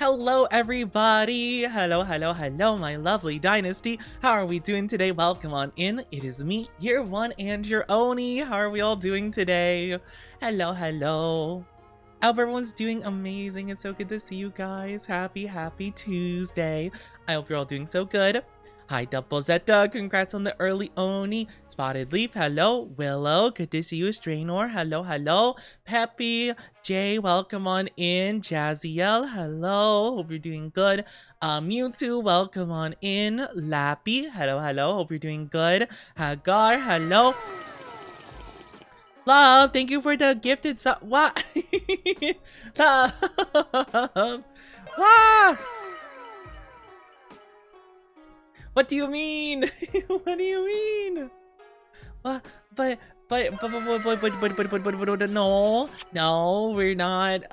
Hello everybody! Hello, my lovely dynasty. How are we doing today? Welcome on in. It is me, your one and your Oni. How are we all doing today? Hello. I hope everyone's doing amazing. It's so good to see you guys. Happy Tuesday. I hope you're all doing so good. Hi, Double Zeta. Congrats on the early Oni. Spotted Leaf. Hello. Willow. Good to see you. Straynor. Hello. Peppy. Jay. Welcome on in. Jazziel. Hello. Hope you're doing good. Mewtwo. Welcome on in. Lappy. Hello. Hope you're doing good. Hagar. Hello. Love. Thank you for the gifted what? Love. Wow. What do you mean? What do you mean? But no, we're not.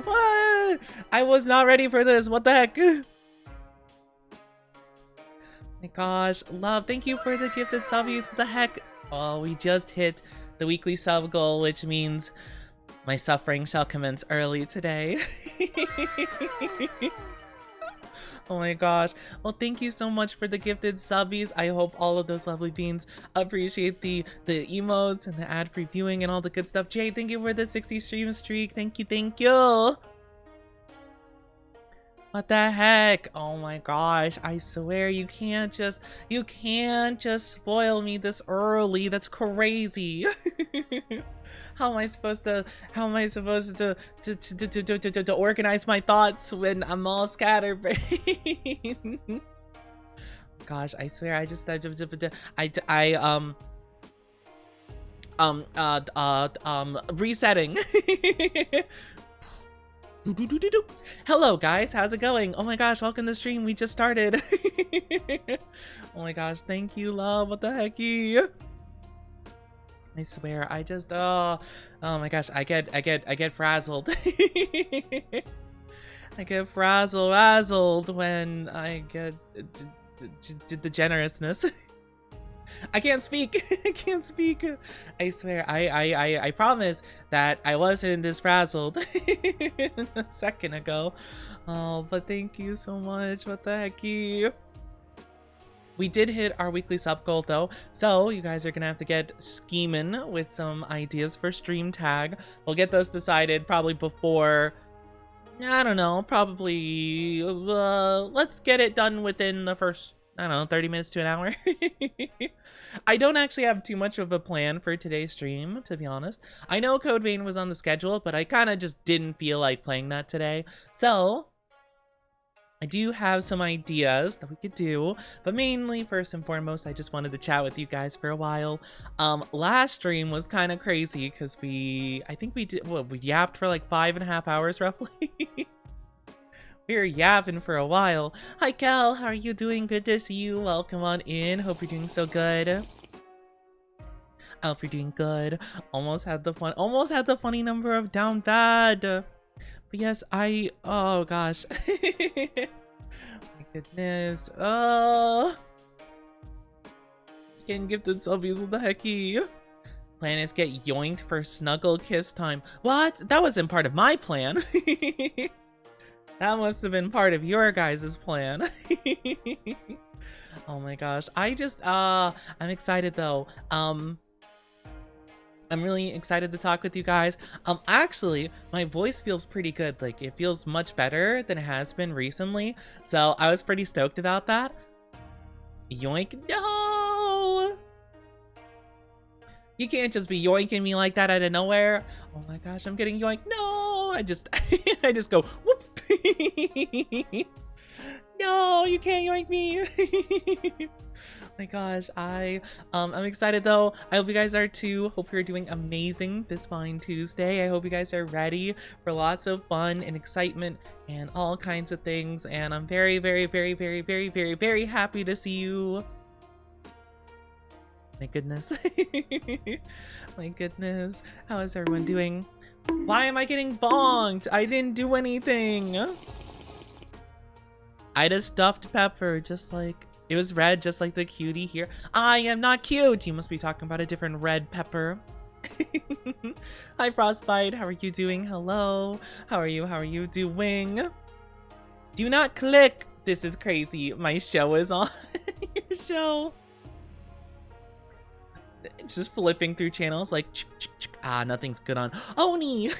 What? I was not ready for this. What the heck? Oh my gosh, love. Thank you for the gifted subbies. What the heck? Oh, we just hit the weekly sub goal, which means my suffering shall commence early today. Oh my gosh. Well, thank you so much for the gifted subbies. I hope all of those lovely beans appreciate the emotes and the ad-free viewing and all the good stuff. Jay, thank you for the 60 stream streak. Thank you. What the heck? Oh my gosh. I swear you can't just spoil me this early. That's crazy. How am I supposed to organize my thoughts when I'm all scatterbrained? Gosh, I swear I just resetting. Hello guys, how's it going? Oh my gosh, welcome to the stream. We just started. Oh my gosh, thank you, love. What the hecky? I swear, I just oh my gosh, I get frazzled. I get frazzled when I get the generousness. I can't speak. I swear, I promise that I wasn't this frazzled a second ago. Oh, but thank you so much. What the hecky? We did hit our weekly sub goal though, so you guys are gonna have to get scheming with some ideas for stream tag. We'll get those decided probably before, I don't know, probably let's get it done within the first, I don't know, 30 minutes to an hour. I don't actually have too much of a plan for today's stream, to be honest. I know Code Vein was on the schedule, but I kind of just didn't feel like playing that today. So I do have some ideas that we could do, but mainly, first and foremost, I just wanted to chat with you guys for a while. Last stream was kind of crazy because I think we yapped for like 5.5 hours roughly. We were yapping for a while. Hi Cal, how are you doing? Good to see you. Welcome on in. Hope you're doing so good. I hope you're doing good. Almost had the funny number of down bad. But yes, oh gosh. My goodness. Oh. Getting gifted subbies, what the hecky? Plan is get yoinked for snuggle kiss time. What? That wasn't part of my plan. That must have been part of your guys' plan. Oh my gosh. I'm excited though. I'm really excited to talk with you guys. Actually, my voice feels pretty good. Like, it feels much better than it has been recently. So I was pretty stoked about that. Yoink, no! You can't just be yoinking me like that out of nowhere. Oh my gosh, I'm getting yoinked. No! I just go, whoop! No, you can't yoink me. My gosh, I'm excited though. I hope you guys are too. Hope you're doing amazing this fine Tuesday. I hope you guys are ready for lots of fun and excitement and all kinds of things. And I'm very happy to see you. My goodness. My goodness. How is everyone doing? Why am I getting bonked? I didn't do anything. I just stuffed Pepper just like it was red, just like the cutie here. I am not cute. You must be talking about a different red Pepper. Hi Frostbite, how are you doing? Hello. How are you doing? Do not click. This is crazy. My show is on. Your show. It's just flipping through channels like nothing's good on Oni.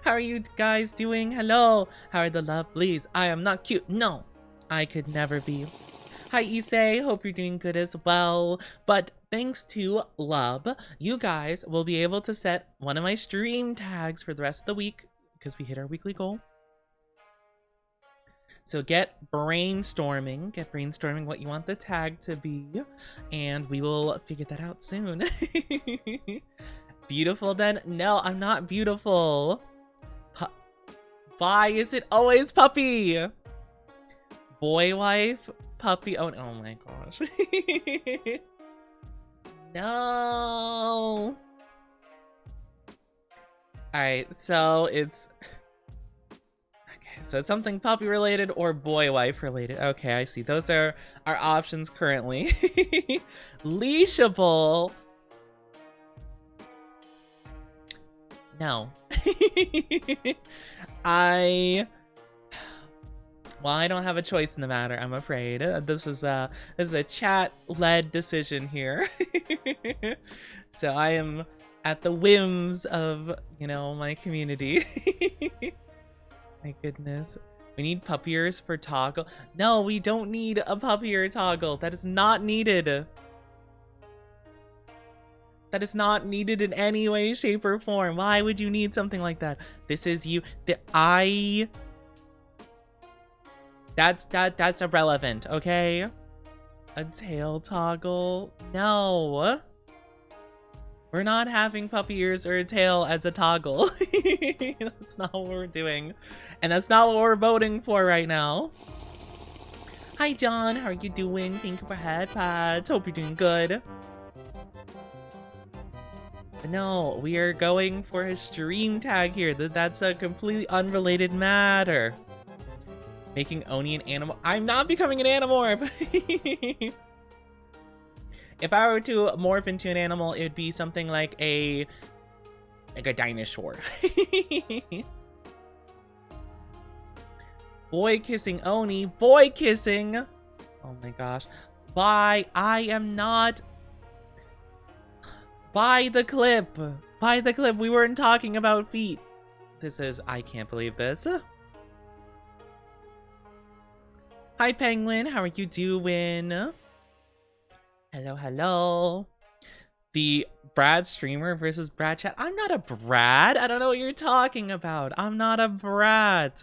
How are you guys doing? Hello. How are the lovelies? I am not cute. No, I could never be. Hi Issei, hope you're doing good as well. But thanks to Lub, you guys will be able to set one of my stream tags for the rest of the week because we hit our weekly goal. So get brainstorming what you want the tag to be, and we will figure that out soon. Beautiful then? No, I'm not beautiful. Why is it always puppy? Boy wife, puppy. Oh my gosh. No. Alright, so it's... So it's something puppy related or boy wife related. Okay, I see. Those are our options currently. Leashable. No. I don't have a choice in the matter, I'm afraid. This is a chat-led decision here. So I am at the whims of, my community. My goodness. We need puppy ears for toggle. No, we don't need a puppy ear toggle. That is not needed. That is not needed in any way, shape, or form. Why would you need something like that? This is you. That's irrelevant, okay? A tail toggle? No. We're not having puppy ears or a tail as a toggle. That's not what we're doing. And that's not what we're voting for right now. Hi, John. How are you doing? Thank you for head pats. Hope you're doing good. No, we are going for a stream tag here. That's a completely unrelated matter. Making Oni an animal. I'm not becoming an animorph. If I were to morph into an animal, it would be something like a dinosaur. Boy kissing Oni. Boy kissing. Oh my gosh. Bye. I am not. Buy the clip. Buy the clip. We weren't talking about feet. I can't believe this. Hi, Penguin. How are you doing? Hello, hello. The Brad streamer versus Brad chat. I'm not a Brad. I don't know what you're talking about. I'm not a Brad.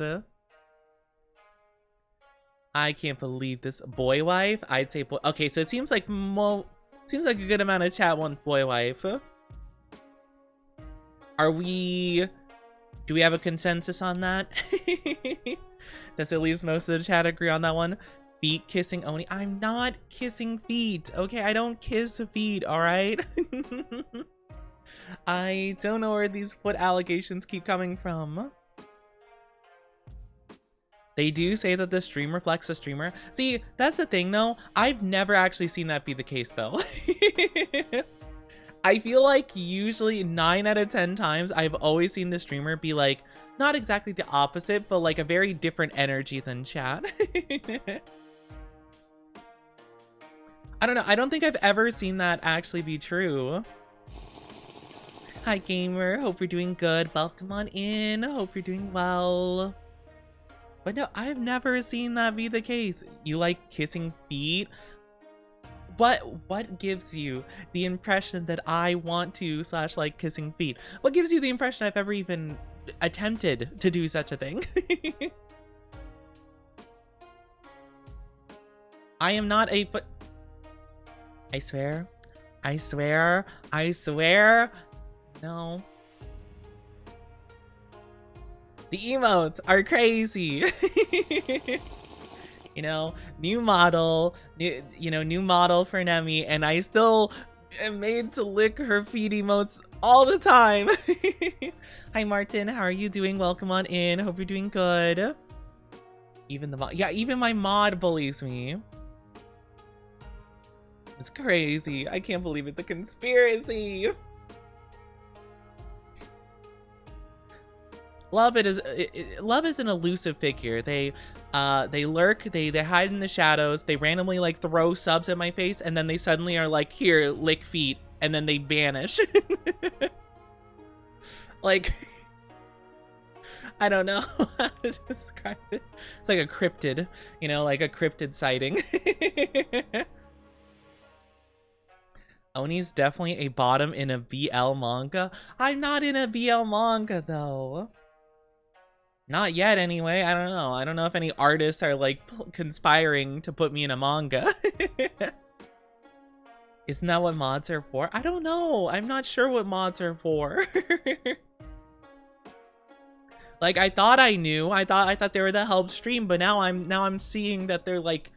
I can't believe this. Boy wife? I'd say boy. Okay, so it seems like a good amount of chat wants boy wife. Do we have a consensus on that? Does at least most of the chat agree on that one? Feet kissing Oni. I'm not kissing feet. Okay, I don't kiss feet, alright? I don't know where these foot allegations keep coming from. They do say that the stream reflects the streamer. See, that's the thing though. I've never actually seen that be the case though. I feel like usually 9 out of 10 times I've always seen the streamer be like, not exactly the opposite, but like a very different energy than chat. I don't know. I don't think I've ever seen that actually be true. Hi, gamer. Hope you're doing good. Welcome on in. Hope you're doing well. But no, I've never seen that be the case. You like kissing feet? What gives you the impression that I want to / like kissing feet? What gives you the impression I've ever even attempted to do such a thing? I am not a foot. I swear. I swear. I swear. No. The emotes are crazy. You know, new model for Nemi, and I still am made to lick her feet emotes all the time. Hi Martin, how are you doing? Welcome on in. Hope you're doing good. Even the mod, yeah, even my mod bullies me. It's crazy. I can't believe it. The conspiracy. Love love is an elusive figure. They lurk, they hide in the shadows, they randomly like throw subs at my face, and then they suddenly are like, here, lick feet, and then they vanish. Like, I don't know how to describe it. It's like a cryptid, you know, like a cryptid sighting. Oni's definitely a bottom in a BL manga. I'm not in a BL manga, though. Not yet, anyway. I don't know. I don't know if any artists are, like, conspiring to put me in a manga. Isn't that what mods are for? I don't know. I'm not sure what mods are for. Like, I thought I knew. I thought they were the help stream, but now I'm seeing that they're, like,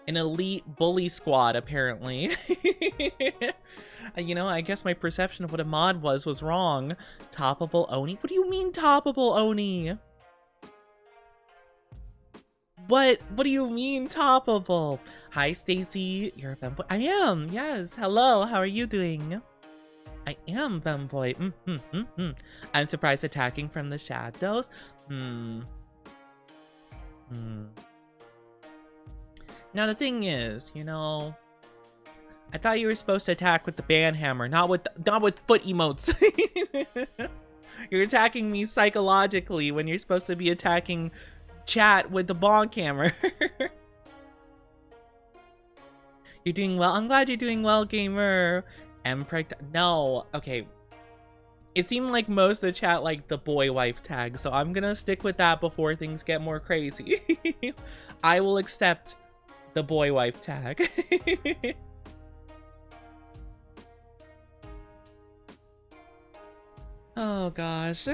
an elite bully squad, apparently. You know, I guess my perception of what a mod was wrong. Toppable Oni? What do you mean toppable Oni? What do you mean toppable? Hi, Stacy. You're a femboy. I am. Yes. Hello. How are you doing? I am femboy. I'm surprised attacking from the shadows. Now the thing is, you know, I thought you were supposed to attack with the band hammer, not with foot emotes. You're attacking me psychologically when you're supposed to be attacking chat with the bonk hammer. You're doing well. I'm glad you're doing well, gamer. No, okay. It seemed like most of the chat liked the boy wife tag, so I'm gonna stick with that before things get more crazy. I will accept the boy wife tag. Oh gosh.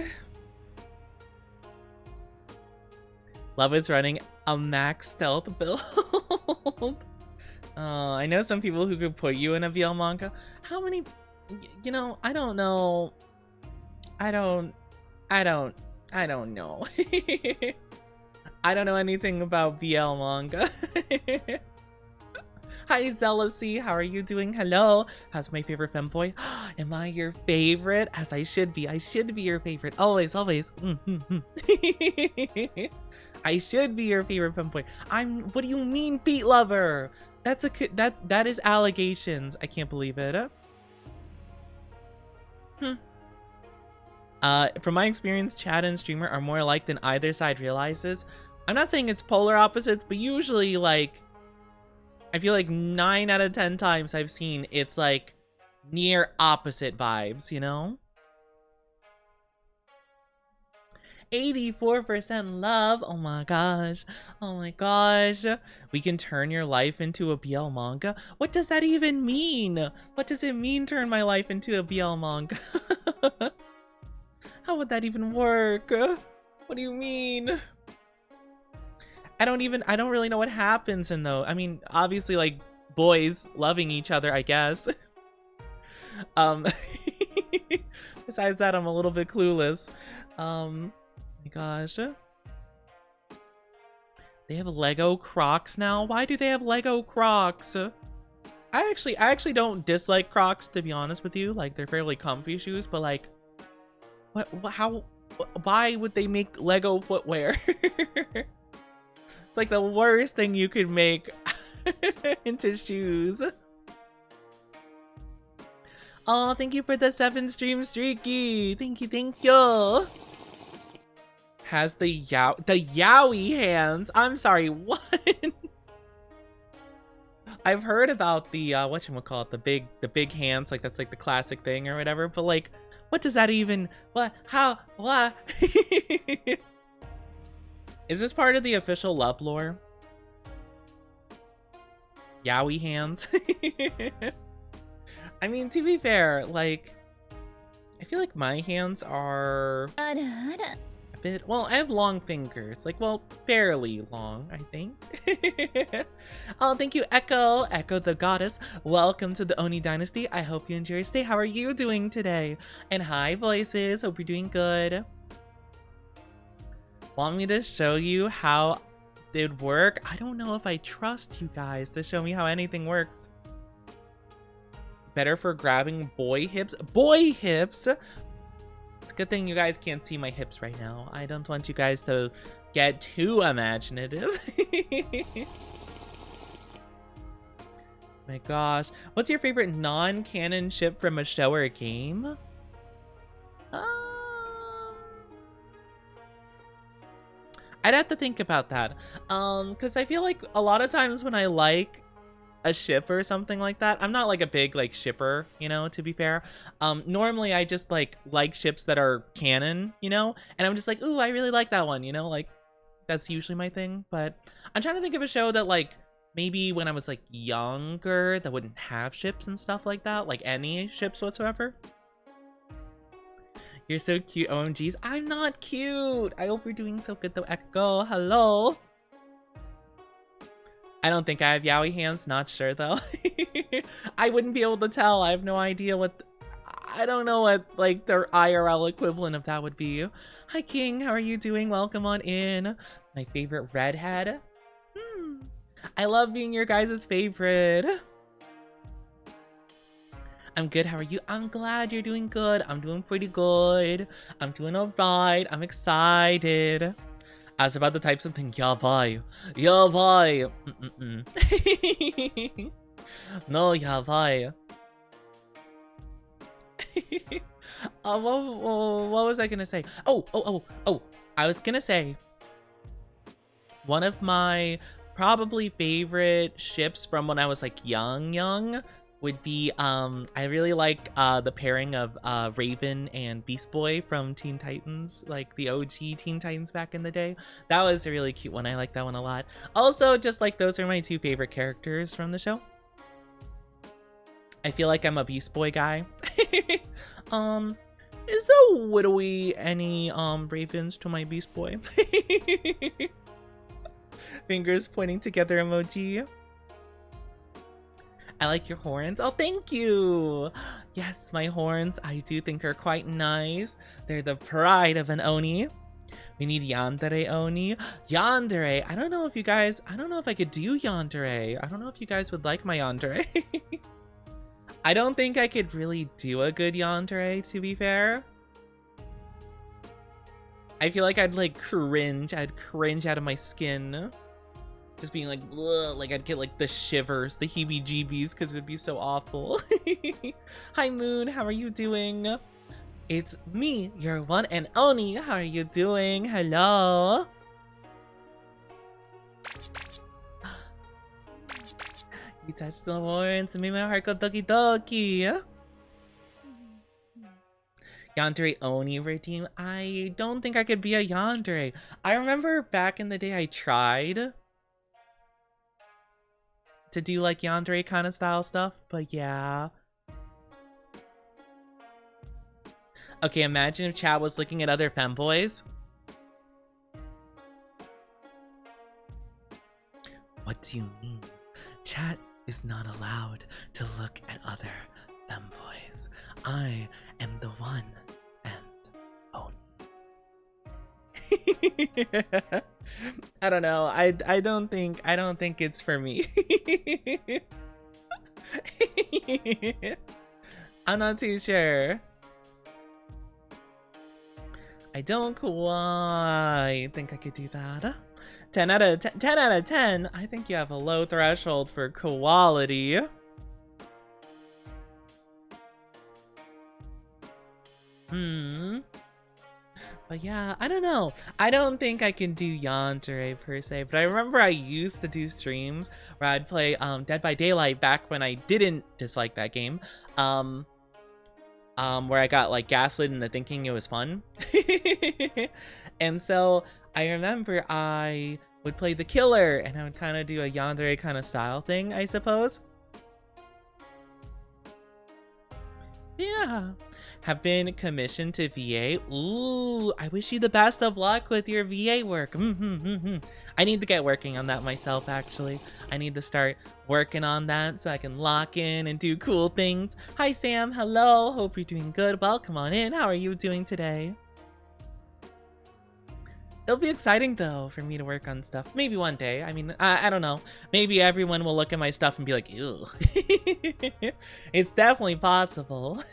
Love is running a max stealth build. I know some people who could put you in a BL manga. How many, you know, I don't know. I don't know. I don't know anything about BL manga. Hi, Zealousy. How are you doing? Hello. How's my favorite femboy? Am I your favorite? As I should be. I should be your favorite. Always, always. I should be your favorite femboy. What do you mean, feet lover? That is allegations. I can't believe it. From my experience, chat and streamer are more alike than either side realizes. I'm not saying it's polar opposites, but usually, like, I feel like 9 out of 10 times I've seen it's like near opposite vibes, you know? 84% love. Oh my gosh. Oh my gosh. We can turn your life into a BL manga? What does that even mean? What does it mean, turn my life into a BL manga? How would that even work? What do you mean? I don't really know what happens in though. I mean, obviously, like, boys loving each other, I guess. Besides that, I'm a little bit clueless. My gosh. They have Lego Crocs now? Why do they have Lego Crocs? I actually don't dislike Crocs, to be honest with you. Like, they're fairly comfy shoes, but like, why would they make Lego footwear? It's like the worst thing you could make into shoes. Oh, thank you for the 7 stream streaky. Thank you. Has the yaoi hands. I'm sorry, what? I've heard about the whatchamacallit, the big hands, like that's like the classic thing or whatever, but like, what does that even, what, how, what? Is this part of the official love lore? Yaoi hands? I mean, to be fair, like, I feel like my hands are a bit, well, I have long fingers, like, well, fairly long, I think. Oh, thank you, Echo the goddess. Welcome to the Oni Dynasty. I hope you enjoy your stay. How are you doing today? And hi, voices. Hope you're doing good. Want me to show you how it would work? I don't know if I trust you guys to show me how anything works. Better for grabbing boy hips? Boy hips? It's a good thing you guys can't see my hips right now. I don't want you guys to get too imaginative. My gosh. What's your favorite non-canon ship from a show or a game? I'd have to think about that. Because I feel like a lot of times when I like a ship or something like that, I'm not like a big like shipper, you know, to be fair. Normally I just like ships that are canon, you know, and I'm just like, ooh, I really like that one, you know, like that's usually my thing. But I'm trying to think of a show that like maybe when I was like younger that wouldn't have ships and stuff like that, like any ships whatsoever. You're so cute, OMGs. I'm not cute. I hope you're doing so good though, Echo. Hello. I don't think I have yaoi hands. Not sure though. I wouldn't be able to tell. I have no idea what. I don't know what like their IRL equivalent of that would be. Hi King, how are you doing? Welcome on in. My favorite redhead. I love being your guys' favorite. I'm good, how are you? I'm glad you're doing good. I'm doing pretty good. I'm doing alright. I'm excited. I was about to type something. Yabai. Yabai. No, yabai. What was I gonna say? Oh. I was gonna say one of my probably favorite ships from when I was like young would be I really like the pairing of Raven and Beast Boy from Teen Titans, like the OG Teen Titans back in the day. That was a really cute one. I like that one a lot. Also, just like those are my two favorite characters from the show. I feel like I'm a Beast Boy guy. Is there literally any Ravens to my Beast Boy? Fingers pointing together emoji. I like your horns. Oh, thank you. Yes, my horns I do think are quite nice. They're the pride of an Oni. We need Yandere Oni. Yandere. I don't know if I could do Yandere. I don't know if you guys would like my Yandere. I don't think I could really do a good Yandere, to be fair. I feel like I'd like cringe. I'd cringe out of my skin. Just being like, ugh, like I'd get like the shivers, the heebie-jeebies, because it would be so awful. Hi Moon, how are you doing? It's me, your one and only. How are you doing? Hello. You touched the horns and made my heart go doki doki. Yandere Oni redeem. I don't think I could be a Yandere. I remember back in the day I tried to do like Yandere kind of style stuff, but yeah. Okay, imagine if chat was looking at other femboys. What do you mean? Chat is not allowed to look at other femboys. I am the one and only. I don't know. I don't think it's for me. I'm not too sure. I don't quite think I could do that. 10 out of 10. I think you have a low threshold for quality. But yeah, I don't know. I don't think I can do Yandere per se, but I remember I used to do streams where I'd play Dead by Daylight back when I didn't dislike that game. Where I got like gaslit into thinking it was fun. And so I remember I would play the killer and I would kind of do a Yandere kind of style thing, I suppose. Yeah. Have been commissioned to VA. Ooh, I wish you the best of luck with your VA work. I need to get working on that myself, actually. I need to start working on that so I can lock in and do cool things. Hi, Sam. Hello. Hope you're doing good. Welcome on in. How are you doing today? It'll be exciting, though, for me to work on stuff. Maybe one day. I mean, I don't know. Maybe everyone will look at my stuff and be like, ew. It's definitely possible.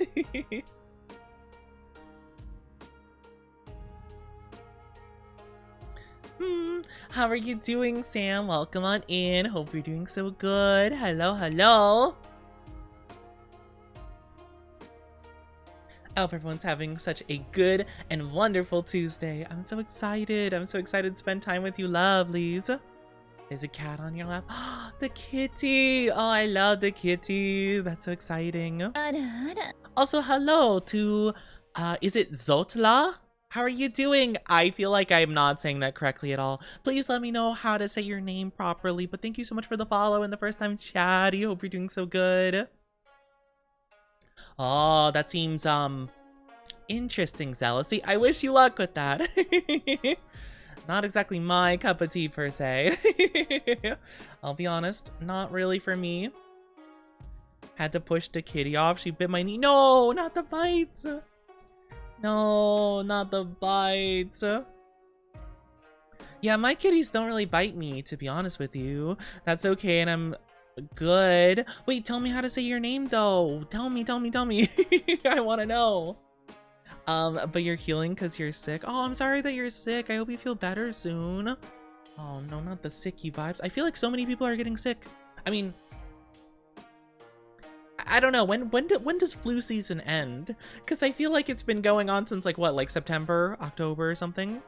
How are you doing, Sam? Welcome on in. Hope you're doing so good. Hello, hello. I hope everyone's having such a good and wonderful Tuesday. I'm so excited. I'm so excited to spend time with you, lovelies. There's a cat on your lap. The kitty. Oh, I love the kitty. That's so exciting. Also, hello to, is it Zotla? How are you doing? I feel like I'm not saying that correctly at all. Please let me know how to say your name properly. But thank you so much for the follow and the first time chatty. Hope you're doing so good. Oh, that seems, interesting, Zealousy. I wish you luck with that. Not exactly my cup of tea, per se. I'll be honest, not really for me. Had to push the kitty off. She bit my knee. No, not the bites. No, not the bites. Yeah, my kitties don't really bite me, to be honest with you. That's okay, and I'm good. Wait, tell me how to say your name, though. Tell me. I want to know. But you're healing because you're sick. Oh, I'm sorry that you're sick. I hope you feel better soon. Oh, no, not the sicky vibes. I feel like so many people are getting sick. I mean, I don't know. When does flu season end? Because I feel like it's been going on since, like, what, like September, October or something?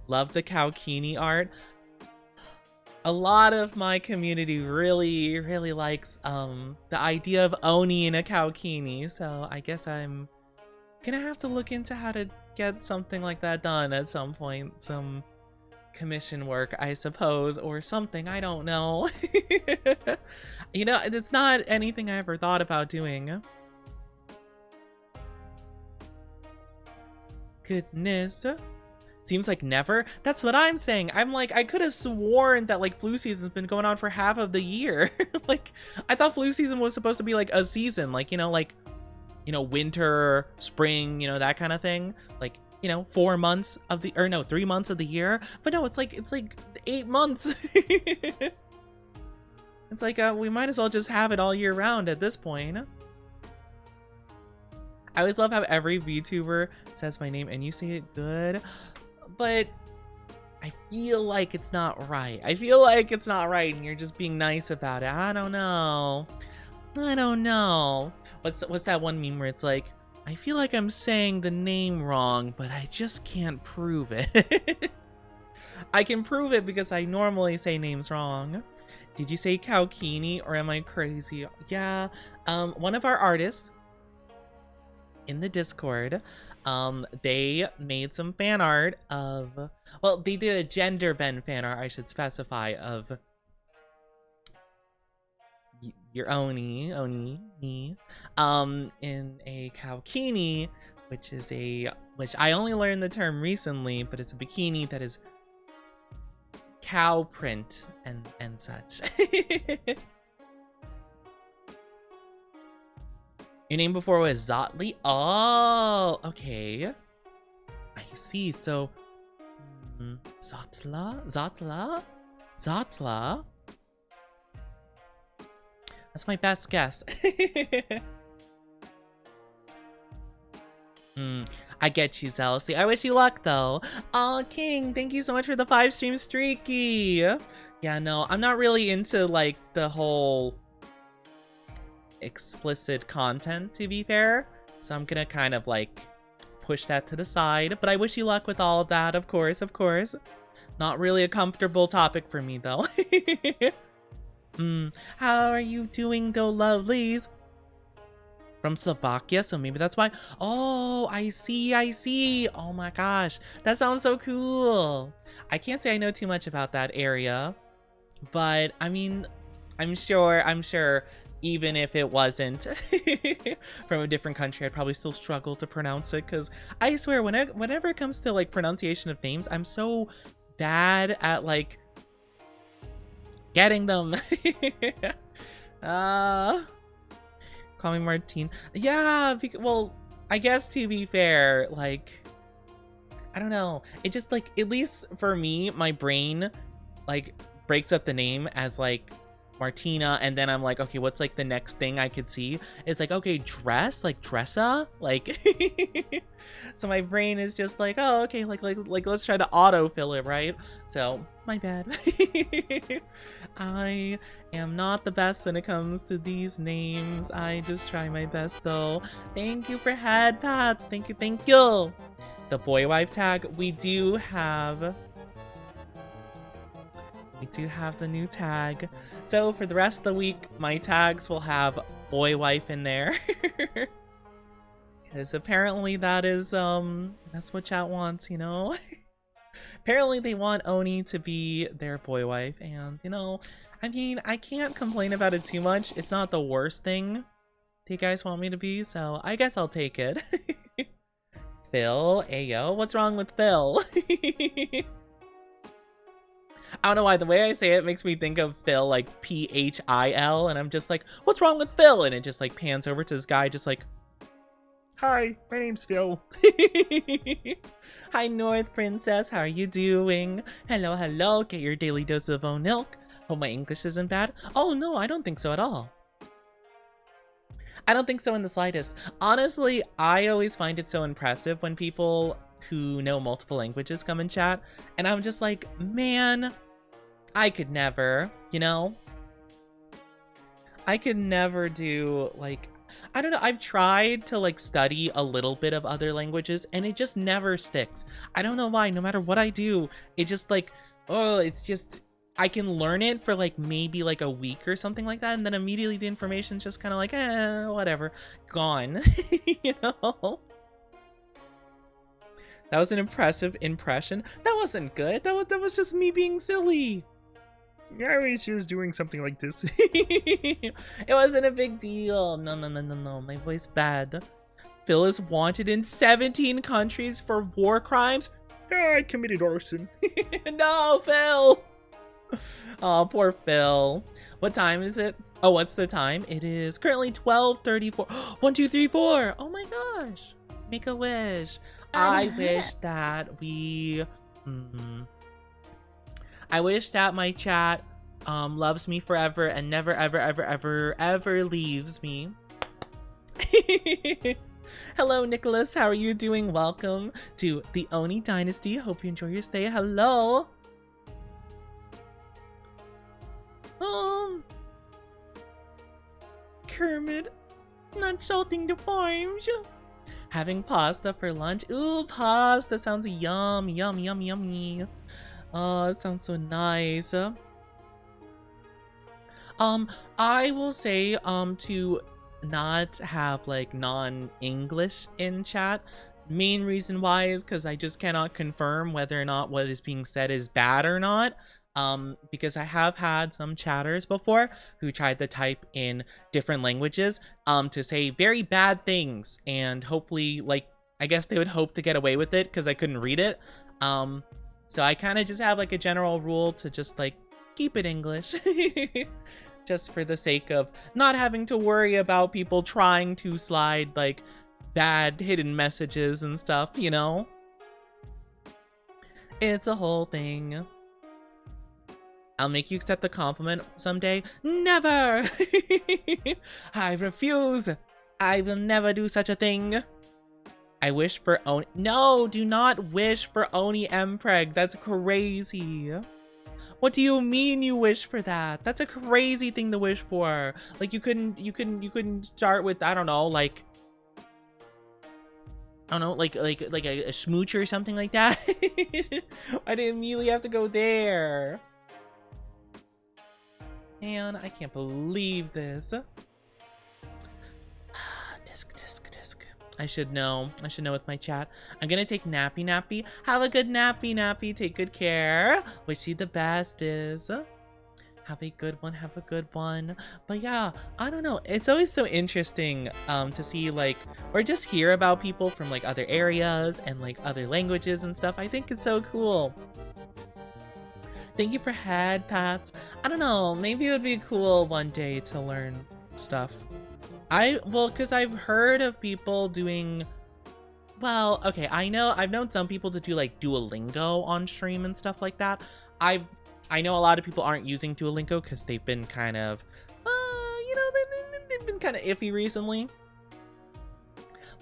Love the Kaukini art. A lot of my community really likes, the idea of owning a Kaukini. So I guess I'm gonna have to look into how to get something like that done at some point. Some commission work, I suppose, or something. I don't know. You know, it's not anything I ever thought about doing. Goodness. Seems like never. That's what I'm saying. I'm like, I could have sworn that like flu season's been going on for half of the year. Like, I thought flu season was supposed to be like a season, like, you know, winter, spring, you know, that kind of thing. Like, you know, 4 months of the, or no, 3 months of the year. But no, it's like 8 months. It's like, we might as well just have it all year round at this point. I always love how every VTuber says my name and you say it good, but I feel like it's not right. I feel like it's not right and you're just being nice about it. I don't know. What's that one meme where it's like, I feel like I'm saying the name wrong, but I just can't prove it. I can prove it because I normally say names wrong. Did you say Kaukini or am I crazy? Yeah, one of our artists in the Discord, they made some fan art of, well, they did a gender bend fan art, I should specify, of your Oni, in a Kaukini, which I only learned the term recently, but it's a bikini that is cow print and such. Your name before was Zotli? Oh, okay. I see. So, Zotla? That's my best guess. I get you, Zealously. I wish you luck, though. Oh, King, thank you so much for the 5-stream streaky. Yeah, no, I'm not really into, like, the whole explicit content, to be fair. So I'm gonna kind of, like, push that to the side. But I wish you luck with all of that, of course. Not really a comfortable topic for me, though. How are you doing, though, lovelies? From Slovakia, so maybe that's why. Oh, I see. Oh my gosh, that sounds so cool. I can't say I know too much about that area, but I mean, I'm sure even if it wasn't from a different country, I'd probably still struggle to pronounce it, because I swear whenever it comes to like pronunciation of names, I'm so bad at like getting them. Call me Martine. Yeah, well, I guess to be fair, like, I don't know. It just, like, at least for me, my brain, like, breaks up the name as, like, Martina, and then I'm like, okay, what's like the next thing I could see? It's like, okay, dress, like dressa, like so my brain is just like, oh, okay, like let's try to autofill it, right? So my bad. I am not the best when it comes to these names. I just try my best though. Thank you for head pats. Thank you, thank you. The boy wife tag, we do have the new tag. So for the rest of the week, my tags will have boy wife in there. Because apparently that is, that's what chat wants, you know? Apparently they want Oni to be their boy wife, and, you know, I mean, I can't complain about it too much. It's not the worst thing you guys want me to be, so I guess I'll take it. Phil, ayo, what's wrong with Phil? I don't know why, the way I say it makes me think of Phil, like P-H-I-L, and I'm just like, what's wrong with Phil? And it just like pans over to this guy, just like, hi, my name's Phil. Hi, North Princess, how are you doing? Hello, hello, get your daily dose of oat milk. Hope my English isn't bad. Oh no, I don't think so at all. I don't think so in the slightest. Honestly, I always find it so impressive when people who know multiple languages come in chat, and I'm just like, man, I could never, you know? I could never do, like, I don't know, I've tried to, like, study a little bit of other languages, and it just never sticks. I don't know why, no matter what I do, it just, like, oh, it's just, I can learn it for, like, maybe, like, a week or something like that, and then immediately the information's just kind of like, whatever, gone, you know? That was an impressive impression. That wasn't good. That was just me being silly. Yeah, I wish she was doing something like this. It wasn't a big deal. No. My voice bad. Phil is wanted in 17 countries for war crimes. Oh, I committed arson. No, Phil. Oh, poor Phil. What time is it? Oh, what's the time? It is currently 12:34. 1, 2, 3, 4. Oh my gosh. Make a wish. I wish that we... I wish that my chat loves me forever and never, ever leaves me. Hello, Nicholas. How are you doing? Welcome to the Oni Dynasty. Hope you enjoy your stay. Hello. Kermit, not salting the farms. Having pasta for lunch. Ooh, pasta sounds yummy. Oh, it sounds so nice. I will say, to not have, like, non-English in chat. Main reason why is because I just cannot confirm whether or not what is being said is bad or not. Because I have had some chatters before who tried to type in different languages, to say very bad things, and hopefully, like, I guess they would hope to get away with it because I couldn't read it. So I kind of just have, like, a general rule to just, like, keep it English. Just for the sake of not having to worry about people trying to slide, like, bad hidden messages and stuff, you know? It's a whole thing. I'll make you accept the compliment someday. Never! I refuse. I will never do such a thing. I wish for Oni. No, do not wish for Oni Mpreg. That's crazy. What do you mean you wish for that? That's a crazy thing to wish for. Like, you couldn't start with, I don't know, like, I don't know, like a smooch or something like that. I didn't immediately have to go there. Man, I can't believe this. Disc. I should know with my chat. I'm gonna take nappy. Have a good nappy. Take good care. Wish you the best is. Have a good one. But yeah, I don't know. It's always so interesting to see, like, or just hear about people from, like, other areas and, like, other languages and stuff. I think it's so cool. Thank you for head pats. I don't know, maybe it would be cool one day to learn stuff. Well, because I've heard of people doing, well, okay, I've known some people to do, like, Duolingo on stream and stuff like that. I've I know a lot of people aren't using Duolingo because they've been kind of, they've been kind of iffy recently.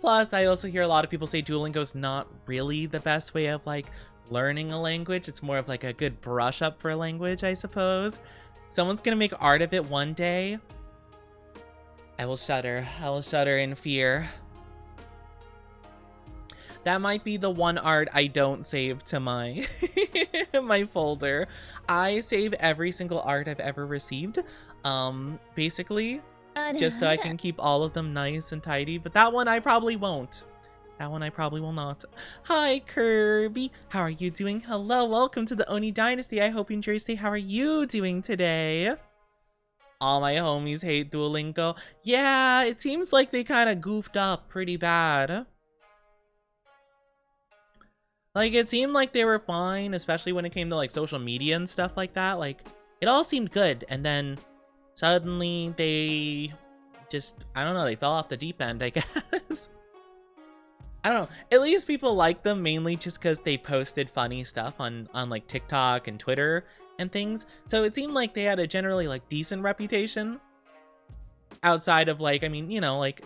Plus, I also hear a lot of people say Duolingo's not really the best way of like learning a language. It's more of like a good brush up for a language, I suppose. Someone's gonna make art of it one day. I will shudder. I will shudder in fear. That might be the one art I don't save to my my folder. I save every single art I've ever received, basically, just so I can keep all of them nice and tidy. But that one I probably won't. That one I probably will not. Hi, Kirby. How are you doing? Hello, welcome to the Oni Dynasty. I hope you enjoy your stay. How are you doing today? All my homies hate Duolingo. Yeah, it seems like they kind of goofed up pretty bad. Like, it seemed like they were fine, especially when it came to, like, social media and stuff like that. Like, it all seemed good, and then suddenly they just, I don't know, they fell off the deep end, I guess. I don't know. At least people like them mainly just because they posted funny stuff on, like, TikTok and Twitter and things. So it seemed like they had a generally, like, decent reputation. Outside of, like, I mean, you know, like,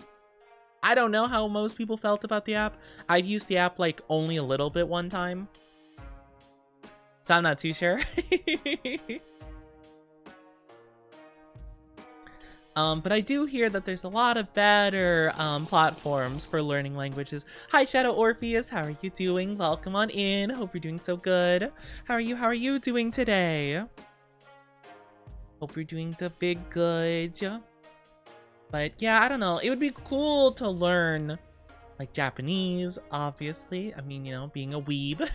I don't know how most people felt about the app. I've used the app like only a little bit one time, so I'm not too sure. But I do hear that there's a lot of better platforms for learning languages. Hi, Shadow Orpheus. How are you doing? Welcome on in. Hope you're doing so good. How are you? How are you doing today? Hope you're doing the big good. But yeah, I don't know. It would be cool to learn like Japanese, obviously. I mean, you know, being a weeb.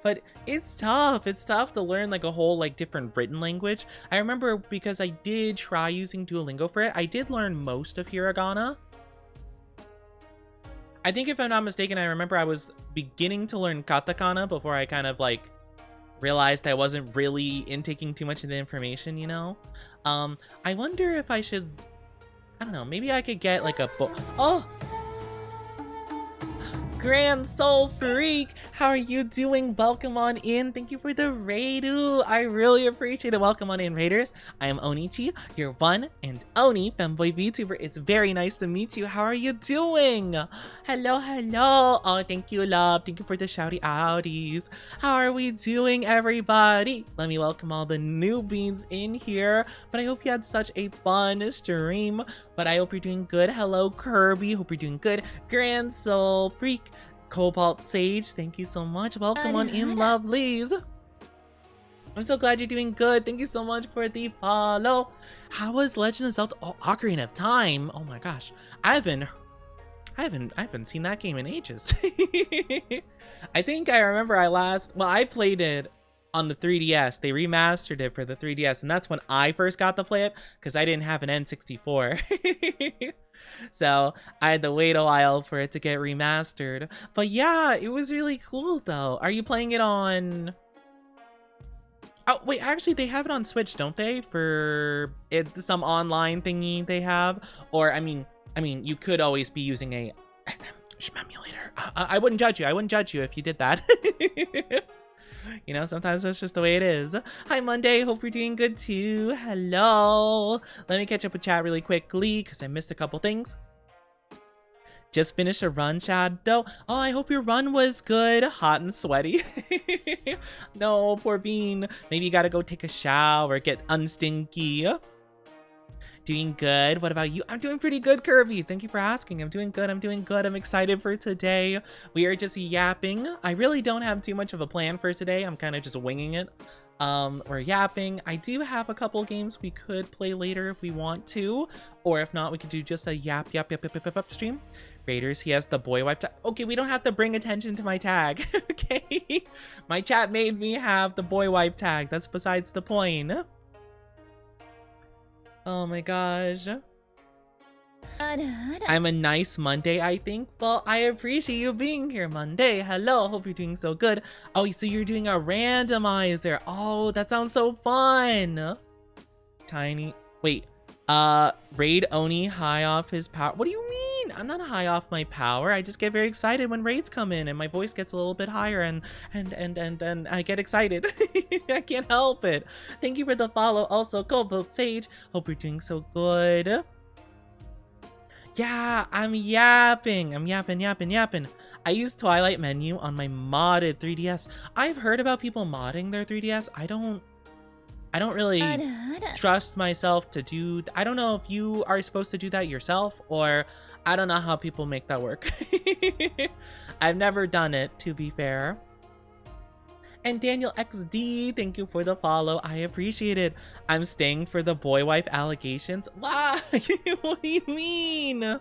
But it's tough. It's tough to learn like a whole like different written language. I remember because I did try using Duolingo for it. I did learn most of hiragana. I think if I'm not mistaken, I remember I was beginning to learn katakana before I kind of like realized I wasn't really intaking too much of the information, you know? I wonder if I should, I don't know, maybe I could get like a book. Oh! Grand Soul Freak, how are you doing? Welcome on in. Thank you for the raid. Ooh, I really appreciate it. Welcome on in, raiders. I am Onichi, your one and only Femboy VTuber. It's very nice to meet you. How are you doing? Hello, hello. Oh, thank you, love. Thank you for the shouty outies. How are we doing, everybody? Let me welcome all the newbies in here. But I hope you had such a fun stream. But I hope you're doing good. Hello, Kirby. Hope you're doing good. Grand Soul Freak. Cobalt Sage, thank you so much. Welcome on in, lovelies. I'm so glad you're doing good. Thank you so much for the follow. How was Legend of Zelda Ocarina of Time? Oh my gosh, I haven't seen that game in ages. I think I remember I played it on the 3DS. They remastered it for the 3DS, and that's when I first got to play it because I didn't have an N64. So I had to wait a while for it to get remastered. But yeah, it was really cool though. Are you playing it on... Oh, wait, actually they have it on Switch, don't they? For some online thingy they have. Or, I mean, you could always be using a emulator. I wouldn't judge you. I wouldn't judge you if you did that. You know, sometimes that's just the way it is. Hi, Monday. Hope you're doing good too. Hello. Let me catch up with chat really quickly because I missed a couple things. Just finished a run, Shadow. Oh, I hope your run was good. Hot and sweaty. No, poor Bean. Maybe you gotta go take a shower, get unstinky. Doing good. What about you? I'm doing pretty good, Kirby. Thank you for asking. I'm doing good. I'm doing good. I'm excited for today. We are just yapping. I really don't have too much of a plan for today. I'm kind of just winging it. We're yapping. I do have a couple games we could play later if we want to, or if not, we could do just a yap stream. Raiders, he has the boy wipe tag. Okay, we don't have to bring attention to my tag. Okay, my chat made me have the boy wipe tag. That's besides the point. Oh my gosh. I'm a nice Monday, I think. Well, I appreciate you being here, Monday. Hello, hope you're doing so good. Oh, so you're doing a randomizer. Oh, that sounds so fun. Tiny. Wait, Raid Oni high off his power. What do you mean? I'm not high off my power. I just get very excited when raids come in and my voice gets a little bit higher and I get excited. I can't help it. Thank you for the follow. Also, Goldbolt Sage. Hope you're doing so good. Yeah, I'm yapping. I'm yapping. I use Twilight menu on my modded 3DS. I've heard about people modding their 3DS. I don't really trust myself to do. I don't know if you are supposed to do that yourself, or I don't know how people make that work. I've never done it, to be fair. And Daniel XD, thank you for the follow. I appreciate it. I'm staying for the boy wife allegations. Wow, what do you mean?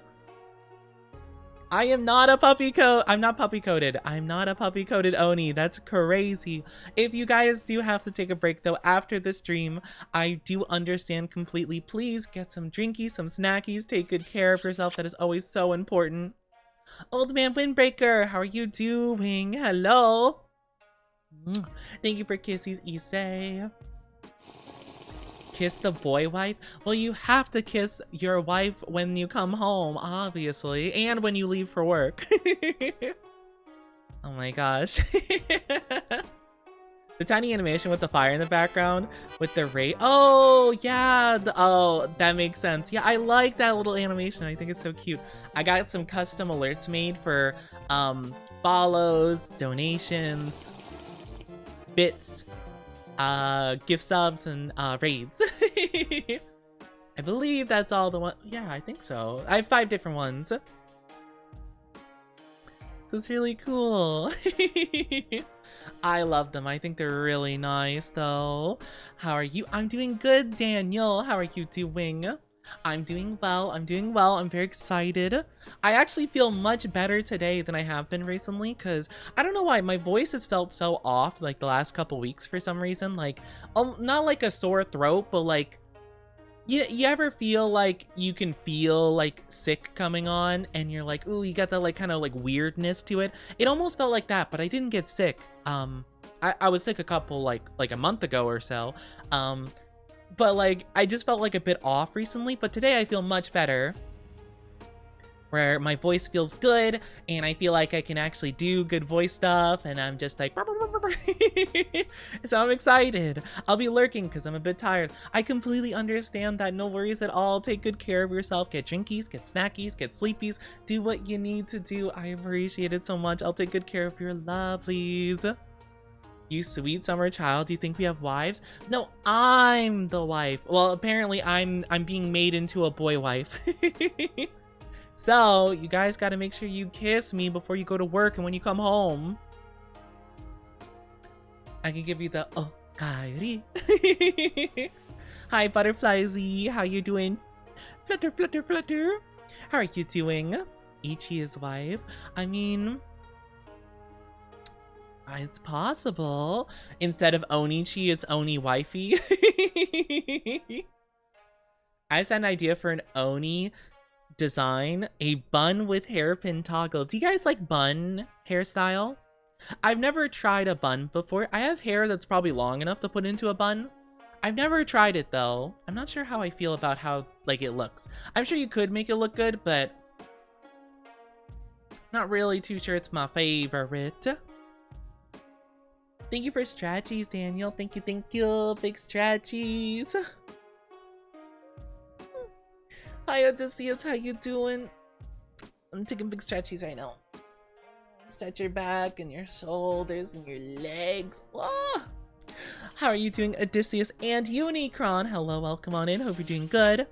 I am not a puppy coat. I'm not puppy coated. I'm not a puppy coated Oni. That's crazy. If you guys do have to take a break though after the stream, I do understand completely. Please get some drinkies, some snackies. Take good care of yourself. That is always so important. Old man Windbreaker, how are you doing? Hello. Thank you for kissies, Issei. Kiss the boy wife? Well, you have to kiss your wife when you come home, obviously, and when you leave for work. Oh my gosh. The tiny animation with the fire in the background with the rate. Oh yeah, oh, that makes sense. Yeah, I like that little animation. I think it's so cute. I got some custom alerts made for follows, donations, bits, gift subs, and raids. I believe that's all the one. Yeah, I think so. I have 5 different ones. So it's really cool. I love them. I think they're really nice though. How are you? I'm doing good, Daniel. How are you doing? I'm doing well. I'm doing well. I'm very excited. I actually feel much better today than I have been recently, because I don't know why my voice has felt so off like the last couple weeks for some reason. Like, not like a sore throat, but like, you ever feel like you can feel like sick coming on and you're like, ooh, you got that like kind of like weirdness to it. It almost felt like that, but I didn't get sick. I was sick a couple like a month ago or so. But like, I just felt like a bit off recently, but today I feel much better. Where my voice feels good, and I feel like I can actually do good voice stuff, and I'm just like, so I'm excited. I'll be lurking because I'm a bit tired. I completely understand that, no worries at all. Take good care of yourself, get drinkies, get snackies, get sleepies, do what you need to do. I appreciate it so much. I'll take good care of your lovelies. You sweet summer child, do you think we have wives? No, I'm the wife. Well, apparently I'm being made into a boy wife. So, you guys gotta make sure you kiss me before you go to work and when you come home. I can give you the oh, Kyrie. Hi, Butterfly Z. How you doing? Flutter, flutter, flutter. How are you doing? Ichi's wife. I mean, it's possible. Instead of Onichi, it's Oni wifey. I just had an idea for an Oni design, a bun with hairpin toggle. Do you guys like bun hairstyle? I've never tried a bun before. I have hair that's probably long enough to put into a bun. I've never tried it though. I'm not sure how I feel about how like it looks. I'm sure you could make it look good, but not really too sure it's my favorite. Thank you for strategies, Daniel. Thank you. Big strategies. Hi, Odysseus. How you doing? I'm taking big stretchies right now. Stretch your back and your shoulders and your legs. Oh! How are you doing, Odysseus and Unicron? Hello, welcome on in. Hope you're doing good.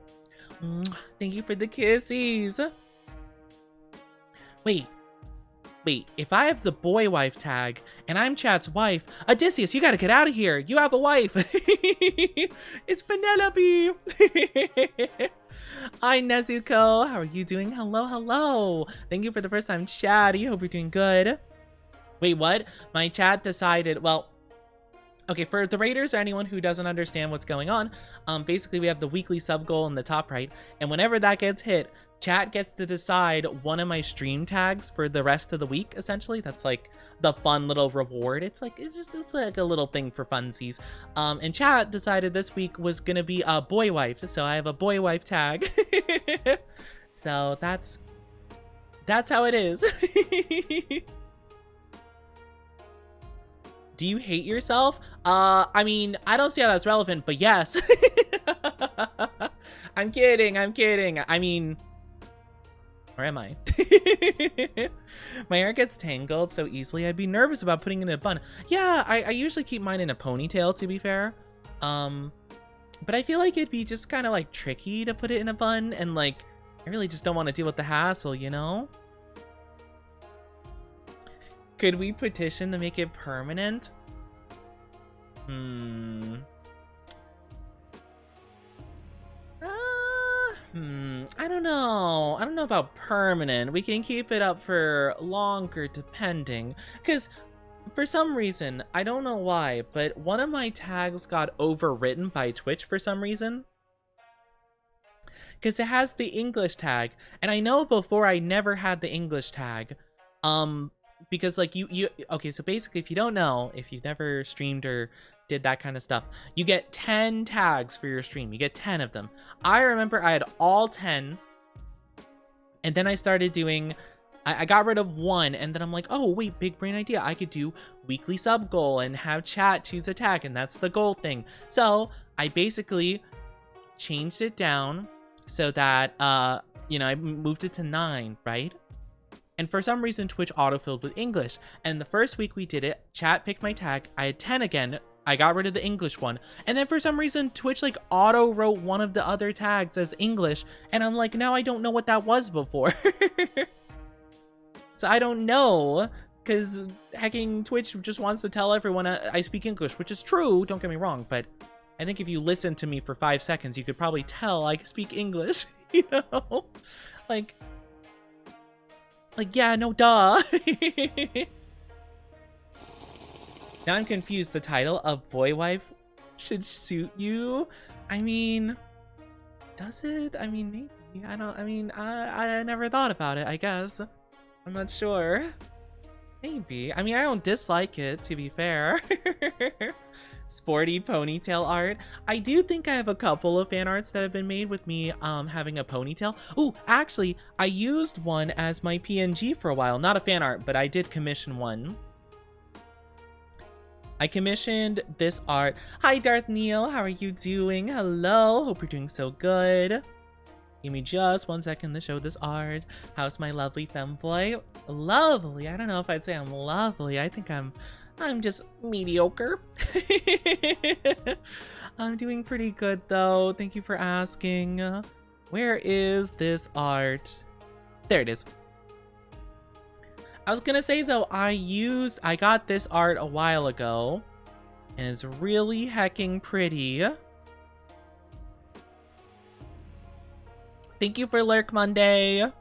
Thank you for the kissies. Wait. If I have the boy wife tag and I'm Chat's wife, Odysseus, you gotta get out of here. You have a wife. It's Penelope. Hi, Nezuko. How are you doing? Hello. Thank you for the first time chatty. Hope you're doing good. Wait, what? My chat decided, well, okay, for the raiders or anyone who doesn't understand what's going on, basically we have the weekly sub goal in the top right, and whenever that gets hit, chat gets to decide one of my stream tags for the rest of the week, essentially. That's like the fun little reward. It's like a little thing for funsies. And chat decided this week was gonna be a boy wife, so I have a boy wife tag. So that's how it is. Do you hate yourself? I mean, I don't see how that's relevant, but yes. I'm kidding. I mean, where am I? My hair gets tangled so easily. I'd be nervous about putting it in a bun. Yeah, I usually keep mine in a ponytail, to be fair. But I feel like it'd be just kind of like tricky to put it in a bun, and like, I really just don't want to deal with the hassle, you know? Could we petition to make it permanent? I don't know. I don't know about permanent. We can keep it up for longer depending. Because for some reason, I don't know why, but one of my tags got overwritten by Twitch for some reason. Because it has the English tag. And I know before I never had the English tag. Because like okay, so basically if you don't know, if you've never streamed or did that kind of stuff, you get 10 tags for your stream. You get 10 of them. I remember I had all 10, and then I started doing, I got rid of one, and then I'm like, oh wait, big brain idea. I could do weekly sub goal and have chat choose a tag, and that's the goal thing. So I basically changed it down so that, you know, I moved it to 9, right? And for some reason, Twitch autofilled with English. And the first week we did it, chat picked my tag. I had 10 again. I got rid of the English one. And then for some reason, Twitch like auto wrote one of the other tags as English. And I'm like, now I don't know what that was before. So I don't know. Because hacking Twitch just wants to tell everyone I speak English, which is true. Don't get me wrong. But I think if you listen to me for 5 seconds, you could probably tell I speak English. You know? Like, yeah, no, duh. Now I'm confused. The title of boy wife should suit you. I mean, does it? I mean, maybe. I never thought about it, I guess. I'm not sure. Maybe. I mean, I don't dislike it, to be fair. Sporty ponytail art. I do think I have a couple of fan arts that have been made with me having a ponytail. Oh, actually, I used one as my PNG for a while. Not a fan art, but I did commission one. I commissioned this art. Hi, Darth Neil. How are you doing? Hello. Hope you're doing so good. Give me just 1 second to show this art. How's my lovely femboy? Lovely. I don't know if I'd say I'm lovely. I think I'm just mediocre. I'm doing pretty good though. Thank you for asking. Where is this art? There it is. I was gonna say though, I got this art a while ago, and it's really hecking pretty. Thank you for Lurk Monday. All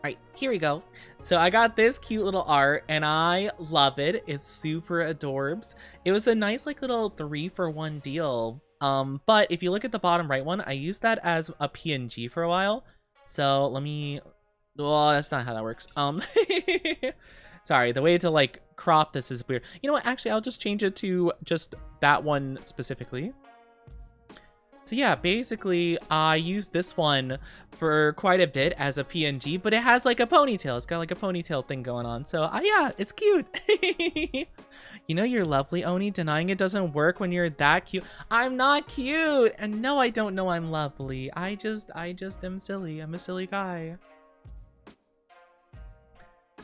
right, here we go. So I got this cute little art and I love it. It's super adorbs. It was a nice like little 3-for-1 deal. But if you look at the bottom right one, I used that as a PNG for a while. So let me, well, that's not how that works. Sorry, the way to like crop this is weird. You know what? Actually, I'll just change it to just that one specifically. So yeah, basically, I used this one for quite a bit as a PNG, but it has like a ponytail. It's got like a ponytail thing going on. So yeah, it's cute. You know, you're lovely, Oni. Denying it doesn't work when you're that cute. I'm not cute. And no, I don't know I'm lovely. I just am silly. I'm a silly guy.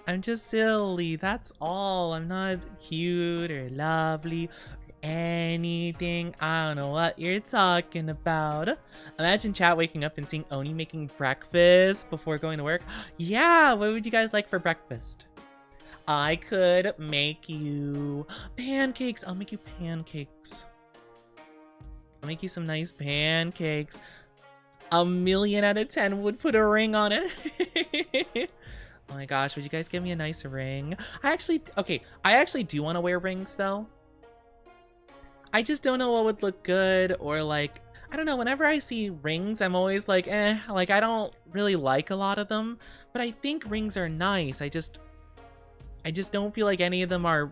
I'm just silly. That's all. I'm not cute or lovely. Anything. I don't know what you're talking about. Imagine chat waking up and seeing Oni making breakfast before going to work. Yeah, what would you guys like for breakfast? I could make you pancakes. I'll make you pancakes. I'll make you some nice pancakes. 1,000,000 out of 10 would put a ring on it. Oh my gosh, would you guys give me a nice ring? I actually do want to wear rings though. I just don't know what would look good, or like, I don't know, whenever I see rings, I'm always like, like I don't really like a lot of them, but I think rings are nice. I just don't feel like any of them are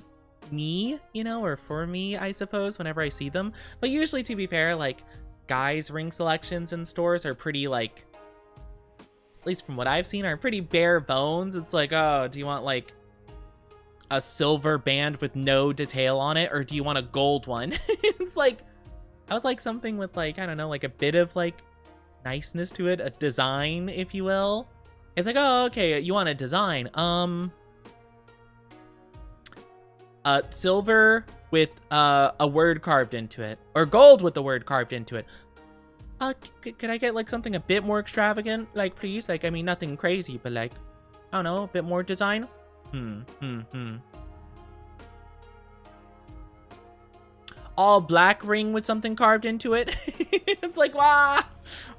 me, you know, or for me, I suppose, whenever I see them. But usually, to be fair, like, guys' ring selections in stores are pretty, like, at least from what I've seen, are pretty bare bones. It's like, oh, do you want, like, a silver band with no detail on it, or do you want a gold one? It's like, I would like something with, like, I don't know, like a bit of, like, niceness to it, a design, if you will. It's like, oh, okay, you want a design. Silver with a word carved into it, or gold with the word carved into it. Could I get, like, something a bit more extravagant? Like, please? Like, I mean, nothing crazy, but, like, I don't know, a bit more design? All black ring with something carved into it. It's like, wow,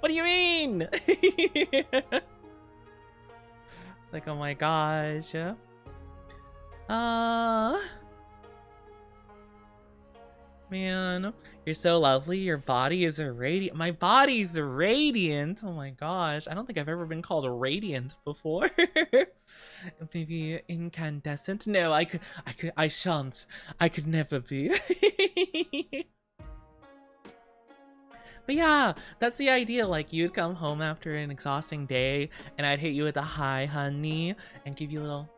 what do you mean? It's like, oh my gosh. Man, you're so lovely. Your body is radiant. My body's radiant. Oh my gosh, I don't think I've ever been called radiant before. Maybe incandescent? No, I shan't. I could never be. But yeah, that's the idea. Like, you'd come home after an exhausting day, and I'd hit you with a hi, honey, and give you a little.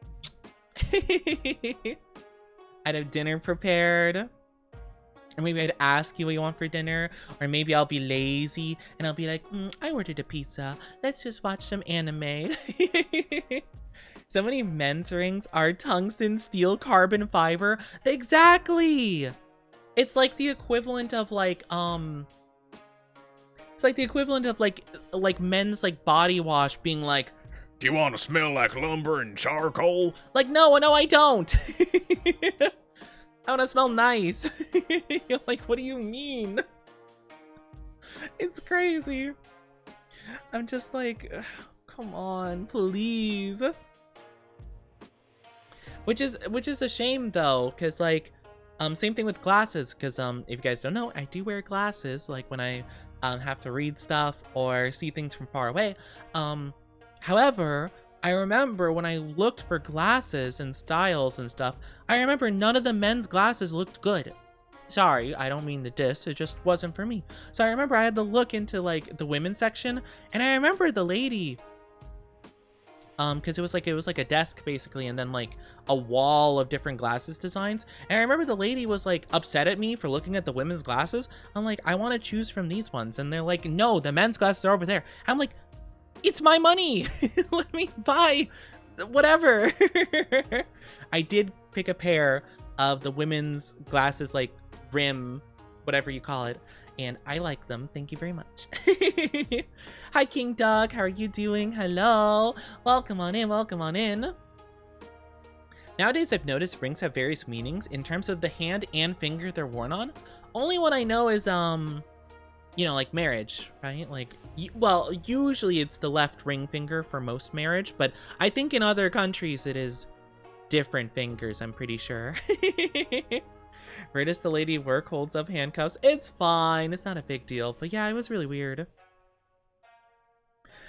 I'd have dinner prepared. Or maybe I'd ask you what you want for dinner. Or maybe I'll be lazy, and I'll be like, I ordered a pizza. Let's just watch some anime. So many men's rings are tungsten, steel, carbon fiber. Exactly! It's like the equivalent of, like, it's like the equivalent of, like men's, like, body wash being like, do you want to smell like lumber and charcoal? Like, no, I don't. I want to smell nice. You're like, what do you mean? It's crazy. I'm just like, come on, please. Which is a shame though, because, like, same thing with glasses, because if you guys don't know, I do wear glasses, like, when I have to read stuff or see things from far away. However, I remember when I looked for glasses and styles and stuff, I remember none of the men's glasses looked good. Sorry, I don't mean to diss, it just wasn't for me. So I remember I had to look into, like, the women's section, and I remember the lady, because it was like a desk basically, and then, like, a wall of different glasses designs. And I remember the lady was, like, upset at me for looking at the women's glasses. I'm like, I want to choose from these ones, and they're like, no, the men's glasses are over there. I'm like, it's my money. Let me buy whatever. I did pick a pair of the women's glasses, like, rim, whatever you call it, and I like them. Thank you very much. Hi, King Doug. How are you doing? Hello. Welcome on in. Welcome on in. Nowadays, I've noticed rings have various meanings in terms of the hand and finger they're worn on. Only one I know is, you know, like marriage, right? Like, well, usually it's the left ring finger for most marriage, but I think in other countries it is different fingers, I'm pretty sure. Where does the lady work? Holds up handcuffs. It's fine. It's not a big deal. But yeah, it was really weird.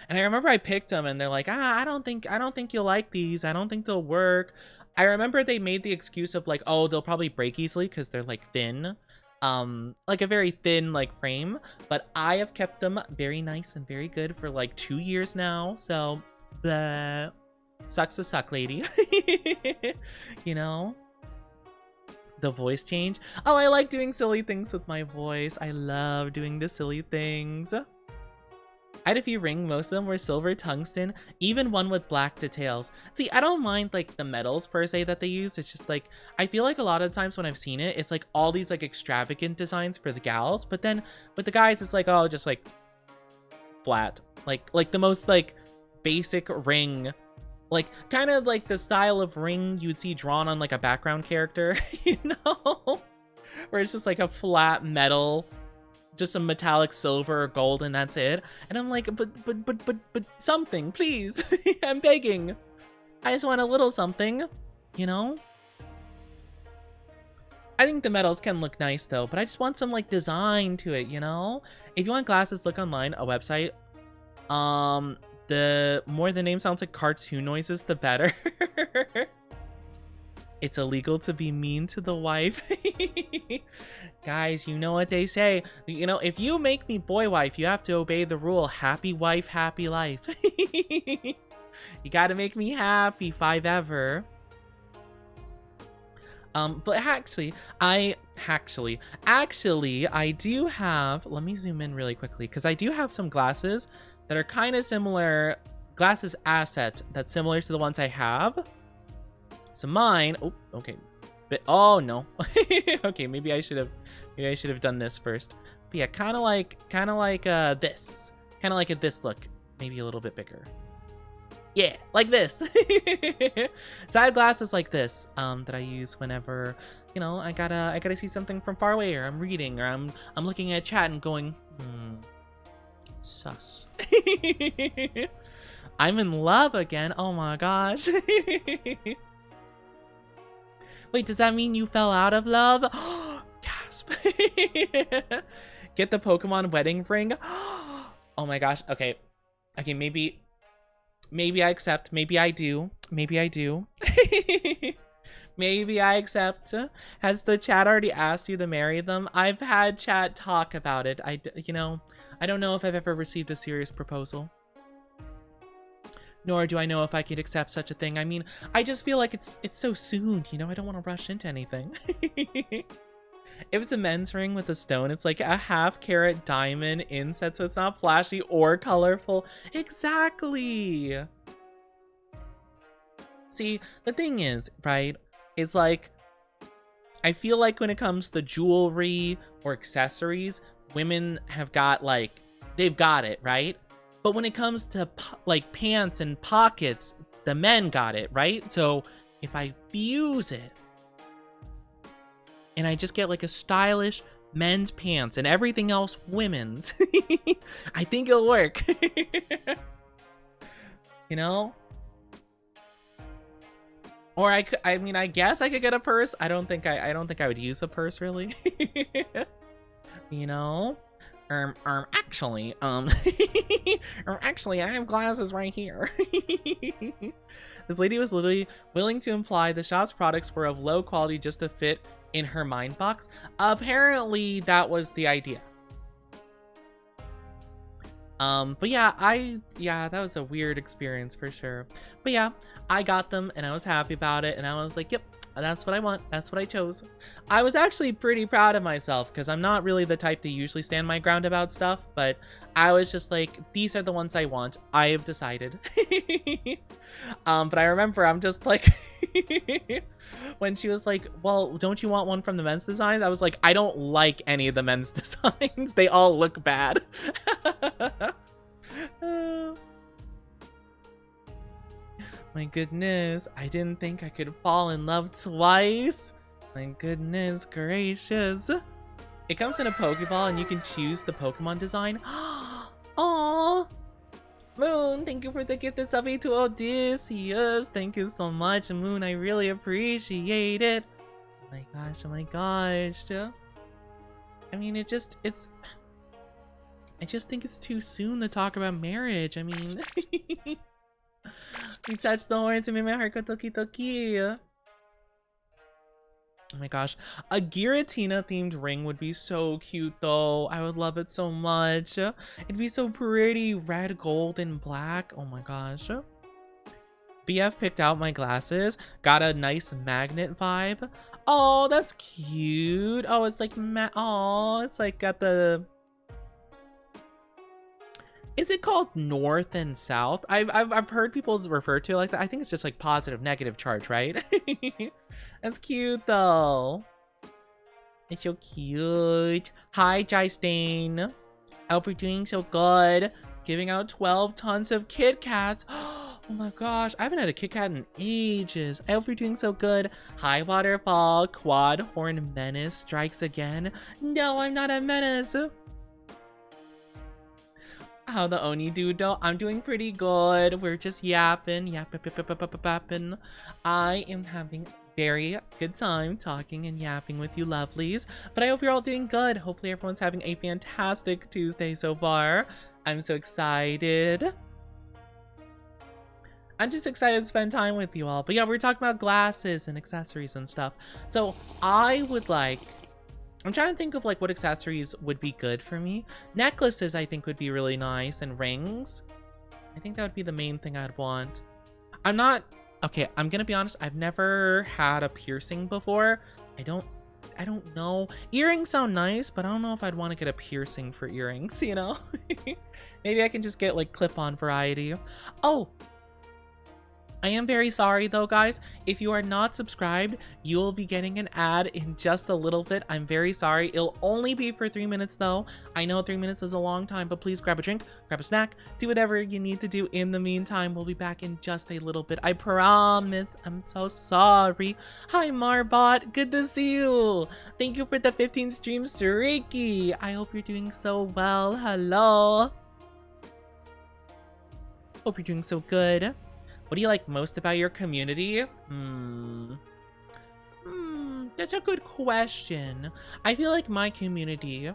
And I remember I picked them, and they're like, I don't think you'll like these. I don't think they'll work. I remember they made the excuse of, like, oh, they'll probably break easily because they're, like, thin. Like a very thin, like, frame. But I have kept them very nice and very good for, like, 2 years now. So, blah. Sucks to suck, lady. You know? The voice change. Oh, I like doing silly things with my voice. I love doing the silly things. I had a few rings. Most of them were silver, tungsten, even one with black details. See, I don't mind, like, the metals per se that they use. It's just, like, I feel like a lot of times when I've seen it, it's like all these, like, extravagant designs for the gals, but then with the guys, it's like, oh, just, like, flat. Like the most, like, basic ring. Like, kind of like the style of ring you would see drawn on, like, a background character, you know? Where it's just, like, a flat metal, just some metallic silver or gold, and that's it. And I'm like, but something, please. I'm begging. I just want a little something, you know? I think the medals can look nice though, but I just want some like design to it, you know? If you want glasses, look online, a website. The more the name sounds like cartoon noises, the better. It's illegal to be mean to the wife. Guys, you know what they say. You know, if you make me boy wife, you have to obey the rule. Happy wife, happy life. You gotta make me happy, 5-ever. But actually, I do have, let me zoom in really quickly, because I do have some glasses that are kind of similar, glasses asset that's similar to the ones I have. So mine, oh, okay, but oh no, okay, maybe I should have done this first. But yeah, kind of like this, kind of like this look, maybe a little bit bigger. Yeah, like this. So I have glasses like this that I use whenever, you know, I gotta see something from far away, or I'm reading, or I'm looking at chat and going, sus. I'm in love again. Oh my gosh. Wait, does that mean you fell out of love? Gasp. Get the Pokemon wedding ring. Oh my gosh. Okay, maybe I accept. Maybe I do. Maybe I do. Maybe I accept. Has the chat already asked you to marry them? I've had chat talk about it. You know, I don't know if I've ever received a serious proposal. Nor do I know if I could accept such a thing. I mean, I just feel like it's so soon, you know? I don't want to rush into anything. If it's a men's ring with a stone, it's like a 1/2 carat diamond inset, so it's not flashy or colorful. Exactly. See, the thing is, right, is like, I feel like when it comes to jewelry or accessories, women have got like, they've got it, right? But when it comes to like pants and pockets, the men got it, right? So if I fuse it and I just get like a stylish men's pants and everything else women's, I think it'll work. You know? Or I mean, I guess I could get a purse. I don't think I would use a purse really. You know? Actually, actually, I have glasses right here. This lady was literally willing to imply the shop's products were of low quality just to fit in her mind box. Apparently, that was the idea. But yeah, that was a weird experience for sure. But yeah, I got them and I was happy about it, and I was like, yep, that's what I want. That's what I chose. I was actually pretty proud of myself because I'm not really the type to usually stand my ground about stuff, but I was just like, these are the ones I want. I have decided. But I remember I'm just like, when she was like, well, don't you want one from the men's designs? I was like, I don't like any of the men's designs. They all look bad. My goodness, I didn't think I could fall in love twice. My goodness gracious. It comes in a Pokeball and you can choose the Pokemon design. Aww. Moon, thank you for the gift of subbing to Odysseus. Thank you so much, Moon. I really appreciate it. Oh my gosh, oh my gosh. I mean, I just think it's too soon to talk about marriage. I mean, you touched the horns and made my heart go toki toki. Oh my gosh, a Giratina themed ring would be so cute though. I would love it so much. It'd be so pretty, red, gold, and black. Oh my gosh. BF picked out my glasses. Got a nice magnet vibe. Oh, that's cute. Oh, it's like oh, it's like got the. Is it called north and south? I've heard people refer to it like that. I think it's just like positive, negative charge, right? That's cute though. It's so cute. Hi, Jystain. I hope you're doing so good. Giving out 12 tons of Kit Kats. Oh my gosh, I haven't had a Kit Kat in ages. I hope you're doing so good. Hi, Waterfall. Quad Horn Menace strikes again. No, I'm not a menace. How the Oni do though? I'm doing pretty good. We're just yapping. I am having very good time talking and yapping with you lovelies, but I hope you're all doing good. Hopefully everyone's having a fantastic Tuesday so far. I'm so excited. I'm just excited to spend time with you all. But yeah, we're talking about glasses and accessories and stuff. So I'm trying to think of like what accessories would be good for me. Necklaces I think would be really nice, and rings. I think that would be the main thing I'd want. Okay, I'm gonna be honest, I've never had a piercing before. I don't know. Earrings sound nice, but I don't know if I'd want to get a piercing for earrings, you know? Maybe I can just get like clip-on variety. Oh, I am very sorry though, guys. If you are not subscribed, you will be getting an ad in just a little bit. I'm very sorry. It'll only be for 3 minutes though. I know 3 minutes is a long time, but please grab a drink, grab a snack, do whatever you need to do in the meantime. We'll be back in just a little bit. I promise. I'm so sorry. Hi, Marbot. Good to see you. Thank you for the 15 stream streaky. I hope you're doing so well. Hello. Hope you're doing so good. What do you like most about your community? That's a good question. I feel like my community,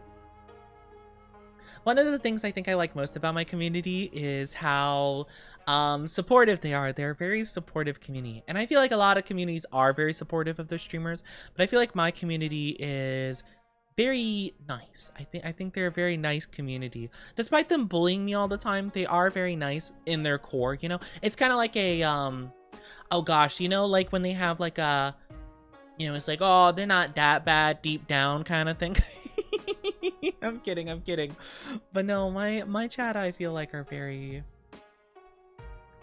one of the things I think I like most about my community is how supportive they are. They're a very supportive community. And I feel like a lot of communities are very supportive of their streamers, but I feel like my community is very nice. I think they're a very nice community. Despite them bullying me all the time, they are very nice in their core, you know? It's kind of like a, oh gosh, you know, like when they have like a, you know, it's like, oh, they're not that bad deep down kind of thing. I'm kidding. But no, my chat, I feel like are very,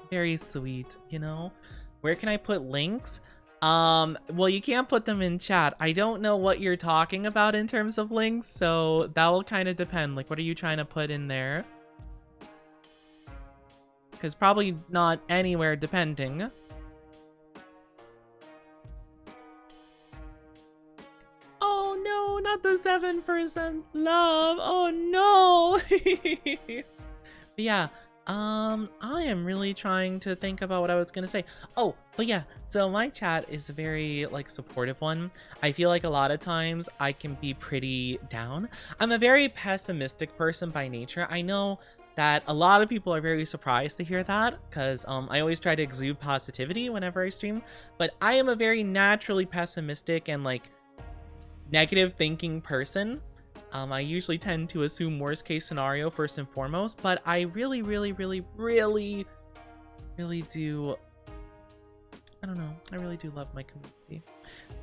very sweet, you know? Where can I put links? Well, you can't put them in chat. I don't know what you're talking about in terms of links, so that'll kind of depend. Like, what are you trying to put in there? Because probably not anywhere, depending. Oh no, not the 7% love. Oh no. But yeah. I am really trying to think about what I was gonna say. Oh, but yeah, so my chat is a very, like, supportive one. I feel like a lot of times I can be pretty down. I'm a very pessimistic person by nature. I know that a lot of people are very surprised to hear that, because I always try to exude positivity whenever I stream, but I am a very naturally pessimistic and, like, negative thinking person. I usually tend to assume worst case scenario first and foremost, but I really do, I don't know, I really do love my community.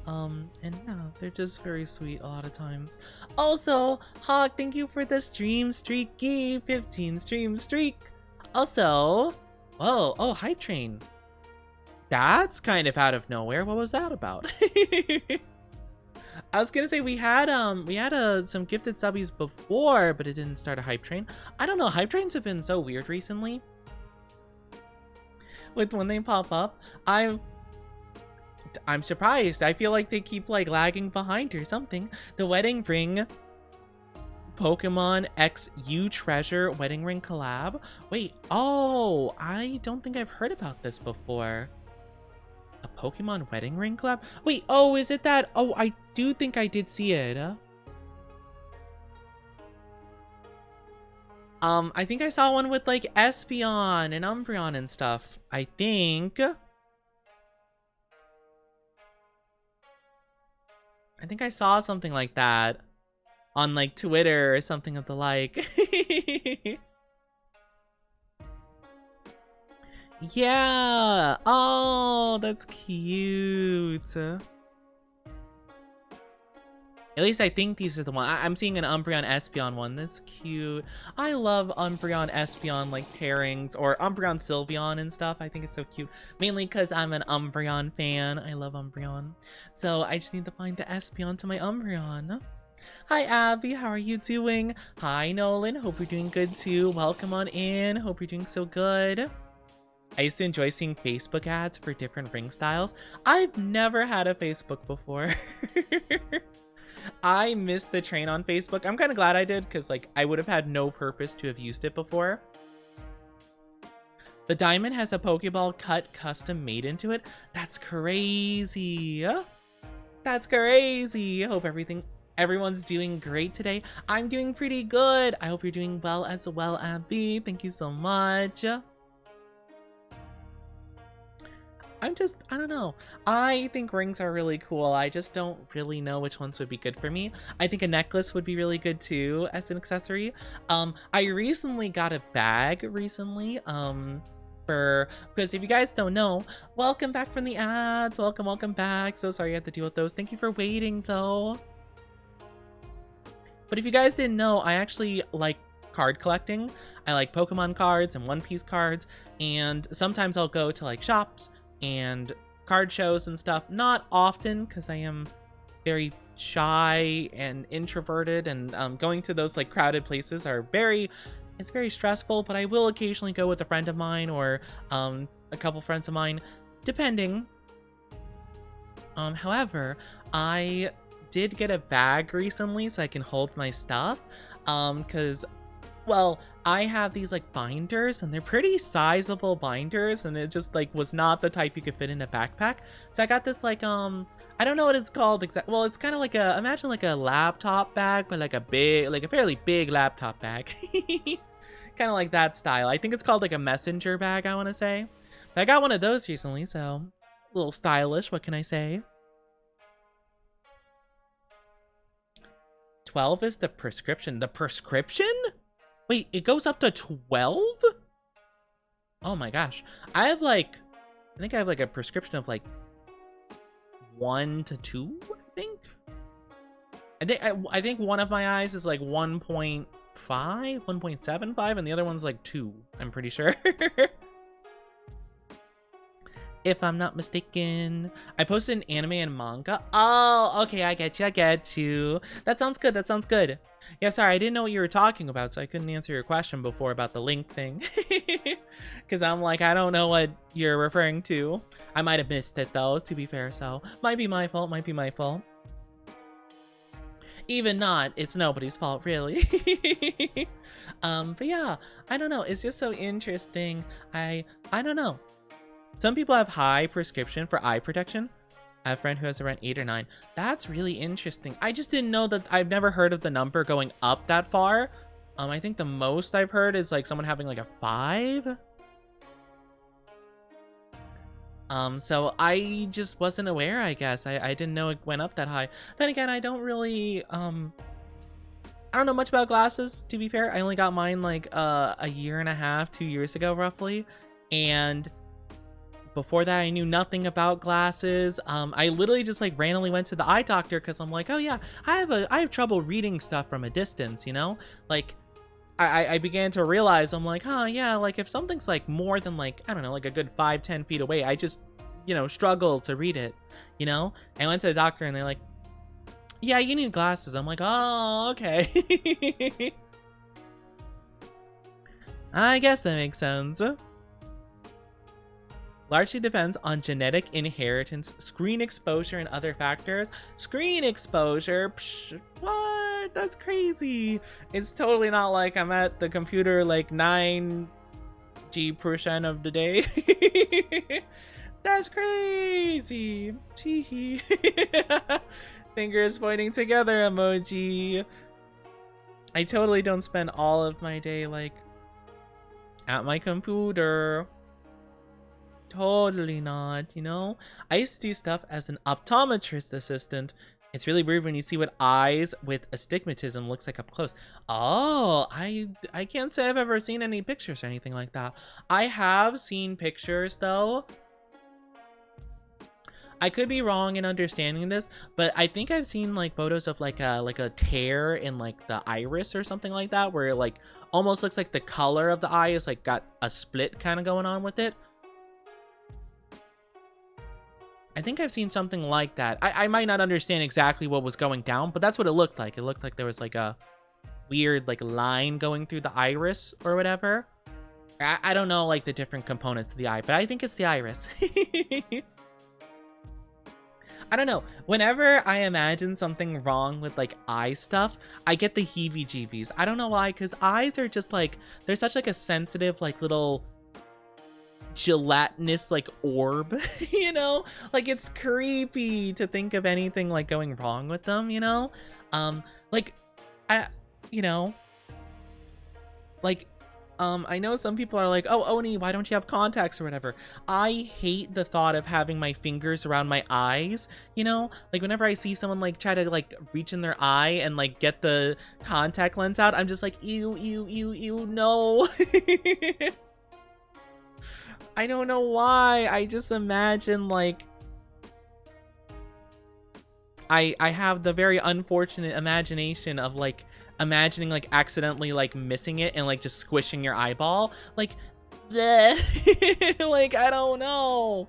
And yeah, they're just very sweet a lot of times. Also, Hawk, thank you for the stream streaky, 15 stream streak. Also, whoa, oh, Hype Train. That's kind of out of nowhere. What was that about? I was gonna say we had some gifted subbies before, but it didn't start a Hype Train. I don't know, Hype Trains have been so weird recently. With when they pop up, I'm surprised. I feel like they keep like lagging behind or something. The wedding ring Pokemon X You Treasure wedding ring collab. Wait, oh, I don't think I've heard about this before. A Pokemon wedding ring collab? Wait, oh, is it that? Oh, I do think I did see it. I think I saw one with like Espeon and Umbreon and stuff. I think I saw something like that on like Twitter or something of the like. Yeah. Oh, that's cute. At least I think these are the one. I'm seeing an Umbreon Espeon one. That's cute. I love Umbreon Espeon like pairings, or Umbreon Sylveon and stuff. I think it's so cute. Mainly because I'm an Umbreon fan. I love Umbreon. So I just need to find the Espeon to my Umbreon. Hi Abby, how are you doing? Hi Nolan, hope you're doing good too. Welcome on in. Hope you're doing so good. I used to enjoy seeing Facebook ads for different ring styles. I've never had a Facebook before. I missed the train on Facebook. I'm kind of glad I did, because like I would have had no purpose to have used it before. The diamond has a Pokeball cut custom made into it. That's crazy. That's crazy. I hope everyone's doing great today. I'm doing pretty good. I hope you're doing well as well, Abby. Thank you so much. I don't know. I think rings are really cool. I just don't really know which ones would be good for me. I think a necklace would be really good too as an accessory. I recently got a bag recently. Because if you guys don't know, welcome back from the ads. Welcome back. So sorry you had to deal with those. Thank you for waiting though. But if you guys didn't know, I actually like card collecting. I like Pokemon cards and One Piece cards, and sometimes I'll go to like shops and card shows and stuff. Not often, because I am very shy and introverted, and going to those like crowded places it's very stressful, but I will occasionally go with a friend of mine or a couple friends of mine, depending. However, I did get a bag recently so I can hold my stuff, because, well, I have these like binders and they're pretty sizable binders, and it just like was not the type you could fit in a backpack. So I got this like I don't know what it's called exactly. Well, it's kind of like imagine like a laptop bag, but like a fairly big laptop bag. Kind of like that style. I think it's called like a messenger bag, I want to say. But I got one of those recently, so a little stylish, what can I say? 12 is the prescription. The prescription? Wait, it goes up to 12? Oh my gosh. I think I have like a prescription of like 1 to 2, I think. I think one of my eyes is like 1.5, 1.75, and the other one's like 2, I'm pretty sure. If I'm not mistaken. I posted an anime and manga. Oh, okay, I get you. That sounds good. Yeah, sorry, I didn't know what you were talking about, so I couldn't answer your question before about the link thing. Because I'm like, I don't know what you're referring to. I might have missed it, though, to be fair, so might be my fault. Even not, it's nobody's fault, really. But yeah, I don't know. It's just so interesting. I don't know. Some people have high prescription for eye protection. I have a friend who has around 8 or 9. That's really interesting. I just didn't know that. I've never heard of the number going up that far. I think the most I've heard is like someone having like a 5. So I just wasn't aware, I guess. I didn't know it went up that high. Then again, I don't really, I don't know much about glasses, to be fair. I only got mine like a year and a half, 2 years ago, roughly. And before that, I knew nothing about glasses. I literally just like randomly went to the eye doctor because I'm like, oh yeah, I have trouble reading stuff from a distance, you know? Like, I began to realize, I'm like, huh, yeah, like if something's like more than like, I don't know, like a good 5-10 feet away, I just, you know, struggle to read it, you know? And I went to the doctor and they're like, yeah, you need glasses. I'm like, oh, okay. I guess that makes sense. Largely depends on genetic inheritance, screen exposure, and other factors. Screen exposure? Psh, what? That's crazy. It's totally not like I'm at the computer like 90% of the day. That's crazy. Teehee. Fingers pointing together emoji. I totally don't spend all of my day like at my computer. Totally not, you know? I used to do stuff as an optometrist assistant. It's really weird when you see what eyes with astigmatism looks like up close. Oh, I can't say I've ever seen any pictures or anything like that. I have seen pictures though. I could be wrong in understanding this, but I think I've seen like photos of like a tear in like the iris or something like that, where it like almost looks like the color of the eye is like got a split kind of going on with it. I think I've seen something like that. I might not understand exactly what was going down, but that's what it looked like. It looked like there was like a weird like line going through the iris or whatever. I don't know like the different components of the eye, but I think it's the iris. I don't know. Whenever I imagine something wrong with like eye stuff, I get the heebie-jeebies. I don't know why, because eyes are just like, they're such like a sensitive like little gelatinous like orb, you know? Like it's creepy to think of anything like going wrong with them, you know? Like you know, like I know some people are like, oh, Oni, why don't you have contacts or whatever? I hate the thought of having my fingers around my eyes, you know? Like, whenever I see someone, like, try to, like, reach in their eye and, like, get the contact lens out, I'm just like, ew, no. I don't know why. I just imagine, like... I have the very unfortunate imagination of, like, imagining like accidentally like missing it and like just squishing your eyeball, like like I don't know.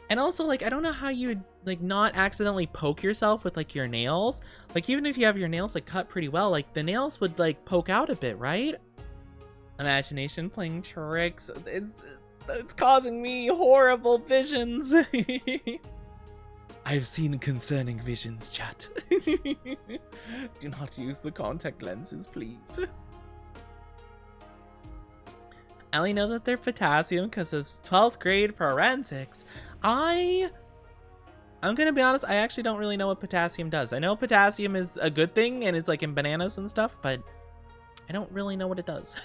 And also, like, I don't know how you would like not accidentally poke yourself with like your nails. Like, even if you have your nails like cut pretty well, like the nails would like poke out a bit, right? Imagination playing tricks. It's causing me horrible visions. I've seen concerning visions, chat. Do not use the contact lenses, please. I only know that they're potassium because of 12th grade forensics. I'm gonna be honest, I actually don't really know what potassium does. I know potassium is a good thing and it's like in bananas and stuff, but I don't really know what it does.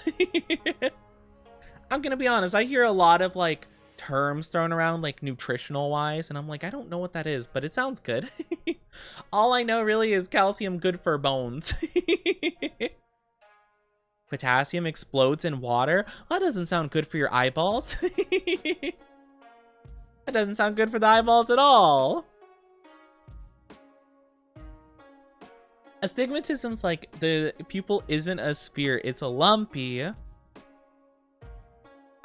I'm gonna be honest, I hear a lot of like terms thrown around like nutritional wise, and I'm like, I don't know what that is, but it sounds good. All I know really is calcium good for bones. Potassium explodes in water. Well, that doesn't sound good for your eyeballs. That doesn't sound good for the eyeballs at all. Astigmatism's like the pupil isn't a sphere, it's a lumpy.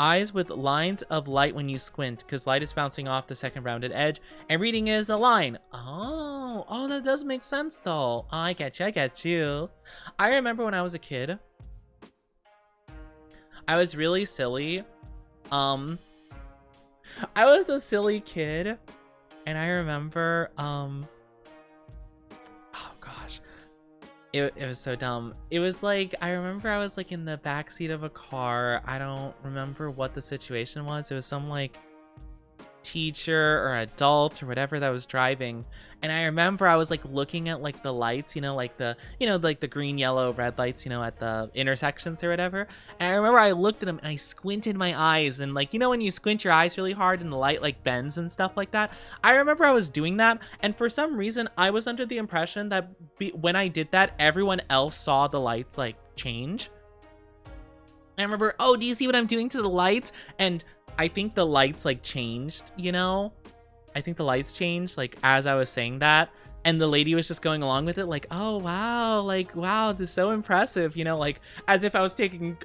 Eyes with lines of light when you squint, because light is bouncing off the second rounded edge, and reading is a line. Oh, that does make sense though. Oh, I get you. I remember when I was a kid, I was really silly. I was a silly kid, and I remember, oh gosh. It was so dumb. It was like, I remember I was like in the backseat of a car. I don't remember what the situation was. It was some like teacher or adult or whatever that was driving. And I remember I was like looking at like the lights, you know, like the green, yellow, red lights, you know, at the intersections or whatever. And I remember I looked at them and I squinted my eyes, and like, you know, when you squint your eyes really hard and the light like bends and stuff like that. I remember I was doing that, and for some reason I was under the impression that when I did that, everyone else saw the lights like change. And I remember, oh, do you see what I'm doing to the lights? And I think the lights like changed, you know? I think the lights changed like as I was saying that, and the lady was just going along with it like, oh wow, like wow, this is so impressive, you know, like as if I was taking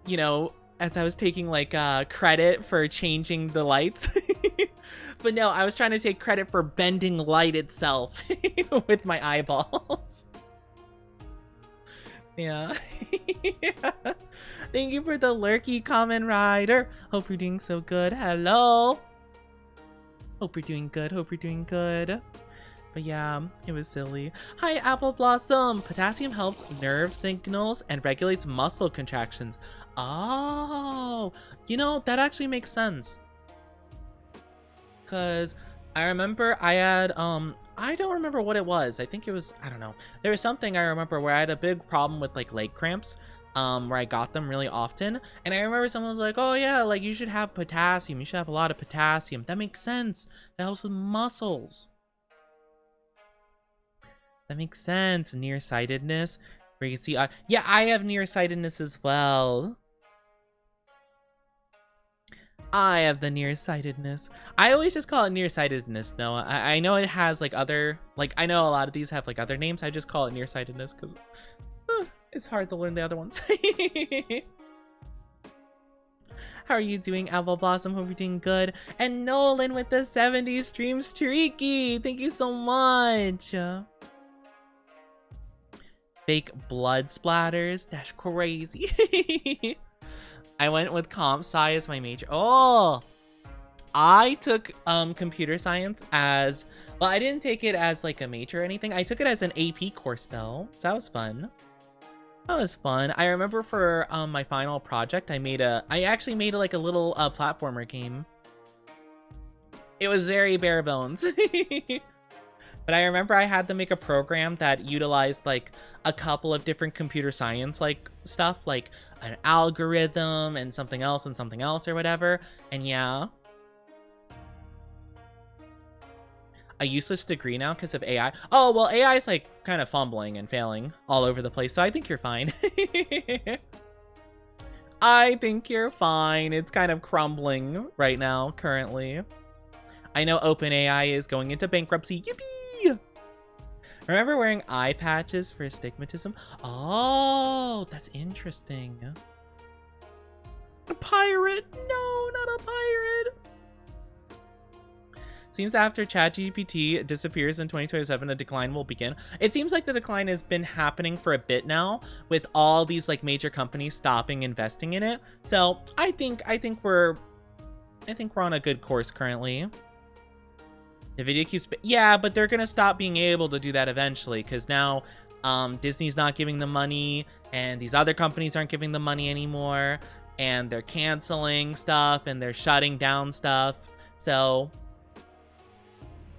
you know, as I was taking like credit for changing the lights. But no, I was trying to take credit for bending light itself with my eyeballs. Yeah. Yeah. Thank you for the lurky comment, Rider. Hope you're doing so good. Hello. Hope you're doing good. But yeah, it was silly. Hi, Apple Blossom. Potassium helps nerve signals and regulates muscle contractions. Oh, you know, that actually makes sense. Because I remember I had, I don't remember what it was. I think it was, I don't know. There was something I remember where I had a big problem with like leg cramps. Where I got them really often, and I remember someone was like, oh yeah, like you should have potassium, you should have a lot of potassium. That makes sense, that helps with muscles. That makes sense. Nearsightedness, where you can see, yeah, I have nearsightedness as well. I have the nearsightedness. I always just call it nearsightedness. No, I know it has like other, like I know a lot of these have like other names. I just call it nearsightedness because it's hard to learn the other ones. How are you doing, Apple Blossom? Hope you're doing good. And Nolan with the 70 stream streaky. Thank you so much. Fake blood splatters. That's crazy. I went with comp sci as my major. Oh, I took computer science as, well, I didn't take it as like a major or anything. I took it as an AP course though, so that was fun. That was fun. I remember for my final project, I actually made like a little platformer game. It was very bare bones. But I remember I had to make a program that utilized like a couple of different computer science like stuff, like an algorithm and something else or whatever. And yeah. A useless degree now because of AI. Oh, well, AI is like kind of fumbling and failing all over the place, so I think you're fine. I think you're fine. It's kind of crumbling right now, currently. I know OpenAI is going into bankruptcy. Yippee! Remember wearing eye patches for astigmatism? Oh, that's interesting. A pirate? No, not a pirate. Seems after ChatGPT disappears in 2027, a decline will begin. It seems like the decline has been happening for a bit now, with all these like major companies stopping investing in it. So I think we're on a good course currently. The video keeps, yeah, but they're gonna stop being able to do that eventually because now Disney's not giving them money, and these other companies aren't giving them money anymore, and they're canceling stuff and they're shutting down stuff. So.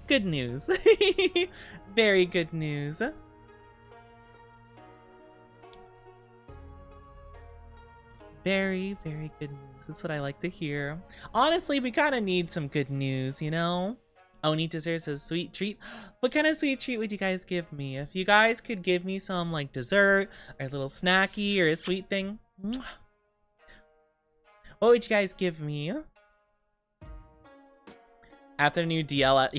Good news. Very good news. Very, very good news. That's what I like to hear. Honestly, we kind of need some good news, you know? Oni deserves a sweet treat. What kind of sweet treat would you guys give me? If you guys could give me some like dessert or a little snacky or a sweet thing, what would you guys give me? After the new DL,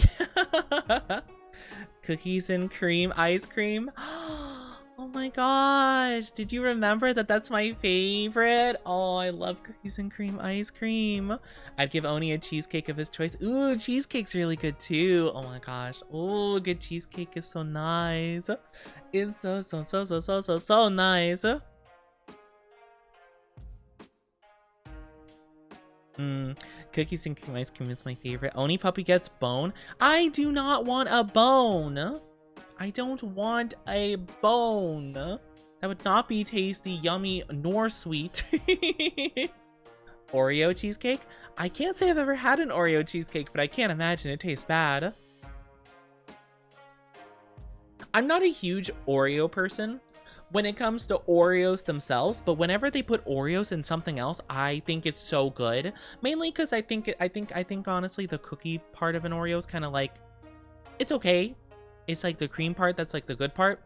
cookies and cream ice cream. Oh my gosh, did you remember that that's my favorite? Oh, I love cookies and cream ice cream. I'd give Oni a cheesecake of his choice. Ooh, cheesecake's really good too. Oh my gosh. Oh, good cheesecake is so nice. It's so nice. Cookies and cream ice cream is my favorite. Oni puppy gets bone. I do not want a bone. I don't want a bone. That would not be tasty, yummy, nor sweet. Oreo cheesecake? I can't say I've ever had an Oreo cheesecake, but I can't imagine it tastes bad. I'm not a huge Oreo person when it comes to Oreos themselves, but whenever they put Oreos in something else, I think it's so good. Mainly because I think honestly the cookie part of an Oreo is kind of like, it's okay. It's like the cream part that's like the good part.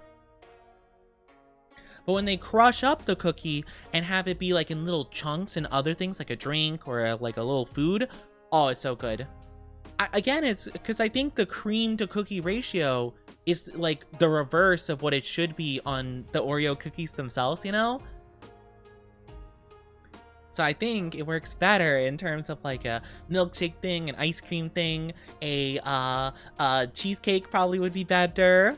But when they crush up the cookie and have it be like in little chunks and other things like a drink or like a little food, oh, it's so good. Again, it's because I think the cream to cookie ratio is like the reverse of what it should be on the Oreo cookies themselves, you know? So I think it works better in terms of like a milkshake thing, an ice cream thing, a cheesecake probably would be better.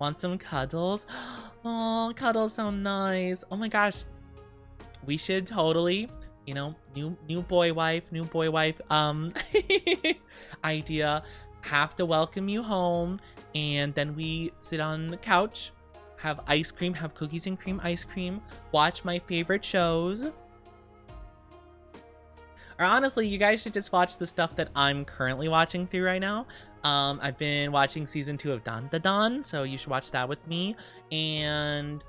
Want some cuddles? Oh, cuddles sound nice. Oh my gosh. We should totally, you know, new boy wife idea. Have to welcome you home, and then we sit on the couch, have ice cream, have cookies and cream ice cream, watch my favorite shows. Or honestly, you guys should just watch the stuff that I'm currently watching through right now. I've been watching season 2 of Dan Da Dan, so you should watch that with me. And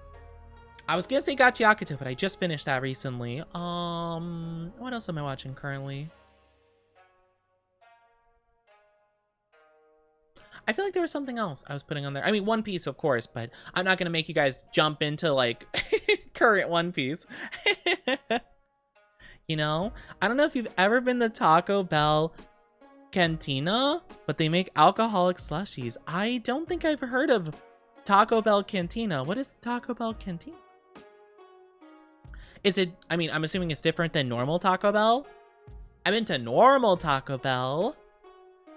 I was gonna say Gachiakuto, but I just finished that recently. What else am I watching currently? I feel like there was something else I was putting on there. I mean, One Piece, of course, but I'm not gonna make you guys jump into like current One Piece. You know, I don't know if you've ever been to Taco Bell Cantina, but they make alcoholic slushies. I don't think I've heard of Taco Bell Cantina. What is Taco Bell Cantina? Is it, I mean, I'm assuming it's different than normal Taco Bell. I've been to normal Taco Bell.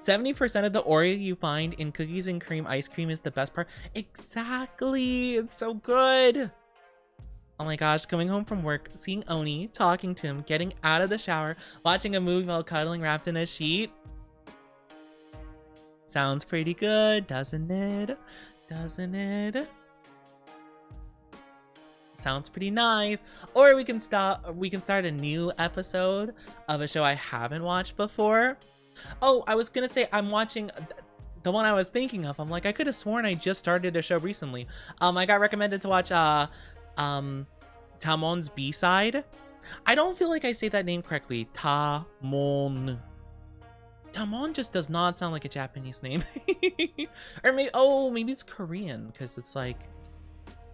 70% of the Oreo you find in cookies and cream ice cream is the best part. Exactly. It's so good. Oh my gosh, coming home from work, seeing Oni, talking to him, getting out of the shower, watching a movie while cuddling wrapped in a sheet. Sounds pretty good, doesn't it? doesn't it? Sounds pretty nice. Or we can start a new episode of a show I haven't watched before. Oh, I was gonna say I'm watching the one I was thinking of. I'm like, I could have sworn I just started a show recently. I got recommended to watch Tamon's B-side. I don't feel like I say that name correctly. Tamon. Tamon just does not sound like a Japanese name. Or maybe it's Korean, because it's like,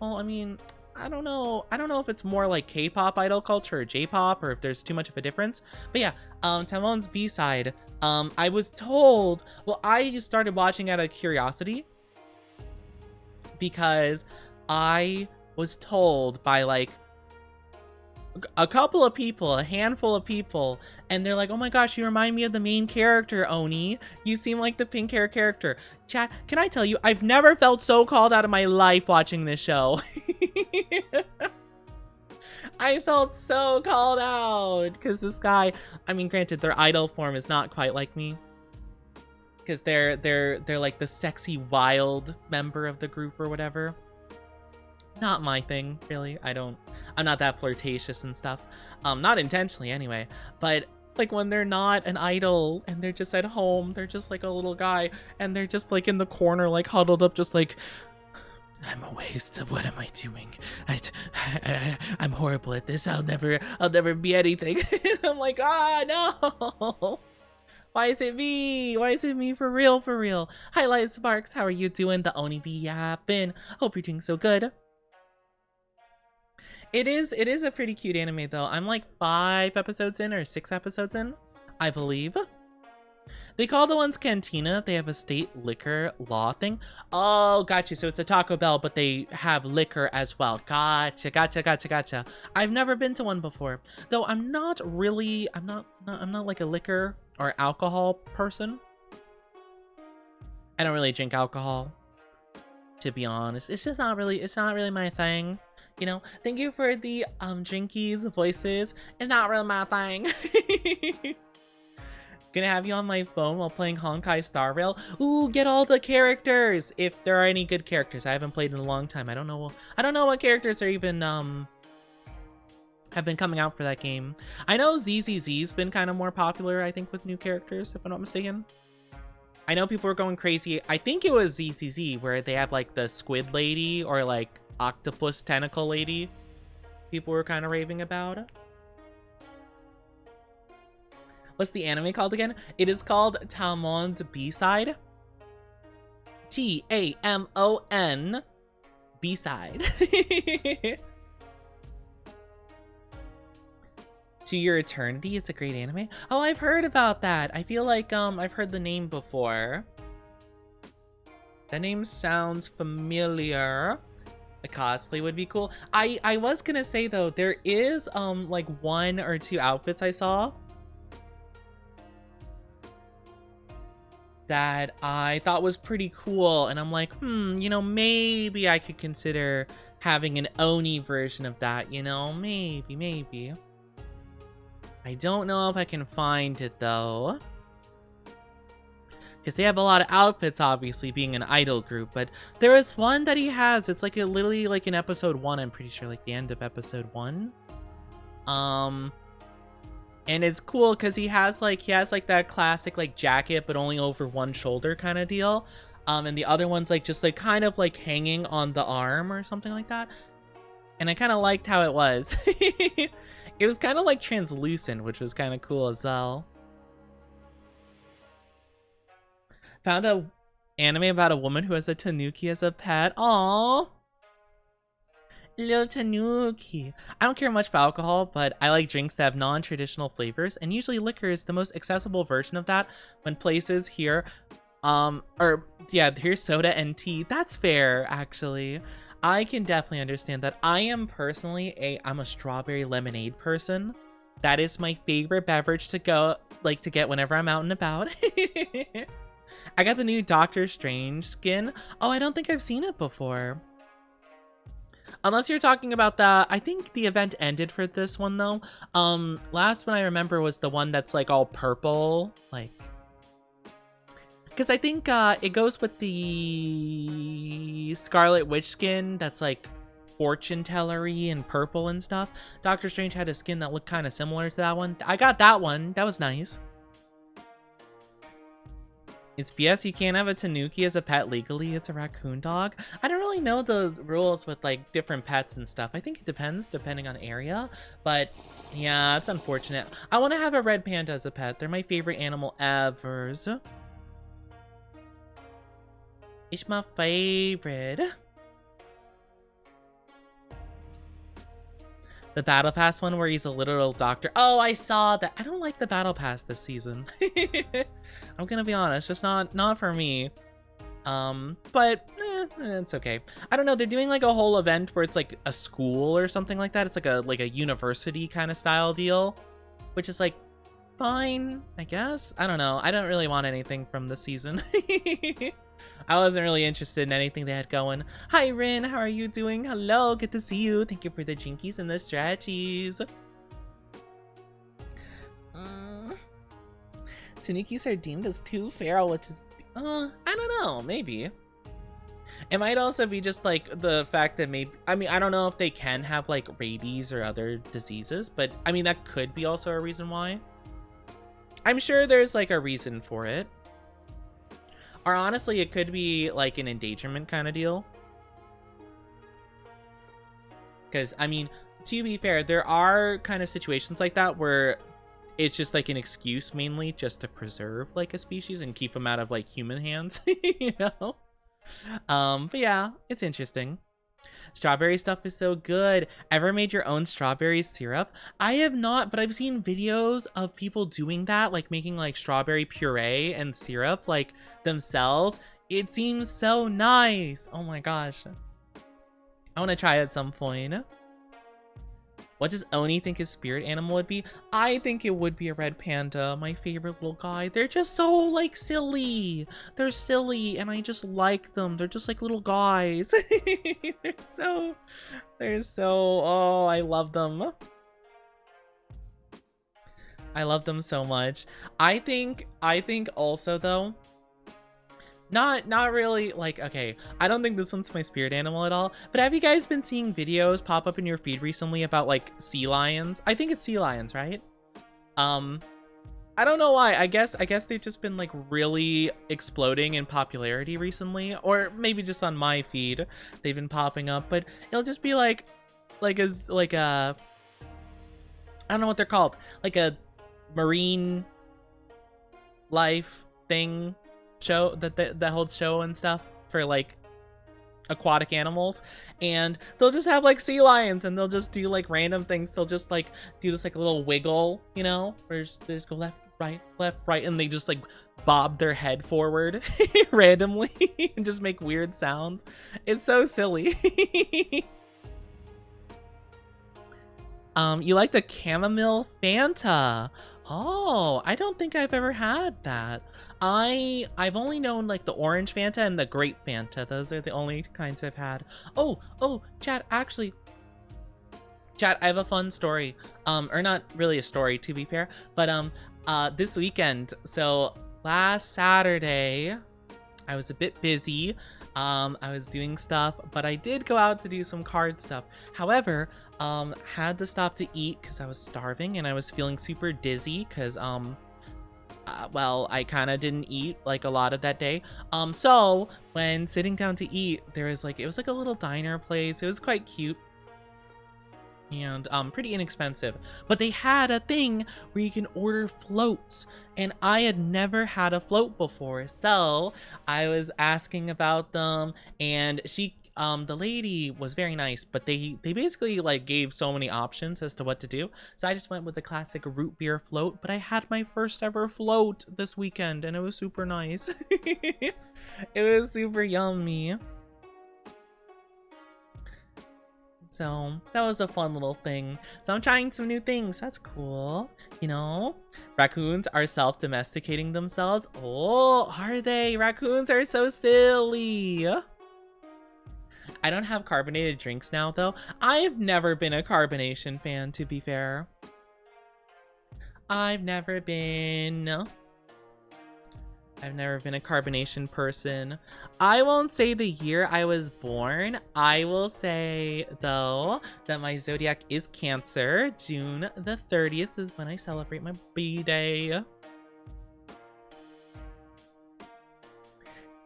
well, I mean, I don't know if it's more like K-pop idol culture or J-pop, or if there's too much of a difference. But yeah, Tamon's B-side, I was told, well, I started watching out of curiosity because I was told by like a couple of people, a handful of people, and they're like, oh my gosh, you remind me of the main character, Oni. You seem like the pink hair character. Chat, can I tell you, I've never felt so called out of my life watching this show. I felt so called out because this guy, I mean, granted, their idol form is not quite like me, because they're like the sexy wild member of the group or whatever. Not my thing, really. I'm not that flirtatious and stuff. Not intentionally anyway, but like when they're not an idol and they're just at home, they're just like a little guy and they're just like in the corner, like huddled up, just like, I'm a waste. What am I doing? I'm horrible at this. I'll never be anything. I'm like, no. Why is it me? Why is it me for real, for real? Highlight Sparks, how are you doing? The Oni be yapping. Hope you're doing so good. It is a pretty cute anime though. I'm like 5 episodes in or 6 episodes in, I believe. They call the ones Cantina if they have a state liquor law thing. Oh, gotcha. So it's a Taco Bell, but they have liquor as well. Gotcha. I've never been to one before, though. I'm not like a liquor or alcohol person. I don't really drink alcohol, to be honest. It's not really my thing. You know, thank you for the drinkies voices. It's not really my thing. Gonna have you on my phone while playing Honkai Star Rail. Ooh, get all the characters if there are any good characters. I haven't played in a long time. I don't know what characters are even have been coming out for that game. I know ZZZ's been kind of more popular, I think, with new characters, if I'm not mistaken. I know people were going crazy. I think it was ZZZ where they have like the squid lady or like octopus tentacle lady. People were kind of raving about. What's the anime called again? It is called Tamon's B-side. Tamon B-side. To Your Eternity, it's a great anime. Oh, I've heard about that. I feel like I've heard the name before. That name sounds familiar. A cosplay would be cool. I was gonna say though, there is like 1 or 2 outfits I saw that I thought was pretty cool, and I'm like, you know, maybe I could consider having an Oni version of that, you know, maybe. I don't know if I can find it though, because they have a lot of outfits, obviously, being an idol group, but there is one that he has. It's like literally like in episode 1, I'm pretty sure, like the end of episode 1. And it's cool because he has like that classic like jacket, but only over one shoulder kind of deal. And the other one's like just like kind of like hanging on the arm or something like that. And I kind of liked how it was. It was kind of like translucent, which was kind of cool as well. Found a anime about a woman who has a tanuki as a pet. Aww. Little tanuki. I don't care much for alcohol, but I like drinks that have non-traditional flavors, and usually liquor is the most accessible version of that when places here, here's soda and tea. That's fair, actually. I can definitely understand that. I am personally I'm a strawberry lemonade person. That is my favorite beverage to get whenever I'm out and about. I got the new Doctor Strange skin. Oh, I don't think I've seen it before. Unless you're talking about I think the event ended for this one though. Last one I remember was the one that's like all purple, like Because I think it goes with the Scarlet Witch skin that's like fortune tellery and purple and stuff. Doctor Strange had a skin that looked kind of similar to that one. I got that one. That was nice. It's BS you can't have a tanuki as a pet legally. It's a raccoon dog. I don't really know the rules with like different pets and stuff. I think it depends depending on area. But yeah, it's unfortunate. I want to have a red panda as a pet. They're my favorite animal ever. It's my favorite. The Battle Pass one where he's a literal doctor. Oh, I saw that. I don't like the Battle Pass this season. I'm gonna be honest, just not for me. But it's okay. I don't know. They're doing like a whole event where it's like a school or something like that. It's like a university kind of style deal, which is like fine, I guess. I don't know. I don't really want anything from this season. I wasn't really interested in anything they had going. Hi, Rin. How are you doing? Hello. Good to see you. Thank you for the jinkies and the stretchies. Tanukis are deemed as too feral, which is... I don't know. Maybe. It might also be just, like, the fact that maybe... I mean, I don't know if they can have, like, rabies or other diseases, but, I mean, that could be also a reason why. I'm sure there's, like, a reason for it. Or honestly, it could be like an endangerment kind of deal. Because, I mean, to be fair, there are kind of situations like that where it's just like an excuse mainly just to preserve like a species and keep them out of like human hands, you know? But yeah, it's interesting. Strawberry stuff is so good. Ever made your own strawberry syrup? I have not, but I've seen videos of people doing that, like making like strawberry puree and syrup like themselves. It seems so nice. Oh my gosh. I want to try it at some point. What does Oni think his spirit animal would be? I think it would be a red panda, my favorite little guy. They're just so, like, silly. They're silly, and I just like them. They're just like little guys. they're so, oh, I love them. I love them so much. I think also, though, not really, like, okay, I don't think this one's my spirit animal at all, but have you guys been seeing videos pop up in your feed recently about, like, sea lions? I think it's sea lions, right? I don't know why. I guess they've just been, like, really exploding in popularity recently, or maybe just on my feed they've been popping up, but it'll just be, like a, I don't know what they're called, like a marine life thing show that holds show and stuff for like aquatic animals, and they'll just have like sea lions and they'll just do like random things. They'll just like do this like a little wiggle, you know, where they just go left right, and they just like bob their head forward randomly and just make weird sounds. It's so silly. You like the chamomile Fanta? Oh, I don't think I've ever had that. I've only known like the orange Fanta and the grape Fanta. Those are the only kinds I've had. Oh, chat, actually, chat, I have a fun story. Or not really a story, to be fair, but this weekend, so last Saturday, I was a bit busy. I was doing stuff, but I did go out to do some card stuff. However, had to stop to eat because I was starving and I was feeling super dizzy because, well, I kind of didn't eat like a lot of that day. So when sitting down to eat, it was like a little diner place. It was quite cute and pretty inexpensive, but they had a thing where you can order floats, and I had never had a float before, so I was asking about them, and she the lady was very nice, but they basically like gave so many options as to what to do, so I just went with the classic root beer float. But I had my first ever float this weekend and it was super nice. It was super yummy. So that was a fun little thing. So I'm trying some new things. That's cool. You know, raccoons are self-domesticating themselves. Oh, are they? Raccoons are so silly. I don't have carbonated drinks now, though. I've never been a carbonation fan, to be fair. I've never been. I've never been a carbonation person. I won't say the year I was born. I will say, though, that my zodiac is Cancer. June the 30th is when I celebrate my B-Day.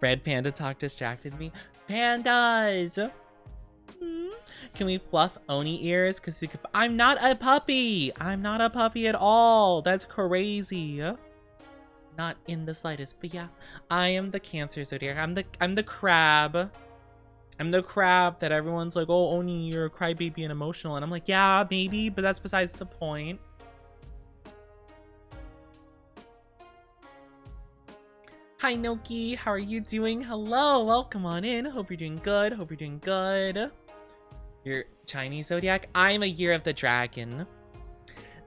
Red Panda talk distracted me. Pandas! Can we fluff Oni ears? Because I'm not a puppy! I'm not a puppy at all! That's crazy. Not in the slightest, but yeah, I am the Cancer zodiac. I'm the crab. I'm the crab that everyone's like, oh, Oni, you're a crybaby and emotional, and I'm like, yeah, maybe, but that's besides the point. Hi Noki, how are you doing? Hello, welcome on in. Hope you're doing good. Hope you're doing good. Your Chinese zodiac? I'm a year of the dragon.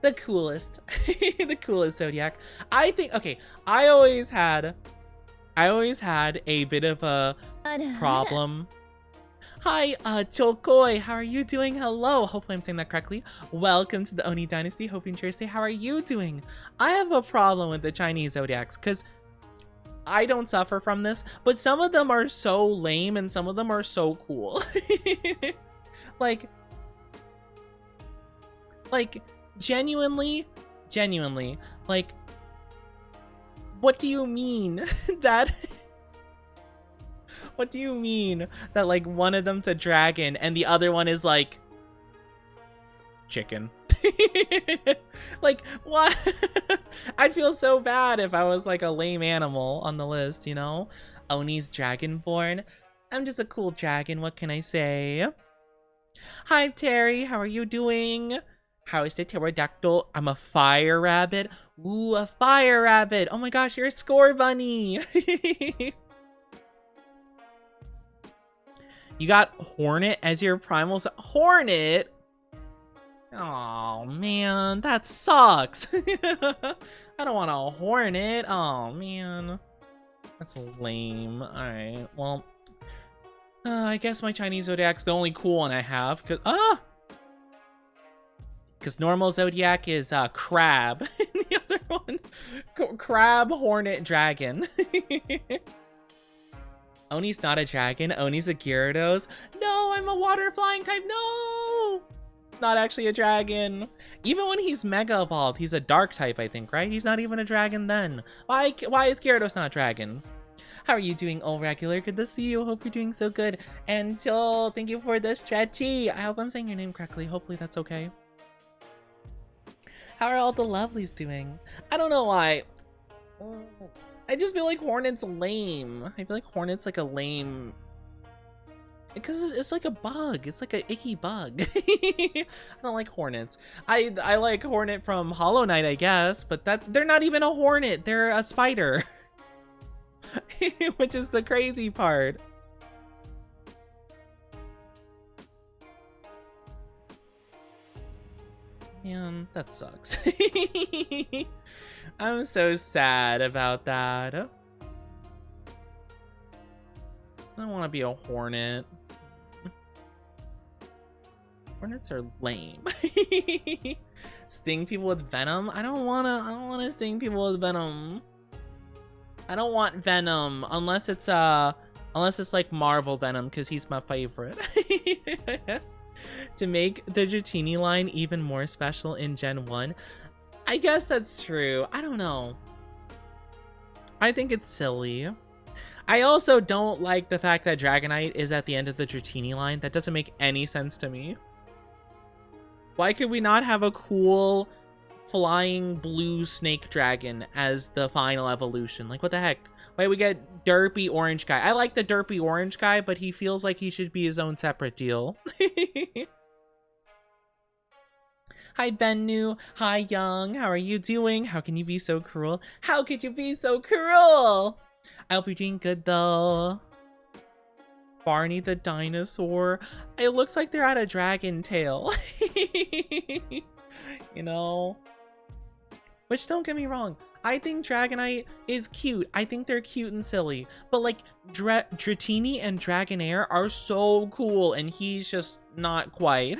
The coolest. The coolest zodiac. I think, okay, I always had a bit of a problem. Hi, Chokoi, how are you doing? Hello, hopefully I'm saying that correctly. Welcome to the Oni Dynasty. Hope you enjoy your stay. How are you doing? I have a problem with the Chinese zodiacs because I don't suffer from this, but some of them are so lame and some of them are so cool. like genuinely, like, what do you mean that what do you mean that like one of them's a dragon and the other one is like chicken? Like, what? I'd feel so bad if I was like a lame animal on the list, you know? Oni's dragonborn. I'm just a cool dragon, what can I say? Hi Terry, how are you doing? How is the pterodactyl? I'm a fire rabbit. Ooh, a fire rabbit. Oh my gosh, you're a score bunny. You got Hornet as your primal. Hornet? Oh man, that sucks. I don't want a Hornet. Oh man, that's lame. All right, well, I guess my Chinese zodiac's the only cool one I have. Because normal zodiac is crab. And the other one, crab, hornet, dragon. Oni's not a dragon. Oni's a Gyarados. No, I'm a water flying type. No, not actually a dragon. Even when he's mega evolved, he's a dark type, I think, right? He's not even a dragon then. Why is Gyarados not a dragon? How are you doing, all regular? Good to see you. Hope you're doing so good. And Joel, thank you for the stretchy. I hope I'm saying your name correctly. Hopefully that's okay. How are all the lovelies doing? I don't know why. I just feel like Hornet's lame. I feel like Hornet's like a lame... Because it's like a bug. It's like an icky bug. I don't like Hornets. I like Hornet from Hollow Knight, I guess. But they're not even a Hornet. They're a spider. Which is the crazy part. Man, that sucks. I'm so sad about that. I don't want to be a Hornet. Hornets are lame. Sting people with venom? I don't wanna sting people with venom. I don't want venom unless it's like Marvel Venom, because he's my favorite. To make the Dratini line even more special in Gen 1. I guess that's true. I don't know. I think it's silly. I also don't like the fact that Dragonite is at the end of the Dratini line. That doesn't make any sense to me. Why could we not have a cool flying blue snake dragon as the final evolution? Like, what the heck? Why we get derpy orange guy? I like the derpy orange guy, but he feels like he should be his own separate deal. Hi, Bennu. Hi, Young. How are you doing? How can you be so cruel? How could you be so cruel? I hope you're doing good, though. Barney the dinosaur. It looks like they're at a dragon tail. You know? Which, don't get me wrong, I think Dragonite is cute. I think they're cute and silly. But, like, Dratini and Dragonair are so cool, and he's just not quite.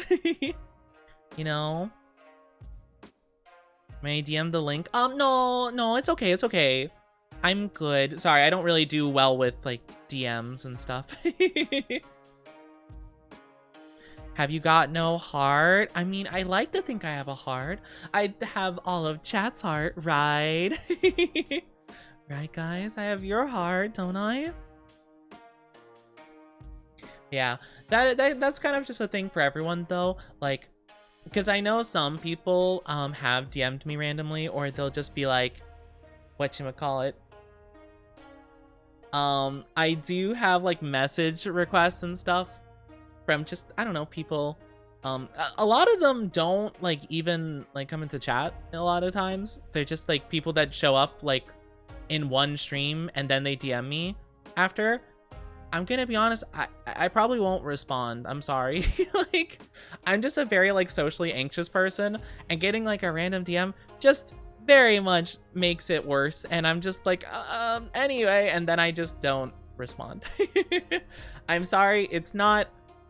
You know? May I DM the link? No, it's okay, it's okay. I'm good. Sorry, I don't really do well with, like, DMs and stuff. Have you got no heart? I mean, I like to think I have a heart. I have all of chat's heart, right? Right, guys? I have your heart, don't I? Yeah, that's kind of just a thing for everyone, though. Like, because I know some people have DM'd me randomly, or they'll just be like, whatchamacallit. I do have, like, message requests and stuff from just, I don't know, people. A lot of them don't, like, even, like, come into chat a lot of times. They're just, like, people that show up, like, in one stream and then they DM me after. I'm gonna be honest, I probably won't respond. I'm sorry. Like, I'm just a very, like, socially anxious person, and getting, like, a random DM just very much makes it worse, and I'm just like, anyway, and then I just don't respond. I'm sorry, it's not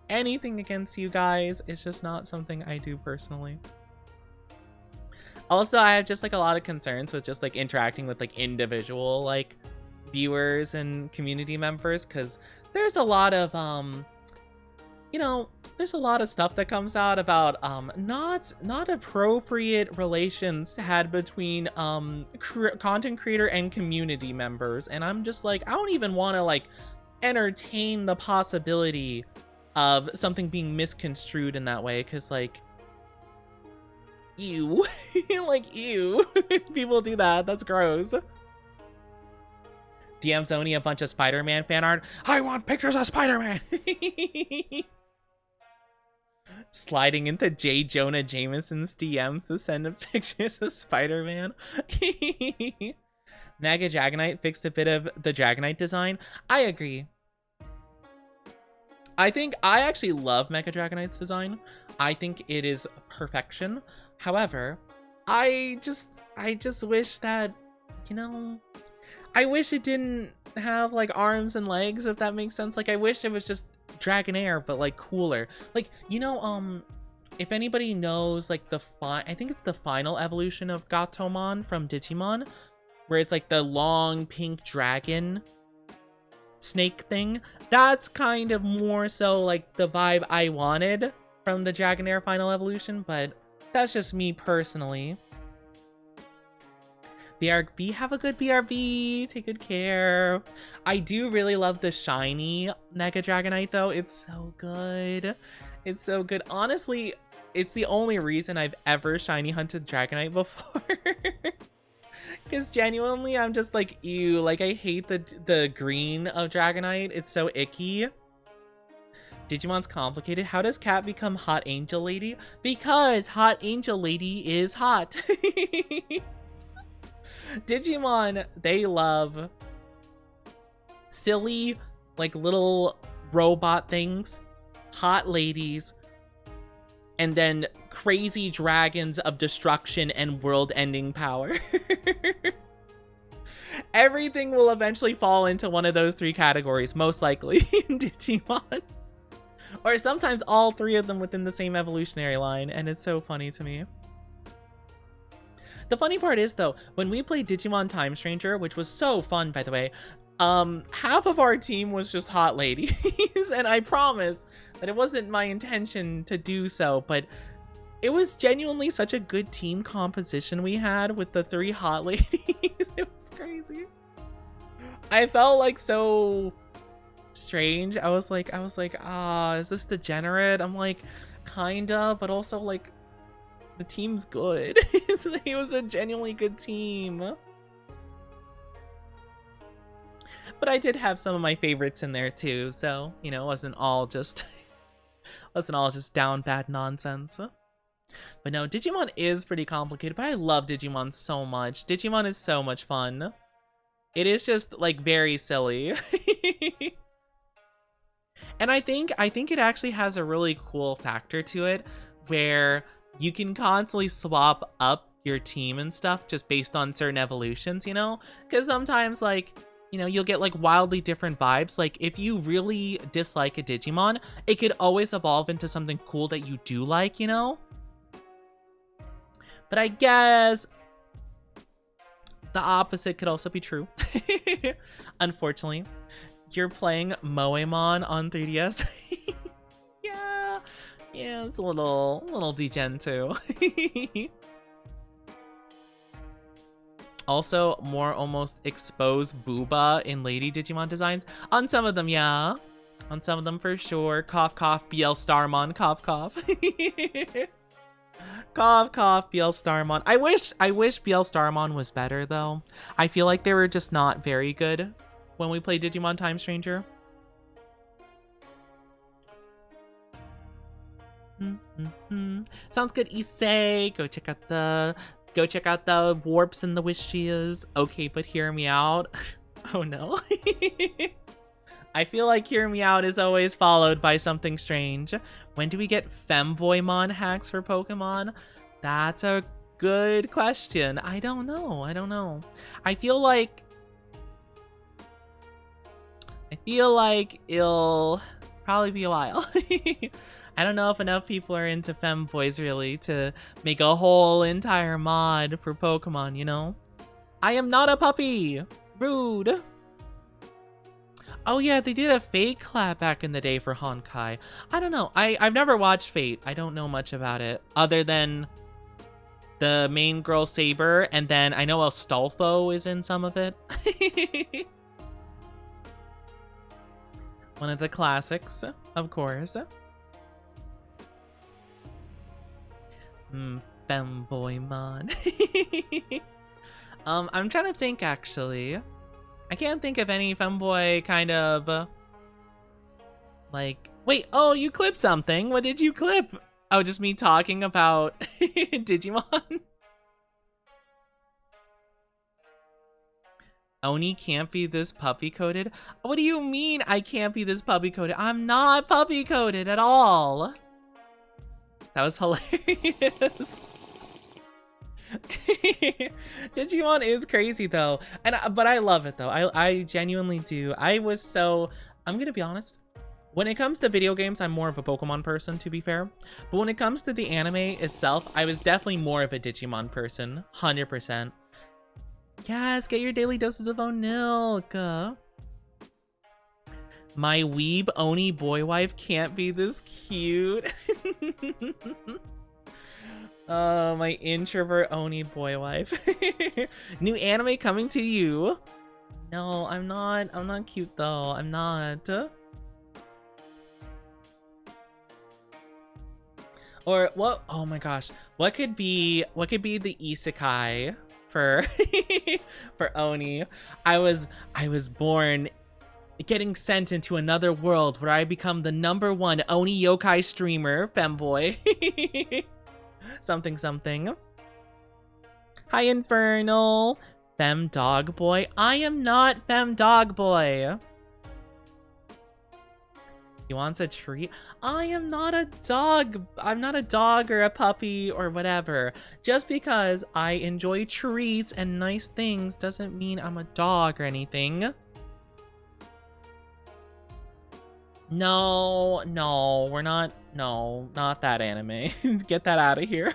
anything against you guys, it's just not something I do personally. Also, I have just, like, a lot of concerns with just, like, interacting with, like, individual, like, viewers and community members, because there's a lot of you know, there's a lot of stuff that comes out about not appropriate relations had between content creator and community members, and I'm just like, I don't even want to, like, entertain the possibility of something being misconstrued in that way, because, like, ew. Like, ew. People do that, that's gross. DM's only a bunch of Spider-Man fan art. I want pictures of Spider-Man. Sliding into J. Jonah Jameson's DMs to send him pictures of Spider-Man. Mega Dragonite fixed a bit of the Dragonite design. I agree. I actually love Mega Dragonite's design. I think it is perfection. However, I just wish that, you know, I wish it didn't have, like, arms and legs, if that makes sense. Like, I wish it was just Dragonair, but, like, cooler. Like, you know, if anybody knows, like, I think it's the final evolution of Gatomon from Digimon, where it's, like, the long pink dragon snake thing. That's kind of more so, like, the vibe I wanted from the Dragonair final evolution, but that's just me personally. BRB, have a good BRB. Take good care. I do really love the shiny Mega Dragonite, though. It's so good. It's so good. Honestly, it's the only reason I've ever shiny hunted Dragonite before. Because genuinely, I'm just like, ew. Like, I hate the green of Dragonite. It's so icky. Digimon's complicated. How does Cat become Hot Angel Lady? Because Hot Angel Lady is hot. Digimon, they love silly, like, little robot things, hot ladies, and then crazy dragons of destruction and world-ending power. Everything will eventually fall into one of those three categories, most likely, in Digimon. Or sometimes all three of them within the same evolutionary line, and it's so funny to me. The funny part is, though, when we played Digimon Time Stranger, which was so fun, by the way, half of our team was just hot ladies, and I promise that it wasn't my intention to do so, but it was genuinely such a good team composition we had with the three hot ladies. It was crazy. I felt, like, so strange. I was like, is this degenerate? I'm like, kinda, but also, like, the team's good. It was a genuinely good team. But I did have some of my favorites in there too, so, you know, it wasn't all just down bad nonsense. But no, Digimon is pretty complicated, but I love Digimon so much. Digimon is so much fun. It is just, like, very silly. And I think it actually has a really cool factor to it, where you can constantly swap up your team and stuff just based on certain evolutions, you know? Because sometimes, like, you know, you'll get, like, wildly different vibes. Like, if you really dislike a Digimon, it could always evolve into something cool that you do like, you know? But I guess the opposite could also be true. Unfortunately, you're playing Moemon on 3DS. Yeah, yeah, it's a little degen too. Also, more almost exposed booba in lady Digimon designs. On some of them, yeah. On some of them for sure. Cough, cough, BL Starmon, cough, cough. Cough, cough, BL Starmon. I wish BL Starmon was better, though. I feel like they were just not very good when we played Digimon Time Stranger. Sounds good, Issei. Go check out the warps and the wishes. Okay, but hear me out. Oh no. I feel like hear me out is always followed by something strange. When do we get Femboymon hacks for Pokemon? That's a good question. I don't know. I feel like it'll probably be a while. I don't know if enough people are into femboys really to make a whole entire mod for Pokemon, you know? I am not a puppy! Rude! Oh yeah, they did a Fate collab back in the day for Honkai. I don't know. I've never watched Fate. I don't know much about it. Other than the main girl Saber, and then I know Astolfo is in some of it. One of the classics, of course. Femboymon. I'm trying to think actually. I can't think of any femboy kind of like, wait, oh, you clipped something. What did you clip? Oh, just me talking about Digimon. Oni can't be this puppy coded. What do you mean I can't be this puppy coded? I'm not puppy coded at all. That was hilarious. Digimon is crazy though, but I love it though. I genuinely do. I'm gonna be honest. When it comes to video games, I'm more of a Pokemon person, to be fair. But when it comes to the anime itself, I was definitely more of a Digimon person, 100%. Yes, get your daily doses of Onilk. My weeb Oni boy wife can't be this cute. My introvert Oni boy wife. New anime coming to you. No, I'm not cute though. I'm not. Or what? Oh my gosh. What could be the isekai for for Oni? I was born getting sent into another world where I become the #1 Oni yokai streamer, Femboy. Something. Hi, Infernal. Fem Dog Boy. I am not Fem Dog Boy. He wants a treat. I am not a dog. I'm not a dog or a puppy or whatever. Just because I enjoy treats and nice things doesn't mean I'm a dog or anything. No, we're not. No, not that anime. Get that out of here.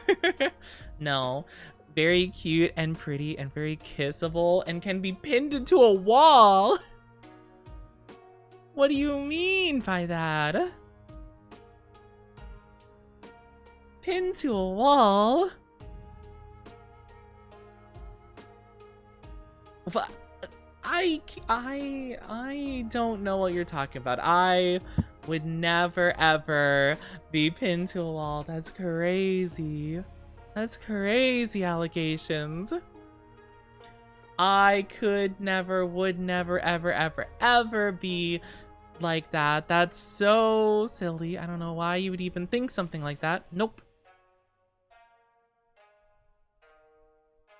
No. Very cute and pretty and very kissable and can be pinned into a wall. What do you mean by that? Pinned to a wall? I don't know what you're talking about. I would never ever be pinned to a wall. That's crazy. That's crazy allegations. I could never, would never, ever be like that. That's so silly. I don't know why you would even think something like that. Nope.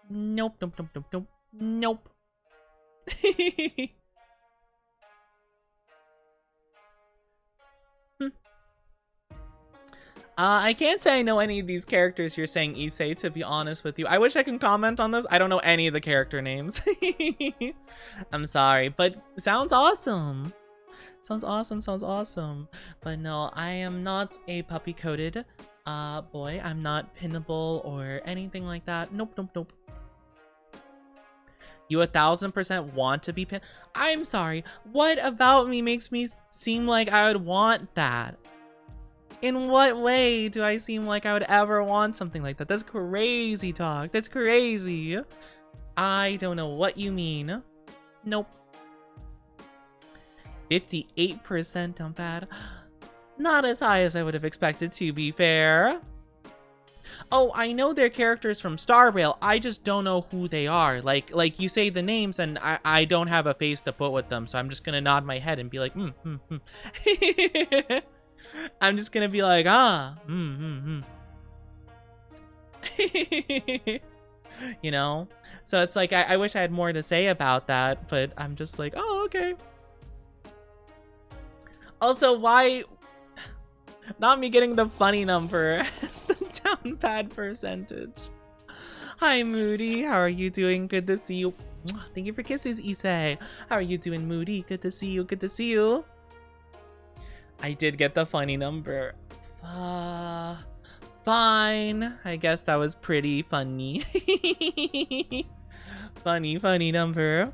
Nope. I can't say I know any of these characters you're saying, Issei, to be honest with you. I wish I could comment on this. I don't know any of the character names. I'm sorry, but sounds awesome. Sounds awesome. But no, I am not a puppy-coated boy. I'm not pinnable or anything like that. Nope. You 1000% want to be pinned? I'm sorry. What about me makes me seem like I would want that? In what way do I seem like I would ever want something like that? That's crazy talk. That's crazy. I don't know what you mean. Nope. 58% on bad. Not as high as I would have expected, to be fair. Oh, I know they're characters from Star Rail. I just don't know who they are. Like you say the names and I don't have a face to put with them. So I'm just gonna nod my head and be like, I'm just gonna be like, You know? So it's like, I wish I had more to say about that, but I'm just like, oh, okay. Also, why not me getting the funny number as the down bad percentage? Hi, Moody. How are you doing? Good to see you. Thank you for kisses, Issei. How are you doing, Moody? Good to see you. Good to see you. I did get the funny number. Fine. I guess that was pretty funny. Funny number.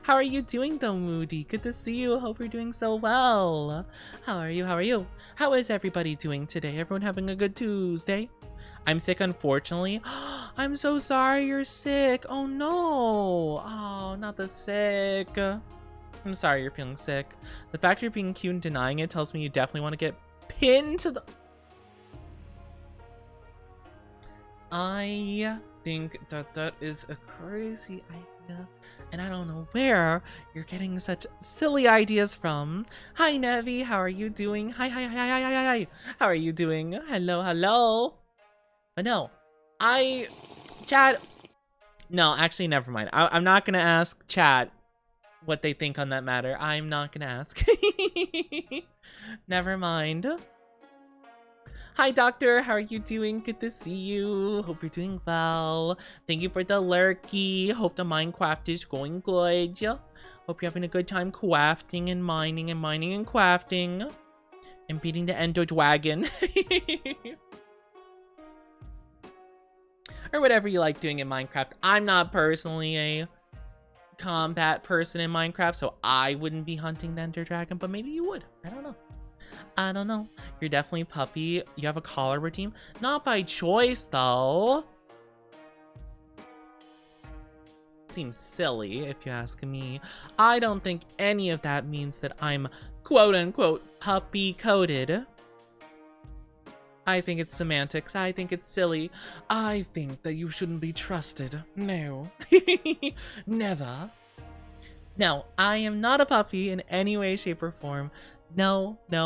How are you doing though, Moody? Good to see you. Hope you're doing so well. How are you? How are you? How is everybody doing today? Everyone having a good Tuesday? I'm sick, unfortunately. I'm so sorry you're sick. Oh no. Oh, not the sick. I'm sorry you're feeling sick. The fact you're being cute and denying it tells me you definitely want to get pinned to the... I think that is a crazy idea. And I don't know where you're getting such silly ideas from. Hi, Nevi. How are you doing? Hi. How are you doing? Hello. But no, chat. No, actually, never mind. I'm not going to ask chat what they think on that matter. I'm not going to ask. Never mind. Hi, Doctor. How are you doing? Good to see you. Hope you're doing well. Thank you for the lurky. Hope the Minecraft is going good. Hope you're having a good time crafting and mining and crafting. And beating the Ender Dragon. Or whatever you like doing in Minecraft. I'm not personally a combat person in Minecraft, so I wouldn't be hunting the Ender Dragon, but maybe you would. I don't know. You're definitely puppy. You have a collar routine? Not by choice, though. Seems silly, if you ask me. I don't think any of that means that I'm quote-unquote puppy-coded. I think it's semantics. I think it's silly. I think that you shouldn't be trusted. No. Never. No, I am not a puppy in any way, shape, or form. No. But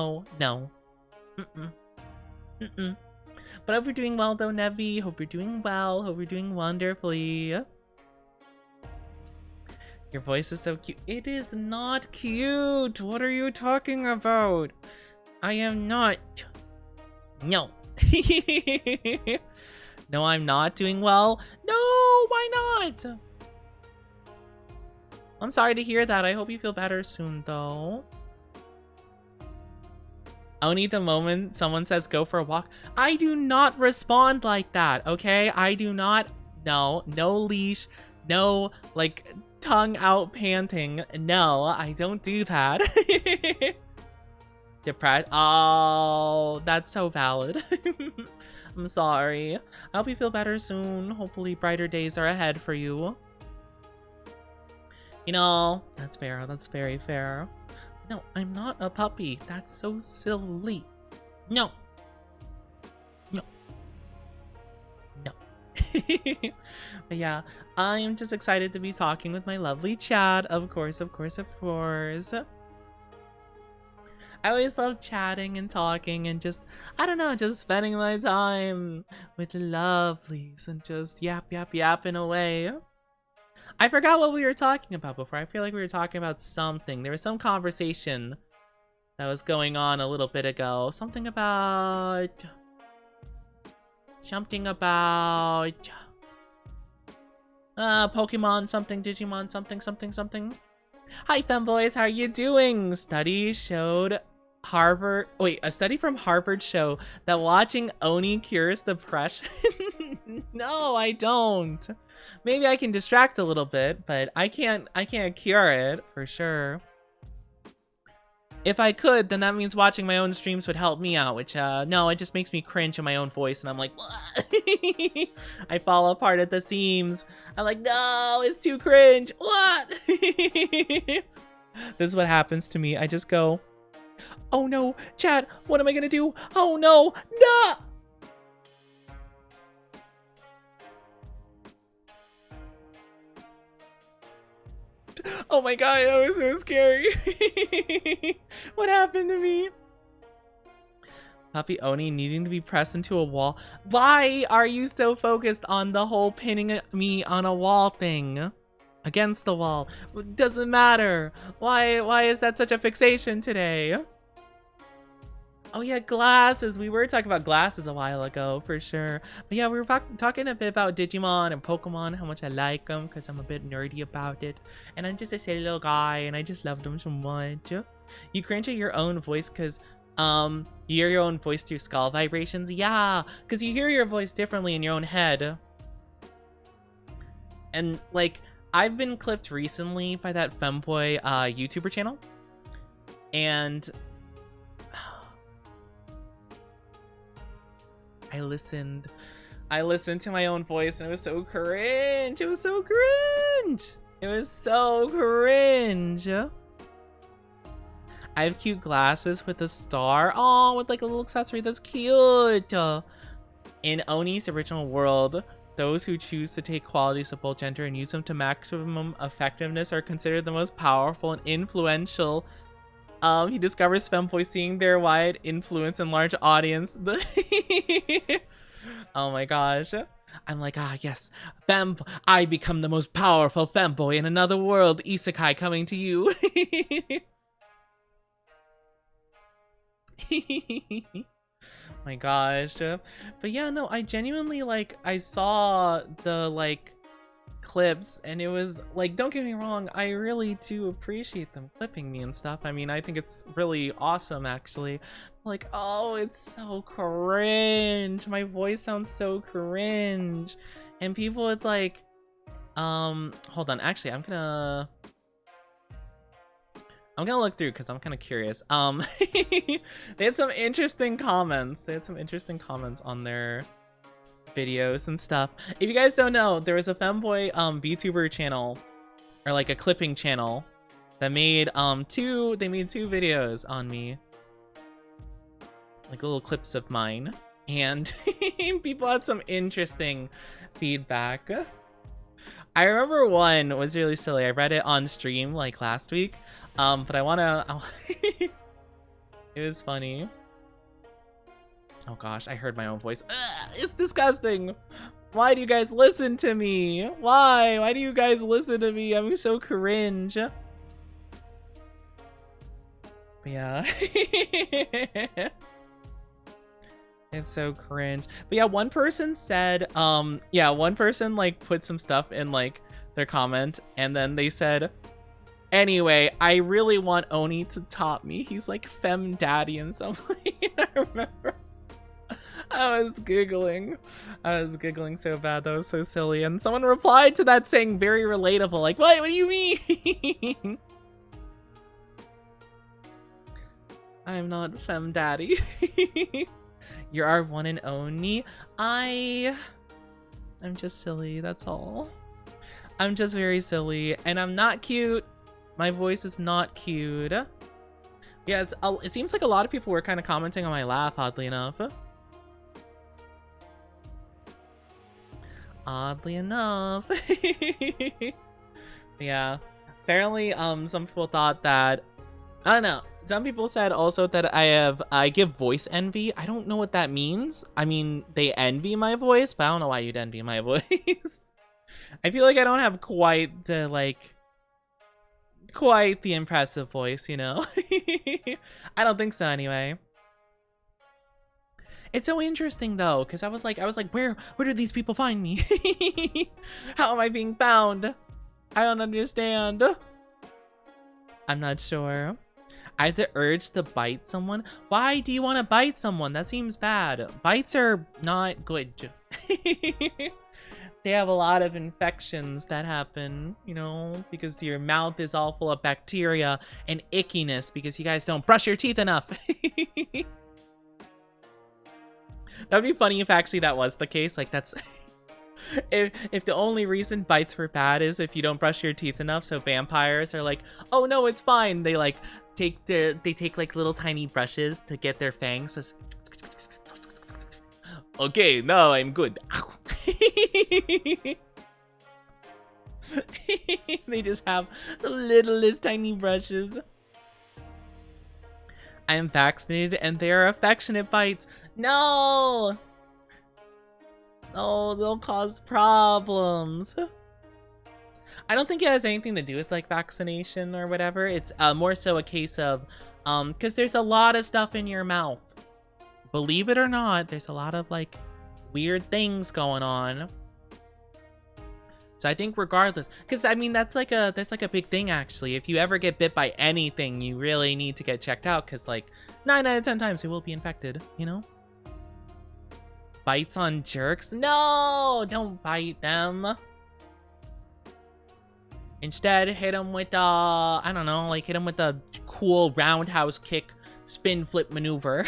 I hope you're doing well though, Nevi. Hope you're doing well. Hope you're doing wonderfully. Your voice is so cute. It is not cute. What are you talking about? I am not. No. No, I'm not doing well. No, why not? I'm sorry to hear that. I hope you feel better soon though. Only the moment someone says go for a walk. I do not respond like that, okay? I do not. No leash. No, like, tongue out panting. No, I don't do that. Depressed. Oh, that's so valid. I'm sorry. I hope you feel better soon. Hopefully brighter days are ahead for you. You know, that's fair. That's very fair. No, I'm not a puppy. That's so silly. No. But yeah, I'm just excited to be talking with my lovely chat. Of course. I always love chatting and talking and just, I don't know, just spending my time with the lovelies and just yapping away. I forgot what we were talking about before. I feel like we were talking about something. There was some conversation that was going on a little bit ago. Something about Pokemon, something, Digimon, something. Hi, Femboys, how are you doing? Studies showed a study from Harvard show that watching Oni cures depression. No, I don't. Maybe I can distract a little bit, but I can't cure it for sure. If I could, then that means watching my own streams would help me out, which no, it just makes me cringe in my own voice, and I'm like, I fall apart at the seams. I'm like, no, it's too cringe. What? This is what happens to me. I just go, oh no, chat, what am I gonna do? Oh no, no! Oh my god, that was so scary. What happened to me? Puppy Oni needing to be pressed into a wall. Why are you so focused on the whole pinning me on a wall thing? Against the wall. Doesn't matter. Why is that such a fixation today? Oh yeah, glasses. We were talking about glasses a while ago, for sure. But yeah, we were talking a bit about Digimon and Pokemon, how much I like them, because I'm a bit nerdy about it. And I'm just a silly little guy, and I just love them so much. You cringe at your own voice because you hear your own voice through skull vibrations? Yeah, because you hear your voice differently in your own head. And like, I've been clipped recently by that Femboy YouTuber channel. And I listened to my own voice, and it was so cringe. It was so cringe. It was so cringe. I have cute glasses with a star. Oh, with like a little accessory. That's cute. In Oni's original world, those who choose to take qualities of both gender and use them to maximum effectiveness are considered the most powerful and influential. He discovers Femboy seeing their wide influence and large audience. Oh my gosh. I'm like, ah, yes. I become the most powerful Femboy in another world. Isekai coming to you. My gosh. But yeah, no, I genuinely, like, I saw the, like, clips, and it was like, don't get me wrong, I really do appreciate them clipping me and stuff. I mean, I think it's really awesome, actually. Like, oh, it's so cringe. My voice sounds so cringe. And people would like, hold on, actually, I'm gonna look through because I'm kind of curious. They had some interesting comments. On their videos and stuff. If you guys don't know, there was a Femboy VTuber channel, or like a clipping channel, that made two videos on me, like little clips of mine, and people had some interesting feedback. I remember one was really silly. I read it on stream like last week, but it was funny. Oh gosh, I heard my own voice. Ugh, it's disgusting. Why do you guys listen to me? Why? Why do you guys listen to me? I'm so cringe. But yeah. It's so cringe. But yeah, one person said, one person like put some stuff in like their comment, and then they said, anyway, I really want Oni to top me. He's like fem daddy and something. I remember. I was giggling so bad. That was so silly. And someone replied to that saying very relatable. Like, what do you mean? I'm not fem daddy. You're our one and only. I'm just silly, that's all. I'm just very silly, and I'm not cute. My voice is not cute. Yeah, it seems like a lot of people were kind of commenting on my laugh, oddly enough. Yeah, apparently some people thought that, I don't know, some people said also that I give voice envy. I don't know what that means. I mean, they envy my voice, but I don't know why you'd envy my voice. I feel like I don't have quite the impressive voice, you know. I don't think so anyway. It's so interesting though, because I was like, where do these people find me? How am I being found? I don't understand. I'm not sure. I have the urge to bite someone. Why do you want to bite someone? That seems bad. Bites are not good. They have a lot of infections that happen, you know, because your mouth is all full of bacteria and ickiness because you guys don't brush your teeth enough. That would be funny if actually that was the case. Like, that's if the only reason bites were bad is if you don't brush your teeth enough. So vampires are like, oh no, it's fine. They like take like little tiny brushes to get their fangs. Okay, now I'm good. They just have the littlest tiny brushes. I am vaccinated and they are affectionate bites. No! Oh, they'll cause problems. I don't think it has anything to do with like vaccination or whatever. It's more so a case of, because there's a lot of stuff in your mouth. Believe it or not, there's a lot of like weird things going on. So I think regardless, because I mean that's like a big thing actually. If you ever get bit by anything, you really need to get checked out because like 9 out of 10 times it will be infected, you know? Bites on jerks? No, don't bite them. Instead, hit them with I don't know, like hit them with a cool roundhouse kick spin flip maneuver.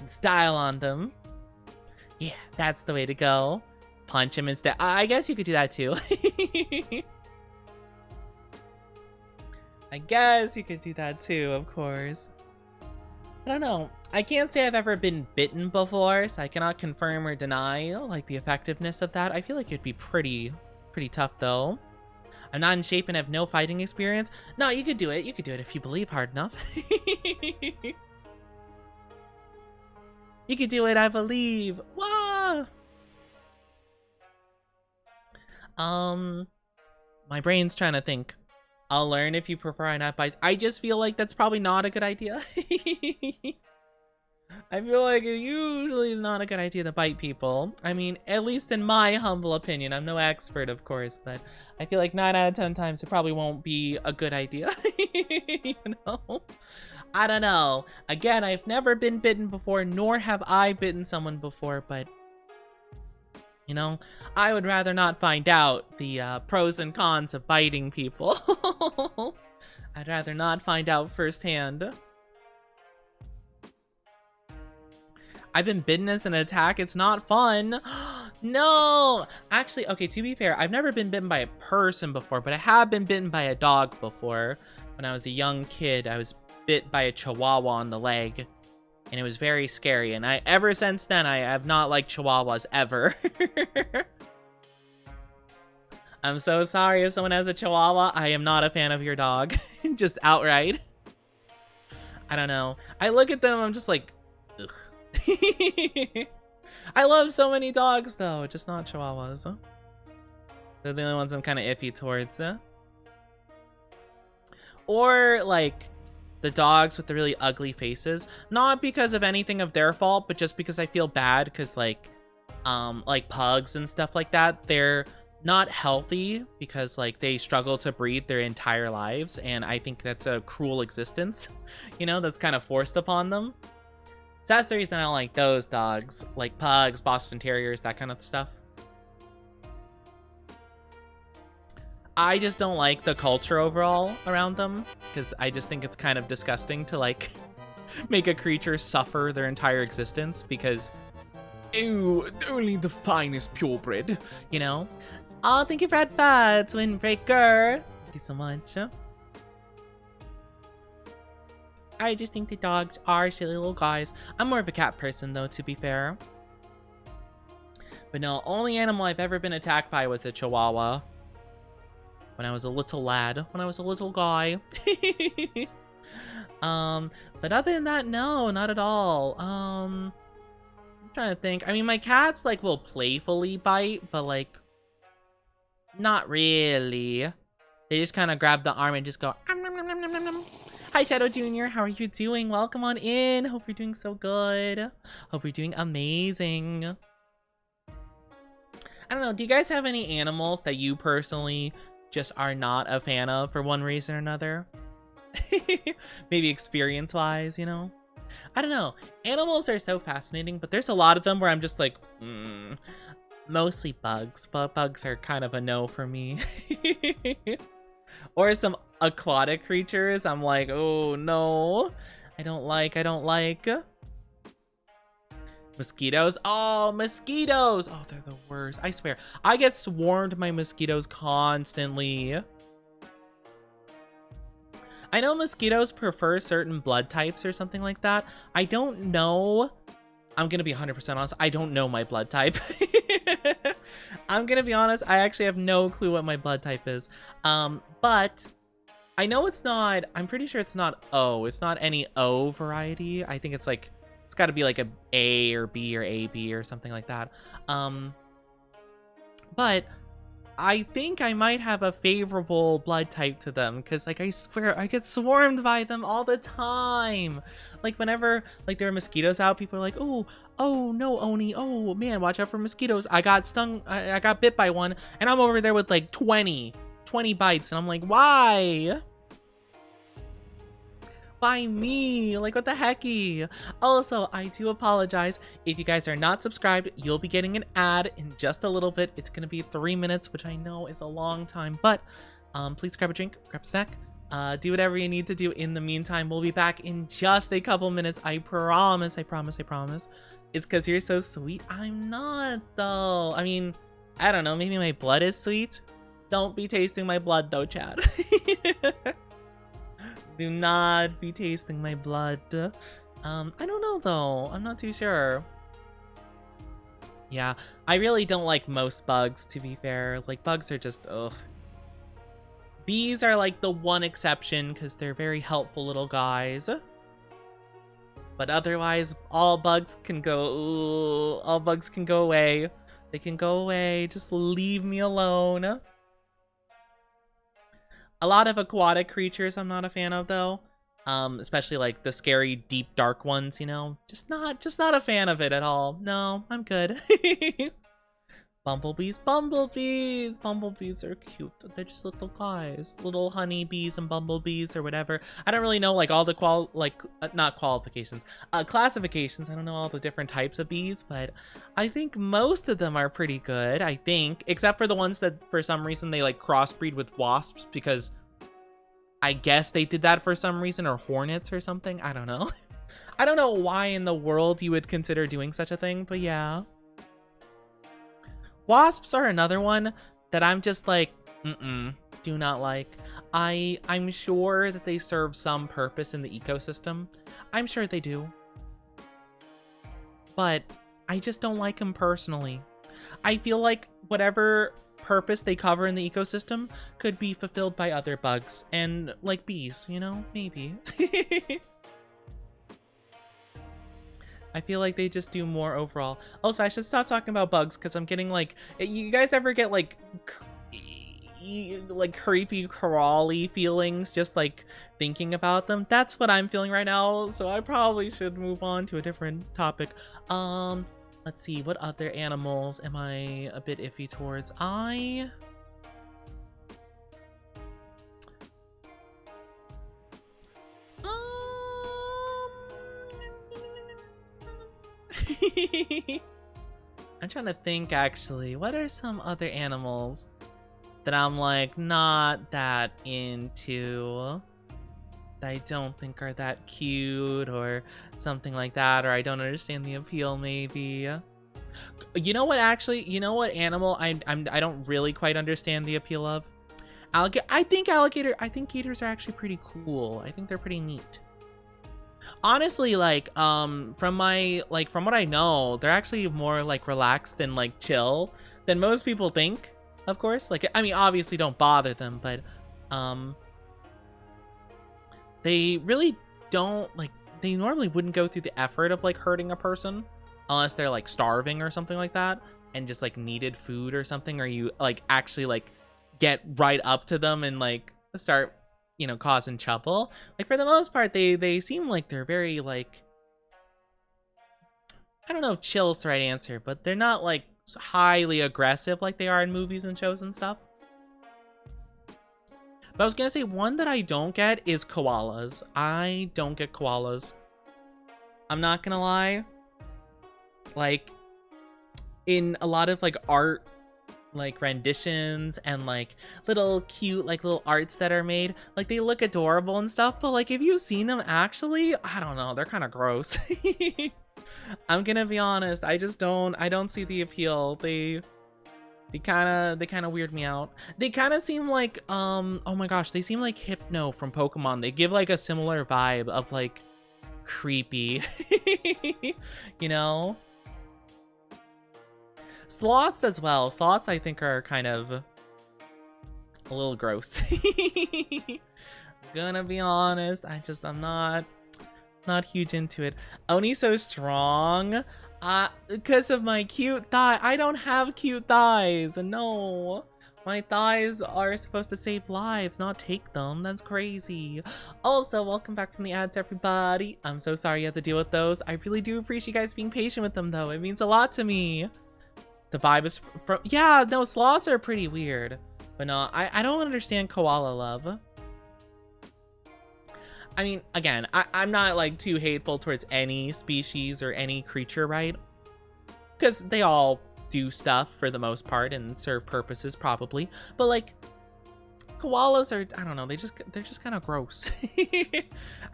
And style on them. Yeah, that's the way to go. Punch him instead. I guess you could do that too. I guess you could do that too, of course. I don't know. I can't say I've ever been bitten before, so I cannot confirm or deny like the effectiveness of that. I feel like it'd be pretty tough though. I'm not in shape and have no fighting experience. No, you could do it. You could do it if you believe hard enough. You could do it, I believe. Wah! My brain's trying to think. I'll learn if you prefer I not bite. I just feel like that's probably not a good idea. I feel like it usually is not a good idea to bite people. I mean, at least in my humble opinion. I'm no expert, of course, but I feel like 9 out of 10 times it probably won't be a good idea. You know? I don't know. Again, I've never been bitten before, nor have I bitten someone before, but you know, I would rather not find out the pros and cons of biting people. I'd rather not find out firsthand. I've been bitten as an attack. It's not fun. No! Actually, okay, to be fair, I've never been bitten by a person before, but I have been bitten by a dog before. When I was a young kid, I was bit by a chihuahua on the leg. And it was very scary, and ever since then, I have not liked chihuahuas ever. I'm so sorry if someone has a chihuahua. I am not a fan of your dog. Just outright. I don't know. I look at them and I'm just like, ugh. I love so many dogs, though. Just not chihuahuas. They're the only ones I'm kind of iffy towards. Or, like, the dogs with the really ugly faces, not because of anything of their fault, but just because I feel bad because like pugs and stuff like that, they're not healthy because like they struggle to breathe their entire lives, and I think that's a cruel existence, you know, that's kind of forced upon them. So that's the reason I don't like those dogs, like pugs, Boston Terriers, that kind of stuff. I just don't like the culture overall around them, because I just think it's kind of disgusting to like make a creature suffer their entire existence because, ew, only the finest purebred, you know? Oh, thank you for advice, Windbreaker. Thank you so much. I just think the dogs are silly little guys. I'm more of a cat person though, to be fair. But no, only animal I've ever been attacked by was a chihuahua. When I was a little lad, when I was a little guy. But other than that, no, not at all. I'm trying to think. I mean, my cats like will playfully bite, but like not really. They just kind of grab the arm and just go. Nom, nom, nom, nom, nom, nom. Hi, Shadow Jr. How are you doing? Welcome on in. Hope you're doing so good. Hope you're doing amazing. I don't know. Do you guys have any animals that you personally just are not a fan of for one reason or another? Maybe experience-wise, you know? I don't know. Animals are so fascinating, but there's a lot of them where I'm just like, mostly bugs, but bugs are kind of a no for me. Or some aquatic creatures, I'm like, oh no. I don't like. Mosquitoes. Oh, mosquitoes. Oh, they're the worst. I swear. I get swarmed by mosquitoes constantly. I know mosquitoes prefer certain blood types or something like that. I don't know. I'm going to be 100% honest. I don't know my blood type. I'm going to be honest. I actually have no clue what my blood type is. But I know it's not, I'm pretty sure it's not O. It's not any O variety. I think it's like, it's got to be like A or B or AB or something like that. But I think I might have a favorable blood type to them, because like I swear I get swarmed by them all the time. Like whenever like there are mosquitoes out, people are like, oh no, Oni, oh man, watch out for mosquitoes. I got stung, I got bit by one, and I'm over there with like 20 bites, and I'm like, why? By me, like what the hecky? Also, I do apologize if you guys are not subscribed. You'll be getting an ad in just a little bit. It's gonna be 3 minutes, which I know is a long time, but please grab a drink, grab a snack, do whatever you need to do. In the meantime, we'll be back in just a couple minutes. I promise. It's because you're so sweet. I'm not though. I mean, I don't know, maybe my blood is sweet. Don't be tasting my blood though, Chad. Do not be tasting my blood. I don't know though. I'm not too sure. Yeah, I really don't like most bugs, to be fair. Like, bugs are just, ugh. Bees are like the one exception because they're very helpful little guys. But otherwise, all bugs can go, ooh, all bugs can go away. They can go away. Just leave me alone. A lot of aquatic creatures I'm not a fan of though. Especially like the scary, deep, dark ones, you know? Just not a fan of it at all. No, I'm good. Bumblebees. Bumblebees are cute. They're just little guys. Little honeybees and bumblebees or whatever. I don't really know like all the classifications. I don't know all the different types of bees, but I think most of them are pretty good, I think. Except for the ones that for some reason they like crossbreed with wasps, because I guess they did that for some reason, or hornets or something. I don't know. I don't know why in the world you would consider doing such a thing, but yeah. Wasps are another one that I'm just like, do not like. I'm sure that they serve some purpose in the ecosystem. I'm sure they do. But I just don't like them personally. I feel like whatever purpose they cover in the ecosystem could be fulfilled by other bugs and like bees, you know, maybe. I feel like they just do more overall. Also, I should stop talking about bugs because I'm getting like, you guys ever get like creepy crawly feelings just like thinking about them? That's what I'm feeling right now, so I probably should move on to a different topic. Let's see, what other animals am I a bit iffy towards? I'm trying to think actually. What are some other animals that I'm like not that into? That I don't think are that cute or something like that, or I don't understand the appeal maybe. You know what actually, you know what animal I don't really quite understand the appeal of? Alligator. I think gators are actually pretty cool. I think they're pretty neat. Honestly, like from what I know, they're actually more like relaxed and like chill than most people think, of course. Like, I mean, obviously don't bother them, but they really don't, like, they normally wouldn't go through the effort of like hurting a person unless they're like starving or something like that and just like needed food or something, or you like actually like get right up to them and like start, you know, causing trouble. Like, for the most part, they seem like they're very like, I don't know if chill's the right answer, but they're not like highly aggressive like they are in movies and shows and stuff. But I was gonna say one that I don't get is koalas. I don't get koalas. I'm not gonna lie. Like, in a lot of like art, like renditions and like little cute like little arts that are made, like they look adorable and stuff, but like if you've seen them actually, I don't know, they're kind of gross. I'm gonna be honest, I don't see the appeal. They kind of weird me out. They kind of seem like oh my gosh, they seem like Hypno from Pokemon. They give like a similar vibe of like creepy. You know, sloths as well. Sloths I think are kind of a little gross. Gonna be honest, I'm not huge into it. Oni so strong. Because of my cute thigh. I don't have cute thighs. No. My thighs are supposed to save lives, not take them. That's crazy. Also, welcome back from the ads, everybody. I'm so sorry you have to deal with those. I really do appreciate you guys being patient with them, though. It means a lot to me. The vibe is from... Yeah, no, sloths are pretty weird. But no, I don't understand koala love. I mean, again, I'm not like too hateful towards any species or any creature, right? Because they all do stuff for the most part and serve purposes probably. But like, koalas are, I don't know, they're just kind of gross.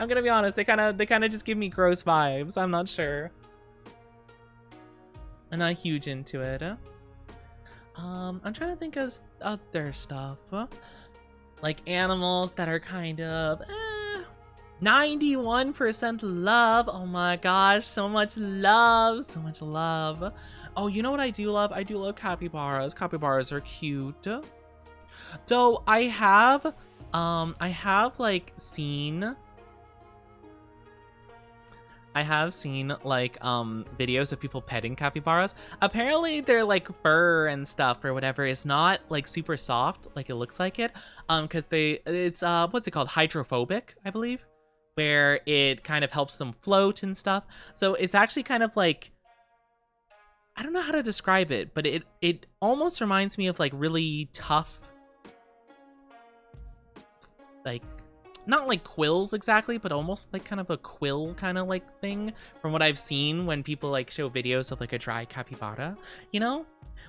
I'm gonna be honest, they kind of just give me gross vibes. I'm not sure. I'm not huge into it. I'm trying to think of other stuff. Like animals that are kind of 91% love. Oh my gosh, so much love, so much love. Oh, you know what I do love? I do love capybaras. Capybaras are cute. Though I have like seen like videos of people petting capybaras. Apparently their like fur and stuff or whatever is not like super soft like it looks like it, because it's what's it called, hydrophobic, I believe, where it kind of helps them float and stuff. So it's actually kind of like, I don't know how to describe it, but it almost reminds me of like really tough, like, not like quills exactly, but almost like kind of a quill kind of like thing from what I've seen when people like show videos of like a dry capybara, you know?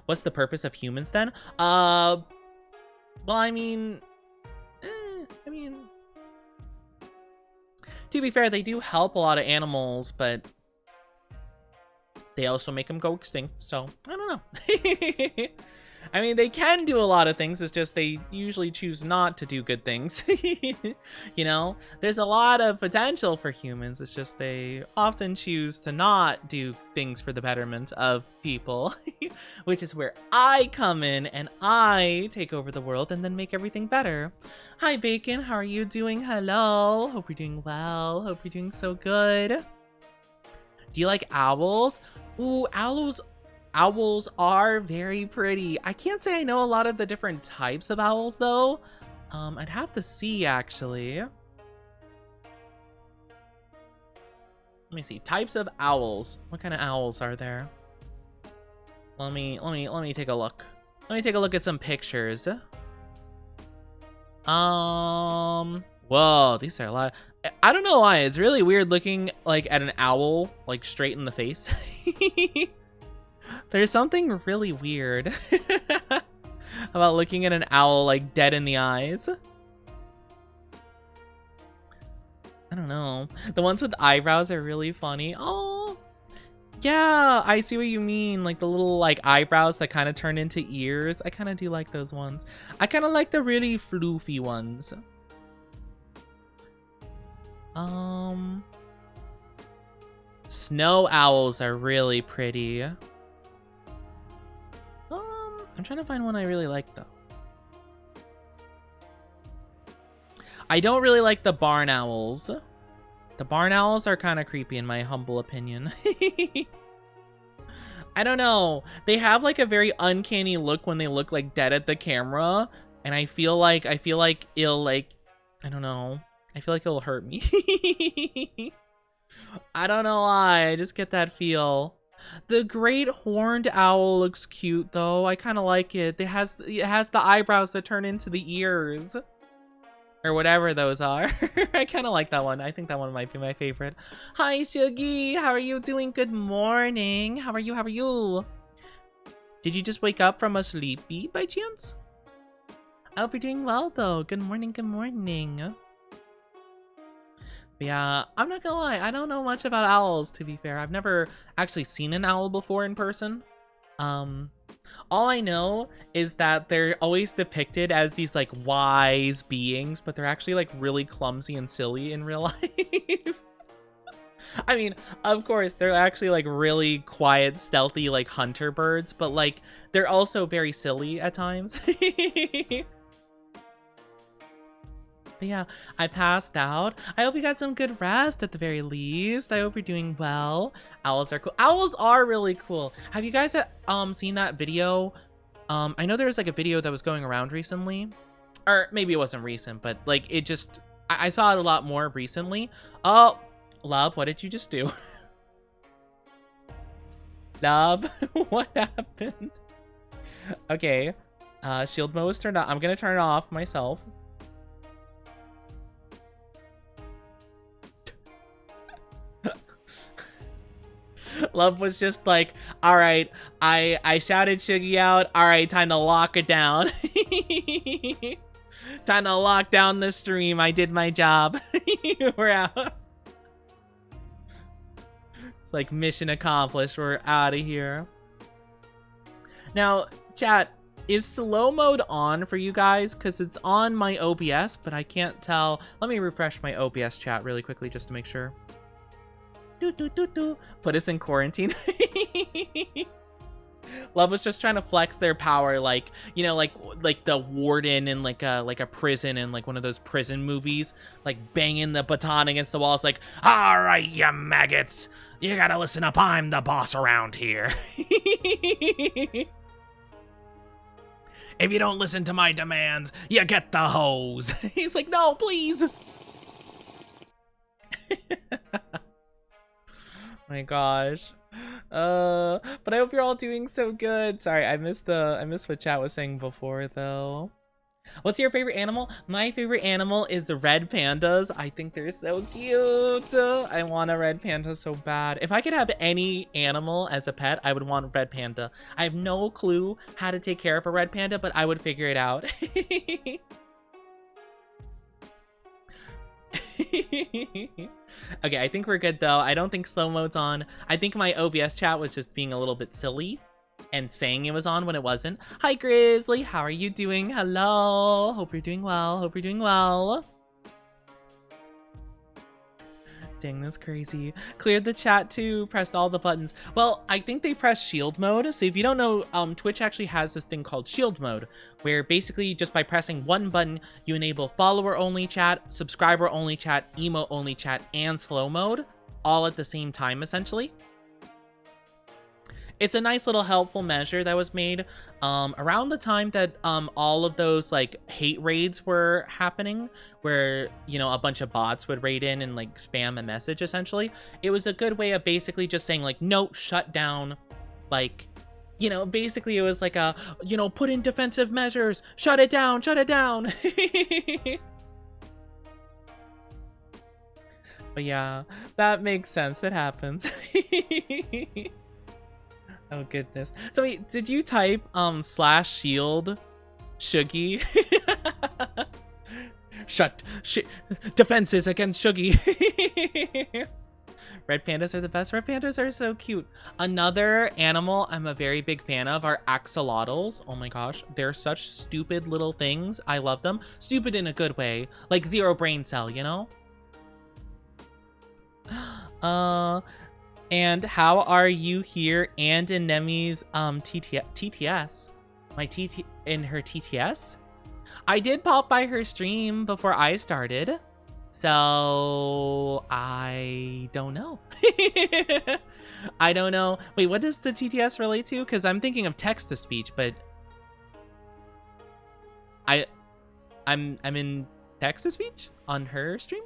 What's the purpose of humans then? Well, I mean, to be fair, they do help a lot of animals, but they also make them go extinct, so I don't know. I mean, they can do a lot of things, it's just they usually choose not to do good things. You know, there's a lot of potential for humans, it's just they often choose to not do things for the betterment of people, which is where I come in and I take over the world and then make everything better. Hi Bacon, how are you doing? Hello, hope you're doing well, hope you're doing so good. Do you like owls? Ooh, owls are very pretty. I can't say I know a lot of the different types of owls though. I'd have to see actually. Let me see, types of owls. What kind of owls are there? Let me take a look. Let me take a look at some pictures. Whoa, these are a lot. I don't know why, it's really weird looking like at an owl like straight in the face. There's something really weird about looking at an owl like dead in the eyes. I don't know. The ones with eyebrows are really funny. Oh, yeah, I see what you mean. Like the little like eyebrows that kind of turn into ears. I kind of do like those ones. I kind of like the really floofy ones. Snow owls are really pretty. I'm trying to find one I really like though. I don't really like the barn owls. The barn owls are kind of creepy in my humble opinion. I don't know. They have like a very uncanny look when they look like dead at the camera, and I feel like it'll like, I don't know. I feel like it'll hurt me. I don't know why. I just get that feel. The great horned owl looks cute though. I kind of like it. It has the eyebrows that turn into the ears. or whatever those are. I kind of like that one. I think that one might be my favorite. Hi, Shuggy. How are you doing? Good morning. How are you? How are you? Did you just wake up from a sleepy by chance? I hope you're doing well, though. Good morning. Good morning. But yeah, I'm not gonna lie. I don't know much about owls, to be fair. I've never actually seen an owl before in person. All I know is that they're always depicted as these like wise beings, but they're actually like really clumsy and silly in real life. I mean, of course, they're actually like really quiet, stealthy, like hunter birds, but like they're also very silly at times. But yeah, I passed out. I hope you got some good rest at the very least. I hope you're doing well. Owls are cool. Owls are really cool. Have you guys seen that video? I know there was like a video that was going around recently, or maybe it wasn't recent, but like it just, I saw it a lot more recently. Oh, love, what did you just do? Love, what happened? Okay, shield mode was turned on. I'm gonna turn it off myself. Love was just like, all right, I shouted Shuggy out. All right, time to lock it down. Time to lock down the stream. I did my job. We're out. It's like mission accomplished. We're out of here. Now, chat, is slow mode on for you guys? Because it's on my OBS, but I can't tell. Let me refresh my OBS chat really quickly just to make sure. Put us in quarantine. Love was just trying to flex their power, like, you know, like the warden in like a prison in like one of those prison movies, like banging the baton against the walls, like, all right, you maggots, you gotta listen up, I'm the boss around here. If you don't listen to my demands, you get the hose. He's like, no, please. My gosh. But I hope you're all doing so good. Sorry, I missed what chat was saying before though. What's your favorite animal? My favorite animal is the red pandas. I think they're so cute. I want a red panda so bad. If I could have any animal as a pet, I would want a red panda. I have no clue how to take care of a red panda, but I would figure it out. Okay, I think we're good though. I don't think slow mode's on. I think my OBS chat was just being a little bit silly and saying it was on when it wasn't. Hi Grizzly, how are you doing? Hello, hope you're doing well. Hope you're doing well. Dang, that's crazy. Cleared the chat too, pressed all the buttons. Well, I think they pressed shield mode. So if you don't know, Twitch actually has this thing called shield mode, where basically just by pressing one button, you enable follower only chat, subscriber only chat, emote only chat, and slow mode all at the same time, essentially. It's a nice little helpful measure that was made around the time that all of those like hate raids were happening, where, you know, a bunch of bots would raid in and like spam a message essentially. It was a good way of basically just saying like, no, shut down. Like, you know, basically it was like a, you know, put in defensive measures, shut it down, shut it down. But yeah, that makes sense. It happens. Oh goodness. So wait, did you type /shield Shuggy? Defenses against Shuggy. Red pandas are the best. Red pandas are so cute. Another animal I'm a very big fan of are axolotls. Oh my gosh, they're such stupid little things. I love them. Stupid in a good way, like zero brain cell, you know? And how are you here and in Nemi's TTS? My TT in her TTS? I did pop by her stream before I started, so I don't know. I don't know. Wait, what does the TTS relate to? Because I'm thinking of text to speech, but I'm in text to speech on her stream.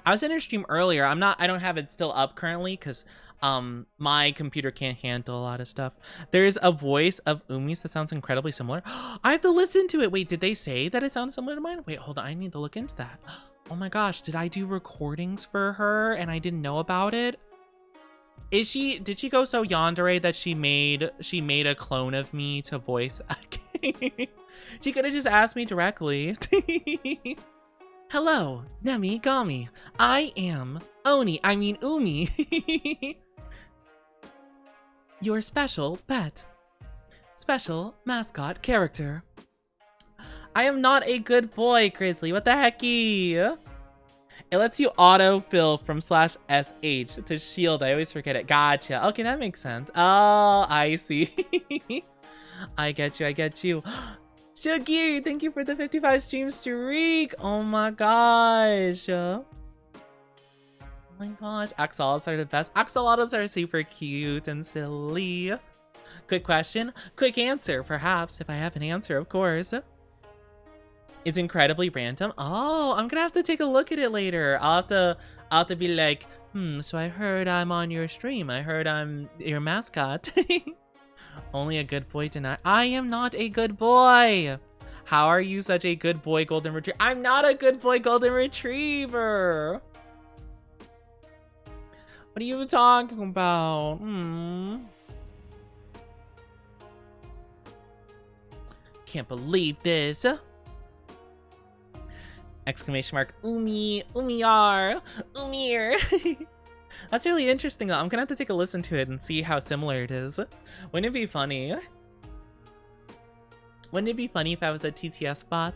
I was in her stream earlier. I don't have it still up currently because my computer can't handle a lot of stuff. There's a voice of Umi's that sounds incredibly similar. I have to listen to it. Wait, did they say that it sounds similar to mine? Wait, hold on. I need to look into that. Oh my gosh, did I do recordings for her and I didn't know about it? Did she go so yandere that she made a clone of me to voice? She could have just asked me directly. Hello, Nemi Gami. I am Umi. Your special pet. Special mascot character. I am not a good boy, Grizzly. What the hecky? It lets you autofill from /sh to shield. I always forget it. Gotcha. Okay, that makes sense. Oh, I see. I get you. Shuggy, thank you for the 55 stream streak. Oh my gosh. Oh my gosh. Axolotls are the best. Axolotls are super cute and silly. Quick question. Quick answer, perhaps. If I have an answer, of course. It's incredibly random. Oh, I'm gonna have to take a look at it later. I'll have to be like, so I heard I'm on your stream. I heard I'm your mascot. Only a good boy denied. I am not a good boy. How are you such a good boy, golden retriever? I'm not a good boy, golden retriever. What are you talking about? Can't believe this. Exclamation mark, Umir. That's really interesting though. I'm gonna have to take a listen to it and see how similar it is. Wouldn't it be funny? Wouldn't it be funny if I was a TTS bot?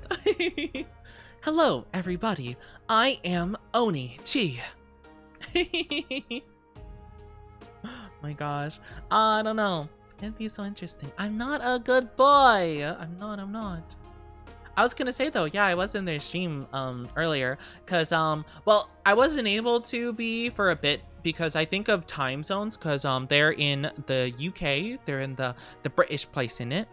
Hello, everybody. I am Oni Chi. Oh my gosh. I don't know. It'd be so interesting. I'm not a good boy. I'm not. I was gonna say though, yeah, I was in their stream earlier, cause well, I wasn't able to be for a bit because I think of time zones, cause they're in the UK, they're in the British place in it,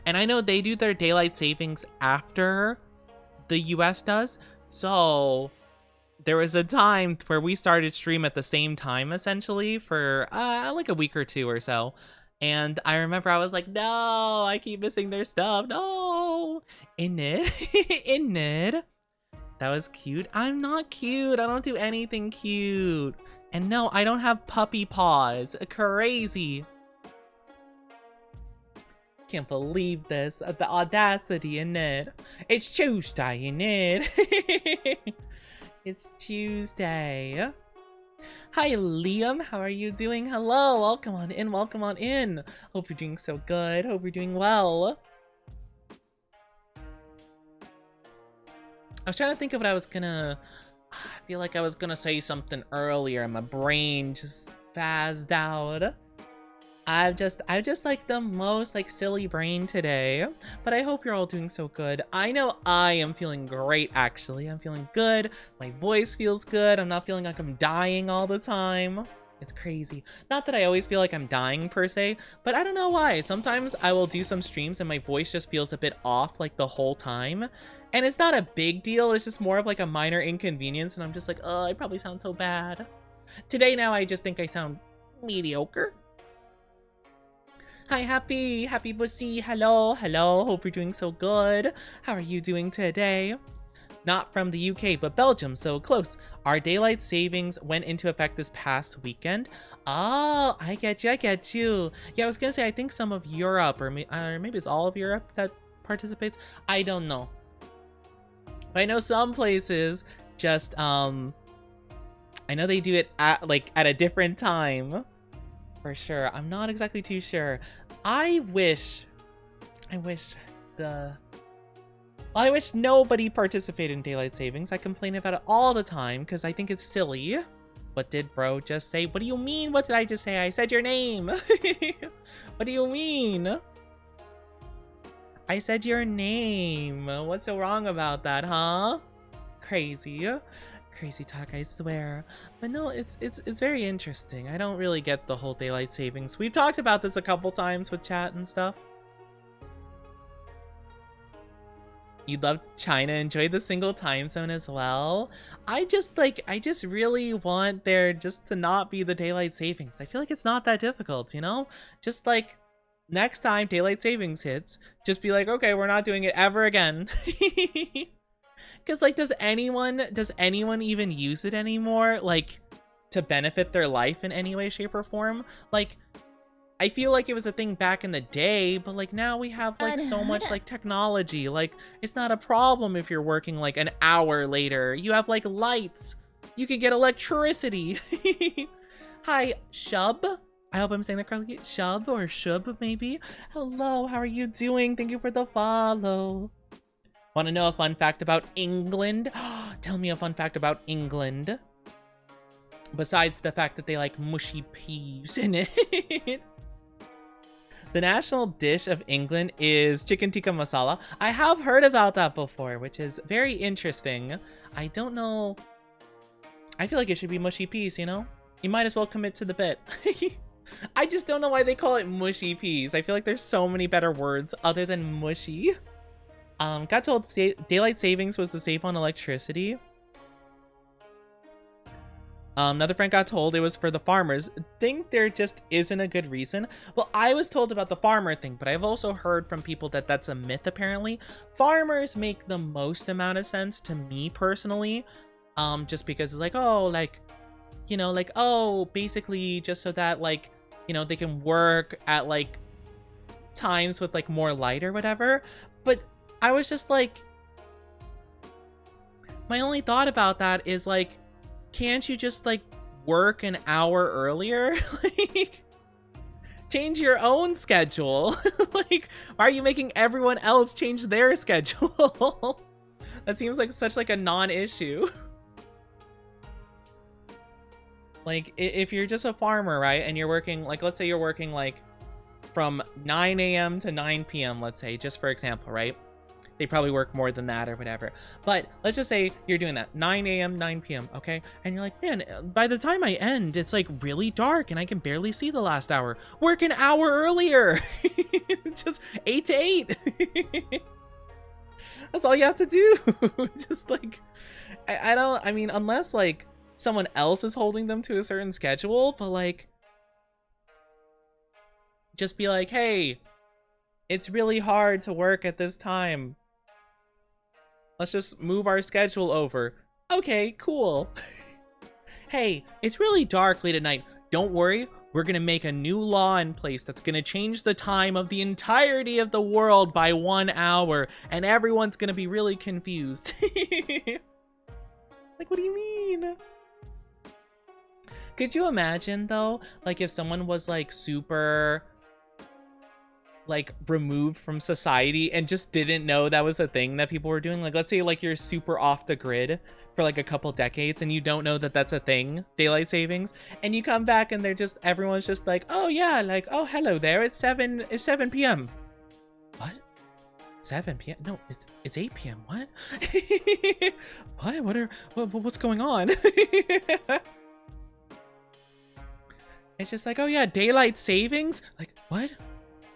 and I know they do their daylight savings after the US does, so there was a time where we started stream at the same time essentially for like a week or two or so. And I remember I was like, no, I keep missing their stuff. No. Enid. That was cute. I'm not cute. I don't do anything cute. And no, I don't have puppy paws. Crazy. Can't believe this. The audacity, Enid. It's Tuesday, Enid. It's Tuesday. Hi, Liam. How are you doing? Hello. Welcome on in. Welcome on in. Hope you're doing so good. Hope you're doing well. I was trying to think of what I was gonna... I feel like I was gonna say something earlier. My brain just spazzed out. I've just like the most like silly brain today, but I hope you're all doing so good. I know I am feeling great actually. I'm feeling good. My voice feels good. I'm not feeling like I'm dying all the time. It's crazy. Not that I always feel like I'm dying per se, but I don't know why. Sometimes I will do some streams and my voice just feels a bit off like the whole time. And it's not a big deal. It's just more of like a minor inconvenience and I'm just like, oh, I probably sound so bad. Today now I just think I sound mediocre. Hi, Happy Bussy. Hello. Hope you're doing so good. How are you doing today? Not from the UK, but Belgium, so close. Our daylight savings went into effect this past weekend. Oh, I get you. Yeah, I was gonna say, I think some of Europe, or maybe it's all of Europe that participates. I don't know. But I know some places just, I know they do it at a different time. For sure. I'm not exactly too sure. I wish nobody participated in daylight savings. I complain about it all the time because I think it's silly. What did bro just say? What do you mean? What did I just say? I said your name. What do you mean? I said your name. What's so wrong about that, huh? Crazy talk, I swear. But no, it's very interesting. I don't really get the whole daylight savings. We've talked about this a couple times with chat and stuff. You love China. Enjoy the single time zone as well. I just really want there just to not be the daylight savings. I feel like it's not that difficult, you know? Just like next time daylight savings hits, just be like, okay, we're not doing it ever again. Because like, does anyone even use it anymore? Like, to benefit their life in any way, shape, or form? Like, I feel like it was a thing back in the day, but like now we have like so much like technology. Like, it's not a problem if you're working like an hour later. You have like lights. You can get electricity. Hi, Shub. I hope I'm saying that correctly. Shub or Shub maybe. Hello, how are you doing? Thank you for the follow. Want to know a fun fact about England? Tell me a fun fact about England. Besides the fact that they like mushy peas in it. The national dish of England is chicken tikka masala. I have heard about that before, which is very interesting. I don't know. I feel like it should be mushy peas, you know? You might as well commit to the bit. I just don't know why they call it mushy peas. I feel like there's so many better words other than mushy. Got told daylight savings was to save on electricity. Another friend got told it was for the farmers. Think there just isn't a good reason. Well, I was told about the farmer thing, but I've also heard from people that that's a myth apparently. Farmers make the most amount of sense to me personally. Just because it's like, oh, like, you know, like, oh, basically just so that like, you know, they can work at like times with like more light or whatever. But I was just like, my only thought about that is like, can't you just like work an hour earlier? Like, change your own schedule. Like, why are you making everyone else change their schedule? That seems like such like a non-issue. Like, if you're just a farmer, right, and you're working, like, let's say you're working like from 9 a.m. to 9 p.m., let's say, just for example, right? They probably work more than that or whatever. But let's just say you're doing that 9 a.m., 9 p.m., okay? And you're like, man, by the time I end, it's like really dark and I can barely see the last hour. Work an hour earlier. Just 8 to 8. That's all you have to do. Just like, I mean, unless like someone else is holding them to a certain schedule, but like, just be like, hey, it's really hard to work at this time. Let's just move our schedule over. Okay, cool. Hey, it's really dark late at night. Don't worry, we're gonna make a new law in place that's gonna change the time of the entirety of the world by 1 hour, and everyone's gonna be really confused. Like, what do you mean? Could you imagine though, like if someone was like super like removed from society and just didn't know that was a thing that people were doing? Like, let's say like you're super off the grid for like a couple decades and you don't know that that's a thing, daylight savings, and you come back and they're just, everyone's just like, oh yeah, like, oh hello there, it's 7 p.m. What? 7 p.m. No, it's 8 p.m. What? What's going on? It's just like, oh yeah, daylight savings? Like, what?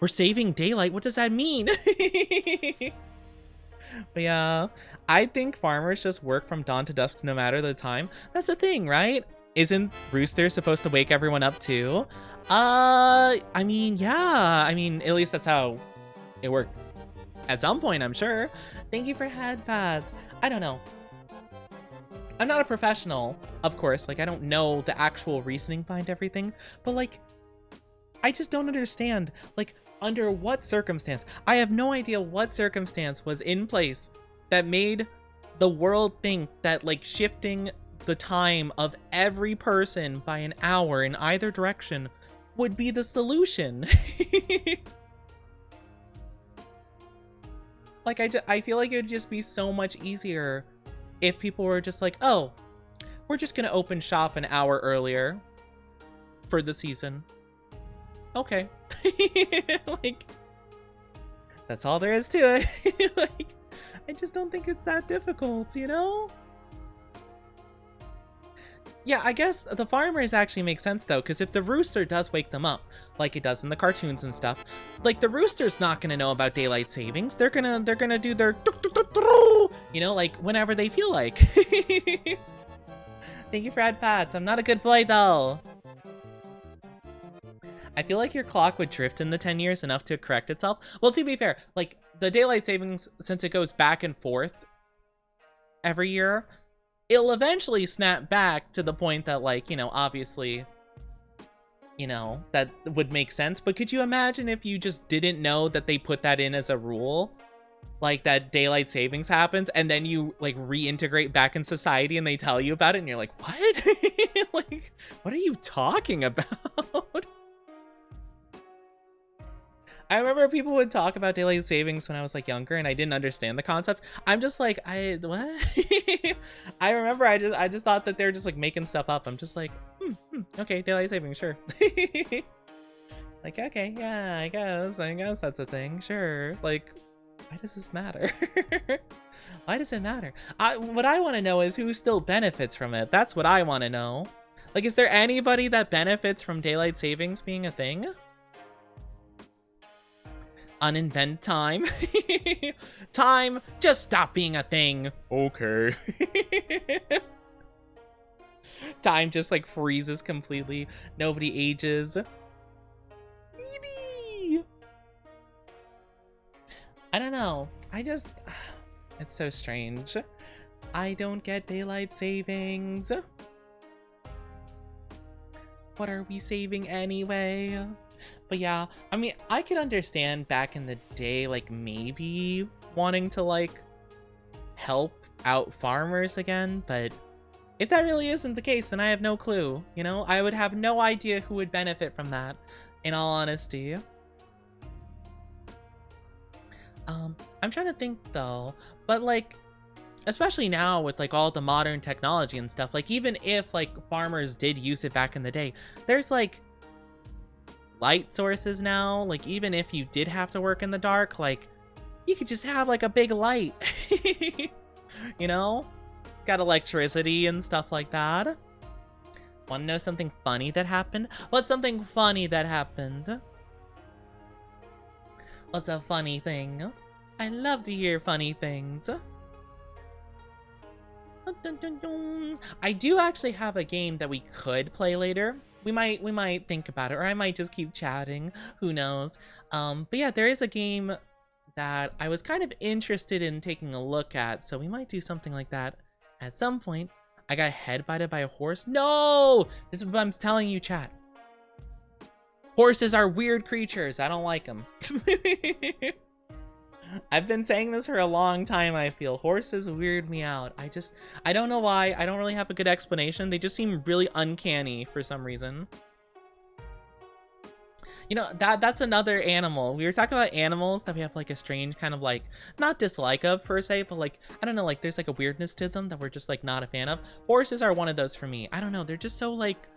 We're saving daylight? What does that mean? But yeah, I think farmers just work from dawn to dusk no matter the time. That's the thing, right? Isn't Rooster supposed to wake everyone up too? I mean, yeah. I mean, at least that's how it worked at some point, I'm sure. Thank you for head pads. I don't know. I'm not a professional, of course. Like, I don't know the actual reasoning behind everything, but like, I just don't understand, like, under what circumstance. I have no idea what circumstance was in place that made the world think that like shifting the time of every person by an hour in either direction would be the solution. Like, I feel like it would just be so much easier if people were just like, oh, we're just gonna open shop an hour earlier for the season. Okay. Like, that's all there is to it. Like, I just don't think it's that difficult, you know? Yeah, I guess the farmers actually make sense though, because if the rooster does wake them up, like it does in the cartoons and stuff, like the rooster's not gonna know about daylight savings. They're gonna do their, you know, like whenever they feel like. Thank you for ad pats. I'm not a good boy though. I feel like your clock would drift in the 10 years enough to correct itself. Well, to be fair, like the daylight savings, since it goes back and forth every year, it'll eventually snap back to the point that, like, you know, obviously, you know, that would make sense. But could you imagine if you just didn't know that they put that in as a rule? Like, that daylight savings happens, and then you, like, reintegrate back in society, and they tell you about it, and you're like, what? Like, what are you talking about? I remember people would talk about daylight savings when I was like younger and I didn't understand the concept. I'm just like, what? I remember I just thought that they're just like making stuff up. I'm just like, okay, daylight savings, sure. Like, okay, yeah, I guess that's a thing, sure. Like, why does this matter? Why does it matter? What I want to know is who still benefits from it. That's what I want to know. Like, is there anybody that benefits from daylight savings being a thing? Uninvent time. Time, just stop being a thing. Okay. Time just like freezes completely. Nobody ages. Maybe. I don't know. It's so strange. I don't get daylight savings. What are we saving anyway? But yeah, I mean, I could understand back in the day, like, maybe wanting to, like, help out farmers again, but if that really isn't the case, then I have no clue, you know? I would have no idea who would benefit from that, in all honesty. I'm trying to think, though, but, like, especially now with, like, all the modern technology and stuff, like, even if, like, farmers did use it back in the day, there's, like, light sources now. Like, even if you did have to work in the dark, like, you could just have like a big light. You know, got electricity and stuff like that. Want to know something funny that happened? What's something funny that happened? What's a funny thing? I love to hear funny things. I do actually have a game that we could play later. We might think about it, or I might just keep chatting. Who knows? But yeah, there is a game that I was kind of interested in taking a look at, so we might do something like that at some point. I got head-butted by a horse. No! This is what I'm telling you, chat. Horses are weird creatures. I don't like them. I've been saying this for a long time, I feel. Horses weird me out. I don't know why. I don't really have a good explanation. They just seem really uncanny for some reason. You know, that's another animal. We were talking about animals that we have like a strange kind of like, not dislike of per se, but like, I don't know, like there's like a weirdness to them that we're just like not a fan of. Horses are one of those for me. I don't know. They're just so like,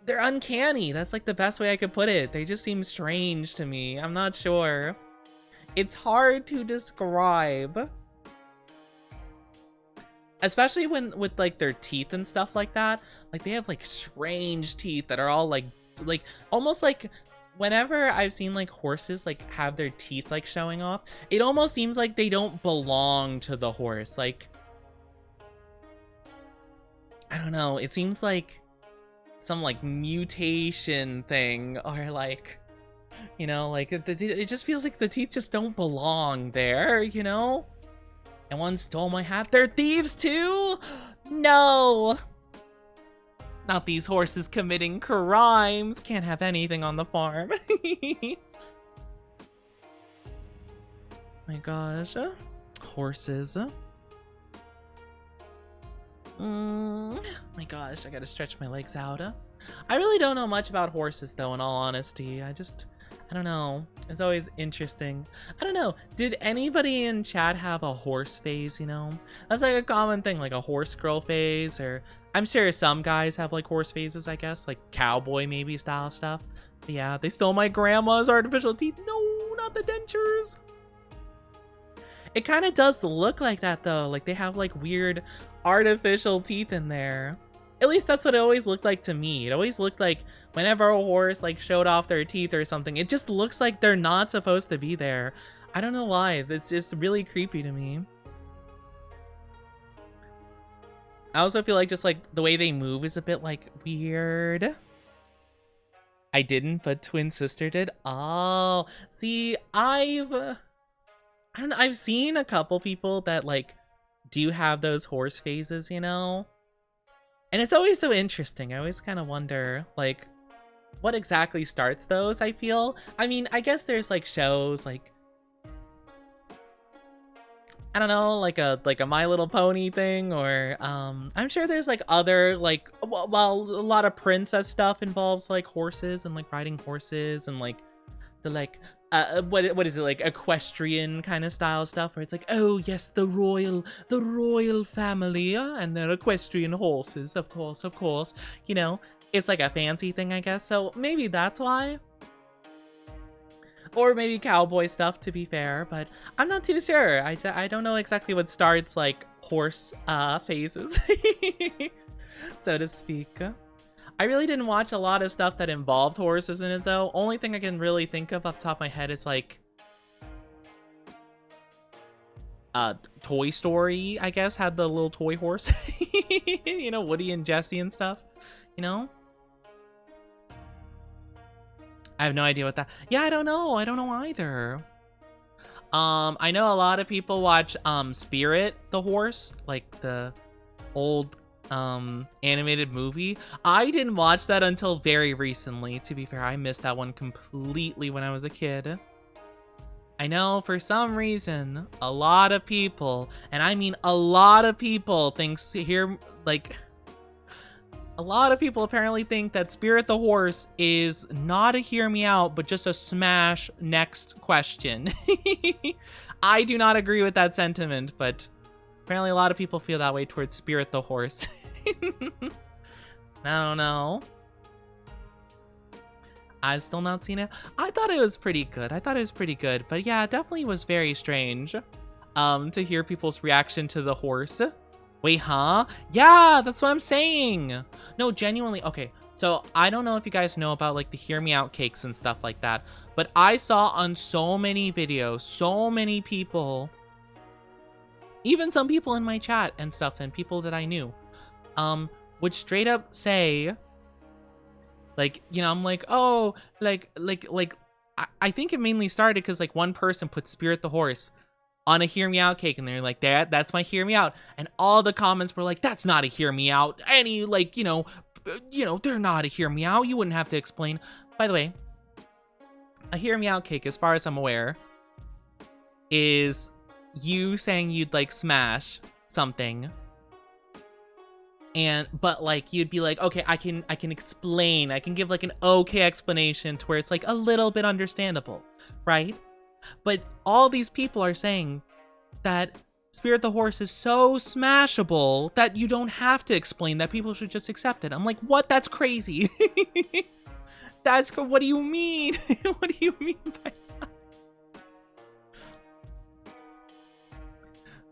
they're uncanny. That's like the best way I could put it. They just seem strange to me. I'm not sure. It's hard to describe. Especially with like their teeth and stuff like that. Like they have like strange teeth that are all like almost like whenever I've seen like horses like have their teeth like showing off, it almost seems like they don't belong to the horse. Like, I don't know. It seems like some like mutation thing, or like, you know, like it just feels like the teeth just don't belong there, you know? And one stole my hat. They're thieves too? No! Not these horses committing crimes. Can't have anything on the farm. My gosh. Horses. My gosh, I gotta stretch my legs out. I really don't know much about horses though, in all honesty. I don't know. It's always interesting. I don't know. Did anybody in chat have a horse phase, you know? That's like a common thing, like a horse girl phase, or I'm sure some guys have like horse phases, I guess, like cowboy maybe style stuff. But yeah, they stole my grandma's artificial teeth. No, not the dentures. It kind of does look like that though. Like they have like weird artificial teeth in there. At least that's what it always looked like to me. It always looked like whenever a horse like showed off their teeth or something, it just looks like they're not supposed to be there. I don't know why. That's just really creepy to me. I also feel like just like the way they move is a bit like weird. I didn't, but twin sister did. Oh, see, I don't know, I've seen a couple people that like do have those horse phases, you know? And it's always so interesting. I always kind of wonder like what exactly starts those, I feel. I mean, I guess there's like shows like, I don't know, like a My Little Pony thing, or I'm sure there's like other like, well, a lot of princess stuff involves like horses and like riding horses and like the like what is it, like equestrian kind of style stuff where it's like, oh yes, the royal family and their equestrian horses, of course, you know, it's like a fancy thing, I guess. So maybe that's why. Or maybe cowboy stuff, to be fair, but I'm not too sure. I don't know exactly what starts like horse phases, so to speak. I really didn't watch a lot of stuff that involved horses in it, though. Only thing I can really think of off the top of my head is like Toy Story, I guess, had the little toy horse. You know, Woody and Jesse and stuff, you know? I have no idea what that... Yeah, I don't know either. I know a lot of people watch Spirit the horse, like the old animated movie. I didn't watch that until very recently, to be fair. I missed that one completely when I was a kid. I know for some reason a lot of people, and I mean a lot of people, a lot of people apparently think that Spirit the Horse is not a hear me out, but just a smash next question. I do not agree with that sentiment, but apparently a lot of people feel that way towards Spirit the Horse. I don't know. I've still not seen it. I thought it was pretty good. But yeah, it definitely was very strange to hear people's reaction to the horse. Wait, huh? Yeah, that's what I'm saying. No, genuinely. Okay, so I don't know if you guys know about like the hear me out cakes and stuff like that, but I saw on so many videos, so many people, even some people in my chat and stuff and people that I knew, would straight up say, like, you know, I'm like, oh, I think it mainly started because like one person put Spirit the Horse on a hear me out cake and they're like, that's my hear me out, and all the comments were like, that's not a hear me out, any like, you know, they're not a hear me out, you wouldn't have to explain. By the way, a hear me out cake, as far as I'm aware, is you saying you'd like smash something, but like you'd be like, okay, I can explain, I can give like an okay explanation to where it's like a little bit understandable, right? But all these people are saying that Spirit the Horse is so smashable that you don't have to explain, that people should just accept it. I'm like, what? That's crazy. What do you mean? What do you mean by that?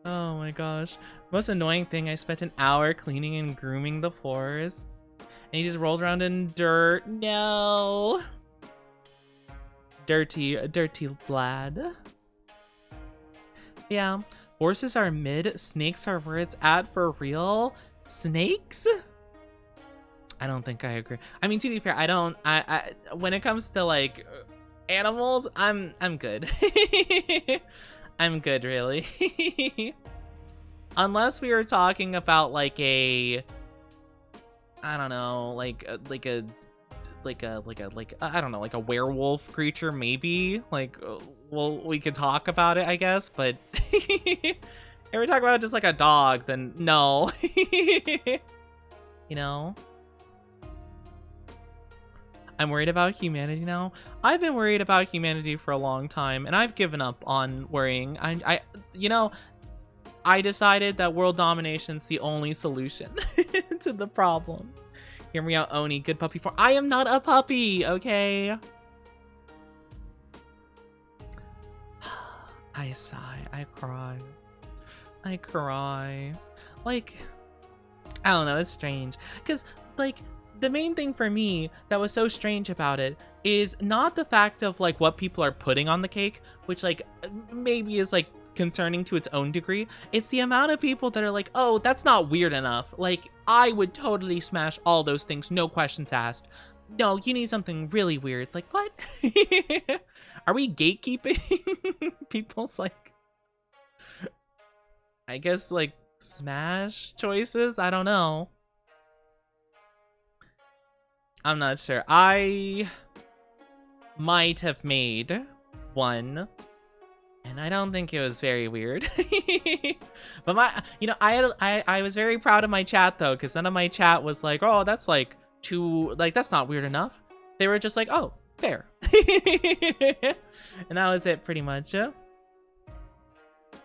Oh my gosh. Most annoying thing, I spent an hour cleaning and grooming the floors, and he just rolled around in dirt. No. Dirty lad. Yeah, horses are mid, snakes are where it's at for real. Snakes? I don't think I agree. I mean, to be fair, I when it comes to like animals, I'm good. I'm good, really. Unless we were talking about like I don't know, like a I don't know, like a werewolf creature, maybe. Like, well, we could talk about it, I guess, but if we talk about just like a dog, then no. You know? I'm worried about humanity now. I've been worried about humanity for a long time, and I've given up on worrying. You know, I decided that world domination's the only solution to the problem. Hear me out, Oni. Good puppy form. I am not a puppy, okay? I sigh. I cry. Like, I don't know, it's strange. Because, like, the main thing for me that was so strange about it is not the fact of, like, what people are putting on the cake, which, like, maybe is, like, concerning to its own degree. It's the amount of people that are like, oh, that's not weird enough. Like, I would totally smash all those things, no questions asked. No, you need something really weird. Like, what? Are we gatekeeping people's, like, I guess, like, smash choices? I don't know. I'm not sure. I might have made one, and I don't think it was very weird. But I was very proud of my chat though, because none of my chat was like, oh, that's like too, like, that's not weird enough. They were just like, oh, fair. And that was it pretty much.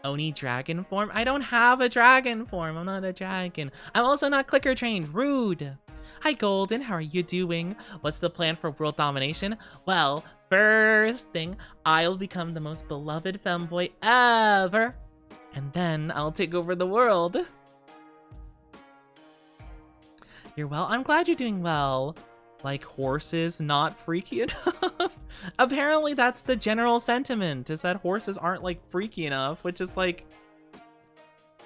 Oni dragon form? I don't have a dragon form. I'm not a dragon. I'm also not clicker trained. Rude. Hi Golden, how are you doing? What's the plan for world domination? Well, first thing, I'll become the most beloved femboy ever. And then I'll take over the world. You're well? I'm glad you're doing well. Like, horses not freaky enough? Apparently that's the general sentiment, is that horses aren't, like, freaky enough, which is, like,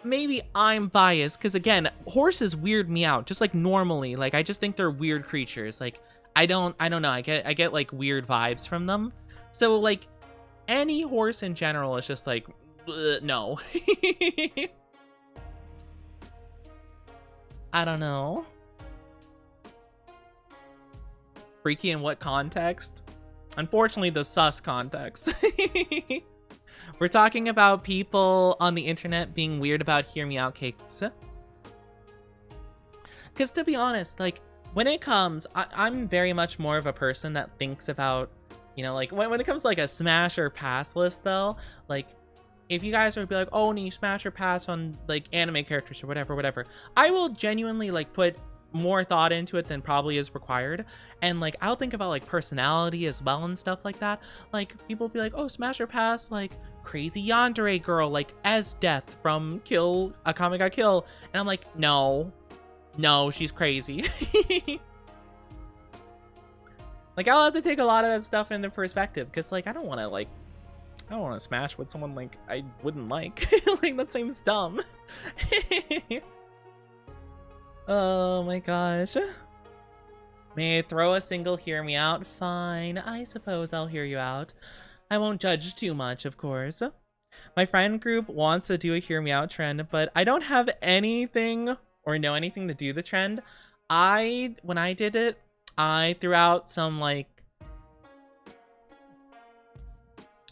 maybe I'm biased, because, again, horses weird me out, just, like, normally. Like, I just think they're weird creatures. Like, I don't know, I get, like, weird vibes from them. So, like, any horse in general is just, like, no. I don't know. Freaky in what context? Unfortunately, the sus context. We're talking about people on the internet being weird about hear me out cakes. Because to be honest, like, when it comes, I'm very much more of a person that thinks about, you know, like, when it comes to, like, a smash or pass list, though, like, if you guys would be like, oh, need smash or pass on, like, anime characters or whatever, I will genuinely, like, put more thought into it than probably is required, and, like, I'll think about, like, personality as well and stuff like that. Like, people be like, oh, smash or pass, like, crazy yandere girl, like, as Death from Kill Akame ga Kill, and I'm like, no, she's crazy. Like, I'll have to take a lot of that stuff into perspective, because, like, I don't want to smash with someone, like, I wouldn't like. Like, that seems dumb. Oh my gosh. May I throw a single hear me out? Fine, I suppose I'll hear you out. I won't judge too much, of course. My friend group wants to do a hear me out trend, but I don't have anything or know anything to do the trend. When I did it, I threw out some, like,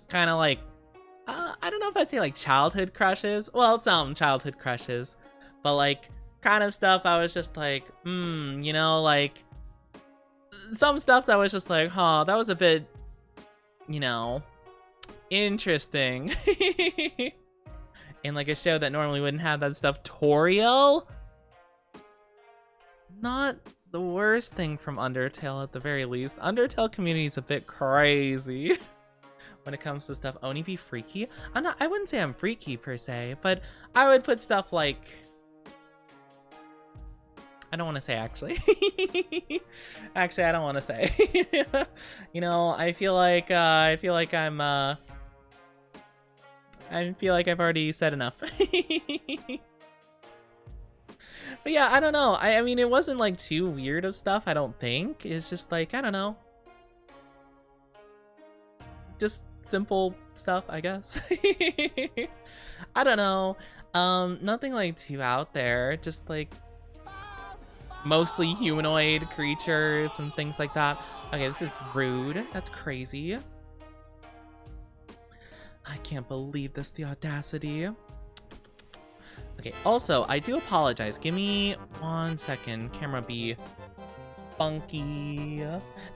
kind of like, I don't know if I'd say, like, childhood crushes. Well, some childhood crushes, but, like, kind of stuff I was just like, you know, like, some stuff that was just like, huh, that was a bit, you know, interesting. In, like, a show that normally wouldn't have that stuff. Toriel? Not the worst thing from Undertale, at the very least. Undertale community is a bit crazy when it comes to stuff. Oni be freaky? I wouldn't say I'm freaky per se, but I would put stuff like, I don't want to say, actually. Actually, I don't want to say. You know, I feel like I've already said enough. But yeah, I don't know. I mean, it wasn't, like, too weird of stuff, I don't think. It's just, like, I don't know. Just simple stuff, I guess. I don't know. Nothing, like, too out there. Just, like, mostly humanoid creatures and things like that. Okay, this is rude. That's crazy. I can't believe this, the audacity. Okay, also, I do apologize. Give me 1 second. Camera be funky.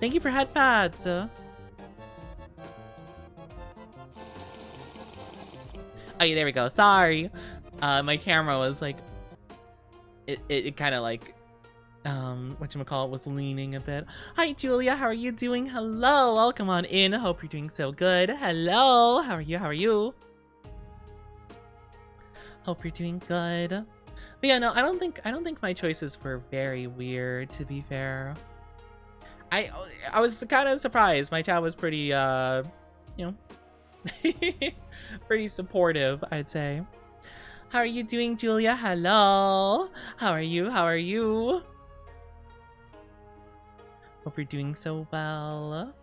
Thank you for headpads. Oh, yeah, there we go. Sorry. My camera was like, it kind of like, whatchamacallit, was leaning a bit. Hi, Julia. How are you doing? Hello. Welcome on in. Hope you're doing so good. Hello. How are you? Hope you're doing good. But yeah, no, I don't think my choices were very weird, to be fair. I was kind of surprised. My chat was pretty you know, pretty supportive, I'd say. How are you doing, Julia? Hello. How are you? How are you? Hope you're doing so well.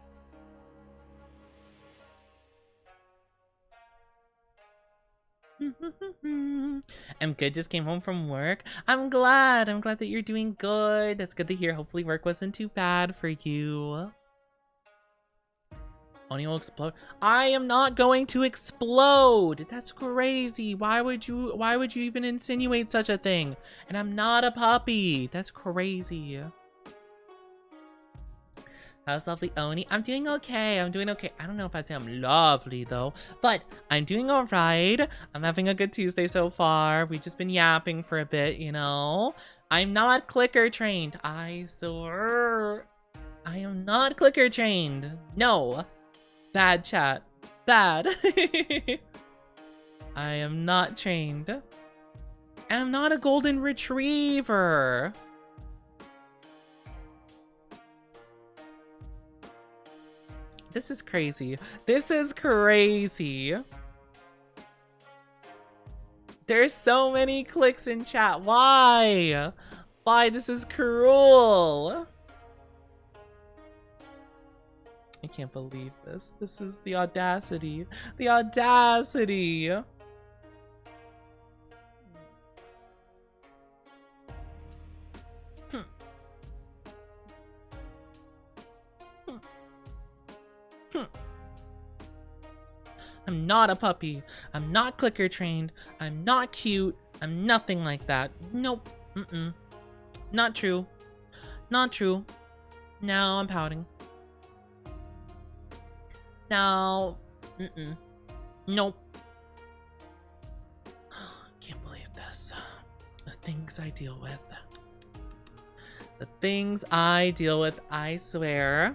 I'm good, just came home from work. I'm glad that you're doing good. That's good to hear. Hopefully work wasn't too bad for you. Oni will explode. I am not going to explode. That's crazy. Why would you even insinuate such a thing? And I'm not a puppy. That's crazy. How's lovely Oni? I'm doing okay. I'm doing okay. I don't know if I'd say I'm lovely though, but I'm doing all right. I'm having a good Tuesday so far. We've just been yapping for a bit, you know. I'm not clicker trained. I swear. I am not clicker trained. No. Bad chat. Bad. I am not trained. And I'm not a golden retriever. This is crazy. This is crazy. There's so many clicks in chat. Why? Why? This is cruel. I can't believe this. This is the audacity. The audacity. I'm not a puppy. I'm not clicker trained. I'm not cute. I'm nothing like that. Nope. Not true. Not true. Now I'm pouting. No. Nope. Can't believe this. The things I deal with. The things I deal with, I swear.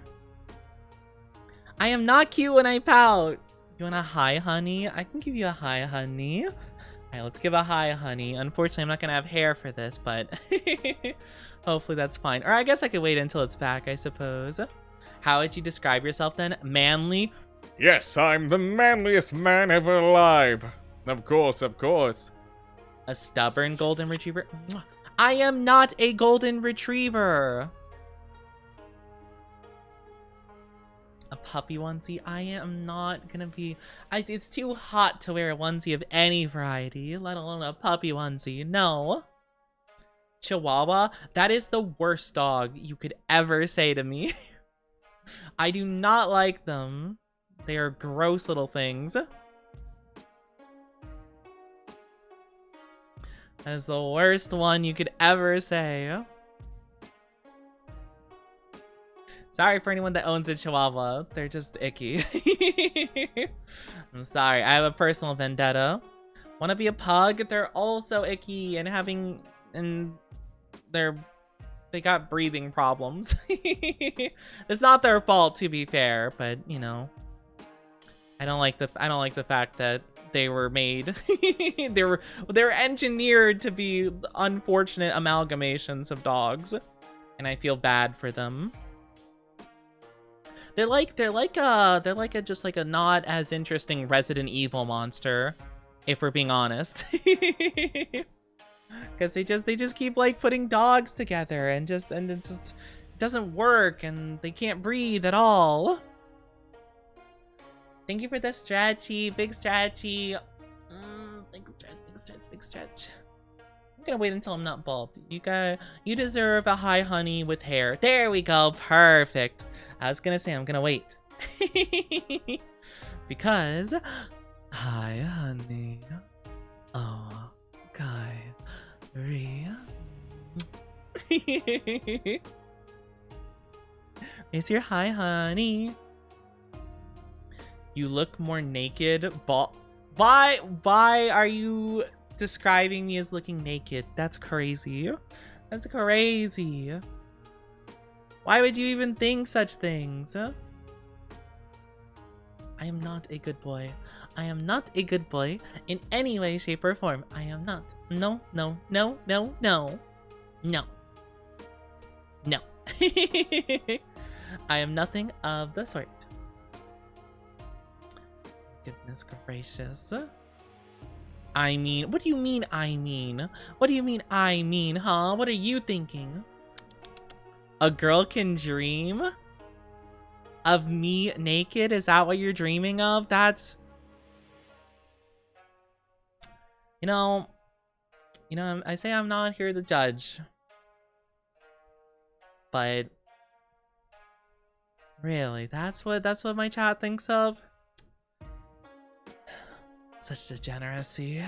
I am not cute when I pout. You want a hi, honey? I can give you a hi, honey. All right, let's give a hi, honey. Unfortunately, I'm not gonna have hair for this, but hopefully that's fine. Or I guess I could wait until it's back, I suppose. How would you describe yourself then? Manly? Yes, I'm the manliest man ever alive. Of course, of course. A stubborn golden retriever? I am not a golden retriever. A puppy onesie? I am not gonna be... it's too hot to wear a onesie of any variety, let alone a puppy onesie. No. Chihuahua? That is the worst dog you could ever say to me. I do not like them. They are gross little things. That is the worst one you could ever say. Sorry for anyone that owns a Chihuahua. They're just icky. I'm sorry. I have a personal vendetta. Want to be a pug? They're also icky and they got breathing problems. It's not their fault, to be fair, but you know, I don't like the fact that they were made. they're engineered to be unfortunate amalgamations of dogs, and I feel bad for them. They're like just like a not as interesting Resident Evil monster, if we're being honest. Because they just keep like putting dogs together and it just doesn't work and they can't breathe at all. Thank you for the stretchy, big stretchy. Big stretch. I'm gonna wait until I'm not bald. You deserve a hi, honey, with hair. There we go, perfect. I was gonna say I'm gonna wait. Because hi, honey. Oh, guy. It's your hi, honey. You look more naked. Why are you describing me as looking naked? That's crazy. That's crazy. Why would you even think such things? I am not a good boy. I am not a good boy in any way, shape, or form. I am not. No, no, no, no, no. No. No. I am nothing of the sort. Goodness gracious. I mean, what do you mean I mean? What do you mean I mean, huh? What are you thinking? A girl can dream of me naked? Is that what you're dreaming of? That's... You know, I say I'm not here to judge. But really, that's what my chat thinks of? Such degeneracy.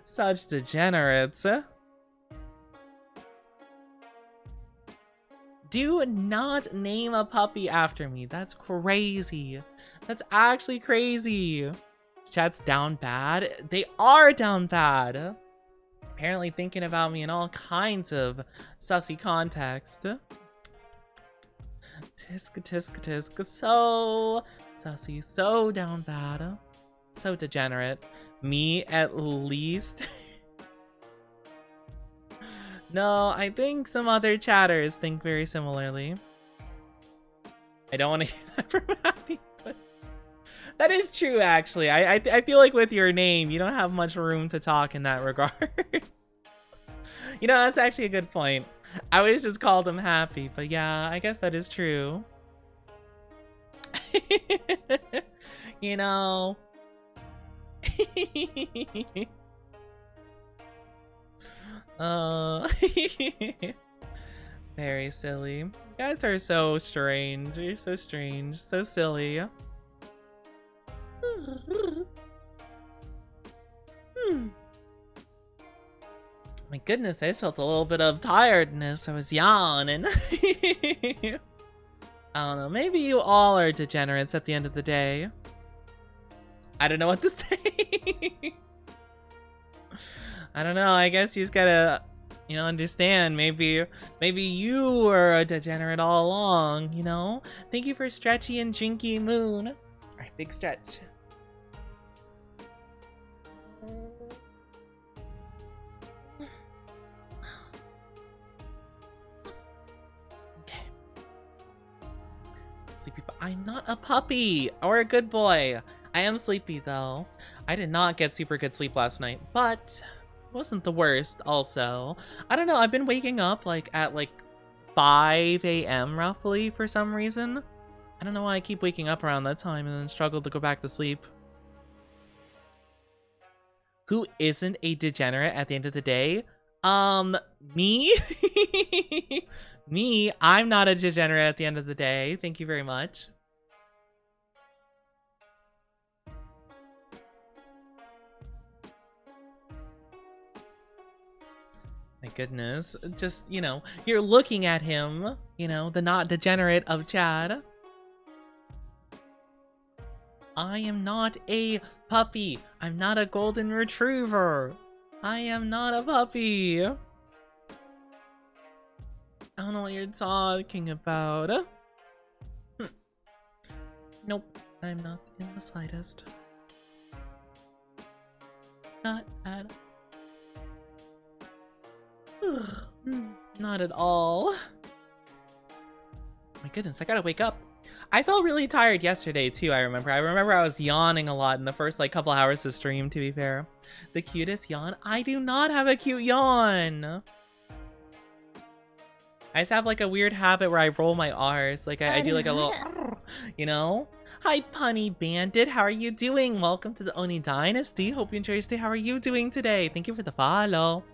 Such degenerates. Do not name a puppy after me. That's crazy. That's actually crazy. Chat's down bad. They are down bad. Apparently thinking about me in all kinds of sussy context. Tisk tisk tisk. So sussy. So down bad. So degenerate. Me at least. No, I think some other chatters think very similarly. I don't want to hear that from Happy, but that is true actually. I feel like with your name, you don't have much room to talk in that regard. You know, that's actually a good point. I always just called him Happy, but yeah, I guess that is true. You know. Very silly. You guys are so strange. You're so strange. So silly. My goodness, I just felt a little bit of tiredness. I was yawning. I don't know. Maybe you all are degenerates at the end of the day. I don't know what to say. I don't know. I guess you just gotta, you know, understand. Maybe you were a degenerate all along, you know? Thank you for Stretchy and Jinky Moon. Alright, big stretch. Okay. Sleepy, but I'm not a puppy or a good boy. I am sleepy though. I did not get super good sleep last night, but it wasn't the worst also. I don't know, I've been waking up like at like 5 a.m. roughly for some reason. I don't know why I keep waking up around that time and then struggle to go back to sleep. Who isn't a degenerate at the end of the day? Me? Me? I'm not a degenerate at the end of the day. Thank you very much. My goodness. Just, you know, you're looking at him, you know, the not degenerate of Chad. I am not a puppy. I'm not a golden retriever. I am not a puppy. I don't know what you're talking about. Nope, I'm not in the slightest. Not at not at all. My goodness, I gotta wake up. I felt really tired yesterday too, I remember. I was yawning a lot in the first like couple hours of stream, to be fair. The cutest yawn? I do not have a cute yawn. I just have like a weird habit where I roll my R's. Like I do like a little, you know? Hi, Punny Bandit. How are you doing? Welcome to the Oni Dynasty. Hope you enjoy your stay. How are you doing today? Thank you for the follow.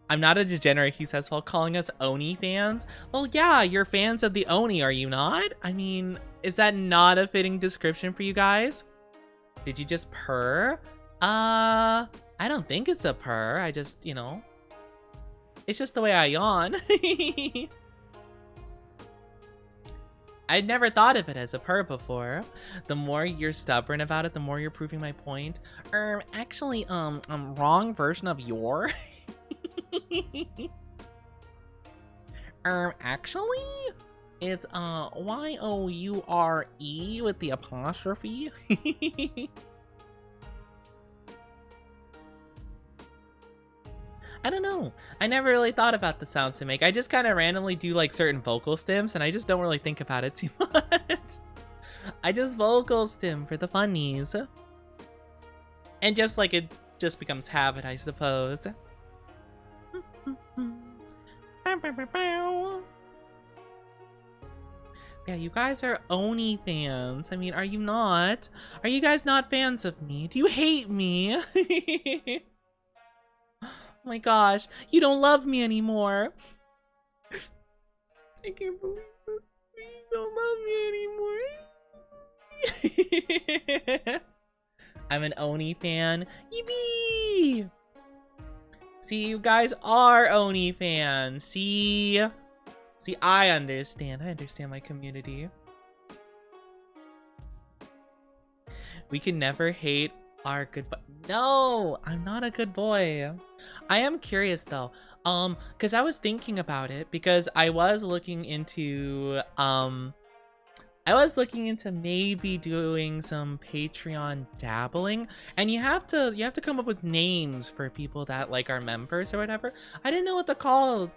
I'm not a degenerate, he says, while calling us Oni fans. Well, yeah, you're fans of the Oni, are you not? I mean, is that not a fitting description for you guys? Did you just purr? I don't think it's a purr. I just, you know, it's just the way I yawn. I'd never thought of it as a purr before. The more you're stubborn about it, the more you're proving my point. Actually, wrong version of your. Actually? It's Y-O-U-R-E with the apostrophe. I don't know. I never really thought about the sounds to make. I just kind of randomly do like certain vocal stems and I just don't really think about it too much. I just vocal stim for the funnies. And just like it just becomes habit, I suppose. Yeah, you guys are Oni fans. I mean, are you not? Are you guys not fans of me? Do you hate me? Oh my gosh, you don't love me anymore. I can't believe it. You don't love me anymore. I'm an Oni fan. Yippee! See, you guys are Oni fans. See, I understand. I understand my community. We can never hate our good boy. No, I'm not a good boy. I am curious though. Because I was thinking about it because I was looking into maybe doing some Patreon dabbling, and you have to come up with names for people that like are members or whatever. I didn't know what to call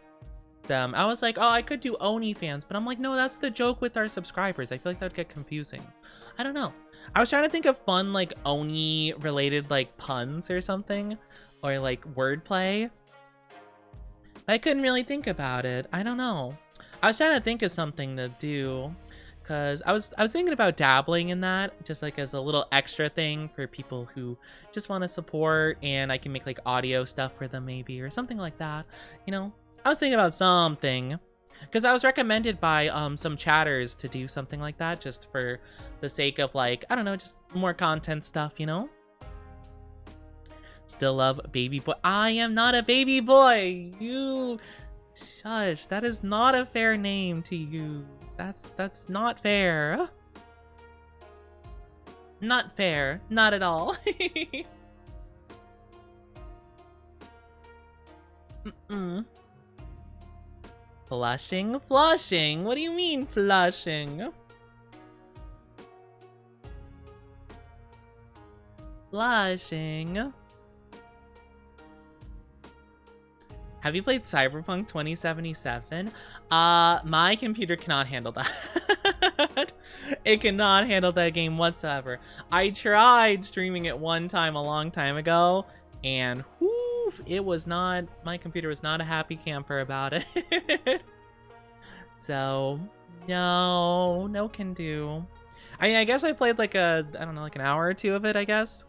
them. I was like, oh, I could do Oni fans, but I'm like, no, that's the joke with our subscribers. I feel like that would get confusing. I don't know. I was trying to think of fun like Oni related like puns or something, or like wordplay. I couldn't really think about it. I don't know. I was trying to think of something to do, cause I was thinking about dabbling in that, just like as a little extra thing for people who just want to support, and I can make like audio stuff for them maybe, or something like that. You know, I was thinking about something, cause I was recommended by some chatters to do something like that, just for the sake of like, I don't know, just more content stuff, you know. Still love baby boy. I am not a baby boy. You shush. That is not a fair name to use. That's not fair. Not fair. Not at all. Flushing? Flushing? What do you mean flushing? Flushing. Have you played Cyberpunk 2077? My computer cannot handle that. It cannot handle that game whatsoever. I tried streaming it one time a long time ago, and whoo, it was not, my computer was not a happy camper about it. So, no can do. I mean, I guess I played like I don't know, like an hour or two of it, I guess.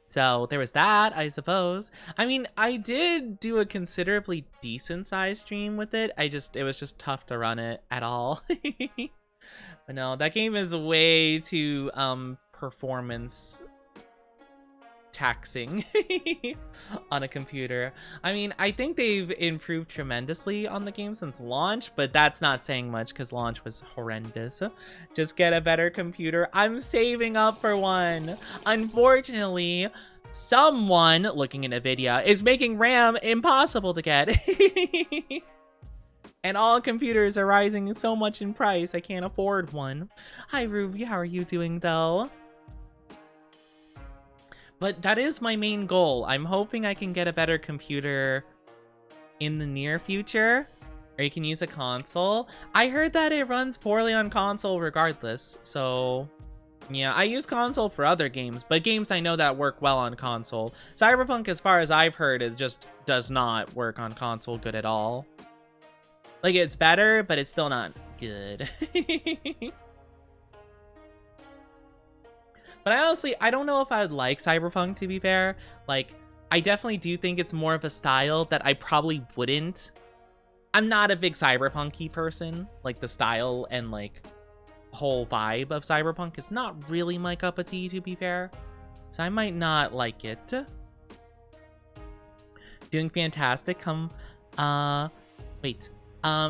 So there was that, I suppose. I mean, I did do a considerably decent sized stream with it. It was just tough to run it at all. But no, that game is way too performance taxing on a computer. I mean, I think they've improved tremendously on the game since launch, but that's not saying much because launch was horrendous. Just get a better computer. I'm saving up for one. Unfortunately, someone looking in NVIDIA is making RAM impossible to get. And all computers are rising so much in price, I can't afford one. Hi Ruby, how are you doing though? But that is my main goal. I'm hoping I can get a better computer in the near future, or you can use a console. I heard that it runs poorly on console regardless, so yeah, I use console for other games, but games I know that work well on console. Cyberpunk, as far as I've heard, does not work on console good at all. Like, it's better, but it's still not good. But I don't know if I would like Cyberpunk, to be fair. Like, I definitely do think it's more of a style that I probably wouldn't. I'm not a big Cyberpunk-y person. Like, the style and, like, whole vibe of Cyberpunk is not really my cup of tea, to be fair. So I might not like it. Doing fantastic. Wait.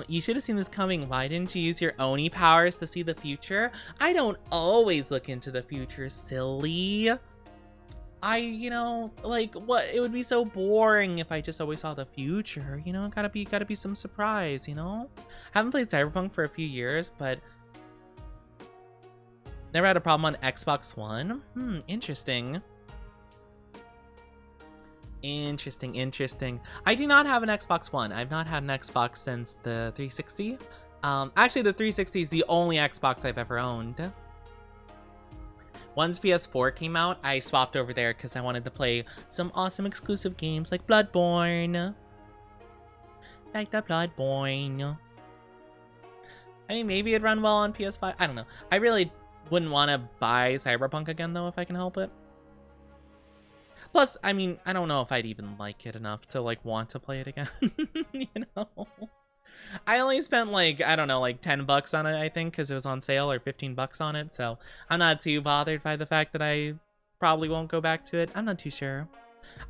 You should have seen this coming. Why didn't you use your Oni powers to see the future? I don't always look into the future, silly. you know, like, what, it would be so boring if I just always saw the future, you know? Gotta be some surprise, you know? Haven't played Cyberpunk for a few years, but never had a problem on Xbox One. Interesting. Interesting. I do not have an Xbox One. I've not had an Xbox since the 360. Actually, the 360 is the only Xbox I've ever owned. Once PS4 came out, I swapped over there because I wanted to play some awesome exclusive games like Bloodborne. Like the Bloodborne. I mean, maybe it'd run well on PS5. I don't know. I really wouldn't want to buy Cyberpunk again, though, if I can help it. Plus, I mean, I don't know if I'd even like it enough to, like, want to play it again. You know? I only spent, like, I don't know, like 10 bucks on it, I think, because it was on sale, or 15 bucks on it, so I'm not too bothered by the fact that I probably won't go back to it. I'm not too sure.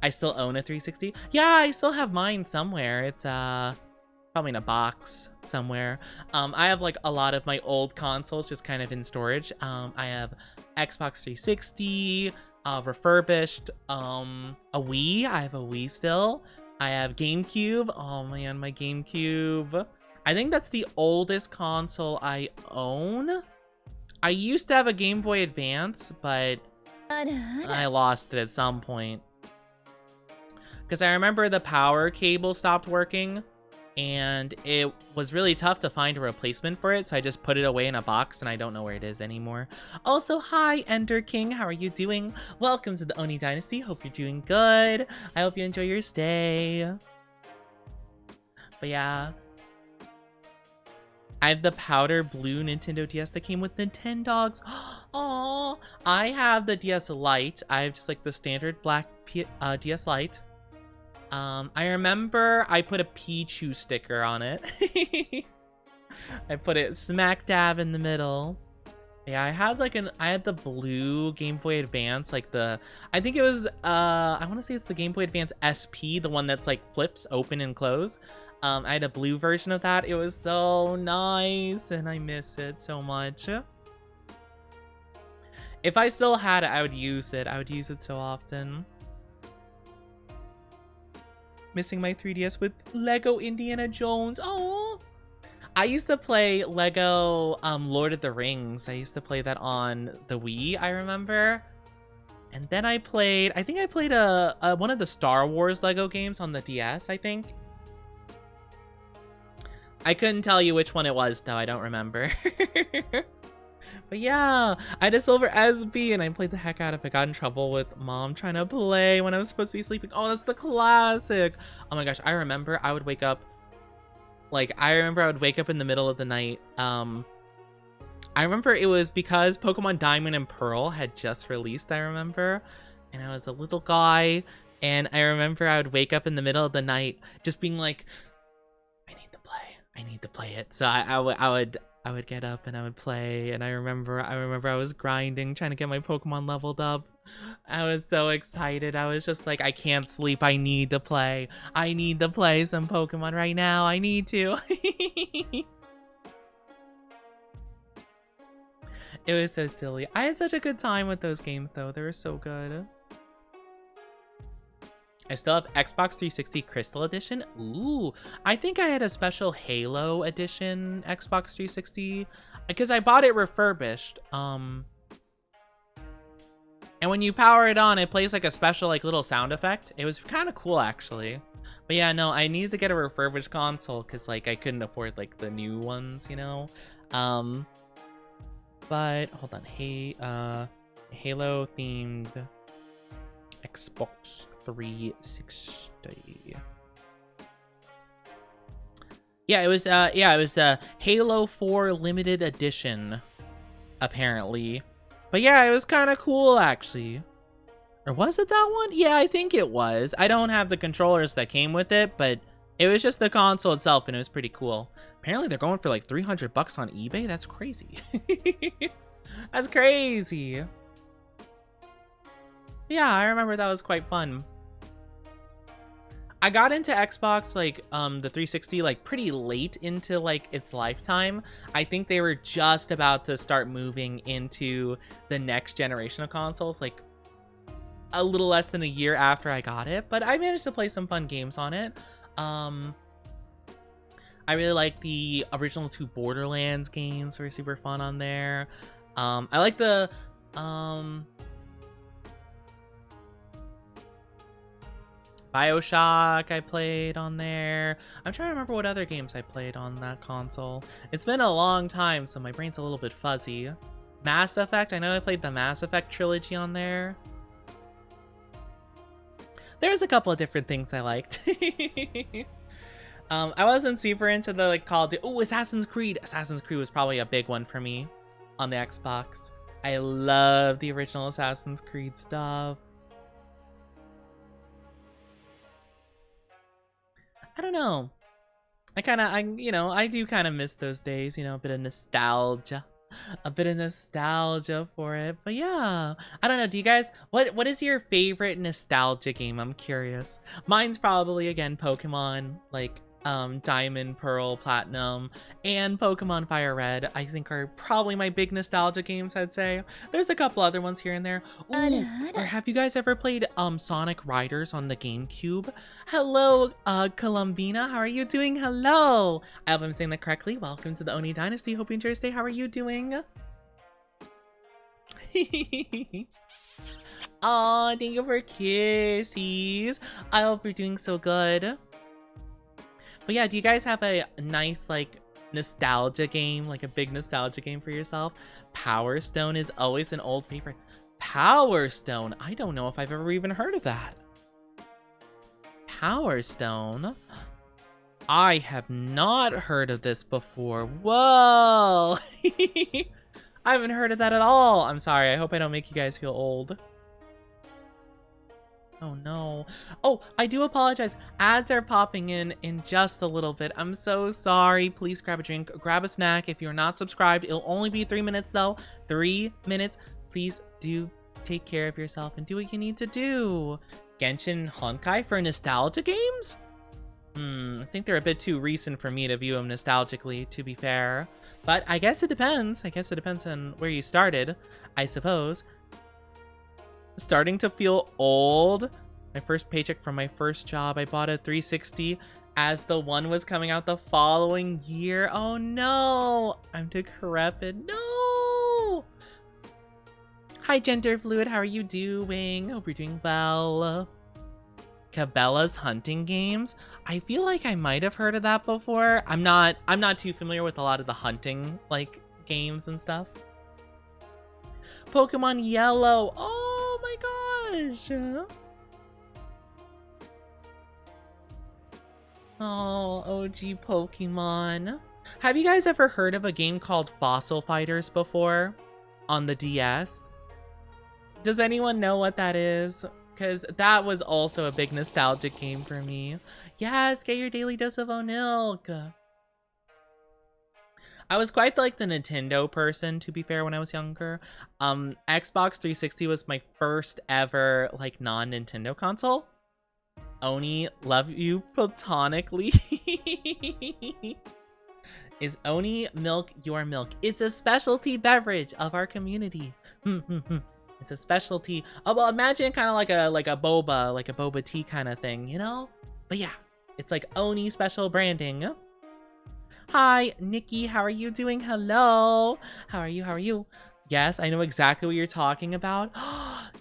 I still own a 360. Yeah, I still have mine somewhere. It's, probably in a box somewhere. I have, like, a lot of my old consoles just kind of in storage. I have Xbox 360, refurbished, a Wii. I have a Wii still. I have GameCube. Oh man, my GameCube. I think that's the oldest console I own. I used to have a Game Boy Advance, but I lost it at some point. Because I remember the power cable stopped working, and it was really tough to find a replacement for it, so I just put it away in a box, and I don't know where it is anymore. Also, hi, Ender King, how are you doing? Welcome to the Oni Dynasty, hope you're doing good. I hope you enjoy your stay. But yeah. I have the powder blue Nintendo DS that came with Nintendogs. Oh, I have the DS Lite. I have just like the standard black DS Lite. I remember I put a Pichu sticker on it. I put it smack dab in the middle. Yeah, I had like I had the blue Game Boy Advance, like I think it was, I want to say it's the Game Boy Advance SP, the one that's like flips open and close. I had a blue version of that. It was so nice, and I miss it so much. If I still had it, I would use it. I would use it so often. Missing my 3DS with Lego Indiana Jones. Oh, I used to play Lego Lord of the Rings. I used to play that on the Wii, I remember. And then I think I played one of the Star Wars Lego games on the DS, I think. I couldn't tell you which one it was, though. I don't remember. But yeah, I had a silver SB and I played the heck out of it. Got in trouble with mom trying to play when I was supposed to be sleeping. Oh, that's the classic. Oh my gosh, I remember I would wake up. Like, I remember I would wake up in the middle of the night. I remember it was because Pokemon Diamond and Pearl had just released, I remember. And I was a little guy. And I remember I would wake up in the middle of the night just being like, I need to play it. So I would get up and I would play, and I remember I was grinding, trying to get my Pokemon leveled up. I was so excited. I was just like, I can't sleep. I need to play. I need to play some Pokemon right now. I need to. It was so silly. I had such a good time with those games, though. They were so good. I still have Xbox 360 Crystal Edition. Ooh, I think I had a special Halo Edition Xbox 360 because I bought it refurbished. And when you power it on, it plays like a special like little sound effect. It was kind of cool actually. But yeah, no, I needed to get a refurbished console because like I couldn't afford like the new ones, you know. But hold on, hey, Halo themed Xbox 360. Yeah, it was the Halo 4 limited edition, apparently. But yeah, it was kind of cool actually. Or was it that one? Yeah, I think it was. I don't have the controllers that came with it, but it was just the console itself and it was pretty cool. Apparently they're going for like 300 bucks on eBay. That's crazy. That's crazy. Yeah, I remember that was quite fun. I got into Xbox, like, the 360, like, pretty late into, like, its lifetime. I think they were just about to start moving into the next generation of consoles. Like, a little less than a year after I got it, but I managed to play some fun games on it. I really like the original 2 Borderlands games, were super fun on there. I like the BioShock I played on there. I'm trying to remember what other games I played on that console. It's been a long time, so my brain's a little bit fuzzy. Mass Effect, I know I played the Mass Effect trilogy on there. There's a couple of different things I liked. I wasn't super into the like Call of Duty. Oh, Assassin's Creed. Assassin's Creed was probably a big one for me on the Xbox. I love the original Assassin's Creed stuff. I don't know. I do kind of miss those days, you know, a bit of nostalgia. A bit of nostalgia for it. But yeah, I don't know. Do you guys, what is your favorite nostalgia game? I'm curious. Mine's probably, again, Pokemon, like Diamond, Pearl, Platinum, and Pokemon Fire Red, I think are probably my big nostalgia games, I'd say. There's a couple other ones here and there. Ooh, or have you guys ever played Sonic Riders on the GameCube? Hello, Columbina, how are you doing? Hello! I hope I'm saying that correctly. Welcome to the Oni Dynasty. Hope you enjoy your stay. How are you doing? Aw, thank you for kisses. I hope you're doing so good. But yeah, do you guys have a nice, like, nostalgia game, like a big nostalgia game for yourself? Power Stone is always an old favorite. Power Stone? I don't know if I've ever even heard of that. Power Stone? I have not heard of this before. Whoa! I haven't heard of that at all. I'm sorry. I hope I don't make you guys feel old. Oh no. Oh, I do apologize. Ads are popping in just a little bit. I'm so sorry. Please grab a drink, grab a snack. If you're not subscribed, it'll only be 3 minutes though. 3 minutes. Please do take care of yourself and do what you need to do. Genshin Honkai for nostalgia games? I think they're a bit too recent for me to view them nostalgically, to be fair. But I guess it depends. I guess it depends on where you started, I suppose. Starting to feel old. My first paycheck from my first job, I bought a 360 as the one was coming out the following year. Oh no, I'm decrepit. No. Hi, Gender Fluid. How are you doing? Hope you're doing well. Cabela's hunting games. I feel like I might have heard of that before. I'm not too familiar with a lot of the hunting like games and stuff. Pokemon Yellow. Oh my gosh. Oh, OG Pokemon. Have you guys ever heard of a game called Fossil Fighters before on the DS? Does anyone know what that is? Because that was also a big nostalgic game for me. Yes, get your daily dose of Onilk. I was quite like the Nintendo person, to be fair, when I was younger. Xbox 360 was my first ever like non-Nintendo console. Oni, love you platonically. Is Oni milk your milk? It's a specialty beverage of our community. It's a specialty. Oh, well, imagine kind of like a boba tea kind of thing, you know? But yeah, it's like Oni special branding. Hi, Nikki, how are you doing? Hello. How are you? How are you? Yes, I know exactly what you're talking about.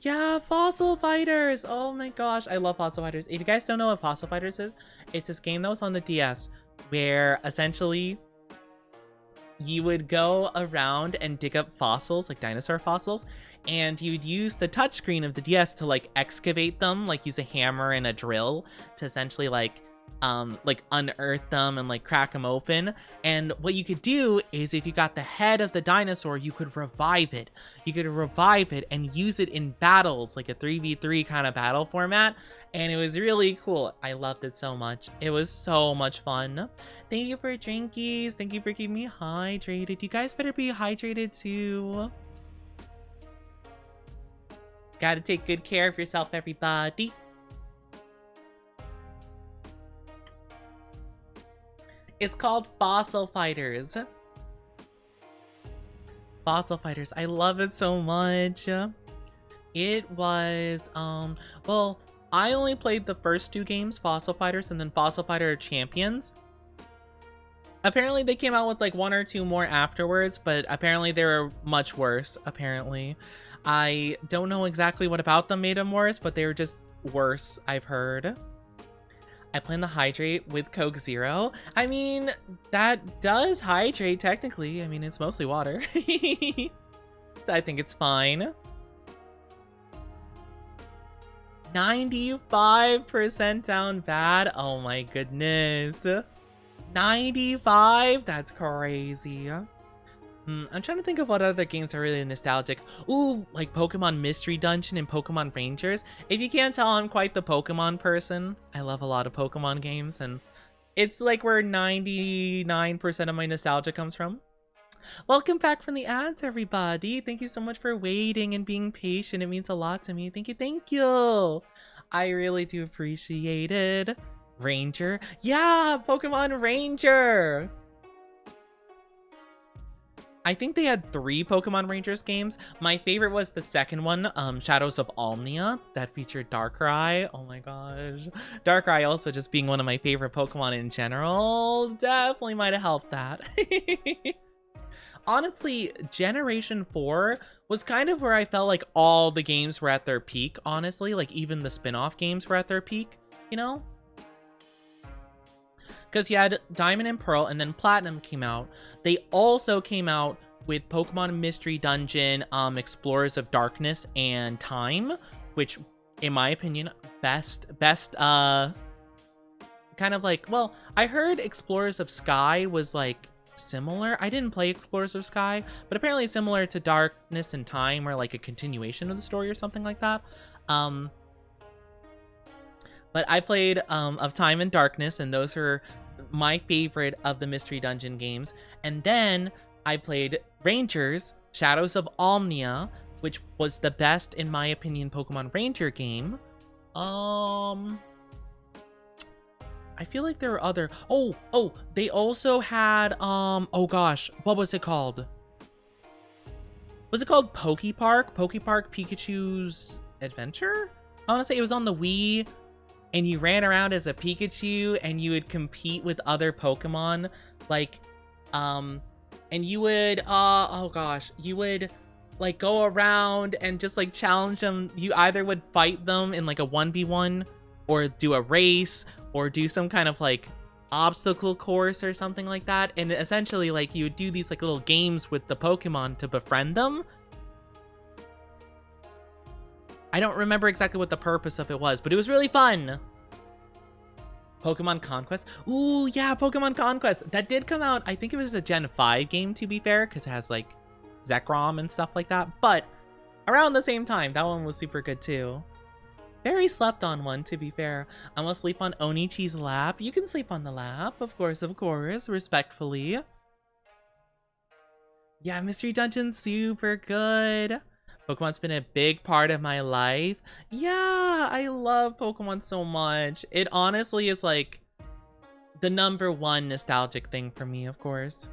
Yeah, Fossil Fighters. Oh my gosh, I love Fossil Fighters. If you guys don't know what Fossil Fighters is, it's this game that was on the DS where essentially you would go around and dig up fossils, like dinosaur fossils, and you'd use the touchscreen of the DS to like excavate them, like use a hammer and a drill to essentially like unearth them and like crack them open. And what you could do is if you got the head of the dinosaur, you could revive it. You could revive it and use it in battles, like a 3v3 kind of battle format. And it was really cool. I loved it so much. It was so much fun. Thank you for drinkies. Thank you for keeping me hydrated. You guys better be hydrated too. Gotta take good care of yourself, everybody. It's called Fossil Fighters. Fossil Fighters. I love it so much. It was, well, I only played the first two games, Fossil Fighters and then Fossil Fighter Champions. Apparently they came out with like one or two more afterwards, but apparently they were much worse, apparently. I don't know exactly what about them made them worse, but they were just worse, I've heard. I plan to hydrate with Coke Zero. I mean, that does hydrate technically. I mean, it's mostly water. So I think it's fine. 95% down bad. Oh my goodness. 95? That's crazy. I'm trying to think of what other games are really nostalgic. Ooh, like Pokemon Mystery Dungeon and Pokemon Rangers. If you can't tell, I'm quite the Pokemon person. I love a lot of Pokemon games, and it's like where 99% of my nostalgia comes from. Welcome back from the ads, everybody. Thank you so much for waiting and being patient. It means a lot to me. Thank you, thank you. I really do appreciate it. Ranger? Yeah, Pokemon Ranger! I think they had 3 Pokemon Rangers games. My favorite was the second one, Shadows of Almia, that featured Darkrai. Oh my gosh. Darkrai also just being one of my favorite Pokemon in general definitely might have helped that. Honestly, Generation 4 was kind of where I felt like all the games were at their peak, honestly. Like, even the spin-off games were at their peak, you know? Because you had Diamond and Pearl, and then Platinum came out. They also came out with Pokemon Mystery Dungeon, Explorers of Darkness, and Time, which, in my opinion, best, kind of like, well, I heard Explorers of Sky was, like, similar. I didn't play Explorers of Sky, but apparently similar to Darkness and Time, or, like, a continuation of the story or something like that. But I played, of Time and Darkness, and those are my favorite of the Mystery Dungeon games. And then I played Rangers, Shadows of Almia, which was the best, in my opinion, Pokemon Ranger game. I feel like there were other... Oh, they also had, oh gosh, what was it called? Was it called Pokepark? Pokepark Pikachu's Adventure? I want to say it was on the Wii, and you ran around as a Pikachu, and you would compete with other Pokemon, like, and you would, oh gosh, you would, like, go around and just, like, challenge them. You either would fight them in, like, a 1v1, or do a race, or do some kind of, like, obstacle course or something like that, and essentially, like, you would do these, like, little games with the Pokemon to befriend them. I don't remember exactly what the purpose of it was, but it was really fun. Pokemon Conquest. Ooh, yeah, Pokemon Conquest. That did come out, I think it was a Gen 5 game, to be fair, because it has, like, Zekrom and stuff like that. But around the same time, that one was super good, too. Very slept on one, to be fair. I'm gonna sleep on Onichi's lap. You can sleep on the lap, of course, respectfully. Yeah, Mystery Dungeon's super good. Pokemon's been a big part of my life. Yeah, I love Pokemon so much. It honestly is like the #1 nostalgic thing for me, of course.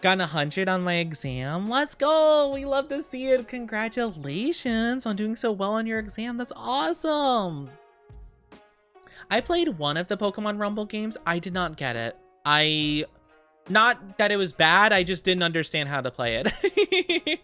Got 100 on my exam. Let's go! We love to see it. Congratulations on doing so well on your exam. That's awesome! I played one of the Pokemon Rumble games. I did not get it. Not that it was bad, I just didn't understand how to play it.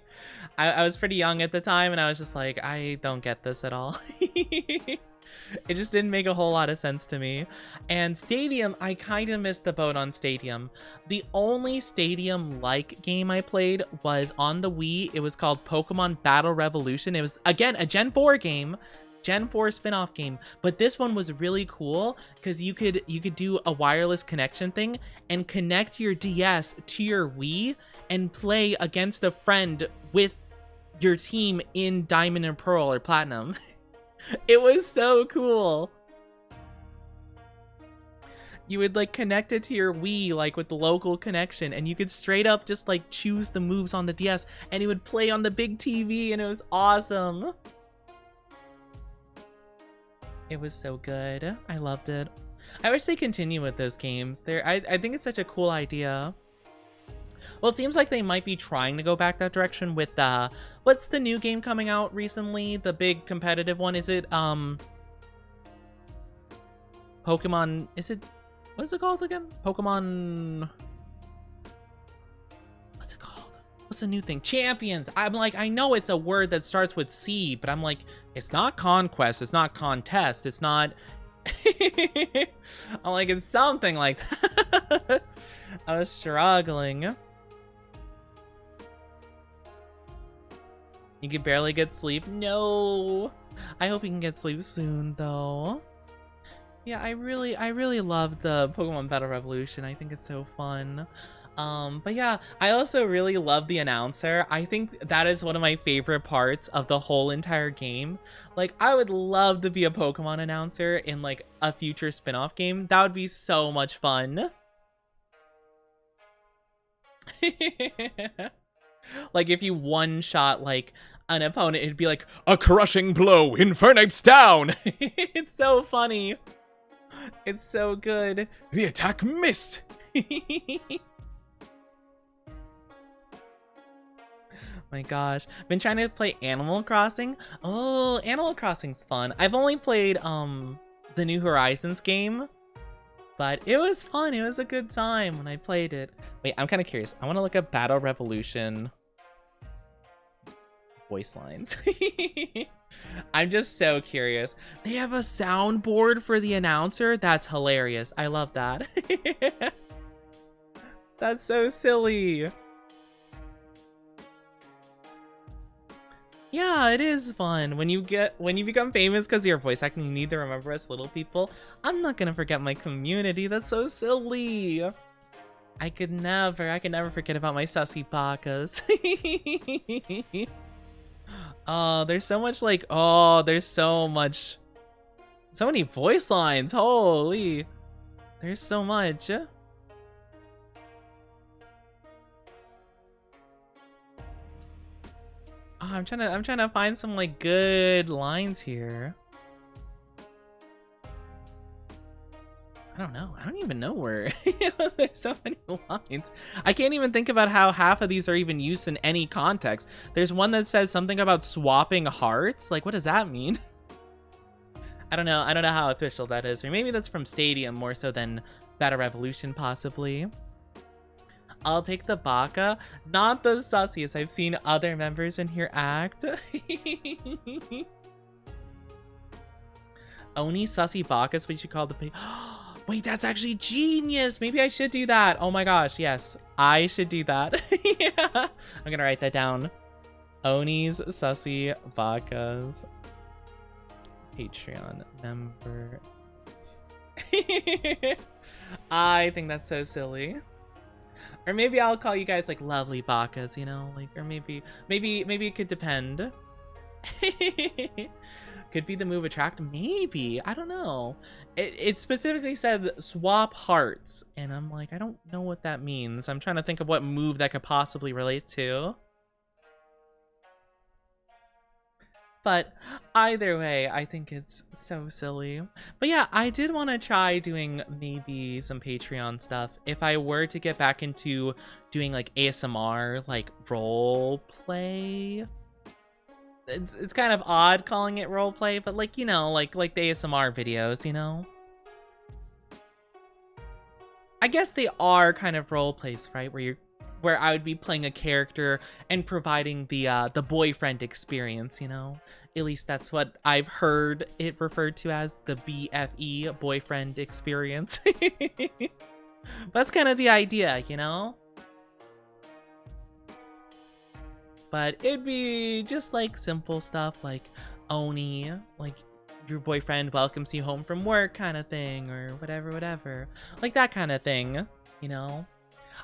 I was pretty young at the time, and I was just like, I don't get this at all. It just didn't make a whole lot of sense to me. And Stadium, I kind of missed the boat on Stadium. The only Stadium-like game I played was on the Wii. It was called Pokemon Battle Revolution. It was, again, a Gen 4 game. Gen 4 spin-off game, but this one was really cool because you could do a wireless connection thing and connect your DS to your Wii and play against a friend with your team in Diamond and Pearl or Platinum. It was so cool. You would like connect it to your Wii like with the local connection, and you could straight up just like choose the moves on the DS, and it would play on the big TV, and it was awesome. It was so good. I loved it. I wish they continue with those games. I think it's such a cool idea. Well, it seems like they might be trying to go back that direction with what's the new game coming out recently? The big competitive one. Is it Pokemon, what is it called again? Pokemon, what's it called? What's the new thing? Champions. I'm like, I know it's a word that starts with C, but I'm like, it's not conquest, it's not contest, it's not I'm like, it's something like that. I was struggling. You can barely get sleep. No. I hope you can get sleep soon though. Yeah, I really love the Pokemon Battle Revolution. I think it's so fun. But yeah, I also really love the announcer. I think that is one of my favorite parts of the whole entire game. Like, I would love to be a Pokemon announcer in like a future spin-off game. That would be so much fun. Like if you one-shot like an opponent, it'd be like, a crushing blow, Infernape's down! It's so funny. It's so good. The attack missed! My gosh, been trying to play Animal Crossing. Oh, Animal Crossing's fun. I've only played the New Horizons game, but it was fun. It was a good time when I played it. Wait, I'm kind of curious. I want to look up Battle Revolution voice lines. I'm just so curious. They have a soundboard for the announcer. That's hilarious. I love that. That's so silly. Yeah, it is fun. When you become famous because of your voice acting, you need to remember us little people. I'm not gonna forget my community. That's so silly. I could never forget about my sussy bakas. Oh, there's so much like, oh, there's so many voice lines. Holy, there's so much. Oh, I'm trying to find some like good lines here. I don't know. I don't even know where. There's so many lines. I can't even think about how half of these are even used in any context. There's one that says something about swapping hearts. Like, what does that mean? I don't know. I don't know how official that is. Or maybe that's from Stadium more so than Battle Revolution, possibly. I'll take the baka, not the sussiest. I've seen other members in here act. Oni sussy bakas, what you call the wait, that's actually genius. Maybe I should do that. Oh my gosh, yes, I should do that. Yeah, I'm gonna write that down. Oni's sussy bakas Patreon members. I think that's so silly. Or maybe I'll call you guys like lovely bakas, you know, like, or maybe it could depend. Could be the move attract, maybe, I don't know. It specifically said swap hearts, and I'm like, I don't know what that means. I'm trying to think of what move that could possibly relate to. But either way, I think it's so silly. But yeah, I did want to try doing maybe some Patreon stuff. If I were to get back into doing like ASMR, like role play. It's kind of odd calling it role play, but like, you know, like the ASMR videos, you know? I guess they are kind of role plays, right? Where I would be playing a character and providing the boyfriend experience, you know? At least that's what I've heard it referred to as, the BFE, boyfriend experience. That's kind of the idea, you know? But it'd be just like simple stuff like Oni, like your boyfriend welcomes you home from work kind of thing, or whatever. Like that kind of thing, you know?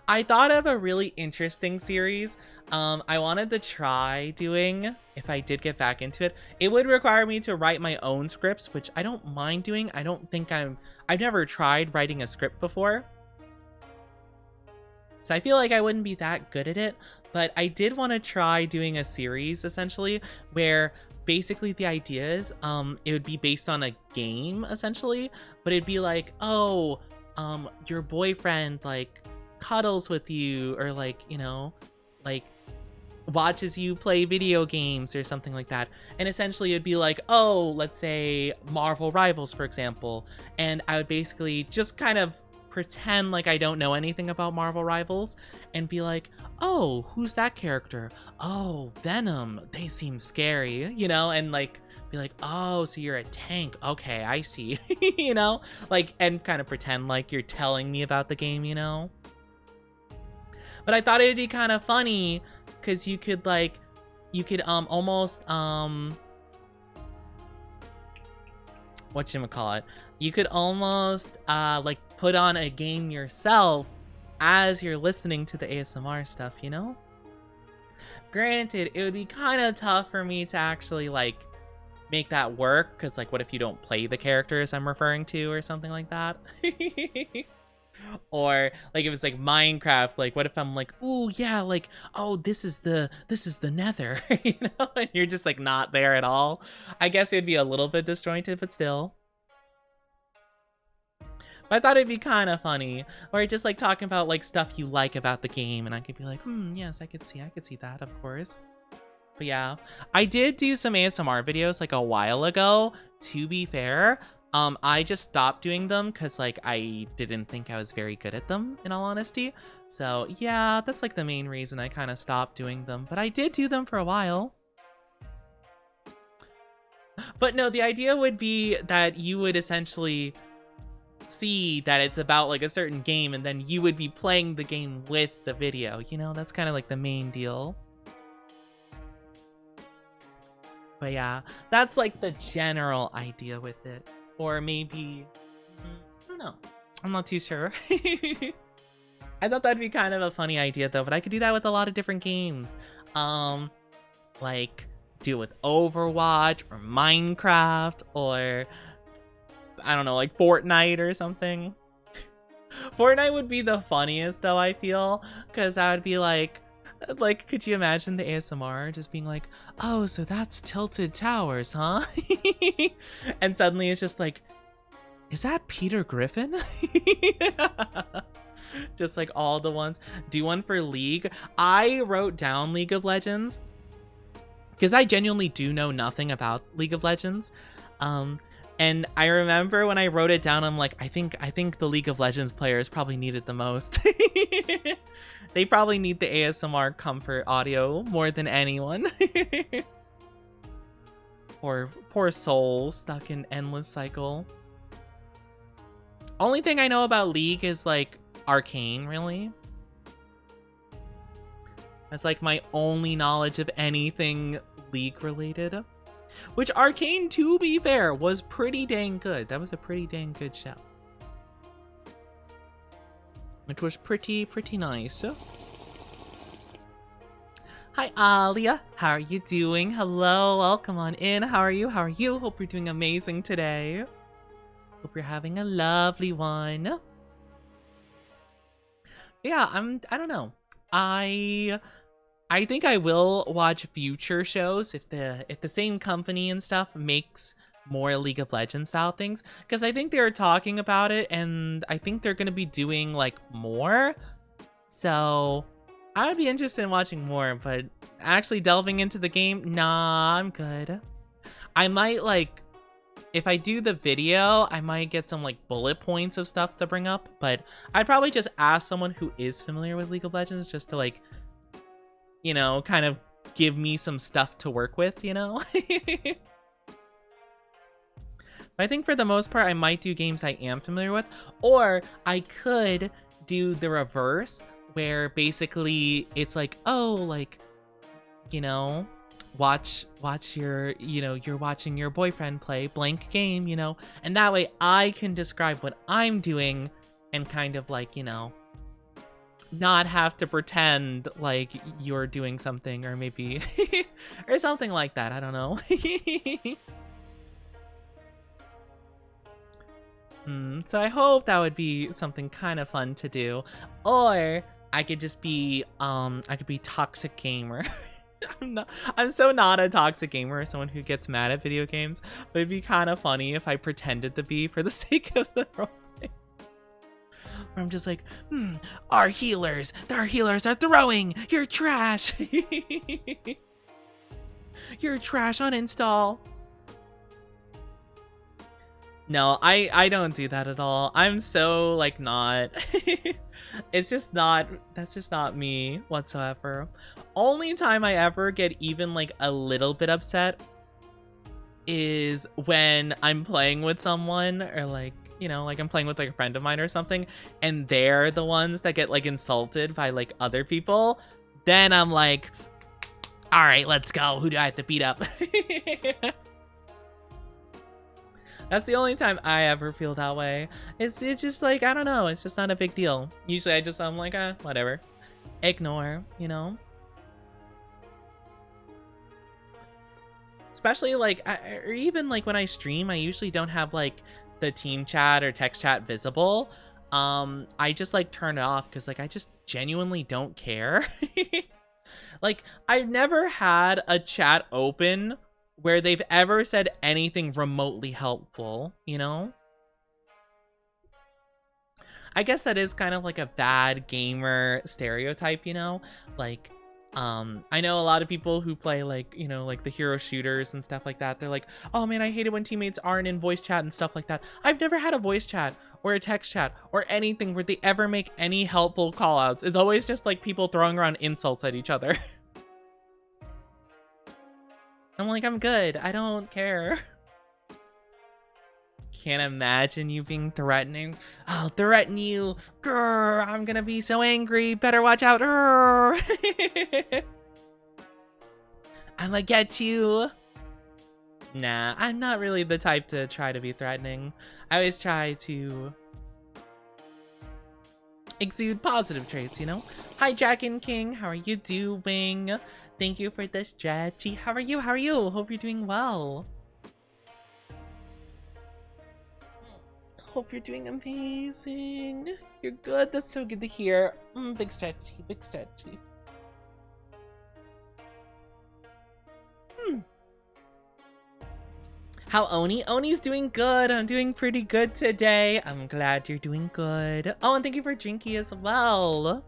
I thought of a really interesting series I wanted to try doing if I did get back into it. It would require me to write my own scripts, which I don't mind doing. I don't think I've never tried writing a script before. So I feel like I wouldn't be that good at it, but I did want to try doing a series essentially where basically the idea is it would be based on a game essentially, but it'd be like, oh, your boyfriend like cuddles with you, or like, you know, like watches you play video games or something like that. And essentially it'd be like, oh, let's say Marvel Rivals, for example, and I would basically just kind of pretend like I don't know anything about Marvel Rivals and be like, oh, who's that character? Oh, Venom, they seem scary, you know, and like be like, oh, so you're a tank, okay, I see. You know, like, and kind of pretend like you're telling me about the game, you know. But I thought it'd be kind of funny because you could almost whatchamacallit, you could almost like put on a game yourself as you're listening to the ASMR stuff, you know? Granted, it would be kind of tough for me to actually like make that work, because like what if you don't play the characters I'm referring to or something like that? Or like if it's like Minecraft, like what if I'm like, ooh yeah, like, oh, this is the nether, you know, and you're just like not there at all. I guess it would be a little bit disjointed, but still. But I thought it'd be kind of funny, or just like talking about like stuff you like about the game, and I could be like, yes, I could see that, of course. But yeah, I did do some ASMR videos like a while ago, to be fair. I just stopped doing them because like I didn't think I was very good at them, in all honesty. So yeah, that's like the main reason I kind of stopped doing them, but I did do them for a while. But no, the idea would be that you would essentially see that it's about like a certain game, and then you would be playing the game with the video, you know. That's kind of like the main deal. But yeah, that's like the general idea with it. Or maybe, I don't know, I'm not too sure. I thought that'd be kind of a funny idea though, but I could do that with a lot of different games. Like do it with Overwatch or Minecraft, or I don't know, like Fortnite or something. Fortnite would be the funniest though, I feel, because I would be like, could you imagine the ASMR just being like, oh, so that's Tilted Towers, huh? And suddenly it's just like, is that Peter Griffin? Just like all the ones. Do one for League. I wrote down League of Legends because I genuinely do know nothing about League of Legends. And I remember when I wrote it down, I'm like, I think the League of Legends players probably need it the most. They probably need the ASMR comfort audio more than anyone. Or poor soul stuck in endless cycle. Only thing I know about League is like Arcane, really. That's like my only knowledge of anything League related. Which Arcane, to be fair, was pretty dang good. That was a pretty dang good show. Which was pretty nice. Hi, Alia. How are you doing? Hello, welcome on in. How are you? Hope you're doing amazing today. Hope you're having a lovely one. Yeah, I don't know. I think I will watch future shows if the same company and stuff makes more League of Legends style things, because I think they were talking about it, and I think they're gonna be doing like more. So I would be interested in watching more, but actually delving into the game, nah, I'm good. I might like, if I do the video, I might get some like bullet points of stuff to bring up, but I'd probably just ask someone who is familiar with League of Legends just to like, you know, kind of give me some stuff to work with, you know? I think for the most part, I might do games I am familiar with, or I could do the reverse, where basically it's like, oh, like, you know, watch your, you know, you're watching your boyfriend play blank game, you know, and that way I can describe what I'm doing and kind of like, you know, not have to pretend like you're doing something, or maybe or something like that. I don't know. So I hope that would be something kind of fun to do, or I could just be toxic gamer. I'm so not a toxic gamer, someone who gets mad at video games, but it'd be kind of funny if I pretended to be for the sake of the role. where I'm just like, our healers are throwing, you're trash. You're trash, uninstall. No, I don't do that at all. I'm so like not. It's just not, that's just not me whatsoever. Only time I ever get even like a little bit upset is when I'm playing with someone, or like, you know, like I'm playing with like a friend of mine or something, and they're the ones that get like insulted by like other people. Then I'm like, all right, let's go. Who do I have to beat up? That's the only time I ever feel that way. It's just like, I don't know. It's just not a big deal. Usually I'm like, whatever. Ignore, you know? Especially like, or even like when I stream, I usually don't have like the team chat or text chat visible. I just like turn it off because like I just genuinely don't care. Like, I've never had a chat open where they've ever said anything remotely helpful, you know? I guess that is kind of like a bad gamer stereotype, you know? Like, I know a lot of people who play like, you know, like the hero shooters and stuff like that. They're like, oh man, I hate it when teammates aren't in voice chat and stuff like that. I've never had a voice chat or a text chat or anything where they ever make any helpful callouts. It's always just like people throwing around insults at each other. I'm like, I'm good. I don't care. Can't imagine you being threatening. I'll threaten you. Grr, I'm gonna be so angry. Better watch out. Grr. I'ma get you. Nah, I'm not really the type to try to be threatening. I always try to exude positive traits, you know? Hi, Jack and King. How are you doing? Thank you for the strategy. How are you? How are you? Hope you're doing well. Hope you're doing amazing. You're good. That's so good to hear. Big strategy. Big strategy. How Oni? Oni's doing good. I'm doing pretty good today. I'm glad you're doing good. Oh, and thank you for Drinky as well.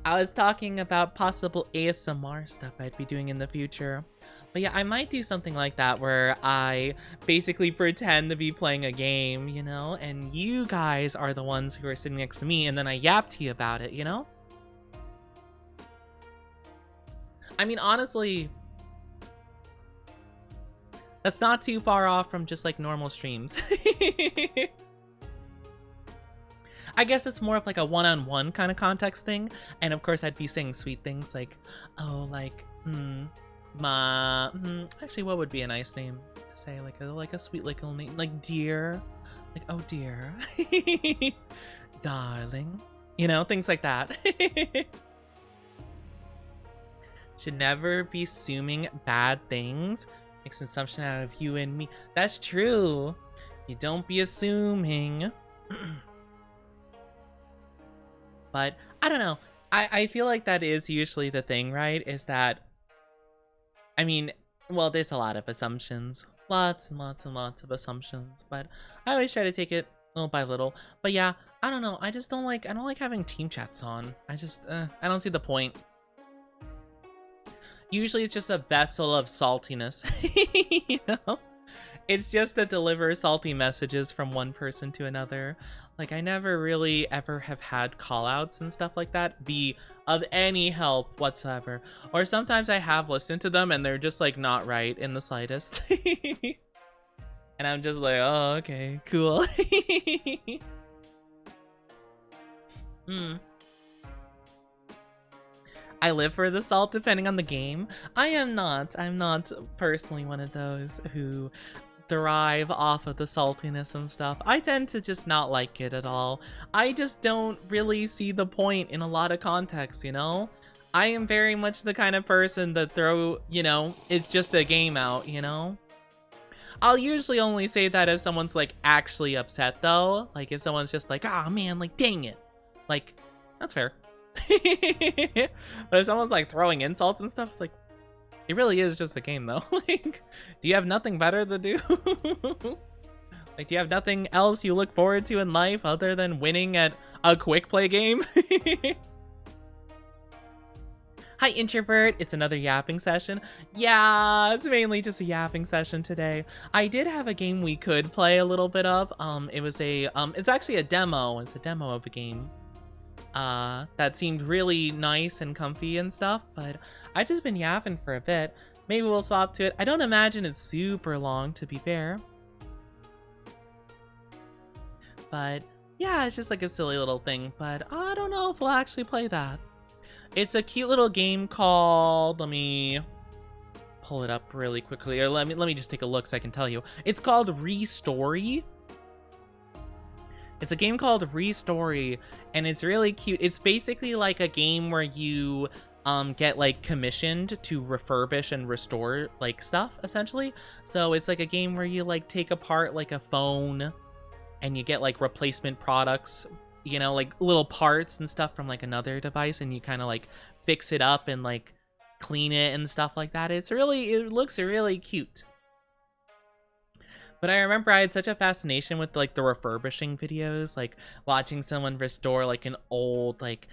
I was talking about possible ASMR stuff I'd be doing in the future. But yeah, I might do something like that where I basically pretend to be playing a game, you know? And you guys are the ones who are sitting next to me, and then I yap to you about it, you know? I mean, honestly, that's not too far off from just like normal streams. I guess it's more of like a one-on-one kind of context thing. And of course I'd be saying sweet things like, oh, like, actually, what would be a nice name to say? Like a sweet little name, like dear, like, oh dear, darling, you know, things like that. Should never be assuming bad things. Makes an assumption out of you and me. That's true. You don't be assuming. But I don't know. I feel like that is usually the thing, right? Is that, I mean, well, there's a lot of assumptions. Lots and lots and lots of assumptions. But I always try to take it little by little. But yeah, I don't know. I just don't like, I don't like having team chats on. I just, I don't see the point. Usually it's just a vessel of saltiness, you know? It's just to deliver salty messages from one person to another. Like, I never really ever have had callouts and stuff like that be of any help whatsoever. Or sometimes I have listened to them and they're just like not right in the slightest. And I'm just like, oh, okay, cool. I live for the salt depending on the game. I'm not personally one of those who thrive off of the saltiness and stuff. I tend to just not like it at all. I just don't really see the point in a lot of contexts, you know? I am very much the kind of person that you know, it's just a game out, you know? I'll usually only say that if someone's like actually upset though. Like if someone's just like, ah, man, like dang it. Like, that's fair. But if someone's like throwing insults and stuff, it's like, it really is just a game though. Like, do you have nothing better to do? Like, do you have nothing else you look forward to in life other than winning at a quick play game. Hi, introvert. It's another yapping session. Yeah, it's mainly just a yapping session today. I did have a game we could play a little bit of. It was it's actually a demo. It's a demo of a game. That seemed really nice and comfy and stuff, but I've just been yapping for a bit. Maybe we'll swap to it. I don't imagine it's super long, to be fair. But yeah, it's just like a silly little thing, but I don't know if we'll actually play that. It's a cute little game called, let me pull it up really quickly, or let me just take a look so I can tell you. It's called Restory. It's a game called Restory, and it's really cute. It's basically like a game where you get like commissioned to refurbish and restore like stuff, essentially. So it's like a game where you like take apart like a phone and you get like replacement products, you know, like little parts and stuff from like another device, and you kind of like fix it up and like clean it and stuff like that. It looks really cute. But I remember I had such a fascination with like the refurbishing videos, like watching someone restore like an old, like,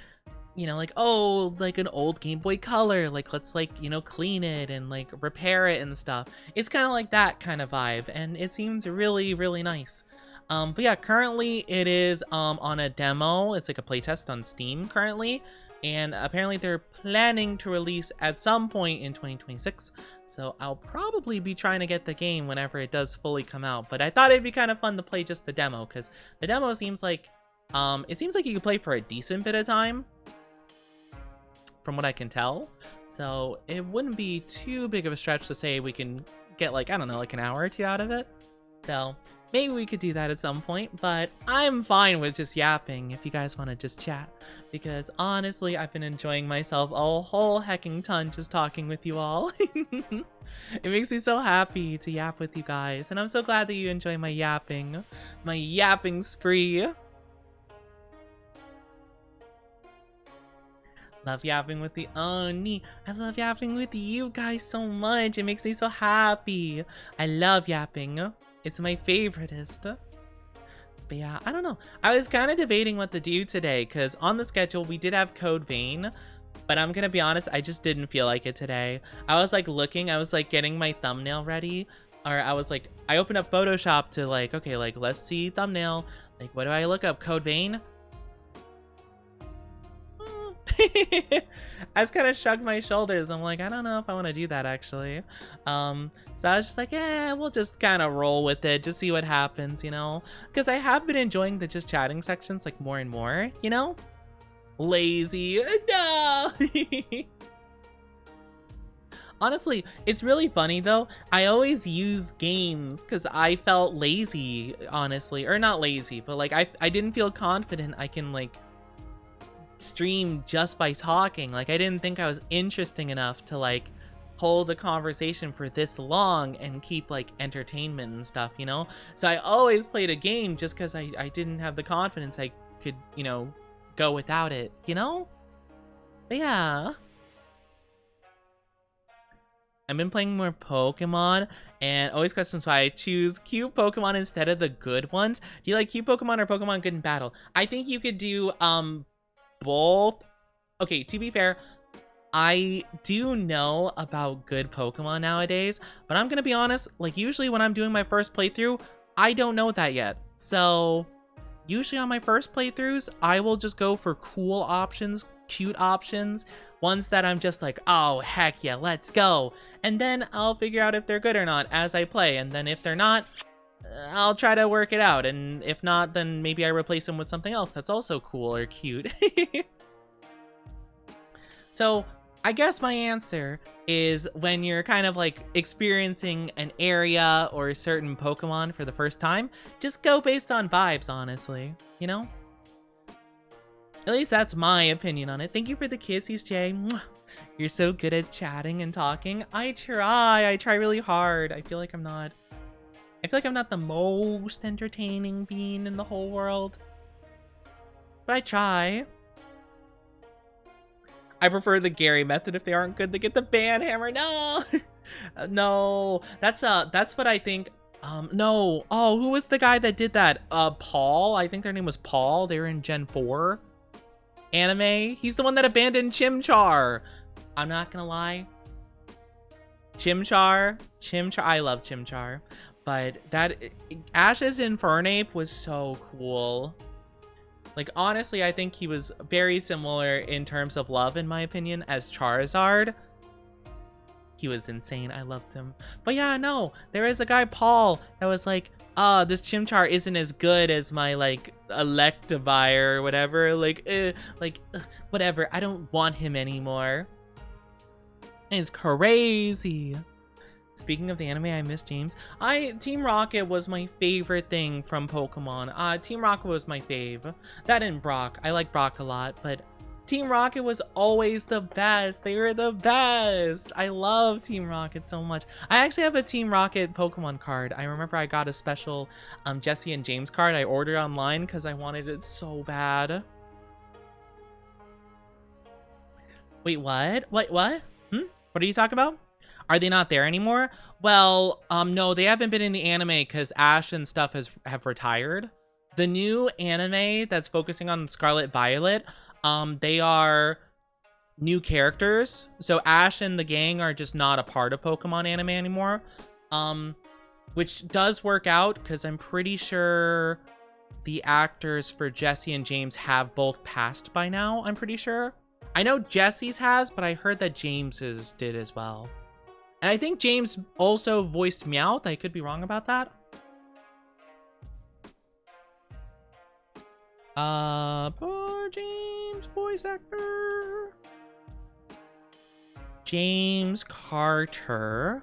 you know, like, oh, like an old Game Boy Color, like let's like, you know, clean it and like repair it and stuff. It's kind of like that kind of vibe, and it seems really, really nice. But yeah, currently it is on a demo. It's like a playtest on Steam currently, and apparently they're planning to release at some point in 2026. So I'll probably be trying to get the game whenever it does fully come out. But I thought it'd be kind of fun to play just the demo, because the demo seems like you could play for a decent bit of time, from what I can tell. So it wouldn't be too big of a stretch to say we can get like, I don't know, like an hour or two out of it. So maybe we could do that at some point, but I'm fine with just yapping if you guys want to just chat, because honestly, I've been enjoying myself a whole hecking ton just talking with you all. It makes me so happy to yap with you guys, and I'm so glad that you enjoy my yapping spree. Love yapping with the Oni. I love yapping with you guys so much. It makes me so happy. I love yapping. It's my favoriteest. But yeah, I don't know. I was kind of debating what to do today, because on the schedule we did have Code Vein, but I'm gonna be honest, I just didn't feel like it today. I was like looking, I was like getting my thumbnail ready, or I was like, I opened up Photoshop to like, okay, like let's see thumbnail. Like, what do I look up? Code Vein? I just kind of shrugged my shoulders. I'm like, I don't know if I want to do that actually. So I was just like, yeah, we'll just kind of roll with it, just see what happens, you know? Because I have been enjoying the just chatting sections like more and more, you know? Lazy. No! Honestly, it's really funny though. I always use games because I felt lazy, honestly. Or not lazy, but like I didn't feel confident I can like stream just by talking. Like I didn't think I was interesting enough to like hold a conversation for this long and keep like entertainment and stuff, you know? So I always played a game just because I didn't have the confidence I could, you know, go without it, you know? But yeah. I've been playing more Pokemon, and always questions why I choose cute Pokemon instead of the good ones. Do you like cute Pokemon or Pokemon good in battle? I think you could do both. Okay, to be fair, I do know about good Pokemon nowadays, but I'm gonna be honest, like usually when I'm doing my first playthrough, I don't know that yet. So usually on my first playthroughs, I will just go for cool options, cute options, ones that I'm just like, oh heck yeah, let's go. And then I'll figure out if they're good or not as I play, and then if they're not, I'll try to work it out, and if not, then maybe I replace them with something else that's also cool or cute. So I guess my answer is when you're kind of like experiencing an area or a certain Pokemon for the first time, just go based on vibes, honestly, you know? At least that's my opinion on it. Thank you for the kisses, Jay. Mwah. You're so good at chatting and talking. I try really hard. I feel like I'm not the most entertaining being in the whole world, but I try. I prefer the Gary method. If they aren't good, they get the ban hammer. No, no, that's what I think. No. Oh, who was the guy that did that? Paul. I think their name was Paul. They were in Gen 4 anime. He's the one that abandoned Chimchar. I'm not gonna lie. Chimchar. I love Chimchar. But Ash's Infernape was so cool. Like, honestly, I think he was very similar in terms of love, in my opinion, as Charizard. He was insane. I loved him. But yeah, no, there is a guy, Paul, that was like, this Chimchar isn't as good as my, like, Electivire or whatever. Whatever. I don't want him anymore. It's crazy. Speaking of the anime, I miss James. Team Rocket was my favorite thing from Pokemon. Team Rocket was my fave. That and Brock. I like Brock a lot, but Team Rocket was always the best. They were the best. I love Team Rocket so much. I actually have a Team Rocket Pokemon card. I remember I got a special Jesse and James card I ordered online because I wanted it so bad. Wait, what? What? What are you talking about? Are they not there anymore? Well, no, they haven't been in the anime because Ash and stuff have retired. The new anime that's focusing on Scarlet Violet, they are new characters. So Ash and the gang are just not a part of Pokemon anime anymore. Which does work out because I'm pretty sure the actors for Jesse and James have both passed by now, I'm pretty sure. I know Jesse's has, but I heard that James's did as well. And I think James also voiced Meowth. I could be wrong about that. Poor James, voice actor. James Carter.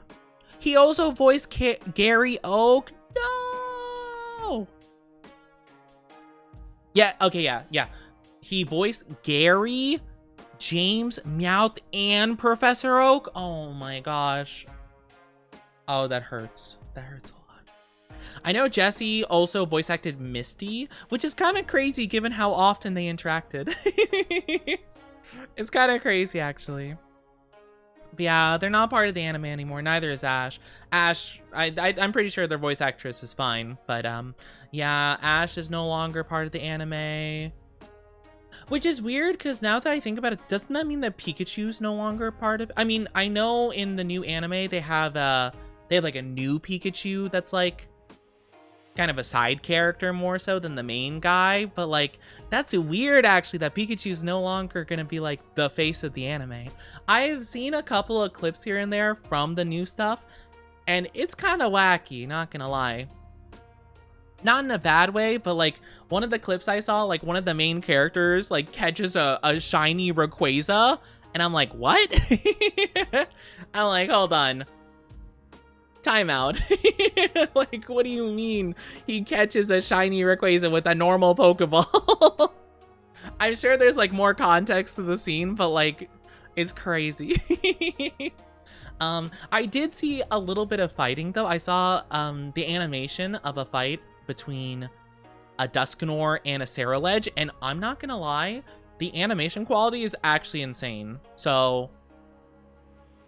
He also voiced Gary Oak. No! Yeah, okay, yeah. He voiced Gary, James, Meowth, and Professor Oak. Oh my gosh. Oh, that hurts. That hurts a lot. I know Jesse also voice acted Misty, which is kind of crazy given how often they interacted. It's kind of crazy, actually. But yeah, they're not part of the anime anymore. Neither is Ash. Ash, I'm pretty sure their voice actress is fine. But yeah, Ash is no longer part of the anime. Which is weird, because now that I think about it, doesn't that mean that Pikachu's no longer part of... I mean, I know in the new anime, they have like a new Pikachu that's like kind of a side character more so than the main guy. But like, that's weird, actually, that Pikachu's no longer going to be like the face of the anime. I've seen a couple of clips here and there from the new stuff, and it's kind of wacky, not gonna lie. Not in a bad way, but like one of the clips I saw, like one of the main characters like catches a shiny Rayquaza, and I'm like, what? I'm like, hold on. Time out. Like, what do you mean he catches a shiny Rayquaza with a normal Pokeball? I'm sure there's like more context to the scene, but like, it's crazy. I did see a little bit of fighting though. I saw the animation of a fight between a Dusknoir and a Ceruledge, and I'm not gonna lie, the animation quality is actually insane. So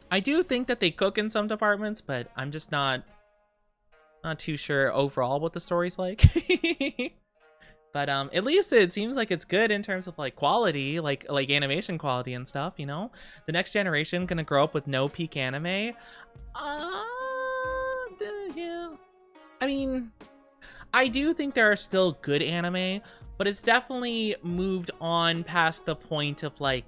I do think that they cook in some departments, but I'm just not too sure overall what the story's like. But at least it seems like it's good in terms of like quality, like animation quality and stuff, you know? The next generation gonna grow up with no peak anime. Yeah. I mean, I do think there are still good anime, but it's definitely moved on past the point of like,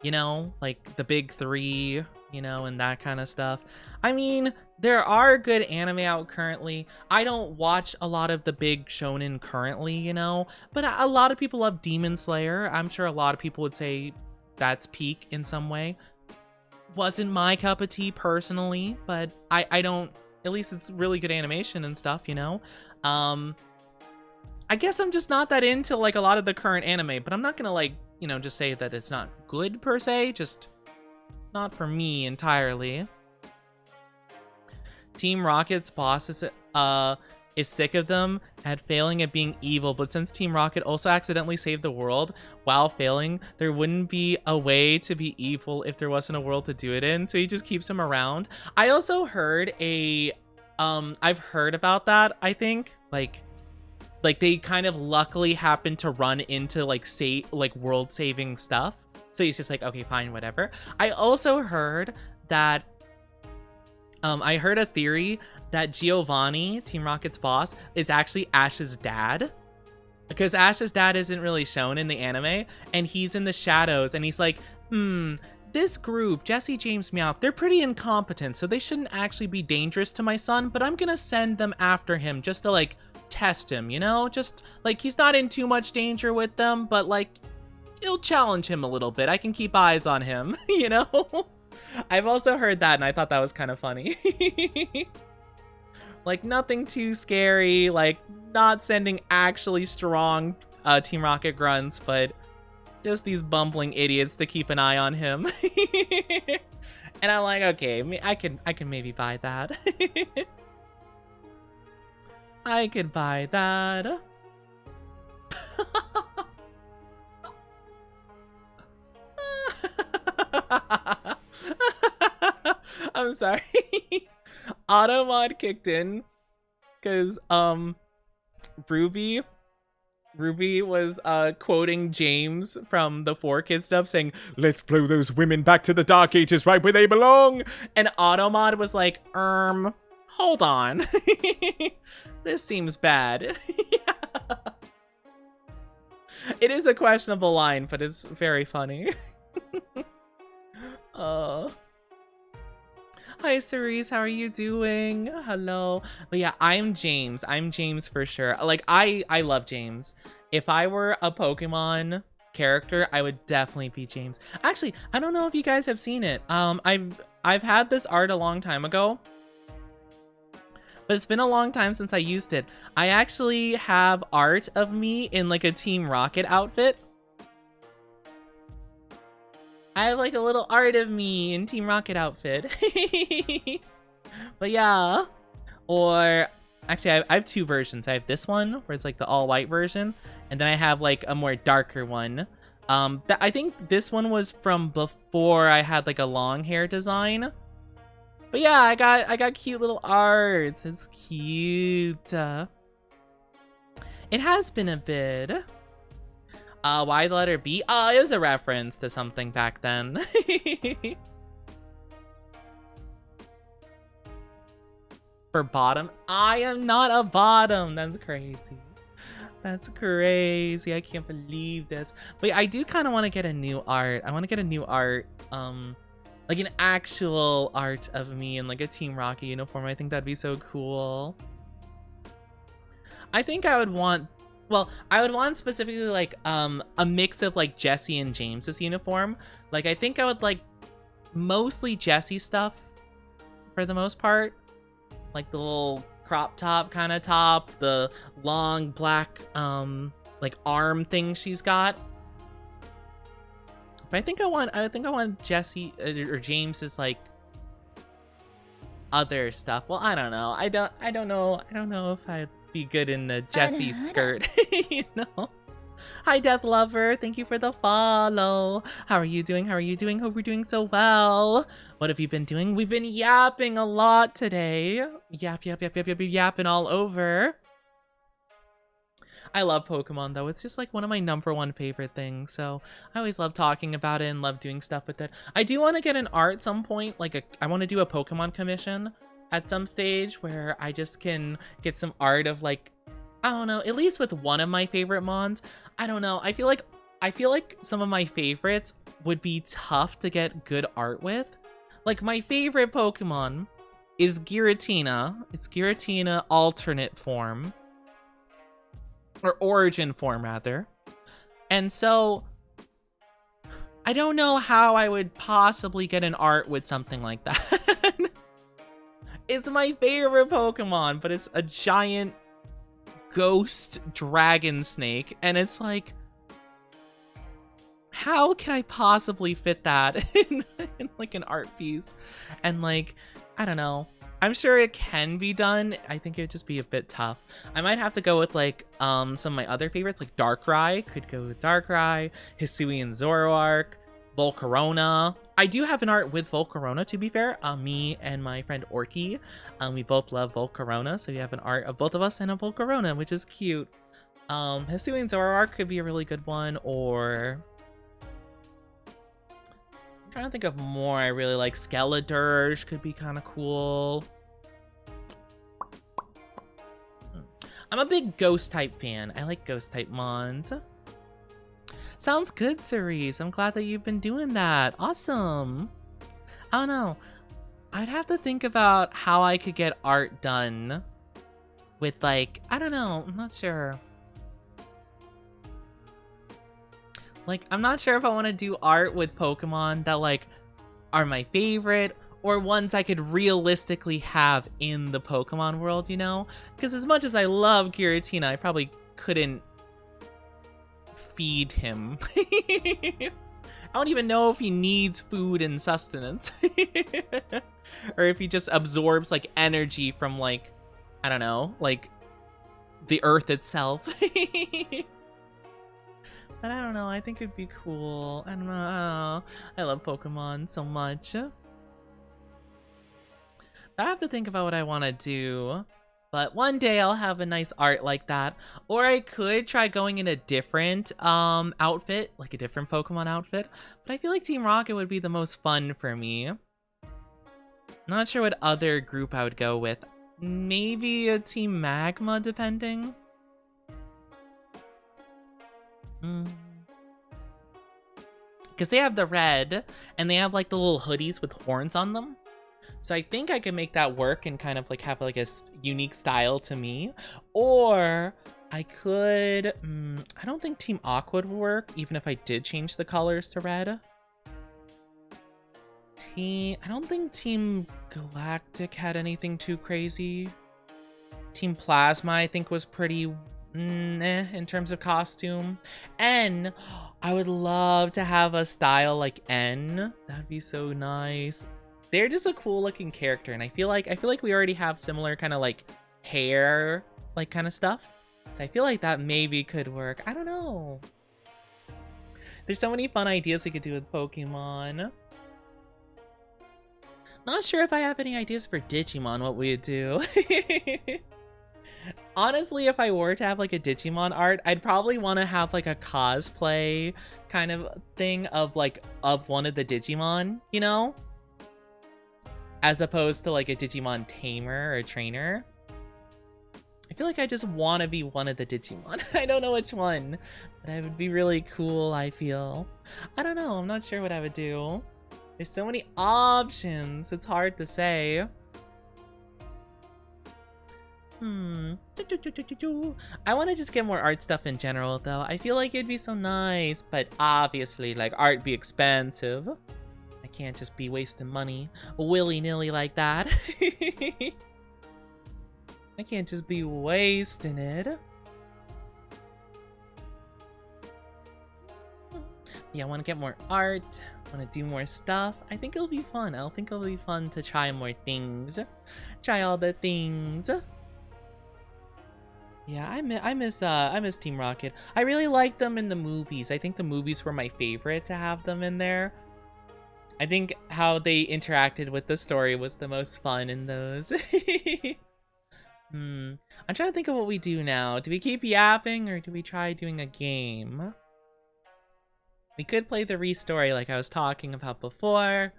you know, like the big three, you know, and that kind of stuff. I mean, there are good anime out currently. I don't watch a lot of the big shonen currently, you know, but a lot of people love Demon Slayer. I'm sure a lot of people would say that's peak in some way. Wasn't my cup of tea personally, but I don't, at least it's really good animation and stuff, you know? I guess I'm just not that into like a lot of the current anime, but I'm not gonna like, you know, just say that it's not good per se, just not for me entirely. Team Rocket's boss is is sick of them at failing at being evil, but since Team Rocket also accidentally saved the world while failing, there wouldn't be a way to be evil if there wasn't a world to do it in, so he just keeps him around. I also heard I've heard about that, I think, like they kind of luckily happened to run into like world saving stuff, so he's just like, okay, fine, whatever. I also heard that I heard a theory that Giovanni, Team Rocket's boss, is actually Ash's dad, because Ash's dad isn't really shown in the anime, and he's in the shadows, and he's like, this group, Jesse, James, Meowth, they're pretty incompetent, so they shouldn't actually be dangerous to my son, but I'm gonna send them after him just to like test him, you know? Just like, he's not in too much danger with them, but like, it'll challenge him a little bit. I can keep eyes on him, you know? I've also heard that, and I thought that was kind of funny. Like, nothing too scary, like, not sending actually strong Team Rocket grunts, but just these bumbling idiots to keep an eye on him. And I'm like, okay, I can maybe buy that. I could buy that. I'm sorry. Auto mod kicked in because Ruby was quoting James from the 4Kids stuff, saying, "Let's blow those women back to the Dark Ages, right where they belong." And Automod was like, hold on. This seems bad. Yeah. It is a questionable line, but it's very funny. Hi Cerise, how are you doing? Hello. But yeah, I'm James for sure. Like, I love James. If I were a Pokemon character, I would definitely be James. Actually, I don't know if you guys have seen it. I've had this art a long time ago, but it's been a long time since I used it. I actually have art of me in like a Team Rocket outfit. I have like a little art of me in Team Rocket outfit. But yeah. Or actually, I have two versions. I have this one where it's like the all white version, and then I have like a more darker one. I think this one was from before I had like a long hair design. But yeah, I got cute little arts. It's cute. It has been a bit. Why the letter B? It was a reference to something back then. For bottom? I am not a bottom. That's crazy. That's crazy. I can't believe this. But I do kind of want to get a new art. I want to get a new art. Like an actual art of me in like a Team Rocket uniform. I think that'd be so cool. I think I would want, well, I would want specifically like a mix of like Jesse and James's uniform. Like, I think I would like mostly Jesse stuff for the most part. Like the little crop top kind of top, the long black like arm thing she's got. But I think I want Jesse or James's like other stuff. Well, I don't know. I don't know if I'd be good in the Jesse skirt. You know. Hi Death Lover, thank you for the follow. How are you doing? Hope you're doing so well. What have you been doing? We've been yapping a lot today. Yapping all over. I love Pokemon though. It's just like one of my #1 favorite things. So I always love talking about it and love doing stuff with it. I do want to get an art at some point. Like I want to do a Pokemon commission at some stage where I just can get some art of like, I don't know, at least with one of my favorite mons. I don't know. I feel like some of my favorites would be tough to get good art with. Like my favorite Pokemon is Giratina. It's Giratina alternate form. Or origin form, rather. And so, I don't know how I would possibly get an art with something like that. It's my favorite Pokemon, but it's a giant ghost dragon snake. And it's like, how can I possibly fit that in like an art piece? And like, I don't know. I'm sure it can be done. I think it'd just be a bit tough. I might have to go with like some of my other favorites, like Darkrai. Could go with Darkrai, Hisuian Zoroark, Volcarona. I do have an art with Volcarona, to be fair. Me and my friend Orky, we both love Volcarona, so we have an art of both of us and a Volcarona, which is cute. Hisuian Zoroark could be a really good one, or I'm trying to think of more I really like. Skeledirge could be kind of cool. I'm a big ghost type fan. I like ghost type mons. Sounds good, Cerise. I'm glad that you've been doing that. Awesome. I don't know. I'd have to think about how I could get art done with, like, I don't know. I'm not sure. Like, I'm not sure if I want to do art with Pokemon that, like, are my favorite, or ones I could realistically have in the Pokemon world, you know? Because as much as I love Giratina, I probably couldn't feed him. I don't even know if he needs food and sustenance. Or if he just absorbs, like, energy from, like, I don't know, like, the earth itself. But I don't know, I think it'd be cool. I don't know. I love Pokemon so much. I have to think about what I want to do. But one day I'll have a nice art like that. Or I could try going in a different outfit, like a different Pokemon outfit. But I feel like Team Rocket would be the most fun for me. Not sure what other group I would go with. Maybe a Team Magma, depending. Because they have the red, and they have like the little hoodies with horns on them. So I think I could make that work and kind of like have like a unique style to me. Or I could, I don't think Team Aqua would work, even if I did change the colors to red. I don't think Team Galactic had anything too crazy. Team Plasma, I think, was pretty in terms of costume. N, I would love to have a style like N. That'd be so nice. They're just a cool looking character, and I feel like we already have similar kind of like hair, like kind of stuff. So I feel like that maybe could work. I don't know. There's so many fun ideas we could do with Pokemon. Not sure if I have any ideas for Digimon, what we would do. Honestly, if I were to have like a Digimon art, I'd probably want to have like a cosplay kind of thing of like of one of the Digimon, you know? As opposed to like a Digimon tamer or trainer. I feel like I just want to be one of the Digimon. I don't know which one, but it would be really cool, I feel. I don't know, I'm not sure what I would do. There's so many options, it's hard to say. I want to just get more art stuff in general, though. I feel like it'd be so nice, but obviously, like, art be expensive. I can't just be wasting money willy-nilly like that. I can't just be wasting it. Yeah, I want to get more art. I want to do more stuff. I think it'll be fun. I think it'll be fun to try more things. Try all the things. Yeah, I miss Team Rocket. I really like them in the movies. I think the movies were my favorite to have them in there. I think how they interacted with the story was the most fun in those. I'm trying to think of what we do now. Do we keep yapping or do we try doing a game? We could play the Re-Story like I was talking about before.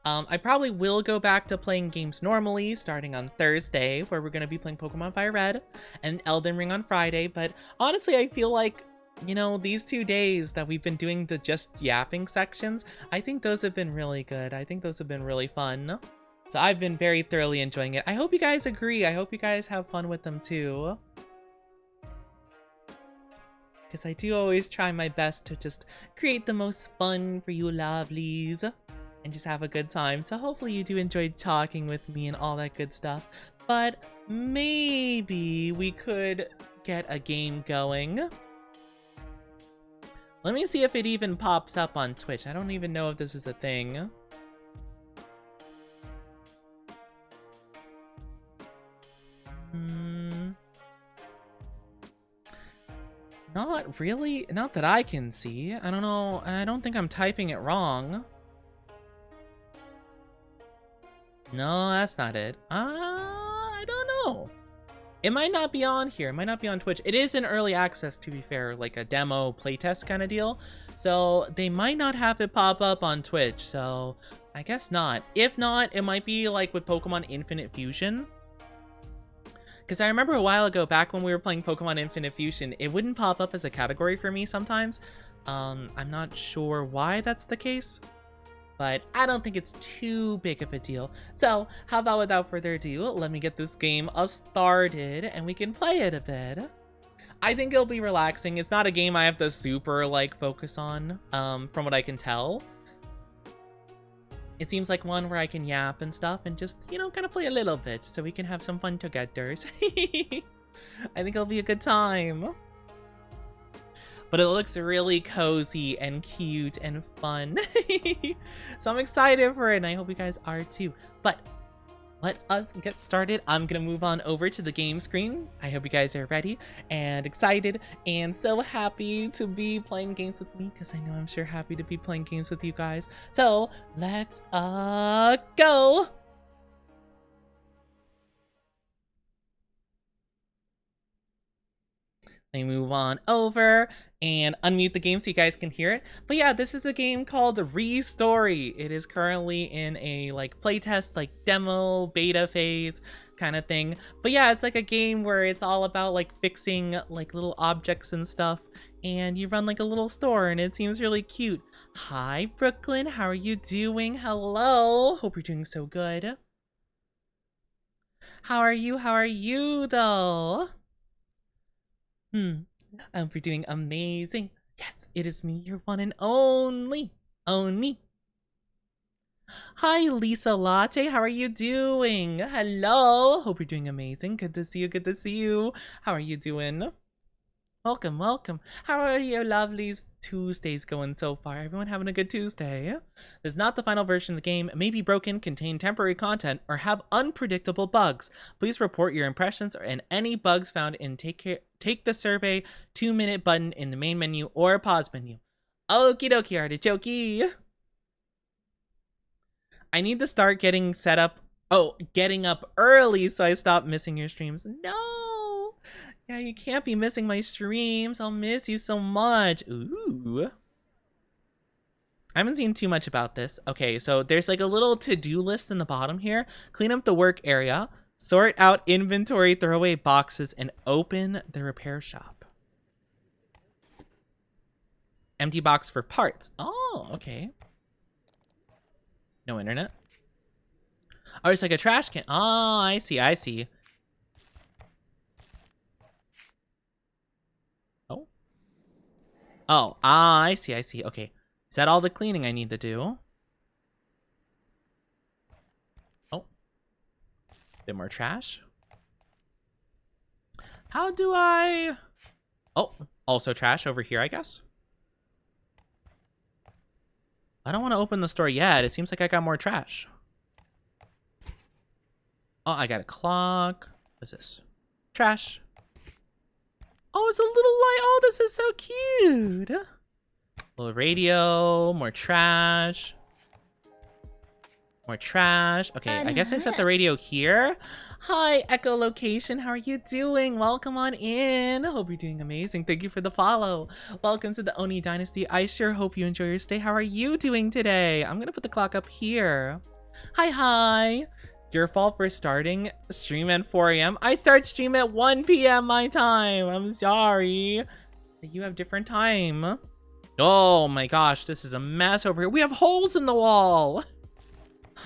I probably will go back to playing games normally, starting on Thursday, where we're going to be playing Pokemon Fire Red, and Elden Ring on Friday, but honestly, I feel like, you know, these 2 days that we've been doing the just yapping sections, I think those have been really good. I think those have been really fun. So I've been very thoroughly enjoying it. I hope you guys agree. I hope you guys have fun with them too. Because I do always try my best to just create the most fun for you lovelies. And just have a good time. So hopefully you do enjoy talking with me and all that good stuff. But maybe we could get a game going. Let me see if it even pops up on Twitch. I don't even know if this is a thing. Not really. Not that I can see. I don't know. I don't think I'm typing it wrong. No, that's not it. I don't know. It might not be on here. It might not be on Twitch. It is in early access, to be fair, like a demo playtest kind of deal. So they might not have it pop up on Twitch. So I guess not. If not, it might be like with Pokemon Infinite Fusion. Because I remember a while ago, back when we were playing Pokemon Infinite Fusion, it wouldn't pop up as a category for me sometimes. I'm not sure why that's the case, but I don't think it's too big of a deal. So how about without further ado, let me get this game started and we can play it a bit. I think it'll be relaxing. It's not a game I have to super like focus on, from what I can tell. It seems like one where I can yap and stuff and just, you know, kind of play a little bit so we can have some fun together. I think it'll be a good time. But it looks really cozy and cute and fun. So I'm excited for it and I hope you guys are too. But let us get started. I'm gonna move on over to the game screen. I hope you guys are ready and excited and so happy to be playing games with me, because I know I'm sure happy to be playing games with you guys. So let's go. Let me move on over and unmute the game so you guys can hear it. But yeah, this is a game called Restory. It is currently in a like playtest, like demo, beta phase kind of thing. But yeah, it's like a game where it's all about like fixing like little objects and stuff. And you run like a little store and it seems really cute. Hi, Brooklyn. How are you doing? Hello. Hope you're doing so good. How are you? How are you though? I hope you're doing amazing. Yes, it is me, your one and only. Hi, Lisa Latte. How are you doing? Hello. Hope you're doing amazing. Good to see you. Good to see you. How are you doing? Welcome, welcome. How are your lovely Tuesdays going so far? Everyone having a good Tuesday? This is not the final version of the game. It may be broken, contain temporary content, or have unpredictable bugs. Please report your impressions and any bugs found in Take the Survey 2-minute button in the main menu or pause menu. Okie dokie, artichoke. I need to start getting set up. Oh, getting up early so I stop missing your streams. No! Yeah, you can't be missing my streams. I'll miss you so much. Ooh. I haven't seen too much about this. Okay, so there's like a little to-do list in the bottom here. Clean up the work area. Sort out inventory, throw away boxes, and open the repair shop. Empty box for parts. Oh, okay. No internet. Oh, it's like a trash can. Oh, I see, I see. Oh. Oh, I see, I see. Okay. Is that all the cleaning I need to do? Oh. Bit more trash. How do I... Oh, also trash over here, I guess. I don't want to open the store yet. It seems like I got more trash. Oh, I got a clock. What's this? Trash. Oh, it's a little light. Oh, this is so cute. Little radio, more trash. More trash. Okay, I guess I set the radio here. Hi, echolocation. How are you doing? Welcome on in. Hope you're doing amazing. Thank you for the follow. Welcome to the Oni Dynasty. I sure hope you enjoy your stay. How are you doing today? I'm gonna put the clock up here. Hi. Your fault for starting stream at 4 a.m. I start stream at 1 p.m. my time. I'm sorry. You have different time. Oh my gosh, this is a mess over here. We have holes in the wall.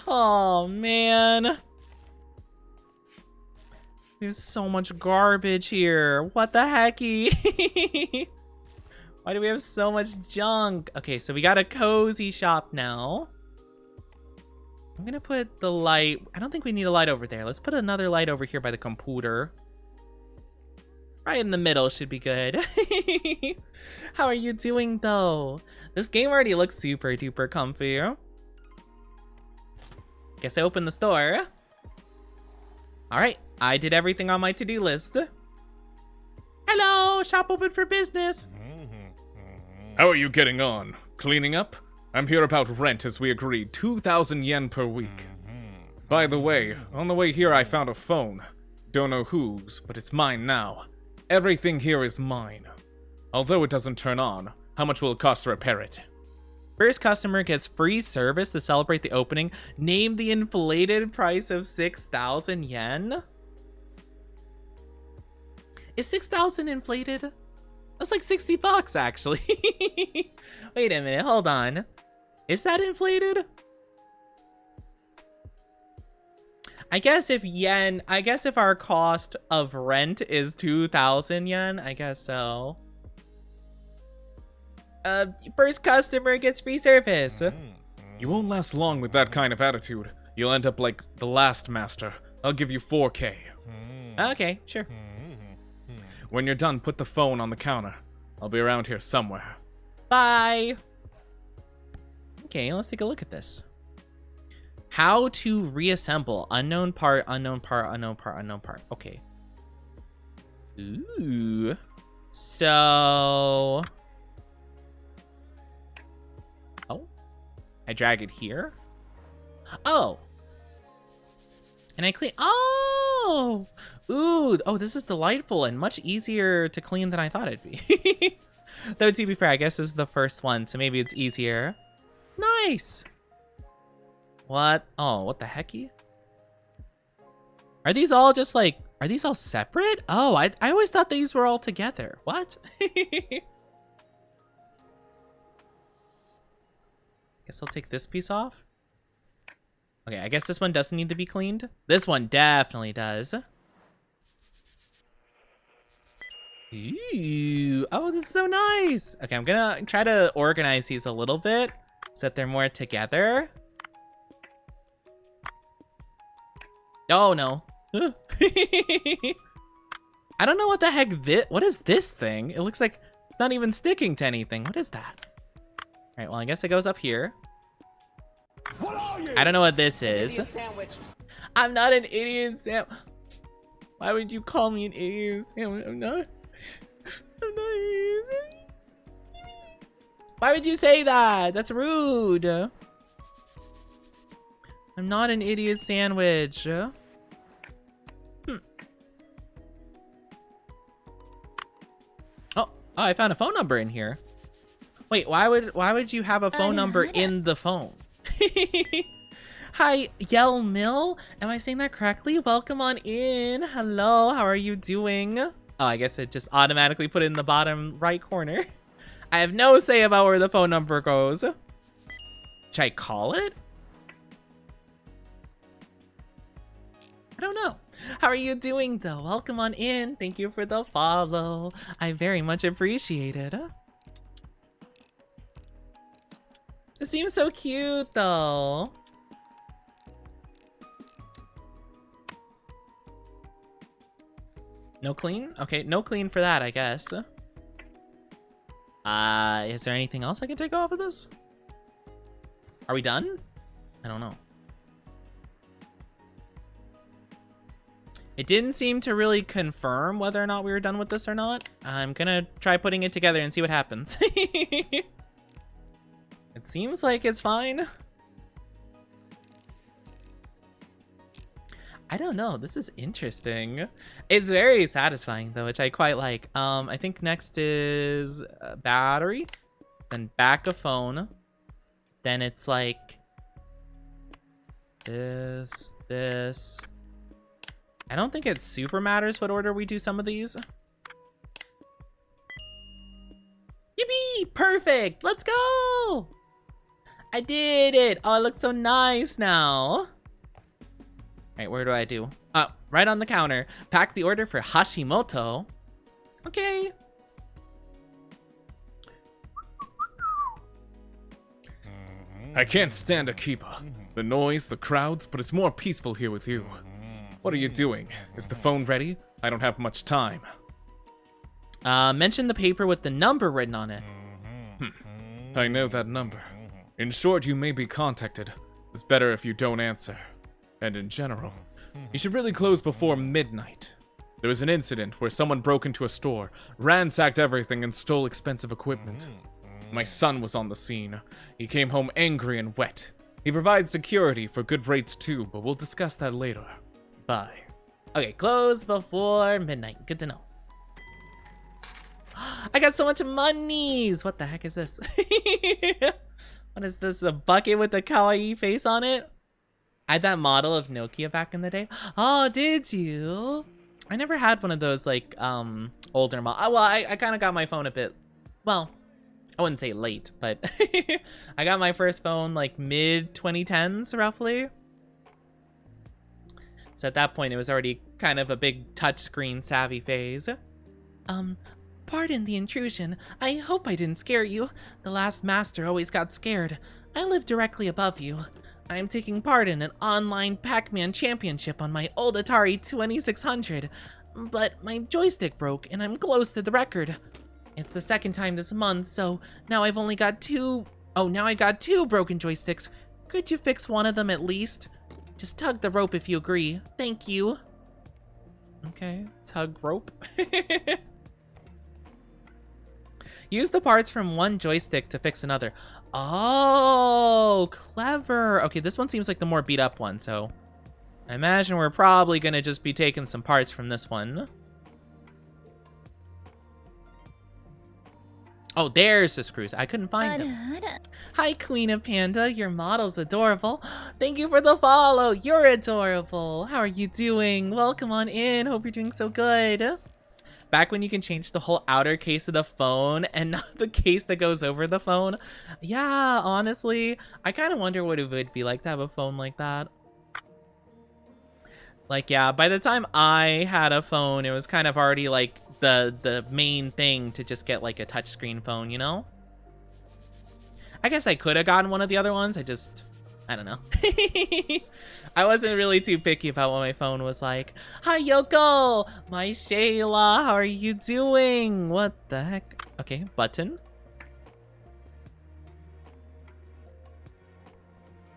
Oh man. There's so much garbage here. What the hecky? Why do we have so much junk? Okay, so we got a cozy shop now. I'm gonna put the light. I don't think we need a light over there. Let's put another light over here by the computer. Right in the middle should be good. How are you doing though? This game already looks super duper comfy. Guess I opened the store. All right, I did everything on my to-do list. Hello, shop open for business. How are you getting on? Cleaning up? I'm here about rent as we agreed, 2,000 yen per week. By the way, on the way here I found a phone. Don't know whose, but it's mine now. Everything here is mine. Although it doesn't turn on, how much will it cost to repair it? First customer gets free service to celebrate the opening. Name the inflated price of 6,000 yen. Is 6,000 inflated? That's like 60 bucks, actually. Wait a minute, hold on. Is that inflated? I guess if our cost of rent is 2,000 yen, I guess so. First customer gets free service. You won't last long with that kind of attitude. You'll end up like the last master. I'll give you 4K. Okay, sure. When you're done, put the phone on the counter. I'll be around here somewhere. Bye. Okay, let's take a look at this. How to reassemble. Unknown part, unknown part, unknown part, unknown part. Okay. Ooh. So... Oh. I drag it here. Oh. And I clean... Oh! Ooh. Oh, this is delightful and much easier to clean than I thought it'd be. Though, to be fair, I guess this is the first one, so maybe it's easier. Nice! What? Oh, what the hecky? Are these all just like... Are these all separate? Oh, I always thought these were all together. What? Guess I'll take this piece off. Okay, I guess this one doesn't need to be cleaned. This one definitely does. Ooh. Oh, this is so nice. Okay, I'm gonna try to organize these a little bit so that they're more together. Oh, no. I don't know what the heck what is this thing? It looks like it's not even sticking to anything. What is that? All right, well, I guess it goes up here. What are you? I don't know what this is. Idiot sandwich. I'm not an idiot, Sam. Why would you call me an idiot, Sam? I'm not. Why would you say that? That's rude. I'm not an idiot sandwich. Oh, I found a phone number in here. Wait, why would you have a phone number in the phone? Hi, Yell Mill. Am I saying that correctly? Welcome on in. Hello, how are you doing? Oh, I guess it just automatically put it in the bottom right corner. I have no say about where the phone number goes. Should I call it? I don't know. How are you doing though? Welcome on in. Thank you for the follow. I very much appreciate it. It seems so cute though. No clean? Okay, no clean for that, I guess. Is there anything else I can take off of this? Are we done? I don't know. It didn't seem to really confirm whether or not we were done with this or not. I'm gonna try putting it together and see what happens. It seems like it's fine. I don't know. This is interesting. It's very satisfying though, which I quite like. I think next is battery, then back a phone, then it's like this. I don't think it super matters what order we do some of these. Yippee! Perfect! Let's go! I did it! Oh, it looks so nice now. Alright, where do I do? Right on the counter. Pack the order for Hashimoto. Okay. I can't stand Akiba. The noise, the crowds, but it's more peaceful here with you. What are you doing? Is the phone ready? I don't have much time. Mention the paper with the number written on it. I know that number. In short, you may be contacted. It's better if you don't answer. And in general, you should really close before midnight. There was an incident where someone broke into a store, ransacked everything, and stole expensive equipment. My son was on the scene. He came home angry and wet. He provides security for good rates too, but we'll discuss that later. Bye. Okay, close before midnight. Good to know. I got so much monies. What the heck is this? What is this? A bucket with a kawaii face on it? I had that model of Nokia back in the day. Oh, did you? I never had one of those like older models. Well, I kind of got my phone a bit, well, I wouldn't say late, but I got my first phone like mid 2010s roughly. So at that point, it was already kind of a big touchscreen savvy phase. Pardon the intrusion. I hope I didn't scare you. The last master always got scared. I live directly above you. I am taking part in an online Pac-Man championship on my old Atari 2600, but my joystick broke and I'm close to the record. It's the second time this month, so now I've only got two. Oh, now I got two broken joysticks. Could you fix one of them at least? Just tug the rope if you agree. Thank you. Okay, tug rope. Use the parts from one joystick to fix another. Oh, clever. Okay, this one seems like the more beat up one, so I imagine we're probably gonna just be taking some parts from this one. Oh, there's the screws. I couldn't find them. Hi, Queen of Panda. Your model's adorable. Thank you for the follow. You're adorable. How are you doing? Welcome on in. Hope you're doing so good. Back when you can change the whole outer case of the phone and not the case that goes over the phone. Yeah, honestly, I kind of wonder what it would be like to have a phone like that. Like, yeah, by the time I had a phone, it was kind of already like the main thing to just get like a touchscreen phone, you know? I guess I could have gotten one of the other ones. I don't know. I wasn't really too picky about what my phone was like. Hi, Yoko! My Shayla, how are you doing? What the heck? Okay, button.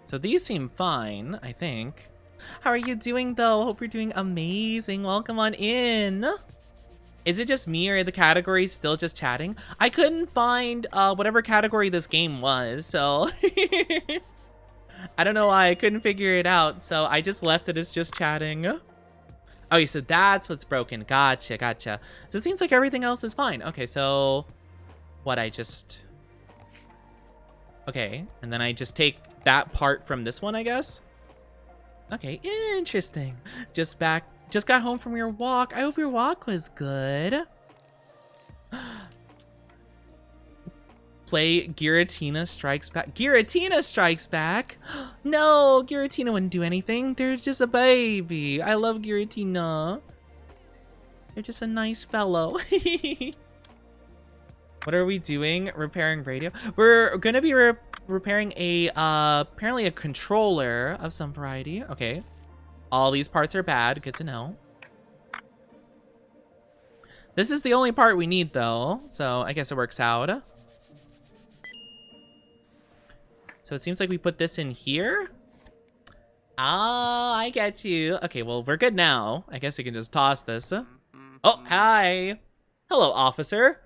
So these seem fine, I think. How are you doing, though? Hope you're doing amazing. Welcome on in. Is it just me or are the categories still just chatting? I couldn't find whatever category this game was, so... I don't know why, I couldn't figure it out, so I just left it as just chatting. Okay, so that's what's broken. Gotcha, gotcha. So it seems like everything else is fine. Okay, so... What, Okay, and then I just take that part from this one, I guess? Okay, interesting. Just got home from your walk. I hope your walk was good. Play Giratina Strikes Back. Giratina Strikes Back? No, Giratina wouldn't do anything. They're just a baby. I love Giratina. They're just a nice fellow. What are we doing? Repairing radio? We're gonna be repairing a, apparently a controller of some variety. Okay. All these parts are bad. Good to know. This is the only part we need, though. So I guess it works out. So it seems like we put this in here. Ah, I get you. Okay, well, we're good now. I guess we can just toss this. Oh, hi. Hello, officer.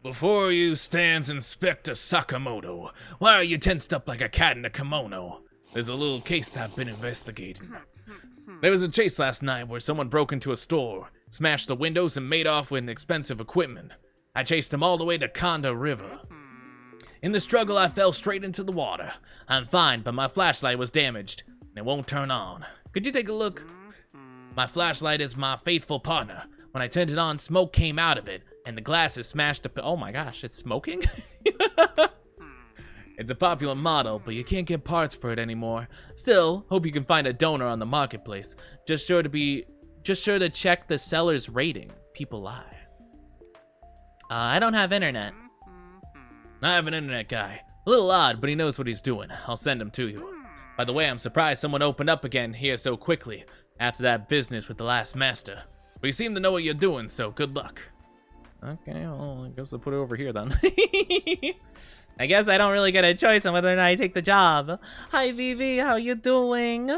Before you stands Inspector Sakamoto. Why are you tensed up like a cat in a kimono? There's a little case that I've been investigating. There was a chase last night where someone broke into a store, smashed the windows, and made off with expensive equipment. I chased him all the way to Konda River. In the struggle, I fell straight into the water. I'm fine, but my flashlight was damaged, and it won't turn on. Could you take a look? My flashlight is my faithful partner. When I turned it on, smoke came out of it, and the glass is smashed up. Oh my gosh, it's smoking? It's a popular model, but you can't get parts for it anymore. Still, hope you can find a donor on the marketplace. Just sure to check the seller's rating. People lie. I don't have internet. I have an internet guy. A little odd, but he knows what he's doing. I'll send him to you. By the way, I'm surprised someone opened up again here so quickly after that business with the last master. But you seem to know what you're doing, so good luck. Okay, well, I guess I'll put it over here then. I guess I don't really get a choice on whether or not I take the job. Hi, Vivi, how you doing?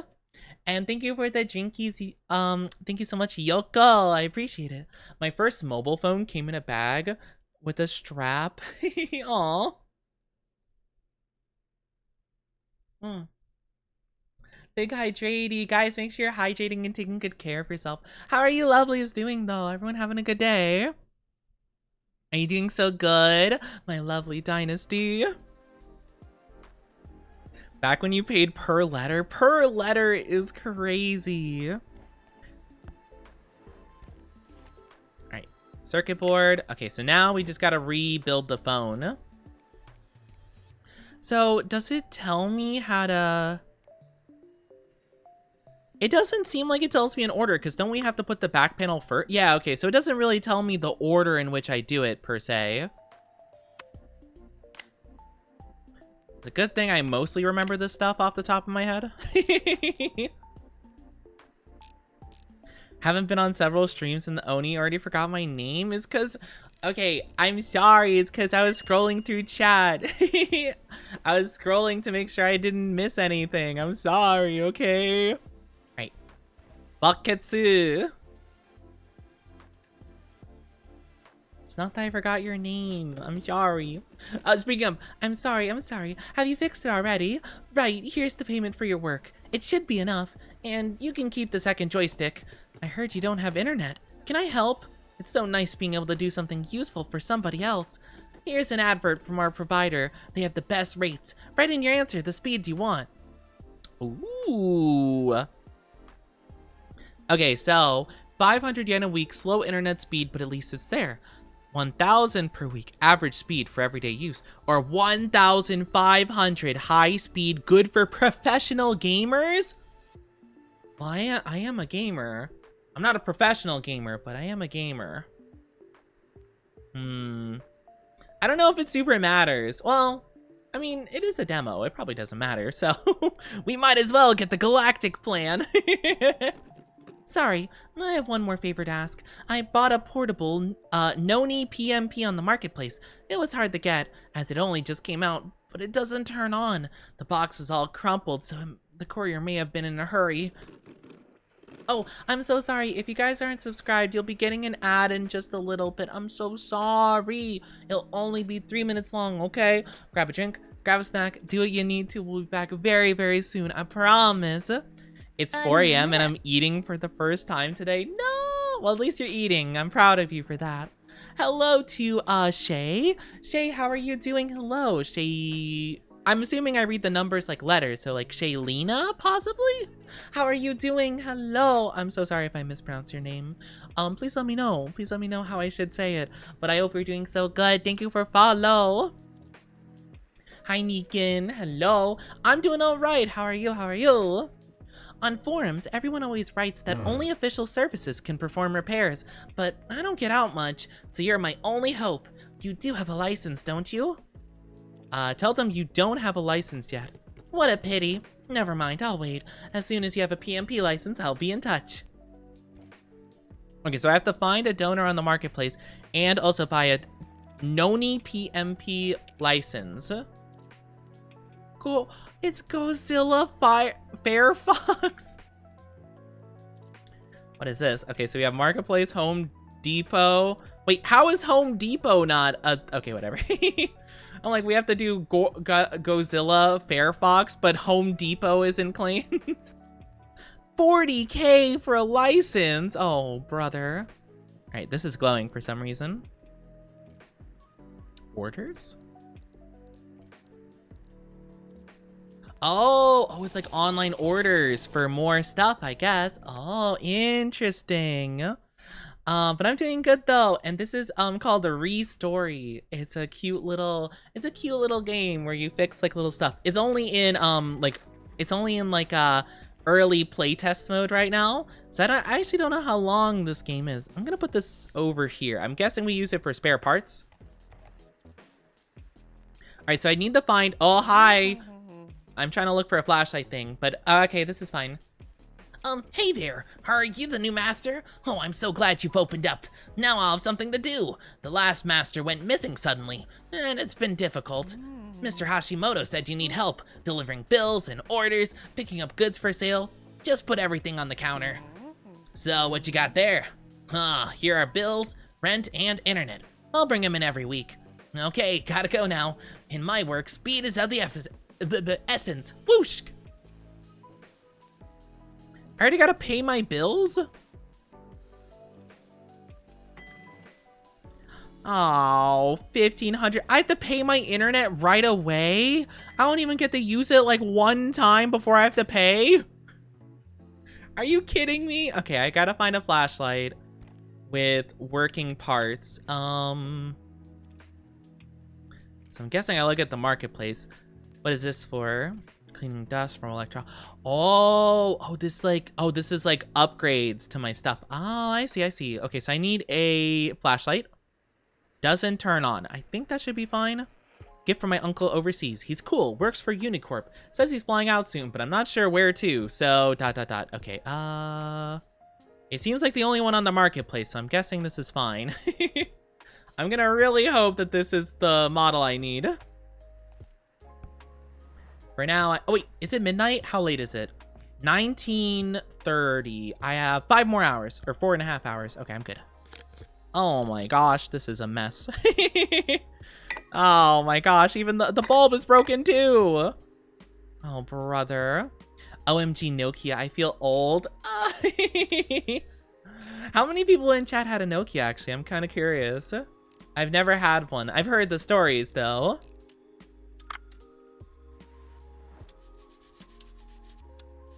And thank you for the drinkies. Thank you so much, Yoko. I appreciate it. My first mobile phone came in a bag with a strap. Aw. Mm. Big hydrating. Guys, make sure you're hydrating and taking good care of yourself. How are you lovelies doing though? Everyone having a good day? Are you doing so good, my lovely dynasty? Back when you paid per letter? Per letter is crazy. Alright, circuit board. Okay, so now we just gotta rebuild the phone. So, does it tell me how to... It doesn't seem like it tells me an order, because don't we have to put the back panel first? Yeah, okay, so it doesn't really tell me the order in which I do it, per se. It's a good thing I mostly remember this stuff off the top of my head. Haven't been on several streams and the Oni already forgot my name. It's because... Okay, I'm sorry. It's because I was scrolling through chat. I was scrolling to make sure I didn't miss anything. I'm sorry, okay? Right. Baketsu. It's not that I forgot your name. I'm sorry. Speaking of, I'm sorry. Have you fixed it already? Right, here's the payment for your work. It should be enough. And you can keep the second joystick. I heard you don't have internet. Can I help? It's so nice being able to do something useful for somebody else. Here's an advert from our provider. They have the best rates. Write in your answer the speed you want. Ooh. Okay, so 500 yen a week, slow internet speed, but at least it's there. 1,000 per week, average speed for everyday use. Or 1,500 high speed, good for professional gamers? Well, I am a gamer. I'm not a professional gamer, but I am a gamer. I don't know if it super matters. Well, I mean, it is a demo. It probably doesn't matter, so we might as well get the galactic plan. Sorry, I have one more favor to ask. I bought a portable Noni PMP on the marketplace. It was hard to get, as it only just came out, but it doesn't turn on. The box was all crumpled, so the courier may have been in a hurry. Oh, I'm so sorry. If you guys aren't subscribed, you'll be getting an ad in just a little bit. I'm so sorry. It'll only be 3 minutes long, okay? Grab a drink, grab a snack, do what you need to. We'll be back very, very soon. I promise. It's 4 a.m. and I'm eating for the first time today. No! Well, at least you're eating. I'm proud of you for that. Hello to, Shay. Shay, how are you doing? Hello, Shay. I'm assuming I read the numbers like letters, so like Shaylina, possibly? How are you doing? Hello. I'm so sorry if I mispronounce your name. Please let me know. Please let me know how I should say it. But I hope you're doing so good. Thank you for follow. Hi, Neekin. Hello. I'm doing all right. How are you? How are you? On forums, everyone always writes that only official services can perform repairs, but I don't get out much, so you're my only hope. You do have a license, don't you? Tell them you don't have a license yet. What a pity. Never mind, I'll wait. As soon as you have a PMP license, I'll be in touch. Okay, so I have to find a donor on the marketplace and also buy a Noni PMP license. Cool. It's Godzilla Firefox. What is this? Okay, so we have Marketplace, Home Depot. Wait, how is Home Depot not a... Okay, whatever. I'm like, we have to do Godzilla Firefox, but Home Depot isn't claimed. 40K for a license. Oh, brother. All right, this is glowing for some reason. Orders? Oh, it's like online orders for more stuff, I guess. Oh, interesting. But I'm doing good though, and this is called the Re-Story. It's a cute little game where you fix like little stuff. It's only in early playtest mode right now, so I actually don't know how long this game is. I'm gonna put this over here. I'm guessing we use it for spare parts. All right, so I need to find. Oh, hi. I'm trying to look for a flashlight thing, but okay, this is fine. Hey there, are you the new master? Oh, I'm so glad you've opened up. Now I'll have something to do. The last master went missing suddenly, and it's been difficult. Mr. Hashimoto said you need help, delivering bills and orders, picking up goods for sale. Just put everything on the counter. So, what you got there? Here are bills, rent, and internet. I'll bring them in every week. Okay, gotta go now. In my work, speed is of the the essence. Whoosh! I already gotta pay my bills? Oh, 1,500. I have to pay my internet right away? I don't even get to use it like one time before I have to pay? Are you kidding me? Okay, I gotta find a flashlight with working parts. So I'm guessing I look at the marketplace. What is this for? Cleaning dust from electro. Oh, this is like upgrades to my stuff. Oh, I see. Okay, so I need a flashlight. Doesn't turn on. I think that should be fine. Gift from my uncle overseas. He's cool. Works for Unicorp. Says he's flying out soon, but I'm not sure where to. So, ... Okay, it seems like the only one on the marketplace, so I'm guessing this is fine. I'm gonna really hope that this is the model I need. For now, oh wait, is it midnight? How late is it? 19:30. I have 5 more hours, or 4.5 hours. Okay, I'm good. Oh my gosh, this is a mess. Oh my gosh, even the bulb is broken too. Oh, brother. OMG Nokia, I feel old. How many people in chat had a Nokia, actually? I'm kind of curious. I've never had one. I've heard the stories, though.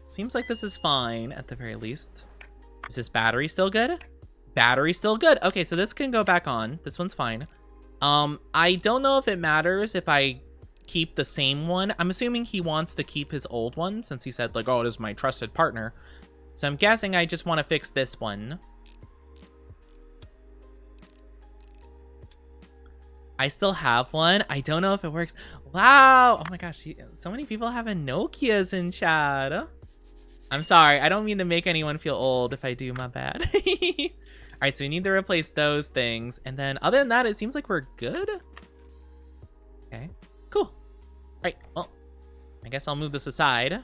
Seems like this is fine, at the very least. Is this battery still good? Battery still good. Okay, so this can go back on. This one's fine. I don't know if it matters if I keep the same one. I'm assuming he wants to keep his old one since he said like, oh, it is my trusted partner. So I'm guessing I just want to fix this one. I still have one. I don't know if it works. Wow. Oh my gosh. So many people have a Nokias in chat. I'm sorry. I don't mean to make anyone feel old if I do, my bad. All right, so we need to replace those things. And then other than that, it seems like we're good. Okay, cool. All right, well, I guess I'll move this aside.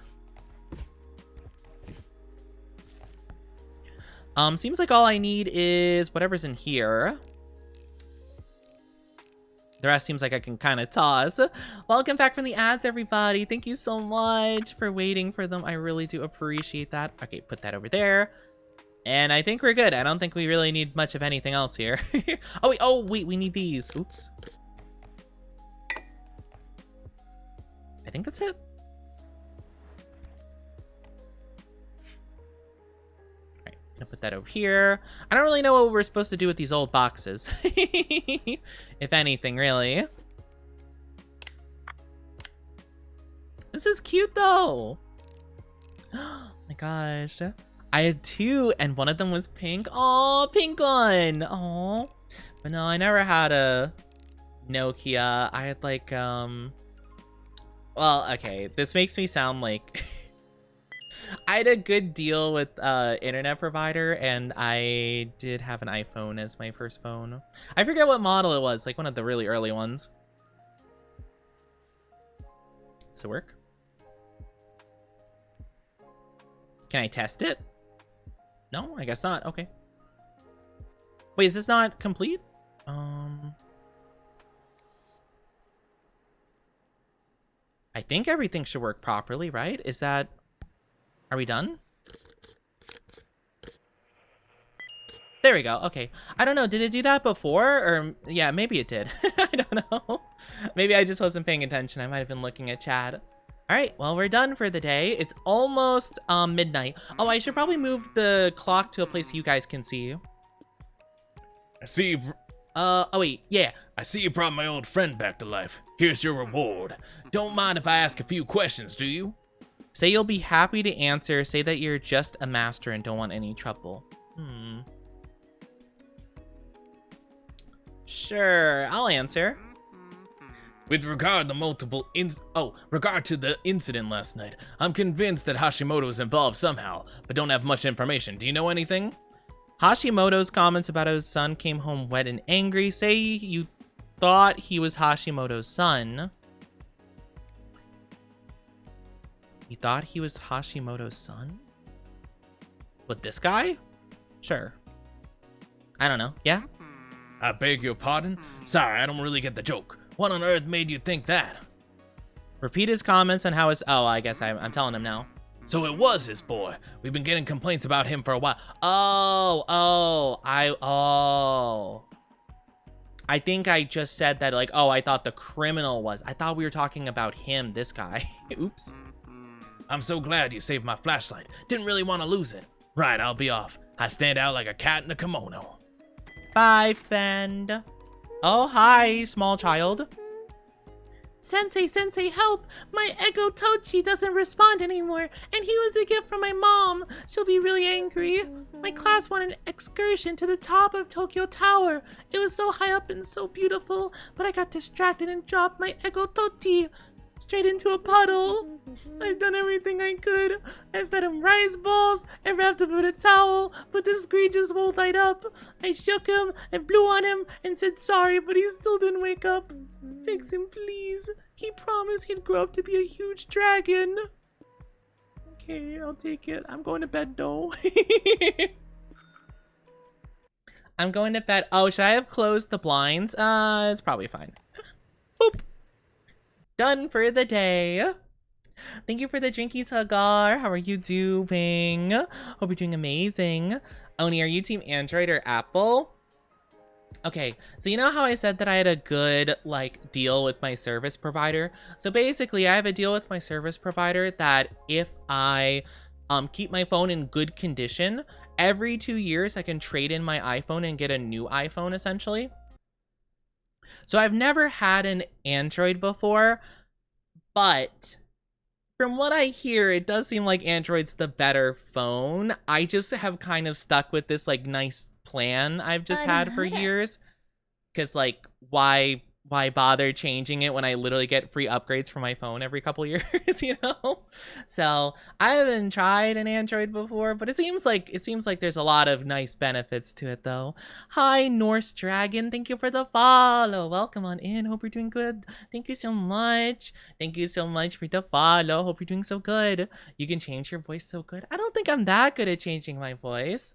Seems like all I need is whatever's in here. The rest seems like I can kind of toss. Welcome back from the ads, everybody. Thank you so much for waiting for them. I really do appreciate that. Okay, put that over there. And I think we're good. I don't think we really need much of anything else here. Oh, wait, we need these. Oops. I think that's it. All right, gonna put that over here. I don't really know what we're supposed to do with these old boxes. If anything, really. This is cute, though. Oh my gosh. I had 2, and one of them was pink. Oh, pink one. Oh, but no, I never had a Nokia. I had like, well, okay, this makes me sound like I had a good deal with internet provider, and I did have an iPhone as my first phone. I forget what model it was, like one of the really early ones. Does it work? Can I test it? No, I guess not. Okay. Wait, is this not complete? I think everything should work properly, right? Is that... Are we done? There we go. Okay. I don't know. Did it do that before? Or... Yeah, maybe it did. I don't know. Maybe I just wasn't paying attention. I might have been looking at chat. All right, well, we're done for the day. It's almost midnight. Oh, I should probably move the clock to a place you guys can see. I see you... oh wait, yeah. I see you brought my old friend back to life. Here's your reward. Don't mind if I ask a few questions, do you? Say you'll be happy to answer. Say that you're just a master and don't want any trouble. Sure, I'll answer. With regard to the incident last night, I'm convinced that Hashimoto is involved somehow, but don't have much information. Do you know anything? Hashimoto's comments about his son came home wet and angry. Say you thought he was Hashimoto's son. You thought he was Hashimoto's son? What, this guy? Sure. I don't know. Yeah? I beg your pardon? Sorry, I don't really get the joke. What on earth made you think that? Repeat his comments on how his... Oh, I guess I'm telling him now. So it was his boy. We've been getting complaints about him for a while. Oh. I think I just said that, like, oh, I thought the criminal was. I thought we were talking about him, this guy. Oops. I'm so glad you saved my flashlight. Didn't really want to lose it. Right, I'll be off. I stand out like a cat in a kimono. Bye, Fend. Oh, hi, small child. Sensei, help! My Ego Tochi doesn't respond anymore, and he was a gift from my mom. She'll be really angry. My class went an excursion to the top of Tokyo Tower. It was so high up and so beautiful, but I got distracted and dropped my Ego Tochi straight into a puddle. I've done everything I could. I fed him rice balls, I wrapped him in a towel, but the screen just won't light up. I shook him and blew on him and said sorry, but he still didn't wake up. Fix him, please. He promised he'd grow up to be a huge dragon. Okay, I'll take it. I'm going to bed, though. I'm going to bed. Oh, should I have closed the blinds? It's probably fine. Boop. Done for the day. Thank you for the drinkies, Hagar. How are you doing? Hope you're doing amazing. Oni, are you team Android or Apple? Okay, so you know how I said that I had a good, like, deal with my service provider? So basically, I have a deal with my service provider that if I keep my phone in good condition, every 2 years I can trade in my iPhone and get a new iPhone, essentially. So I've never had an Android before, but from what I hear, it does seem like Android's the better phone. I just have kind of stuck with this, like, nice plan I've just had for years. Because, like, why bother changing it when I literally get free upgrades for my phone every couple years, you know? So I haven't tried an Android before, but it seems like there's a lot of nice benefits to it, though. Hi, Norse Dragon. Thank you for the follow. Welcome on in. Hope you're doing good. Thank you so much. Thank you so much for the follow. Hope you're doing so good. You can change your voice so good. I don't think I'm that good at changing my voice.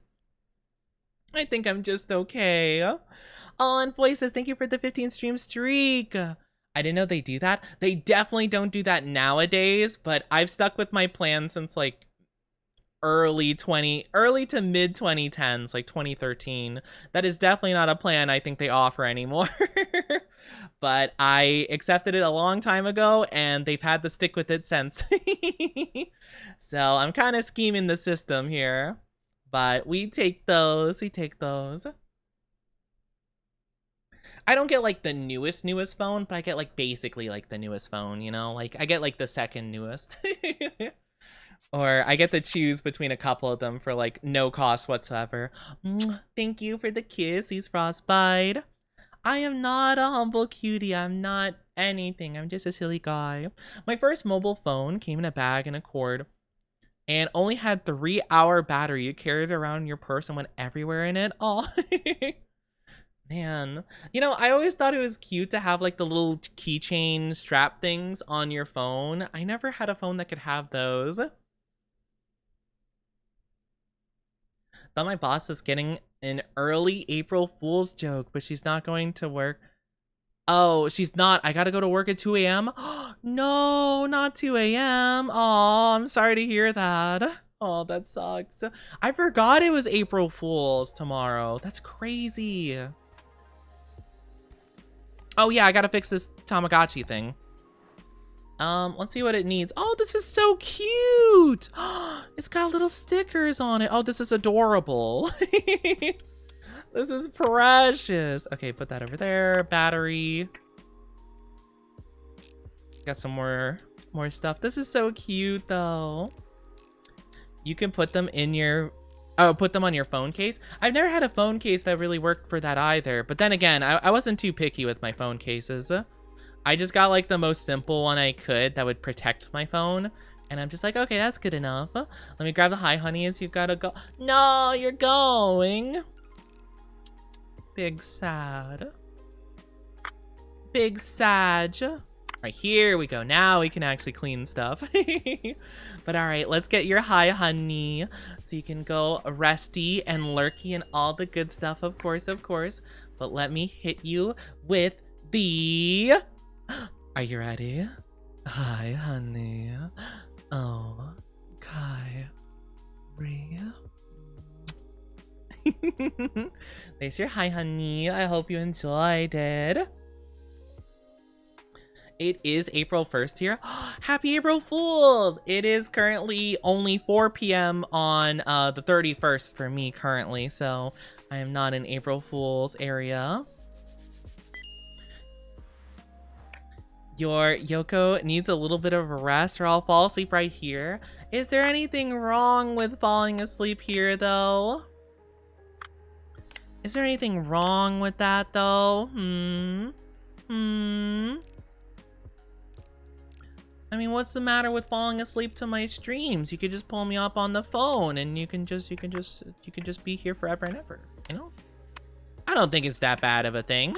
I think I'm just okay. Oh, and Voice says, thank you for the 15 stream streak. I didn't know they do that. They definitely don't do that nowadays, but I've stuck with my plan since like early to mid 2010s, like 2013. That is definitely not a plan I think they offer anymore. But I accepted it a long time ago, and they've had to stick with it since. So I'm kind of scheming the system here. But we take those. I don't get like the newest phone, but I get like basically like the newest phone, you know? Like I get like the second newest. Or I get to choose between a couple of them for like no cost whatsoever. Thank you for the kissies, Frostbite. I am not a humble cutie. I'm not anything. I'm just a silly guy. My first mobile phone came in a bag and a cord. And only had 3-hour battery. You carried it around in your purse and went everywhere in it. Oh, man. You know, I always thought it was cute to have like the little keychain strap things on your phone. I never had a phone that could have those. Thought my boss was getting an early April Fool's joke, but she's not going to work. Oh, she's not. I gotta go to work at 2 a.m. No, not 2 a.m. Oh, I'm sorry to hear that. Oh, that sucks. I forgot it was April Fool's tomorrow. That's crazy. Oh yeah, I gotta fix this Tamagotchi thing. Let's see what it needs. Oh, this is so cute. It's got little stickers on it. Oh, this is adorable. This is precious. Okay, put that over there. Battery. Got some more stuff. This is so cute though. You can put them in your put them on your phone case. I've never had a phone case that really worked for that either. But then again, I wasn't too picky with my phone cases. I just got like the most simple one I could that would protect my phone. And I'm just like, okay, that's good enough. Let me grab the hi honey as you gotta go. No, you're going. Big sad. Big Sag. All right, here we go. Now we can actually clean stuff. But all right, let's get your hi honey. So you can go resty and lurky and all the good stuff, of course. But let me hit you with the... Are you ready? Hi, honey. Oh, Kai. Ria. There's your hi, honey. I hope you enjoyed it. It is April 1st here. Happy April Fools! It is currently only 4 p.m. on the 31st for me currently, so I am not in April Fool's area. Your Yoko needs a little bit of a rest or I'll fall asleep right here. Is there anything wrong with falling asleep here, though? Is there anything wrong with that, though? I mean, what's the matter with falling asleep to my streams? You could just pull me up on the phone and you can just be here forever and ever, you know? I don't think it's that bad of a thing.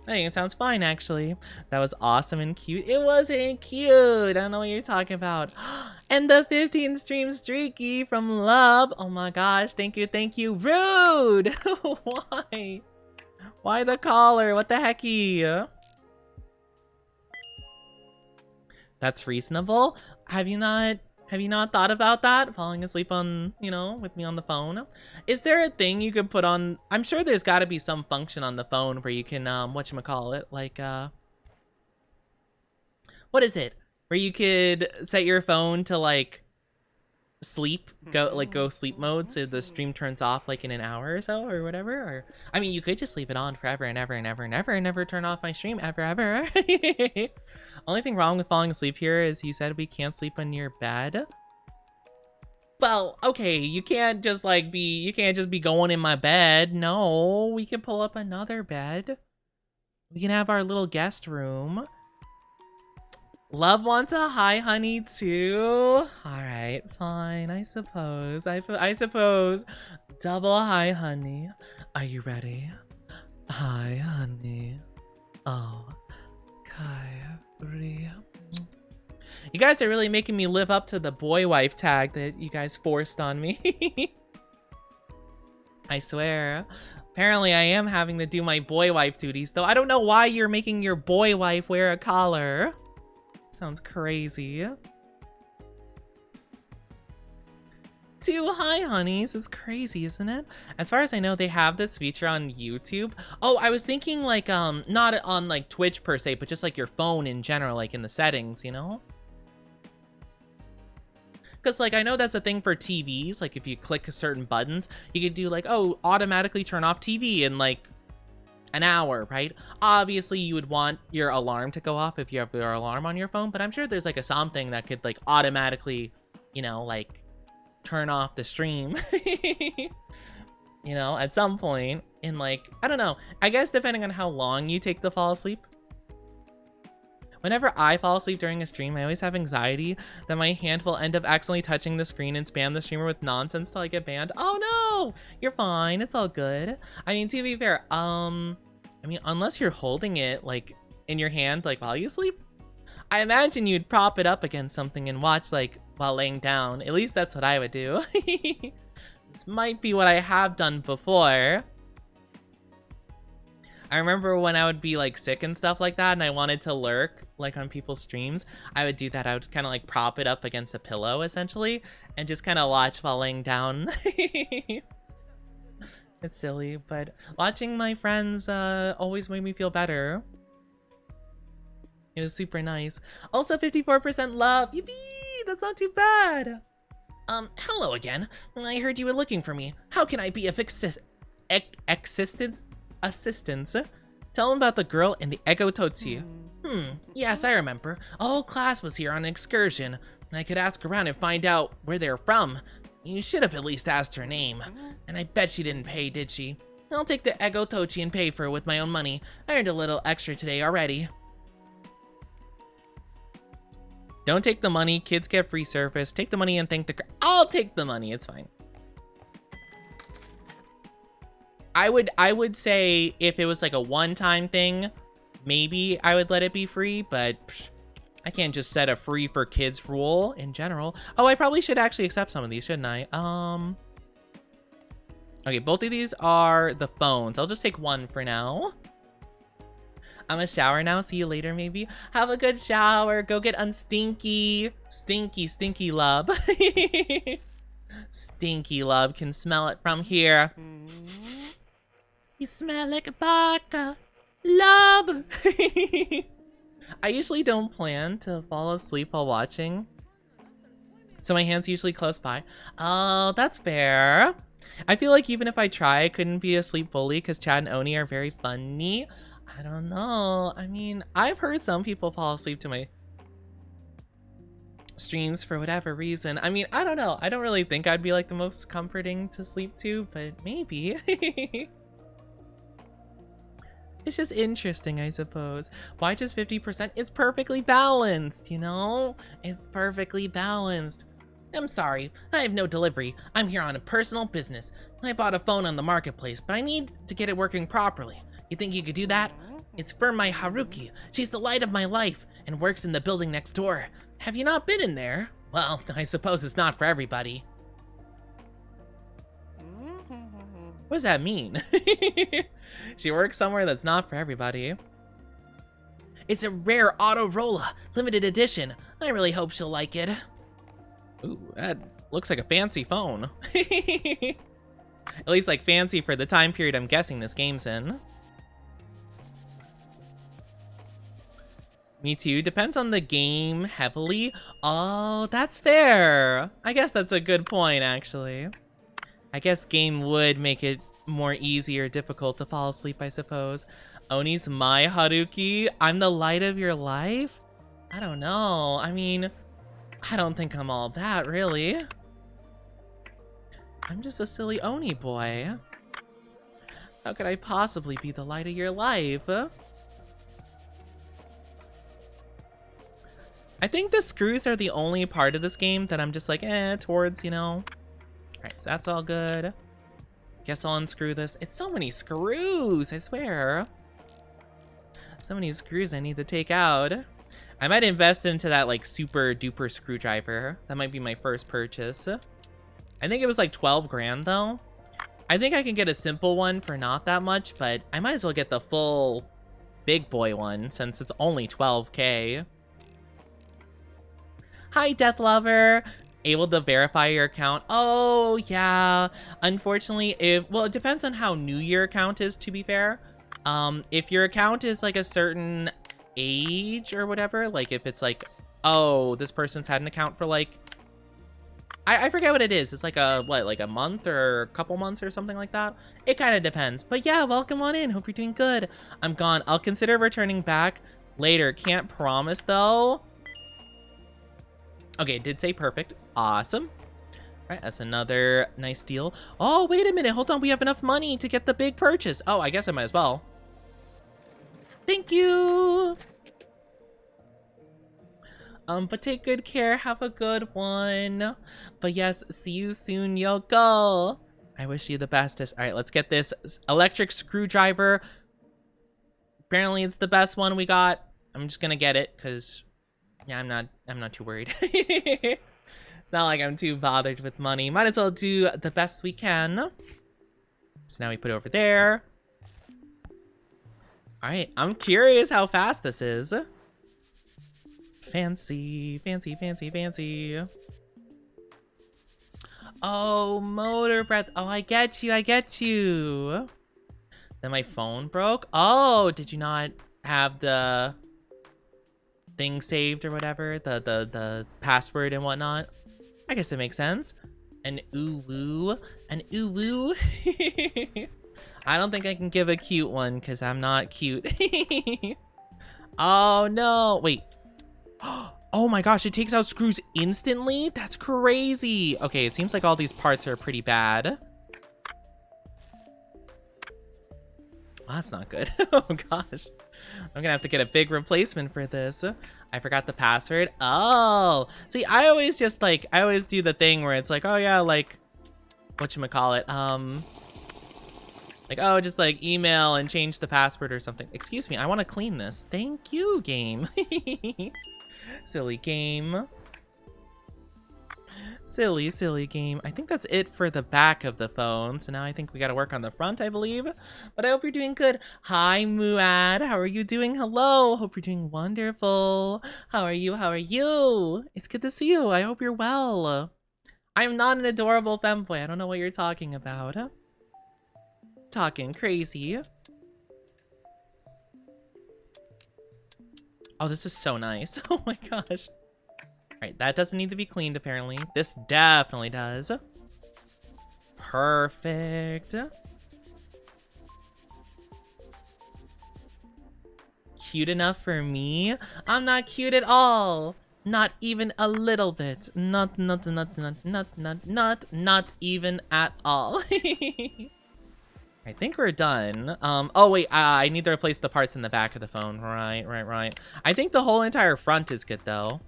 I think it sounds fine, actually. That was awesome and cute. It wasn't cute. I don't know what you're talking about. And the 15 stream streaky from Love. Oh my gosh, thank you, thank you. Rude! Why? Why the collar? What the hecky? That's reasonable. Have you not thought about that? Falling asleep on, you know, with me on the phone? Is there a thing you could put on? I'm sure there's gotta be some function on the phone where you can, whatchamacallit, like, what is it? Where you could set your phone to, like, sleep, go sleep mode so the stream turns off, like, in an hour or so or whatever? Or, I mean, you could just leave it on forever and ever and ever and ever and never turn off my stream ever. Only thing wrong with falling asleep here is you said we can't sleep in your bed. Well, okay, you can't just be going in my bed. No, we can pull up another bed. We can have our little guest room. Love wants a hi, honey, too. All right, fine, I suppose. I suppose. Double hi, honey. Are you ready? Hi, honey. Oh, Kai. You guys are really making me live up to the boy wife tag that you guys forced on me. I swear. Apparently I am having to do my boy wife duties, though I don't know why you're making your boy wife wear a collar. Sounds crazy. 2 hi honeys is crazy, isn't it? As far as I know, they have this feature on YouTube. Oh, I was thinking like not on like Twitch per se, but just like your phone in general, like in the settings, you know? Because like I know that's a thing for TVs, like if you click certain buttons, you could do like, oh, automatically turn off TV in like an hour, right? Obviously you would want your alarm to go off if you have your alarm on your phone, but I'm sure there's like something that could like automatically, you know, like turn off the stream, you know, at some point in like, I don't know, I guess depending on how long you take to fall asleep. Whenever I fall asleep during a stream, I always have anxiety that my hand will end up accidentally touching the screen and spam the streamer with nonsense till I get banned. Oh no, you're fine, it's all good. I mean, to be fair, I mean, unless you're holding it like in your hand like while you sleep, I imagine you'd prop it up against something and watch like while laying down. At least that's what I would do. This might be what I have done before. I remember when I would be like sick and stuff like that and I wanted to lurk like on people's streams, I would do that. I would kind of like prop it up against a pillow essentially and just kind of watch while laying down. It's silly, but watching my friends always made me feel better. It was super nice. Also 54% love. Yippee! That's not too bad. Hello again. I heard you were looking for me. How can I be of assistance? Tell him about the girl in the Ego Totsu. Yes, I remember. A whole class was here on an excursion. I could ask around and find out where they're from. You should have at least asked her name. And I bet she didn't pay, did she? I'll take the Ego Tochi and pay for it with my own money. I earned a little extra today already. Don't take the money. Kids get free service. Take the money and thank the... I'll take the money. It's fine. I would say if it was like a one-time thing, maybe I would let it be free, but psh, I can't just set a free for kids rule in general. Oh, I probably should actually accept some of these, shouldn't I? Okay, both of these are the phones. I'll just take one for now. I'm a shower now. See you later, maybe. Have a good shower. Go get unstinky. Stinky, stinky love. Stinky love can smell it from here. You smell like a vodka. Love. I usually don't plan to fall asleep while watching, so my hand's usually close by. Oh, that's fair. I feel like even if I try, I couldn't be asleep fully because Chad and Oni are very funny. I don't know. I mean, I've heard some people fall asleep to my streams for whatever reason. I mean, I don't know. I don't really think I'd be like the most comforting to sleep to, but maybe. It's just interesting, I suppose. Why just 50%? It's perfectly balanced, you know? It's perfectly balanced. I'm sorry, I have no delivery. I'm here on a personal business. I bought a phone on the marketplace, but I need to get it working properly. You think you could do that? It's for my Haruki. She's the light of my life and works in the building next door. Have you not been in there? Well, I suppose it's not for everybody. What does that mean? She works somewhere that's not for everybody. It's a rare Autorola, limited edition. I really hope she'll like it. Ooh, that looks like a fancy phone. At least like fancy for the time period I'm guessing this game's in. Me too. Depends on the game heavily. Oh, that's fair. I guess that's a good point, actually. I guess game would make it more easy or difficult to fall asleep, I suppose. Oni's my Haruki. I'm the light of your life? I don't know. I mean, I don't think I'm all that, really. I'm just a silly Oni boy. How could I possibly be the light of your life? I think the screws are the only part of this game that I'm just like, towards, you know. Alright, so that's all good. Guess I'll unscrew this. It's so many screws, I swear. So many screws I need to take out. I might invest into that like super duper screwdriver. That might be my first purchase. I think it was like 12 grand though. I think I can get a simple one for not that much, but I might as well get the full big boy one since it's only 12K. Hi, Death Lover. Able to verify your account. Oh, yeah. Unfortunately, well, it depends on how new your account is, to be fair. If your account is like a certain age or whatever, like if it's like, oh, this person's had an account for like, I forget what it is. It's like like a month or a couple months or something like that. It kind of depends. But yeah, welcome on in. Hope you're doing good. I'm gone. I'll consider returning back later. Can't promise though. Okay, it did say perfect. Awesome. All right, that's another nice deal. Oh, wait a minute. Hold on. We have enough money to get the big purchase. Oh, I guess I might as well. Thank you. But take good care. Have a good one. But yes, see you soon, Yoko. I wish you the bestest. All right, let's get this electric screwdriver. Apparently, it's the best one we got. I'm just gonna get it because, yeah, I'm not too worried. It's not like I'm too bothered with money. Might as well do the best we can. So now we put it over there. All right, I'm curious how fast this is. Fancy, fancy, fancy, fancy. Oh, motor breath. Oh, I get you, I get you. Then my phone broke. Oh, did you not have the thing saved or whatever? The password and whatnot? I guess it makes sense. An ooh-woo. An ooh-woo. I don't think I can give a cute one because I'm not cute. Oh, no. Wait. Oh my gosh, it takes out screws instantly? That's crazy. Okay, it seems like all these parts are pretty bad. Oh, that's not good. Oh gosh. I'm gonna have to get a big replacement for this. I forgot the password. Oh, see, I always do the thing where it's like, oh yeah, like, whatchamacallit, like, oh, just like email and change the password or something. Excuse me, I want to clean this. Thank you, game. Silly game. Silly, silly game. I think that's it for the back of the phone. So now I think we gotta work on the front, I believe. But I hope you're doing good. Hi, Muad. How are you doing? Hello. Hope you're doing wonderful. How are you? How are you? It's good to see you. I hope you're well. I'm not an adorable femboy. I don't know what you're talking about. Talking crazy. Oh, this is so nice. Oh my gosh. Alright, that doesn't need to be cleaned apparently. This definitely does. Perfect. Cute enough for me? I'm not cute at all. Not even a little bit. Not even at all. I think we're done. Oh wait, I need to replace the parts in the back of the phone. Right. I think the whole entire front is good though.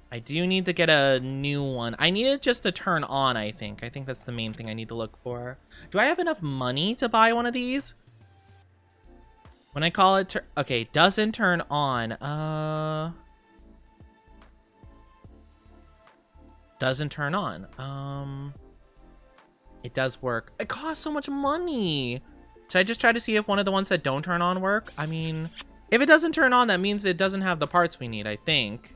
I do need to get a new one. I need it just to turn on, I think. I think that's the main thing I need to look for. Do I have enough money to buy one of these? When I call it, okay, doesn't turn on. Doesn't turn on. It does work. It costs so much money. Should I just try to see if one of the ones that don't turn on work? I mean, if it doesn't turn on, that means it doesn't have the parts we need, I think.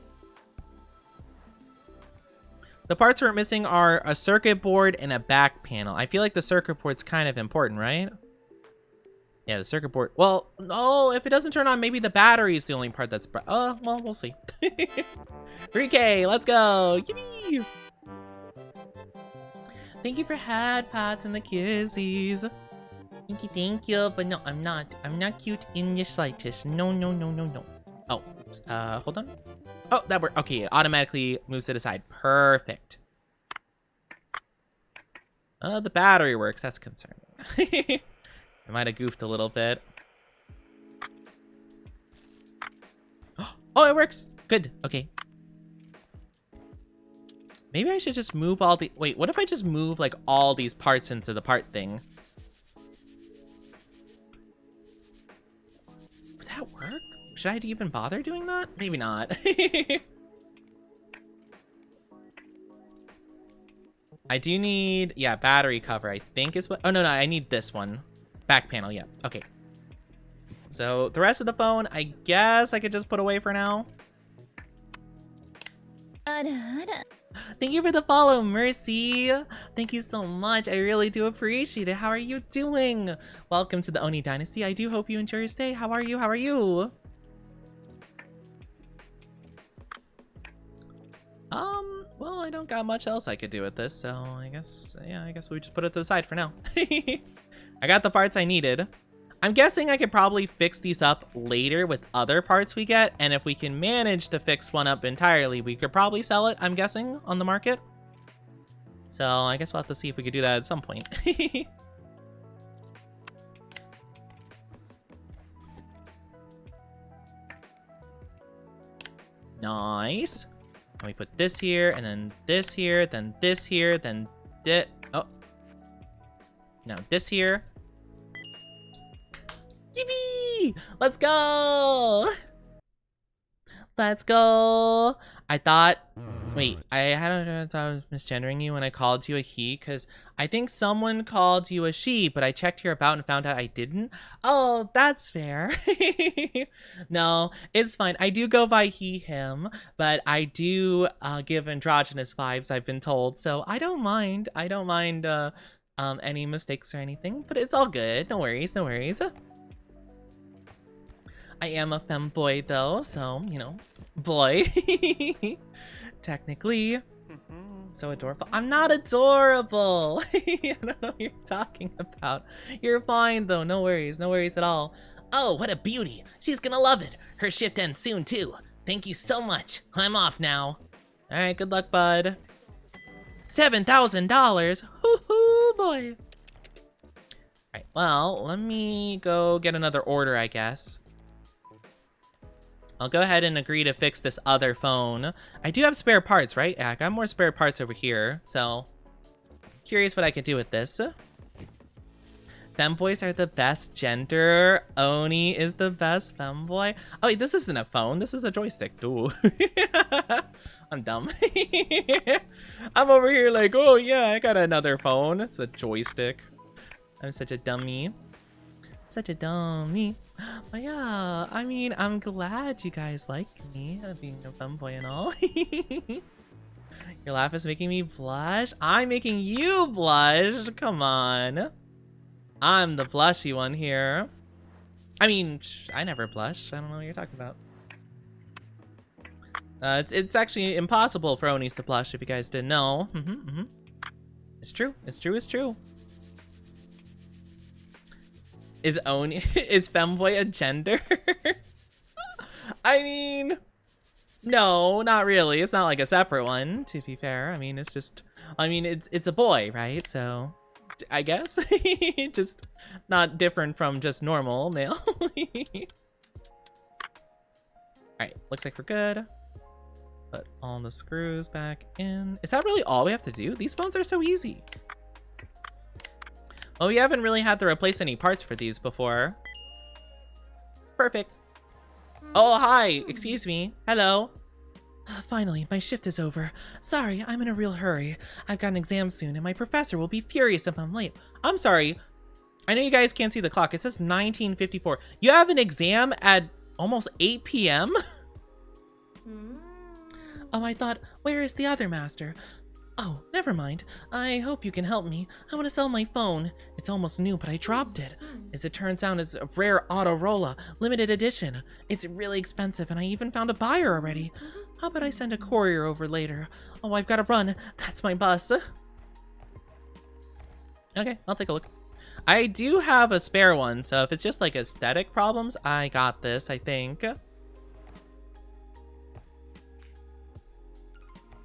The parts we're missing are a circuit board and a back panel. I feel like the circuit board's kind of important, right? Yeah, the circuit board. Well, no, if it doesn't turn on, maybe the battery is the only part that's... well, we'll see. 3K, let's go. Yippee! Thank you for head pats and the kissies. Thank you. But no, I'm not. I'm not cute in the slightest. No. Oh, oops. Hold on. Oh, that worked. Okay, it automatically moves it aside. Perfect. The battery works. That's concerning. I might have goofed a little bit. Oh, it works. Good. Okay. Maybe I should just move all the... Wait, what if I just move, like, all these parts into the part thing? Would that work? Should I even bother doing that? Maybe not. I do need... Yeah, battery cover, I think is what... Oh, no, I need this one. Back panel, yeah. Okay. So, the rest of the phone, I guess I could just put away for now. Thank you for the follow, Mercy. Thank you so much. I really do appreciate it. How are you doing? Welcome to the Oni Dynasty. I do hope you enjoy your stay. How are you? How are you? Well, I don't got much else I could do with this, so I guess, yeah, I guess we just put it to the side for now. I got the parts I needed. I'm guessing I could probably fix these up later with other parts we get, and if we can manage to fix one up entirely, we could probably sell it, I'm guessing, on the market. So I guess we'll have to see if we could do that at some point. Nice. Let me put this here, and then this here, then this here, then this. Oh. No, this here. Yippee! Let's go! Let's go! I thought... Wait, I thought I was misgendering you when I called you a he, because I think someone called you a she, but I checked your about and found out I didn't. Oh, that's fair. No, it's fine. I do go by he, him, but I do give androgynous vibes, I've been told, so I don't mind. I don't mind any mistakes or anything, but it's all good. No worries, no worries. I am a femboy though, so, you know, boy. Technically. So adorable. I'm not adorable. I don't know what you're talking about. You're fine though, no worries at all. Oh, what a beauty. She's gonna love it. Her shift ends soon too. Thank you so much. I'm off now. All right, good luck, bud. $7,000. Hoo-hoo, boy. All right, well, let me go get another order, I guess. I'll go ahead and agree to fix this other phone. I do have spare parts, right? Yeah, I got more spare parts over here, so curious what I could do with this. Femboys are the best gender. Oni is the best femboy. Oh, wait, this isn't a phone. This is a joystick. Ooh. I'm dumb. I'm over here like, oh yeah, I got another phone. It's a joystick. I'm such a dummy. Such a dummy. But yeah, I mean, I'm glad you guys like me being a femboy and all. Your laugh is making me blush. I'm making you blush. Come on. I'm the blushy one here. I mean, I never blush. I don't know what you're talking about. It's actually impossible for Onis to blush, if you guys didn't know. It's true. It's true. It's true. Is femboy a gender? I mean, no, not really. It's not like a separate one, to be fair. I mean, it's just, I mean, it's a boy, right? So, I guess. Just not different from just normal male. Alright, looks like we're good. Put all the screws back in. Is that really all we have to do? These phones are so easy. Oh, we haven't really had to replace any parts for these before. Perfect. Oh, hi. Excuse me. Hello. Finally, my shift is over. Sorry, I'm in a real hurry. I've got an exam soon, and my professor will be furious if I'm late. I'm sorry. I know you guys can't see the clock. It says 19:54. You have an exam at almost 8 p.m.? Oh, I thought, where is the other master? Oh, never mind. I hope you can help me. I want to sell my phone. It's almost new, but I dropped it. As it turns out, it's a rare Autorola, limited edition. It's really expensive, and I even found a buyer already. How about I send a courier over later? Oh, I've got to run. That's my bus. Okay, I'll take a look. I do have a spare one, so if it's just like aesthetic problems, I got this, I think.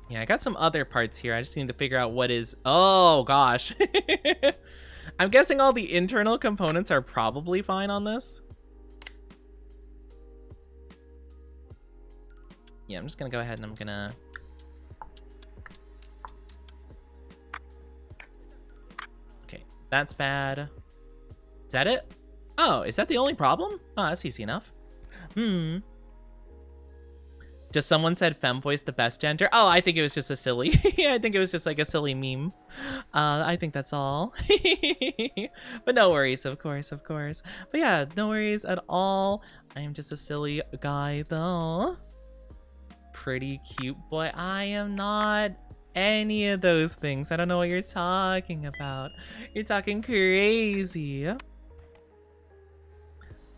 Yeah, I got some other parts here. I just need to figure out what is... Oh, gosh. I'm guessing all the internal components are probably fine on this. Yeah, I'm just gonna go ahead and I'm gonna... Okay, that's bad. Is that it? Oh, is that the only problem? Oh, that's easy enough. Just someone said femboy's the best gender. Oh, I think it was just a silly. I think it was just like a silly meme. I think that's all. But no worries, of course, of course. But yeah, no worries at all. I am just a silly guy though. Pretty cute boy. I am not any of those things. I don't know what you're talking about. You're talking crazy.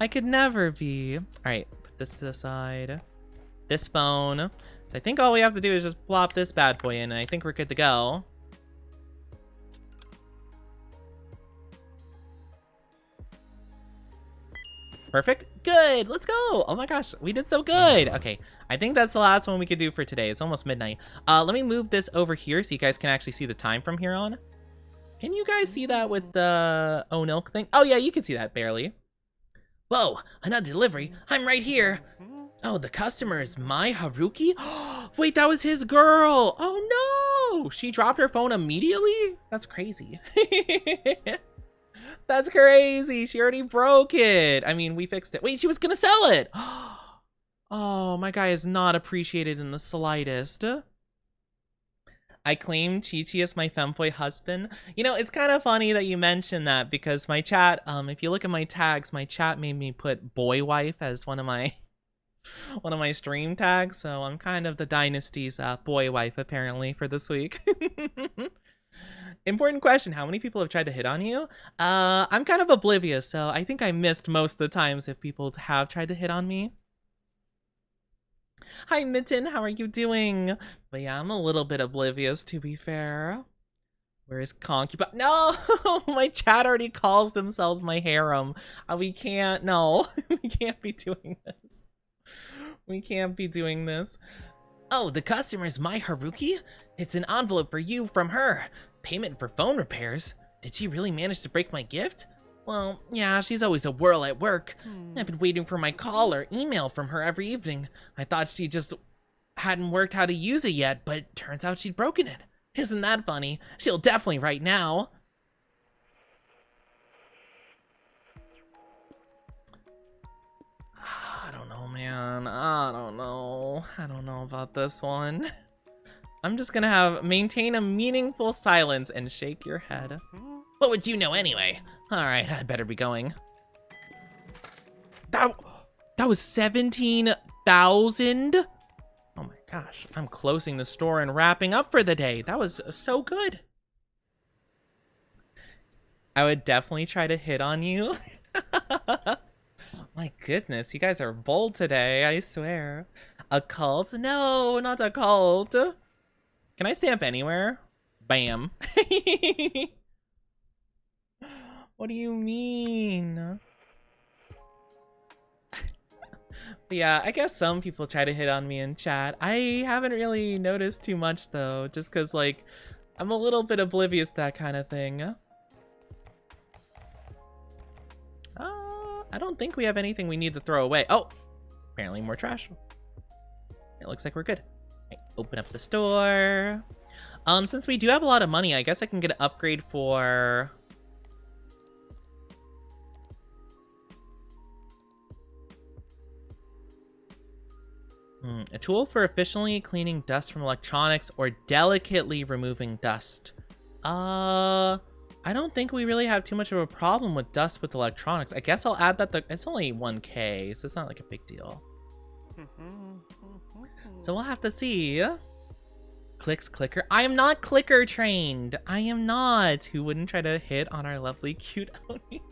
I could never be. All right, put this to the side. This phone. So I think all we have to do is just plop this bad boy in, and I think we're good to go. Perfect. Good. Let's go. Oh my gosh, we did so good. Okay, I think that's the last one we could do for today. It's almost midnight. Let me move this over here so you guys can actually see the time from here on. Can you guys see that with the Onilk thing? Oh yeah, you can see that barely. Whoa, another delivery. I'm right here. Oh, the customer is my Haruki? Wait, that was his girl. Oh no, she dropped her phone immediately? That's crazy. That's crazy. She already broke it. I mean, we fixed it. Wait, she was gonna sell it. Oh, my guy is not appreciated in the slightest. I claim Chi-Chi as my femboy husband. You know, it's kind of funny that you mentioned that because my chat, if you look at my tags, my chat made me put boy wife as one of my stream tags, so I'm kind of the dynasty's boy wife apparently for this week. Important question, how many people have tried to hit on you? I'm kind of oblivious, so I think I missed most of the times if people have tried to hit on me. Hi Mitten, how are you doing? But yeah, I'm a little bit oblivious to be fair. Where is concubine? No, my chat already calls themselves my harem. We can't, no, we can't be doing this. We can't be doing this. Oh, the customer is my Haruki? It's an envelope for you from her. Payment for phone repairs. Did she really manage to break my gift? Well, yeah, she's always a whirl at work. I've been waiting for my call or email from her every evening. I thought she just hadn't worked how to use it yet, but turns out she'd broken it. Isn't that funny? She'll definitely write now. man, I don't know. I don't know about this one. I'm just gonna maintain a meaningful silence and shake your head. What would you know anyway? All right, I'd better be going. That was 17,000? Oh my gosh, I'm closing the store and wrapping up for the day. That was so good. I would definitely try to hit on you. My goodness, you guys are bold today, I swear. A cult? No, not a cult. Can I stamp anywhere? Bam. What do you mean? But yeah, I guess some people try to hit on me in chat. I haven't really noticed too much though, just cause like, I'm a little bit oblivious to that kind of thing. I don't think we have anything we need to throw away. Oh, apparently more trash. It looks like we're good. Right, open up the store. Since we do have a lot of money, I guess I can get an upgrade for... a tool for efficiently cleaning dust from electronics or delicately removing dust. I don't think we really have too much of a problem with dust with electronics. I guess I'll add that. It's only 1K, so it's not like a big deal. So we'll have to see. Clicks clicker. I am not clicker trained. I am not. Who wouldn't try to hit on our lovely cute Oni?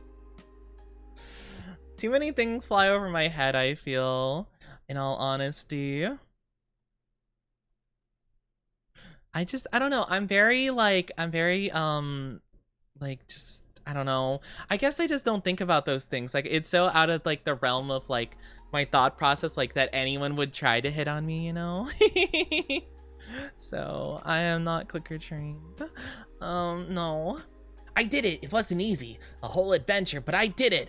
Too many things fly over my head, I feel. In all honesty. I don't know. I'm very, just, I don't know. I guess I just don't think about those things. Like, it's so out of, like, the realm of, like, my thought process, like, that anyone would try to hit on me, you know? So, I am not clicker trained. No. I did it. It wasn't easy. A whole adventure, but I did it.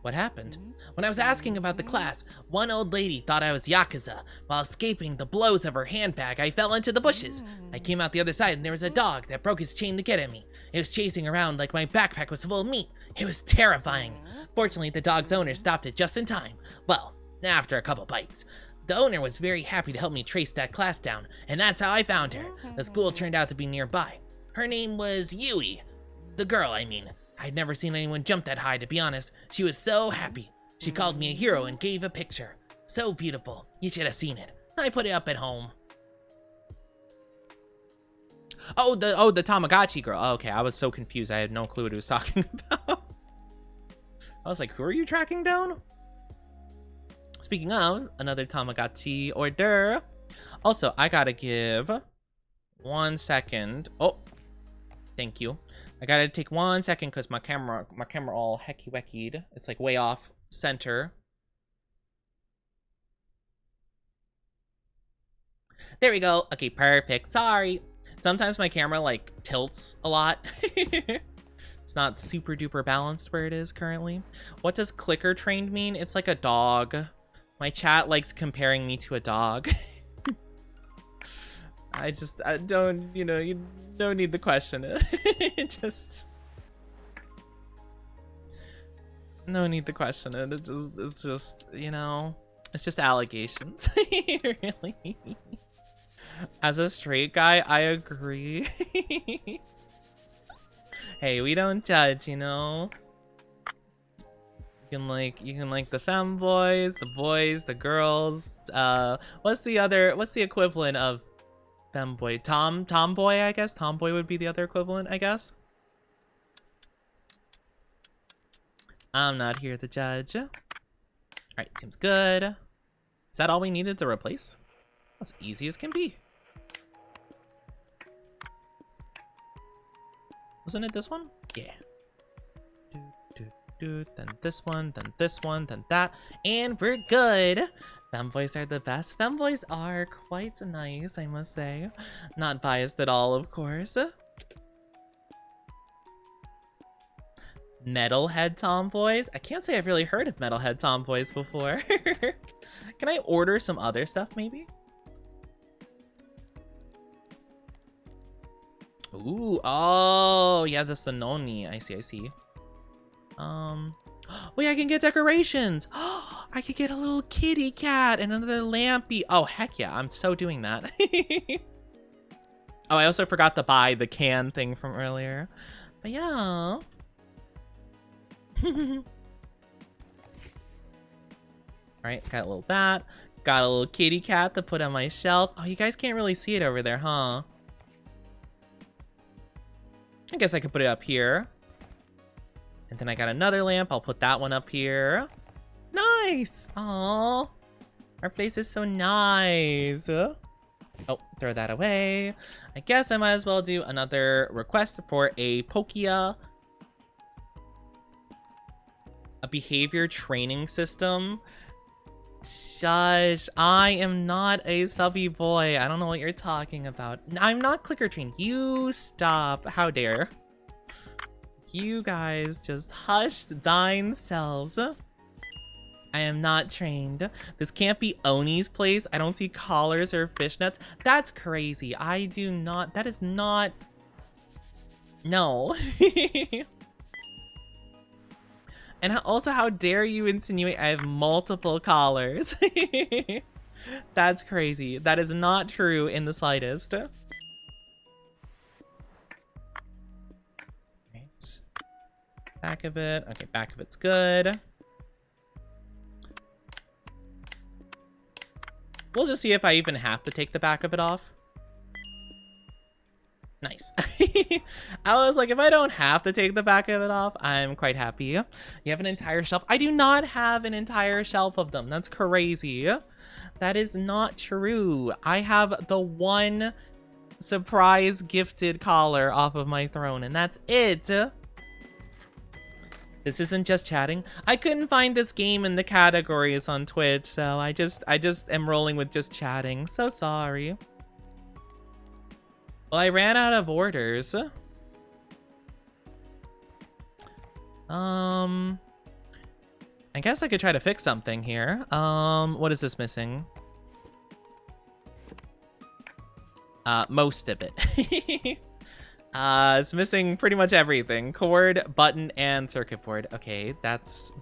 What happened? When I was asking about the class, one old lady thought I was Yakuza. While escaping the blows of her handbag, I fell into the bushes. I came out the other side and there was a dog that broke its chain to get at me. It was chasing around like my backpack was full of meat. It was terrifying. Fortunately, the dog's owner stopped it just in time. Well, after a couple bites. The owner was very happy to help me trace that class down, and that's how I found her. The school turned out to be nearby. Her name was Yui. The girl, I mean. I'd never seen anyone jump that high, to be honest. She was so happy. She called me a hero and gave a picture. So beautiful. You should have seen it. I put it up at home. Oh, the Tamagotchi girl. Oh, okay, I was so confused. I had no clue what he was talking about. I was like, who are you tracking down? Speaking of, another Tamagotchi order. Also, I gotta give 1 second. Oh, thank you. I gotta take 1 second because my camera all hecky-weckied. It's like way off center. There we go. Okay, perfect. Sorry. Sometimes my camera like tilts a lot. It's not super duper balanced where it is currently. What does clicker trained mean? It's like a dog. My chat likes comparing me to a dog. I don't, you know, you don't need to question it. No need to question it. It's just, you know, it's just allegations. Really. As a straight guy, I agree. Hey, we don't judge, you know. You can like the femboys, the boys, the girls. What's the equivalent of femboy? Tomboy, I guess. Tomboy would be the other equivalent, I guess. I'm not here to judge. All right, seems good. Is that all we needed to replace? As easy as can be. Wasn't it this one? Yeah. Then this one, then this one, then that, and we're good. Femboys are the best. Femboys are quite nice, I must say. Not biased at all, of course. Metalhead tomboys? I can't say I've really heard of metalhead tomboys before. Can I order some other stuff, maybe? Ooh, oh, yeah, that's the noni. I see. Wait, I can get decorations. I could get a little kitty cat and another lampy. Oh, heck yeah. I'm so doing that. Oh, I also forgot to buy the can thing from earlier. But yeah. All right, got a little that. Got a little kitty cat to put on my shelf. Oh, you guys can't really see it over there, huh? I guess I could put it up here. And then I got another lamp. I'll put that one up here. Nice! Aww. Our place is so nice. Oh, throw that away. I guess I might as well do another request for a Pokia. A behavior training system. Shush, I am not a subby boy. I don't know what you're talking about. I'm not clicker trained. You stop. How dare. You guys just hush thine selves. I am not trained. This can't be Oni's place. I don't see collars or fishnets. That's crazy. I do not. That is not. No. And also, how dare you insinuate I have multiple collars? That's crazy. That is not true in the slightest. Right. Back of it. Okay, back of it's good. We'll just see if I even have to take the back of it off. Nice. I was like, if I don't have to take the back of it off, I'm quite happy. You have an entire shelf. I do not have an entire shelf of them. That's crazy. That is not true. I have the one surprise gifted collar off of my throne, and that's it. This isn't just chatting. I couldn't find this game in the categories on Twitch, so I just am rolling with just chatting. So sorry. Well, I ran out of orders. I guess I could try to fix something here. What is this missing? Most of it. It's missing pretty much everything. Cord, button, and circuit board. Okay, that's,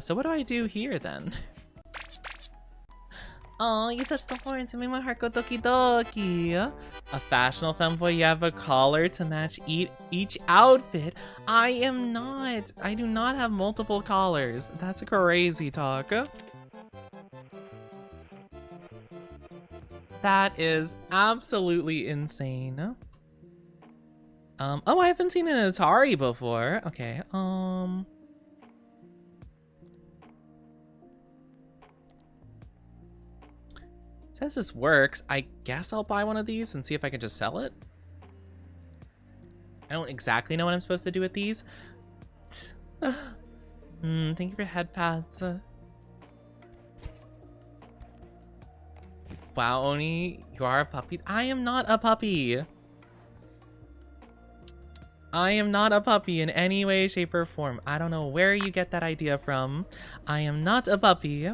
so what do I do here then? Oh, you touched the horns and made my heart go doki doki. A fashionable femboy, you have a collar to match each outfit. I am not. I do not have multiple collars. That's crazy talk. That is absolutely insane. Oh, I haven't seen an Atari before. Okay, says this works. I guess I'll buy one of these and see if I can just sell it. I don't exactly know what I'm supposed to do with these. Thank you for head pads. Wow, Oni, you are a puppy. I am not a puppy. I am not a puppy in any way, shape, or form. I don't know where you get that idea from. I am not a puppy.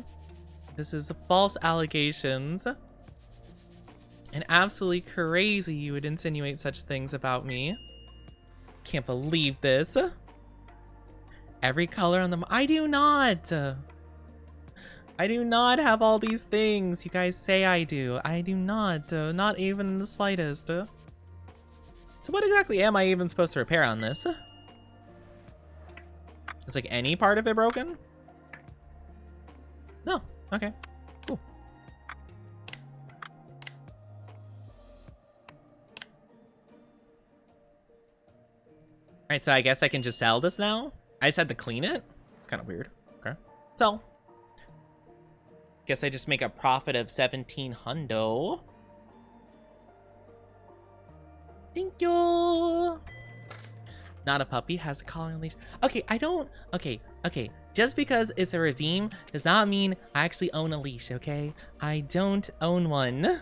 This is false allegations. And absolutely crazy you would insinuate such things about me. Can't believe this. Every color on them. I do not. I do not have all these things. You guys say I do. I do not. Not even in the slightest. So what exactly am I even supposed to repair on this? Is like any part of it broken? No. Okay. Cool. Alright, so I guess I can just sell this now? I just had to clean it? It's kind of weird. Okay. So. Guess I just make a profit of 17 hundo. Thank you. Not a puppy, has a collar and leash. Okay, I don't. Okay. Just because it's a redeem does not mean I actually own a leash, okay? I don't own one.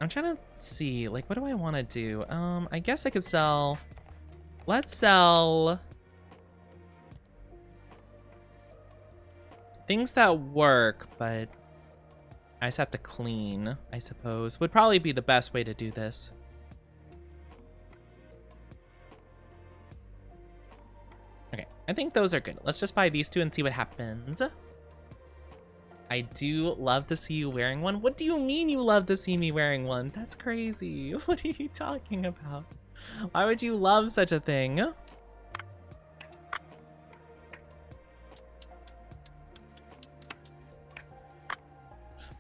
I'm trying to see, like, what do I want to do? I guess I could sell. Let's sell things that work, but I just have to clean, I suppose. Would probably be the best way to do this. Okay, I think those are good. Let's just buy these two and see what happens. I do love to see you wearing one. What do you mean you love to see me wearing one? That's crazy. What are you talking about? Why would you love such a thing?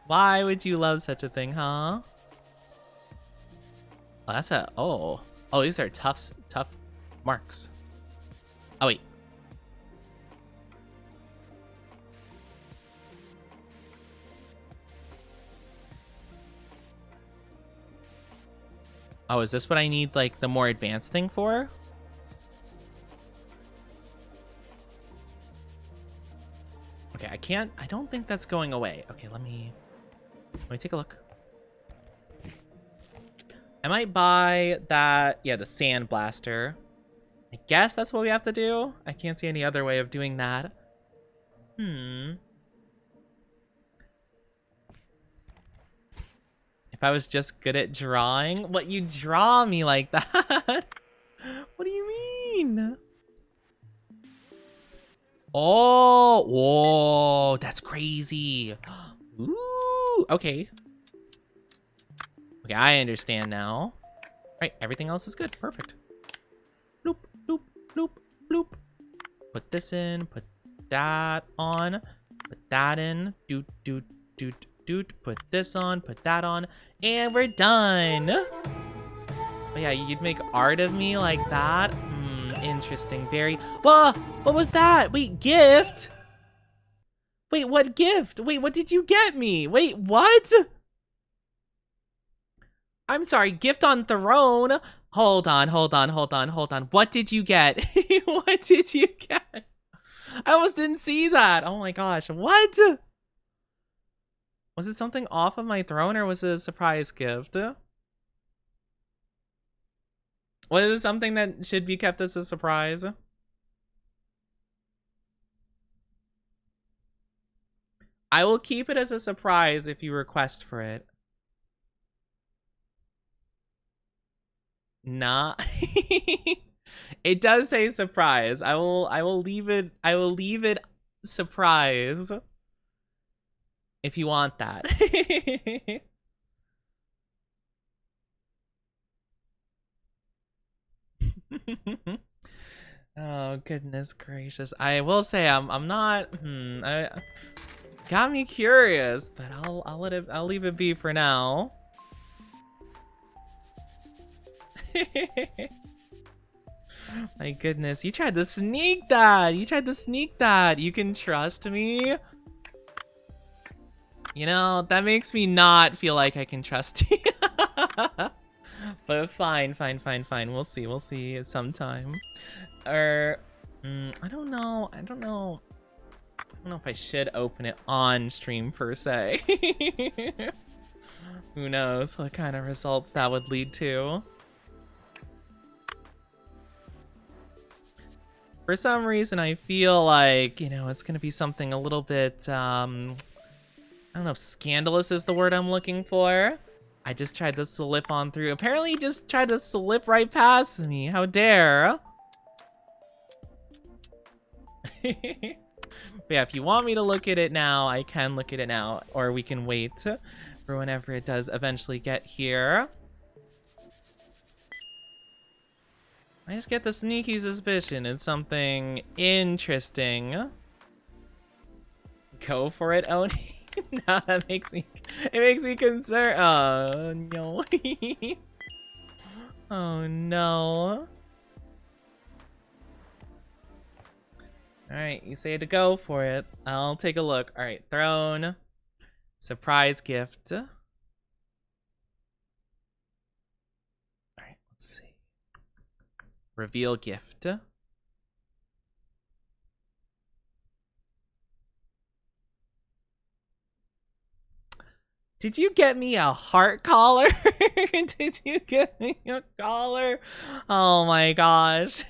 Why would you love such a thing, huh? Oh, that's a, oh, these are tough marks. Oh, wait. Oh, is this what I need, like, the more advanced thing for? Okay, I don't think that's going away. Okay, let me take a look. I might buy that, yeah, the sand blaster. I guess that's what we have to do. I can't see any other way of doing that. If I was just good at drawing, what, you draw me like that? What do you mean? Oh, whoa, that's crazy. Ooh, okay. Okay, I understand now. Right, everything else is good. Perfect. Bloop, bloop, bloop, bloop. Put this in, put that on, put that in. Doot, doot, doot, doot. Put this on, put that on, and we're done. Oh yeah, you'd make art of me like that? Interesting. Very. Whoa, what was that? Wait, gift? Wait, what gift? Wait, what did you get me? Wait, what? I'm sorry, gift on throne. Hold on. What did you get? What did you get? I almost didn't see that. Oh my gosh, what? Was it something off of my throne or was it a surprise gift? Was it something that should be kept as a surprise? I will keep it as a surprise if you request for it. Nah. It does say surprise. I will leave it surprise if you want that. Oh goodness gracious. I will say I'm not I got me curious, but I'll leave it be for now. My goodness, you tried to sneak that. You can trust me. You know, that makes me not feel like I can trust you. But fine. We'll see sometime. I don't know if I should open it on stream per se. Who knows what kind of results that would lead to. For some reason, I feel like, you know, it's gonna be something a little bit, I don't know if scandalous is the word I'm looking for. I just tried to slip on through. Apparently, you just tried to slip right past me. How dare? But yeah, if you want me to look at it now, I can look at it now. Or we can wait for whenever it does eventually get here. I just get the sneaky suspicion it's something interesting. Go for it, Oni. No, it makes me concerned. Oh no. Oh no. Alright, you say to go for it. I'll take a look. Alright, throne. Surprise gift. Alright, let's see. Reveal gift. Did you get me a heart collar? Did you get me a collar? Oh my gosh.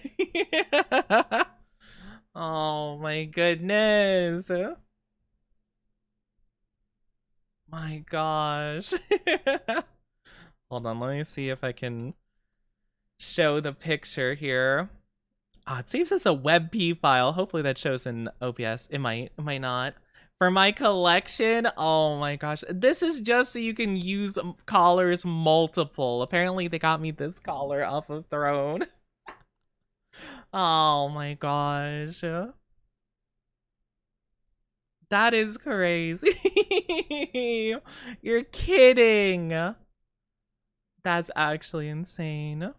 Oh my goodness. My gosh. Hold on, let me see if I can show the picture here. it saves as a WebP file. Hopefully that shows in OBS. It might not. For my collection, oh my gosh. This is just so you can use collars multiple. Apparently they got me this collar off of Throne. Oh my gosh. That is crazy. You're kidding. That's actually insane.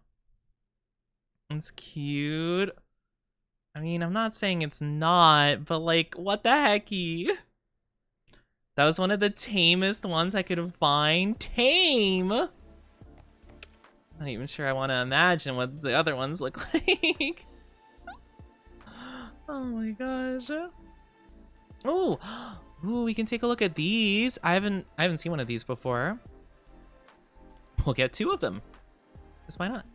It's cute. I mean, I'm not saying it's not, but like, what the hecky? That was one of the tamest ones I could find. Tame? Not even sure I want to imagine what the other ones look like. Oh my gosh. Oh, ooh, we can take a look at these. I haven't seen one of these before. We'll get 2 of them. Just why not?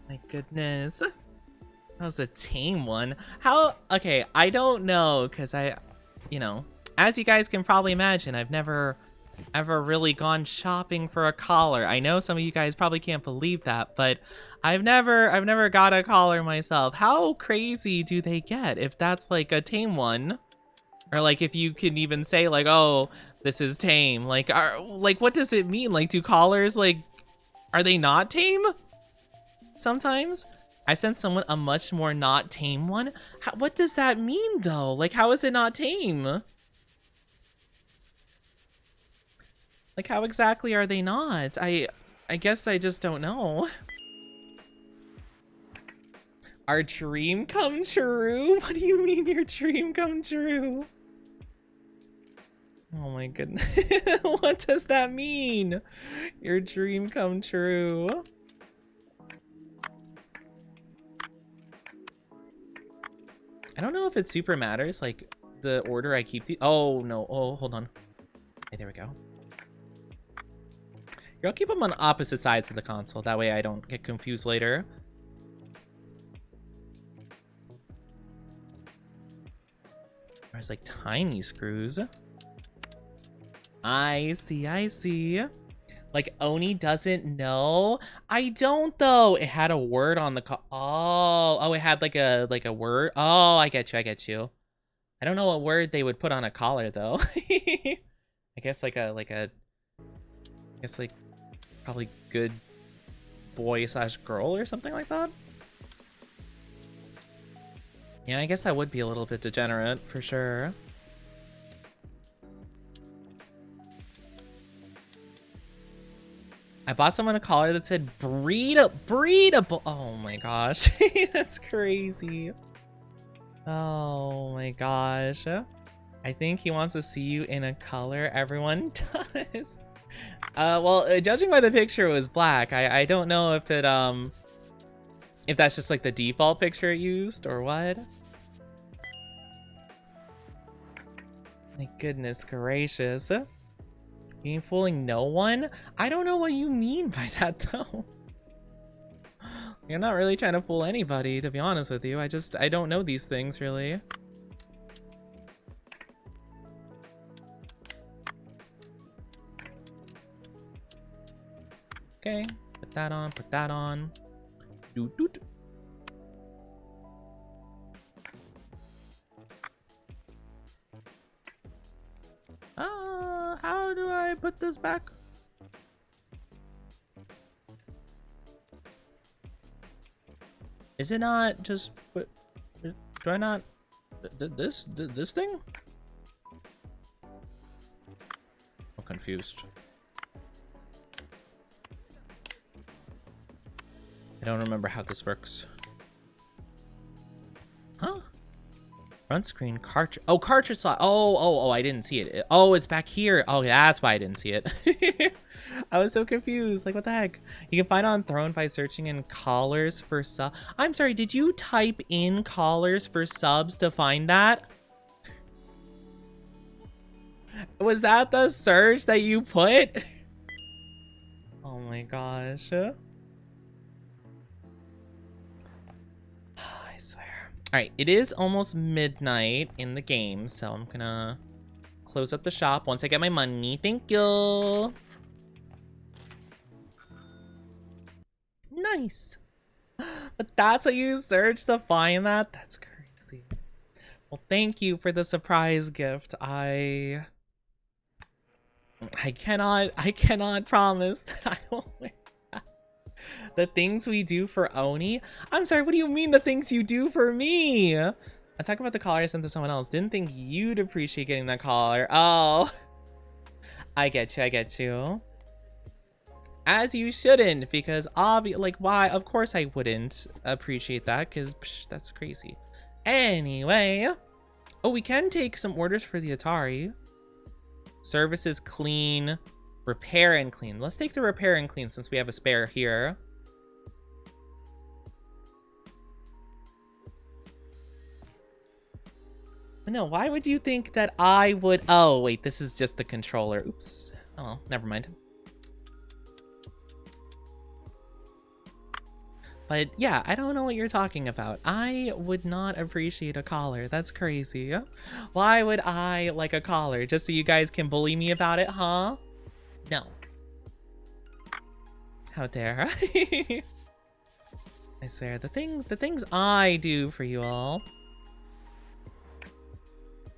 My goodness. That was a tame one. How? Okay, I don't know, because you know, as you guys can probably imagine, I've never ever really gone shopping for a collar. I know some of you guys probably can't believe that, but I've never got a collar myself. How crazy do they get if that's like a tame one? Or like if you can even say like, oh, this is tame. Like, what does it mean? Like, do collars, like, are they not tame? Sometimes I've sent someone a much more not tame one. What does that mean though? Like, how is it not tame? Like, how exactly are they not? I guess I just don't know. Our dream come true? What do you mean your dream come true? Oh my goodness. What does that mean? Your dream come true. I don't know if it super matters, like, the order I keep the— oh, no. Oh, hold on. Okay, there we go. Here, I'll keep them on opposite sides of the console. That way I don't get confused later. There's, like, tiny screws. I see. Like, Oni doesn't know? I don't, though. It had a word on the oh, it had like a word. Oh, I get you. I don't know what word they would put on a collar, though. I guess like probably good boy / girl or something like that. Yeah, I guess that would be a little bit degenerate for sure. I bought someone a collar that said breedable. Oh my gosh. That's crazy. Oh my gosh. I think he wants to see you in a color everyone does. Well, judging by the picture, it was black. I don't know if it, if that's just like the default picture it used or what. My goodness gracious. You ain't fooling no one? I don't know what you mean by that, though. You're not really trying to fool anybody, to be honest with you. I don't know these things, really. Okay, put that on. Doot doot. How do I put this back? Is it not just, do I not, this thing? I'm confused. I don't remember how this works. Huh? Front screen cartridge. Oh, cartridge slot. Oh, I didn't see it. Oh, it's back here. Oh, that's why I didn't see it. I was so confused. Like, what the heck? You can find it on Throne by searching in collars for sub. I'm sorry, did you type in collars for subs to find that? Was that the search that you put? Oh my gosh. I swear. All right, it is almost midnight in the game, so I'm gonna close up the shop once I get my money. Thank you. Nice. But that's what you search to find that? That's crazy. Well, thank you for the surprise gift. I cannot promise that I will wear that. The things we do for Oni? I'm sorry, what do you mean the things you do for me? I talk about the collar I sent to someone else. Didn't think you'd appreciate getting that collar. Oh. I get you. As you shouldn't, because like, why? Of course I wouldn't appreciate that, because that's crazy. Anyway. Oh, we can take some orders for the Atari. Services, clean, repair and clean. Let's take the repair and clean since we have a spare here. No, why would you think that I would? Oh, wait, this is just the controller. Oops. Oh, never mind. But yeah, I don't know what you're talking about. I would not appreciate a collar. That's crazy. Why would I like a collar? Just so you guys can bully me about it, huh? No. How dare I? I swear, the things I do for you all.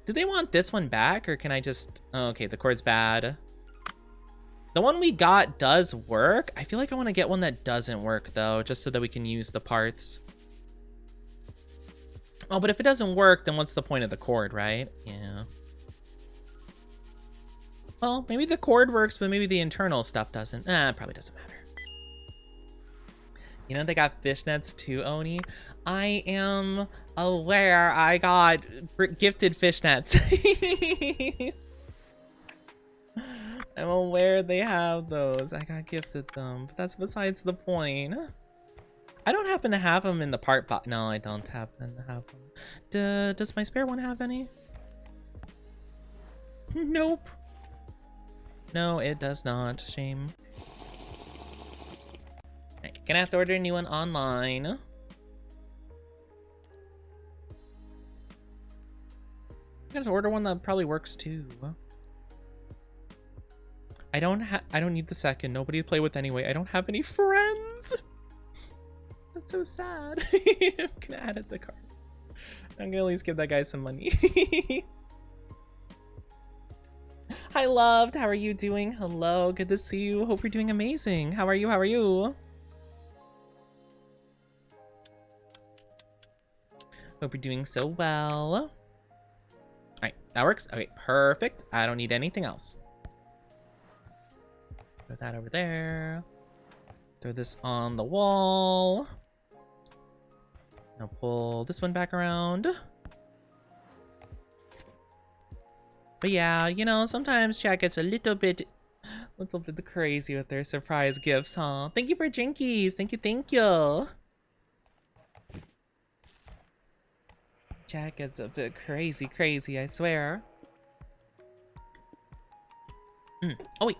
Do they want this one back, or can I just... Oh, okay, the cord's bad. The one we got does work. I feel like I want to get one that doesn't work, though, just so that we can use the parts. Oh, but if it doesn't work, then what's the point of the cord, right? Yeah. Well, maybe the cord works, but maybe the internal stuff doesn't. It probably doesn't matter. You know, they got fishnets too, Oni. I am aware I got gifted fishnets. I'm aware they have those. I got gifted them, but that's besides the point. I don't happen to have them in the part box. No, I don't happen to have them. Does my spare one have any? Nope. No, it does not. Shame. Right, gonna have to order a new one online. I'm gonna have to order one that probably works too. I don't need the second. Nobody to play with anyway. I don't have any friends. That's so sad. I'm gonna add it to cart. I'm gonna at least give that guy some money. Hi, loved. How are you doing? Hello. Good to see you. Hope you're doing amazing. How are you? How are you? Hope you're doing so well. All right, that works. Okay, perfect. I don't need anything else. Throw that over there. Throw this on the wall. Now pull this one back around. But yeah, you know, sometimes chat gets a little bit crazy with their surprise gifts, huh? Thank you for drinkies. Thank you. Chat gets a bit crazy, I swear. Oh wait.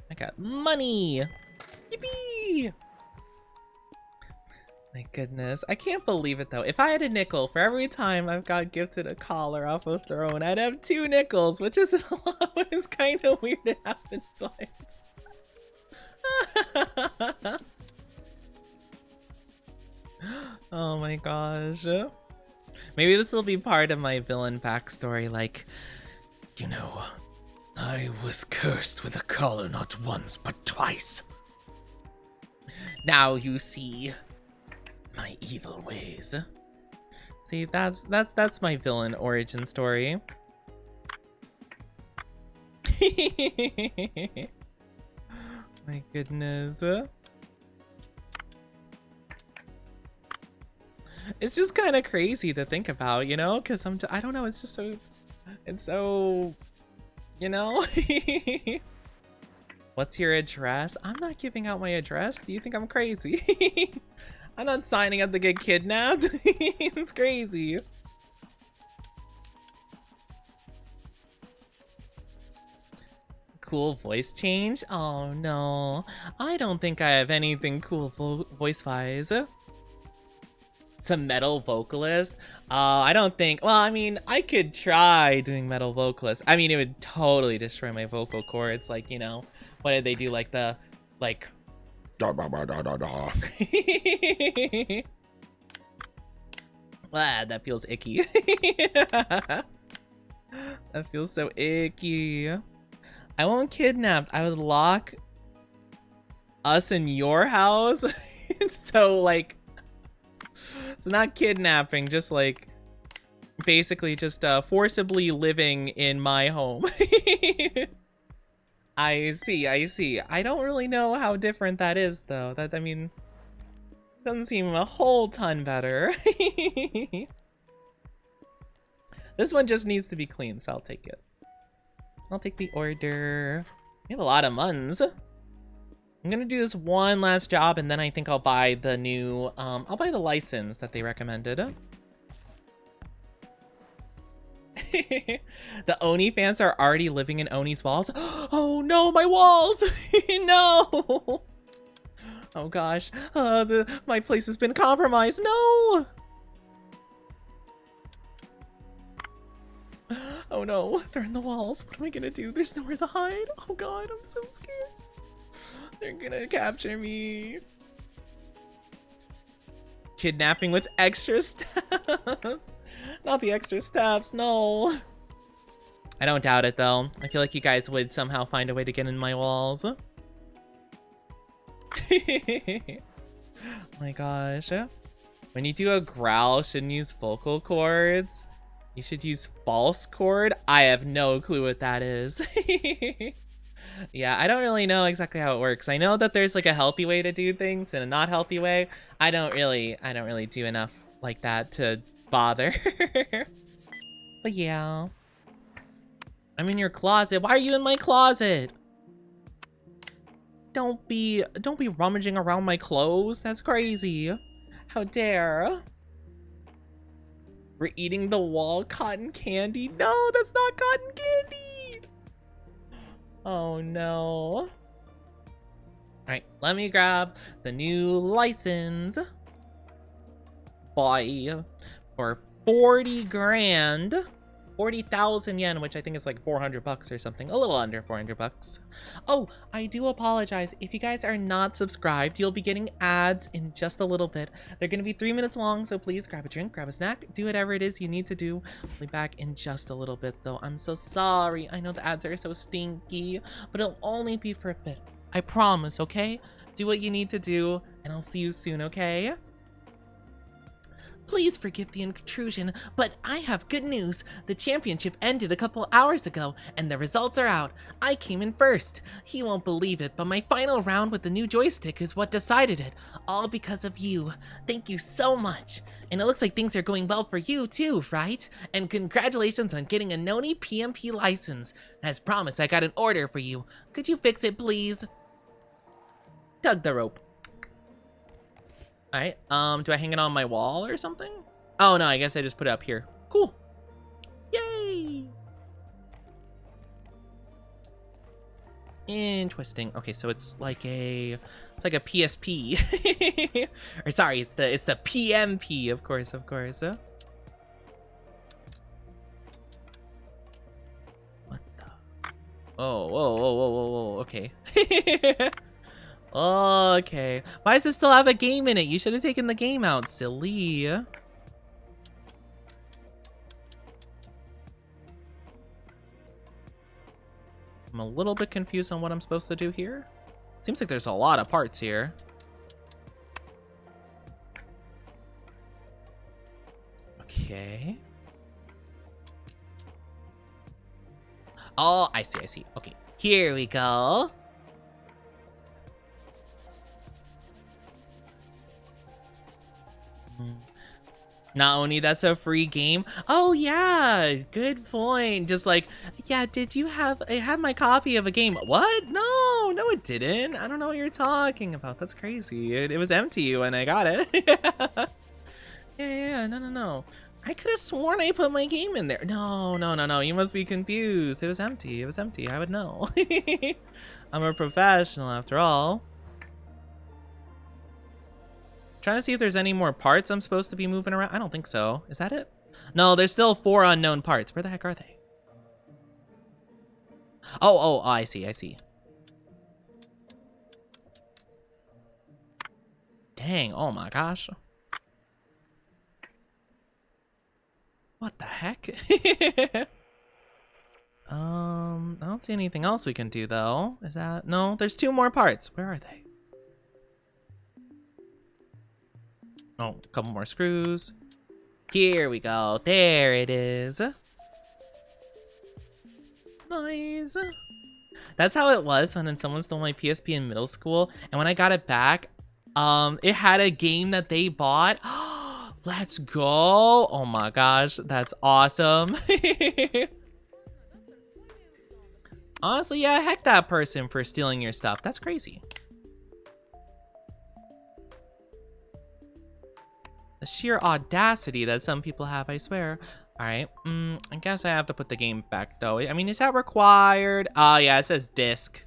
I got money! Yippee! My goodness, I can't believe it though. If I had a nickel for every time I've got gifted a collar off of Throne, I'd have 2 nickels, which isn't a lot, but it's kind of weird it happened twice. Oh my gosh. Maybe this will be part of my villain backstory, like, you know, I was cursed with a collar not once, but twice. Now you see my evil ways. See, that's my villain origin story. My goodness. It's just kind of crazy to think about, you know, because I don't know, it's just so, you know. What's your address? I'm not giving out my address. Do you think I'm crazy? I'm not signing up to get kidnapped. It's crazy. Cool voice change? Oh no, I don't think I have anything cool voice-wise. It's a metal vocalist. I don't think, well, I mean, I could try doing metal vocalist. I mean, it would totally destroy my vocal cords. Like, you know, what did they do? Like Ah, that feels icky. That feels so icky. I won't kidnap. I would lock us in your house. So like, so not kidnapping, just like basically just forcibly living in my home. I see, I see. I don't really know how different that is though. That, I mean, doesn't seem a whole ton better. This one just needs to be clean, so I'll take it. I'll take the order. We have a lot of muns. I'm gonna do this one last job and then I think I'll buy the new, I'll buy the license that they recommended. The Oni fans are already living in Oni's walls. Oh no, my walls! No! Oh gosh, my place has been compromised. No! Oh no, they're in the walls. What am I gonna do? There's nowhere to hide. Oh god, I'm so scared. They're gonna capture me. Kidnapping with extra steps. Not the extra steps, no. I don't doubt it though. I feel like you guys would somehow find a way to get in my walls. Oh my gosh. When you do a growl, shouldn't use vocal cords. You should use false chord. I have no clue what that is. Yeah, I don't really know exactly how it works. I know that there's like a healthy way to do things and a not healthy way. I don't really do enough like that to bother. But yeah. I'm in your closet. Why are you in my closet? Don't be rummaging around my clothes. That's crazy. How dare. We're eating the wall cotton candy. No, that's not cotton candy. Oh no. All right, let me grab the new license. Buy for 40 grand. 40,000 yen, which I think is like 400 bucks or something. A little under 400 bucks. Oh, I do apologize. If you guys are not subscribed, you'll be getting ads in just a little bit. They're going to be 3 minutes long, so please grab a drink, grab a snack, do whatever it is you need to do. I'll be back in just a little bit, though. I'm so sorry. I know the ads are so stinky, but it'll only be for a bit. I promise, okay? Do what you need to do, and I'll see you soon, okay? Please forgive the intrusion, but I have good news. The championship ended a couple hours ago, and the results are out. I came in first. He won't believe it, but my final round with the new joystick is what decided it. All because of you. Thank you so much. And it looks like things are going well for you too, right? And congratulations on getting a Noni PMP license. As promised, I got an order for you. Could you fix it, please? Tug the rope. Alright, do I hang it on my wall or something? Oh no, I guess I just put it up here. Cool. Yay! Interesting. Okay, so it's like a PSP. Or sorry, it's the PMP, of course. What the? Oh, whoa, okay. Okay. Why does it still have a game in it? You should have taken the game out, silly. I'm a little bit confused on what I'm supposed to do here. Seems like there's a lot of parts here. Okay. Oh, I see. Okay, here we go. Not only that's a free game. Oh yeah, good point. Just like, yeah, I had my copy of a game. What? No, it didn't. I don't know what you're talking about. That's crazy. It was empty when I got it. Yeah, no. I could have sworn I put my game in there. No. You must be confused. It was empty. I would know. I'm a professional after all. Trying to see if there's any more parts I'm supposed to be moving around. I don't think so. Is that it? No, there's still 4 unknown parts. Where the heck are they? Oh, I see. Dang, oh my gosh. What the heck? I don't see anything else we can do though. Is that, no, there's 2 more parts. Where are they? Oh, a couple more screws. Here we go. There it is. Nice. That's how it was when someone stole my PSP in middle school, and when I got it back, it had a game that they bought. Let's go. Oh my gosh, that's awesome. Honestly, yeah, heck that person for stealing your stuff. That's crazy. The sheer audacity that some people have, I swear. All right, I guess I have to put the game back though. I mean, is that required? Oh yeah, it says disc.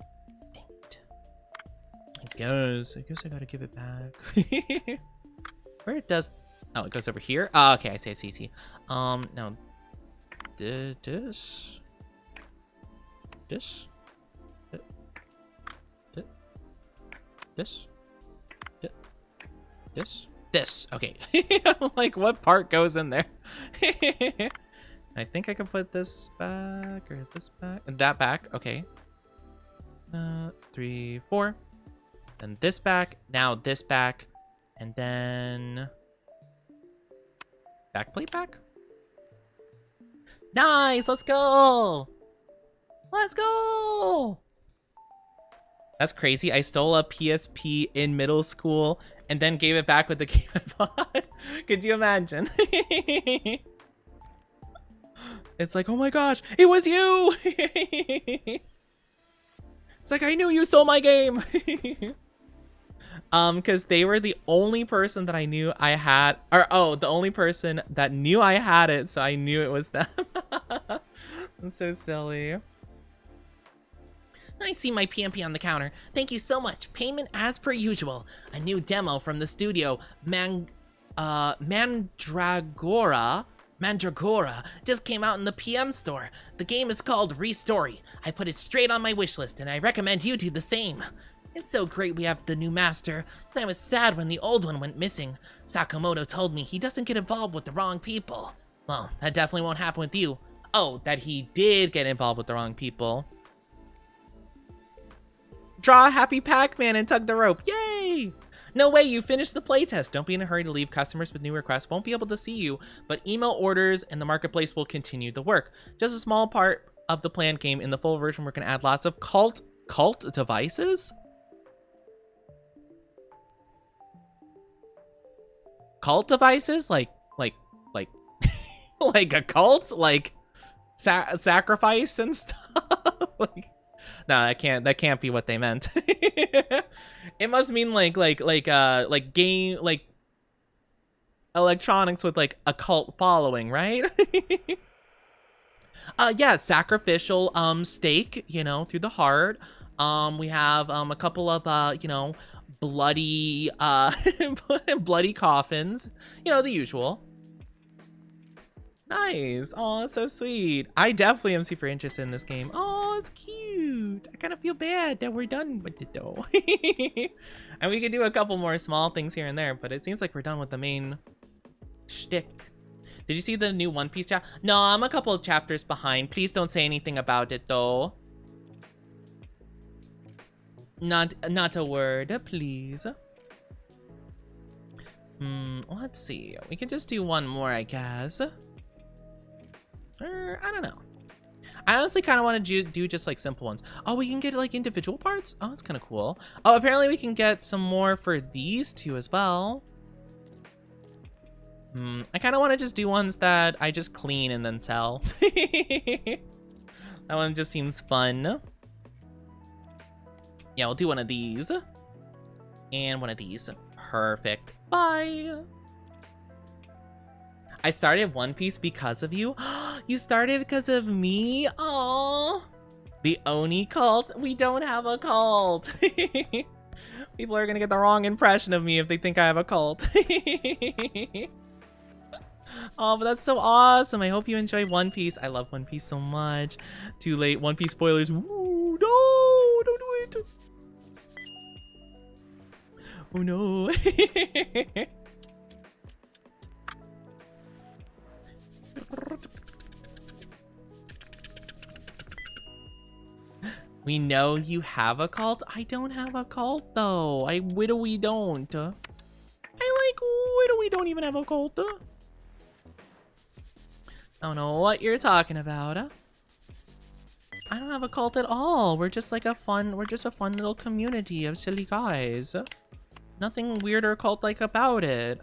Dang it. I guess I gotta give it back. Where it does, oh, it goes over here. Oh, okay, I see. No, this, okay. I'm like, what part goes in there? I think I can put this back, or this back, and that back. Okay. 3, 4. Then this back. Now this back, and then back plate back. Nice. Let's go. Let's go. That's crazy. I stole a PSP in middle school and then gave it back with the game I bought. Could you imagine? It's like, oh my gosh, it was you. It's like, I knew you stole my game. Because they were the only person that I knew I had, or oh, the only person that knew I had it, so I knew it was them. That's so silly. I see my PMP on the counter. Thank you so much. Payment as per usual. A new demo from the studio, Mandragora just came out in the PM store. The game is called Restory. I put it straight on my wish list, and I recommend you do the same. It's so great we have the new master. I was sad when the old one went missing. Sakamoto told me he doesn't get involved with the wrong people. Well, that definitely won't happen with you. Oh, that he did get involved with the wrong people. Draw a happy Pac-Man and tug the rope. Yay! No way, you finished the playtest. Don't be in a hurry to leave. Customers with new requests won't be able to see you, but email orders and the marketplace will continue the work. Just a small part of the planned game. In the full version, we're going to add lots of cult devices? Cult devices? Like like a cult? Like sacrifice and stuff? Like, no, that can't be what they meant. It must mean like game, like electronics with like a cult following, right? Yeah, sacrificial stake, you know, through the heart. We have a couple of you know, bloody bloody coffins, you know, the usual. Nice. Oh, that's so sweet. I definitely am super interested in this game. Oh, it's cute. I kind of feel bad that we're done with it though. And we could do a couple more small things here and there, but it seems like we're done with the main shtick. Did you see the new One Piece chapter? No, I'm a couple of chapters behind. Please don't say anything about it though. Not a word, please. Let's see. We can just do one more, I guess. I don't know. I honestly kind of want to do just like simple ones. Oh, we can get like individual parts? Oh, that's kind of cool. Oh, apparently we can get some more for these two as well. I kind of want to just do ones that I just clean and then sell. That one just seems fun. Yeah, we'll do one of these. And one of these. Perfect. Bye. I started One Piece because of you. You started because of me? Aww. The Oni cult? We don't have a cult. People are gonna get the wrong impression of me if they think I have a cult. Oh, but that's so awesome. I hope you enjoy One Piece. I love One Piece so much. Too late. One Piece spoilers. Ooh, no, don't do it. Oh no. We know you have a cult. I don't have a cult though. We don't. We don't even have a cult. I don't know what you're talking about. I don't have a cult at all. We're just a fun little community of silly guys. Nothing weird or cult-like about it.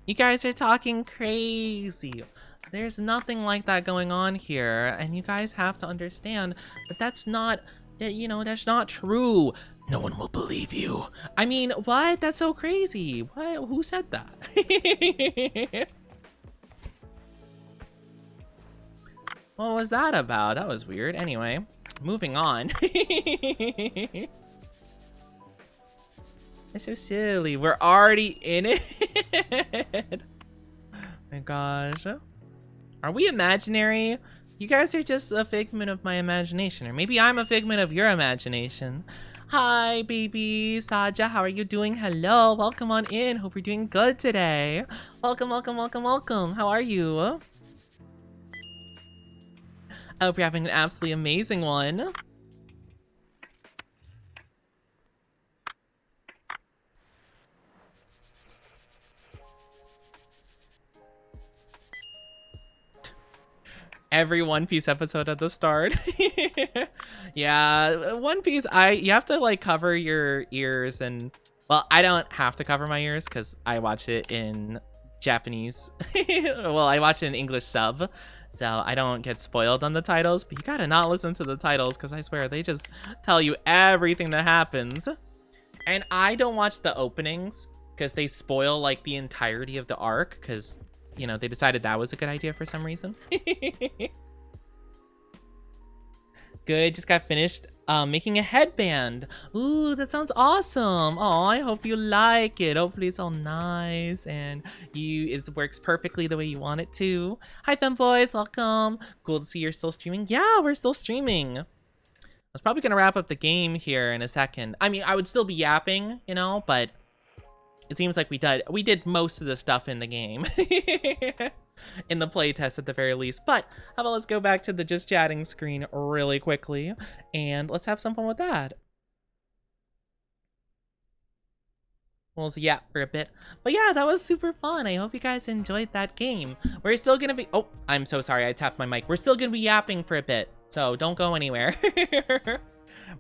You guys are talking crazy. There's nothing like that going on here, and you guys have to understand that that's not true. No one will believe you. I mean, what? That's so crazy. What? Who said that? What was that about? That was weird. Anyway, moving on. It's so silly. We're already in it. My gosh. Are we imaginary? You guys are just a figment of my imagination, or maybe I'm a figment of your imagination. Hi, baby. Saja, how are you doing? Hello, welcome on in. Hope you're doing good today. Welcome, welcome, welcome, welcome. How are you? I hope you're having an absolutely amazing one. Every One Piece episode at the start. Yeah, One Piece, you have to cover your ears, and well, I don't have to cover my ears because I watch it in Japanese. Well, I watch it in English sub, so I don't get spoiled on the titles, but you gotta not listen to the titles because I swear they just tell you everything that happens. And I don't watch the openings because they spoil the entirety of the arc, because they decided that was a good idea for some reason. Good, just got finished making a headband. Ooh, that sounds awesome. Oh, I hope you like it. Hopefully it's all nice and it works perfectly the way you want it to. Hi, Femboys, welcome. Cool to see you're still streaming. Yeah, we're still streaming. I was probably gonna wrap up the game here in a second. I mean, I would still be yapping, but it seems like we did most of the stuff in the game. In the playtest at the very least. But how about let's go back to the just chatting screen really quickly and let's have some fun with that. We'll yap for a bit. But yeah, that was super fun. I hope you guys enjoyed that game. We're still gonna be, oh, I'm so sorry, I tapped my mic. We're still gonna be yapping for a bit, so don't go anywhere.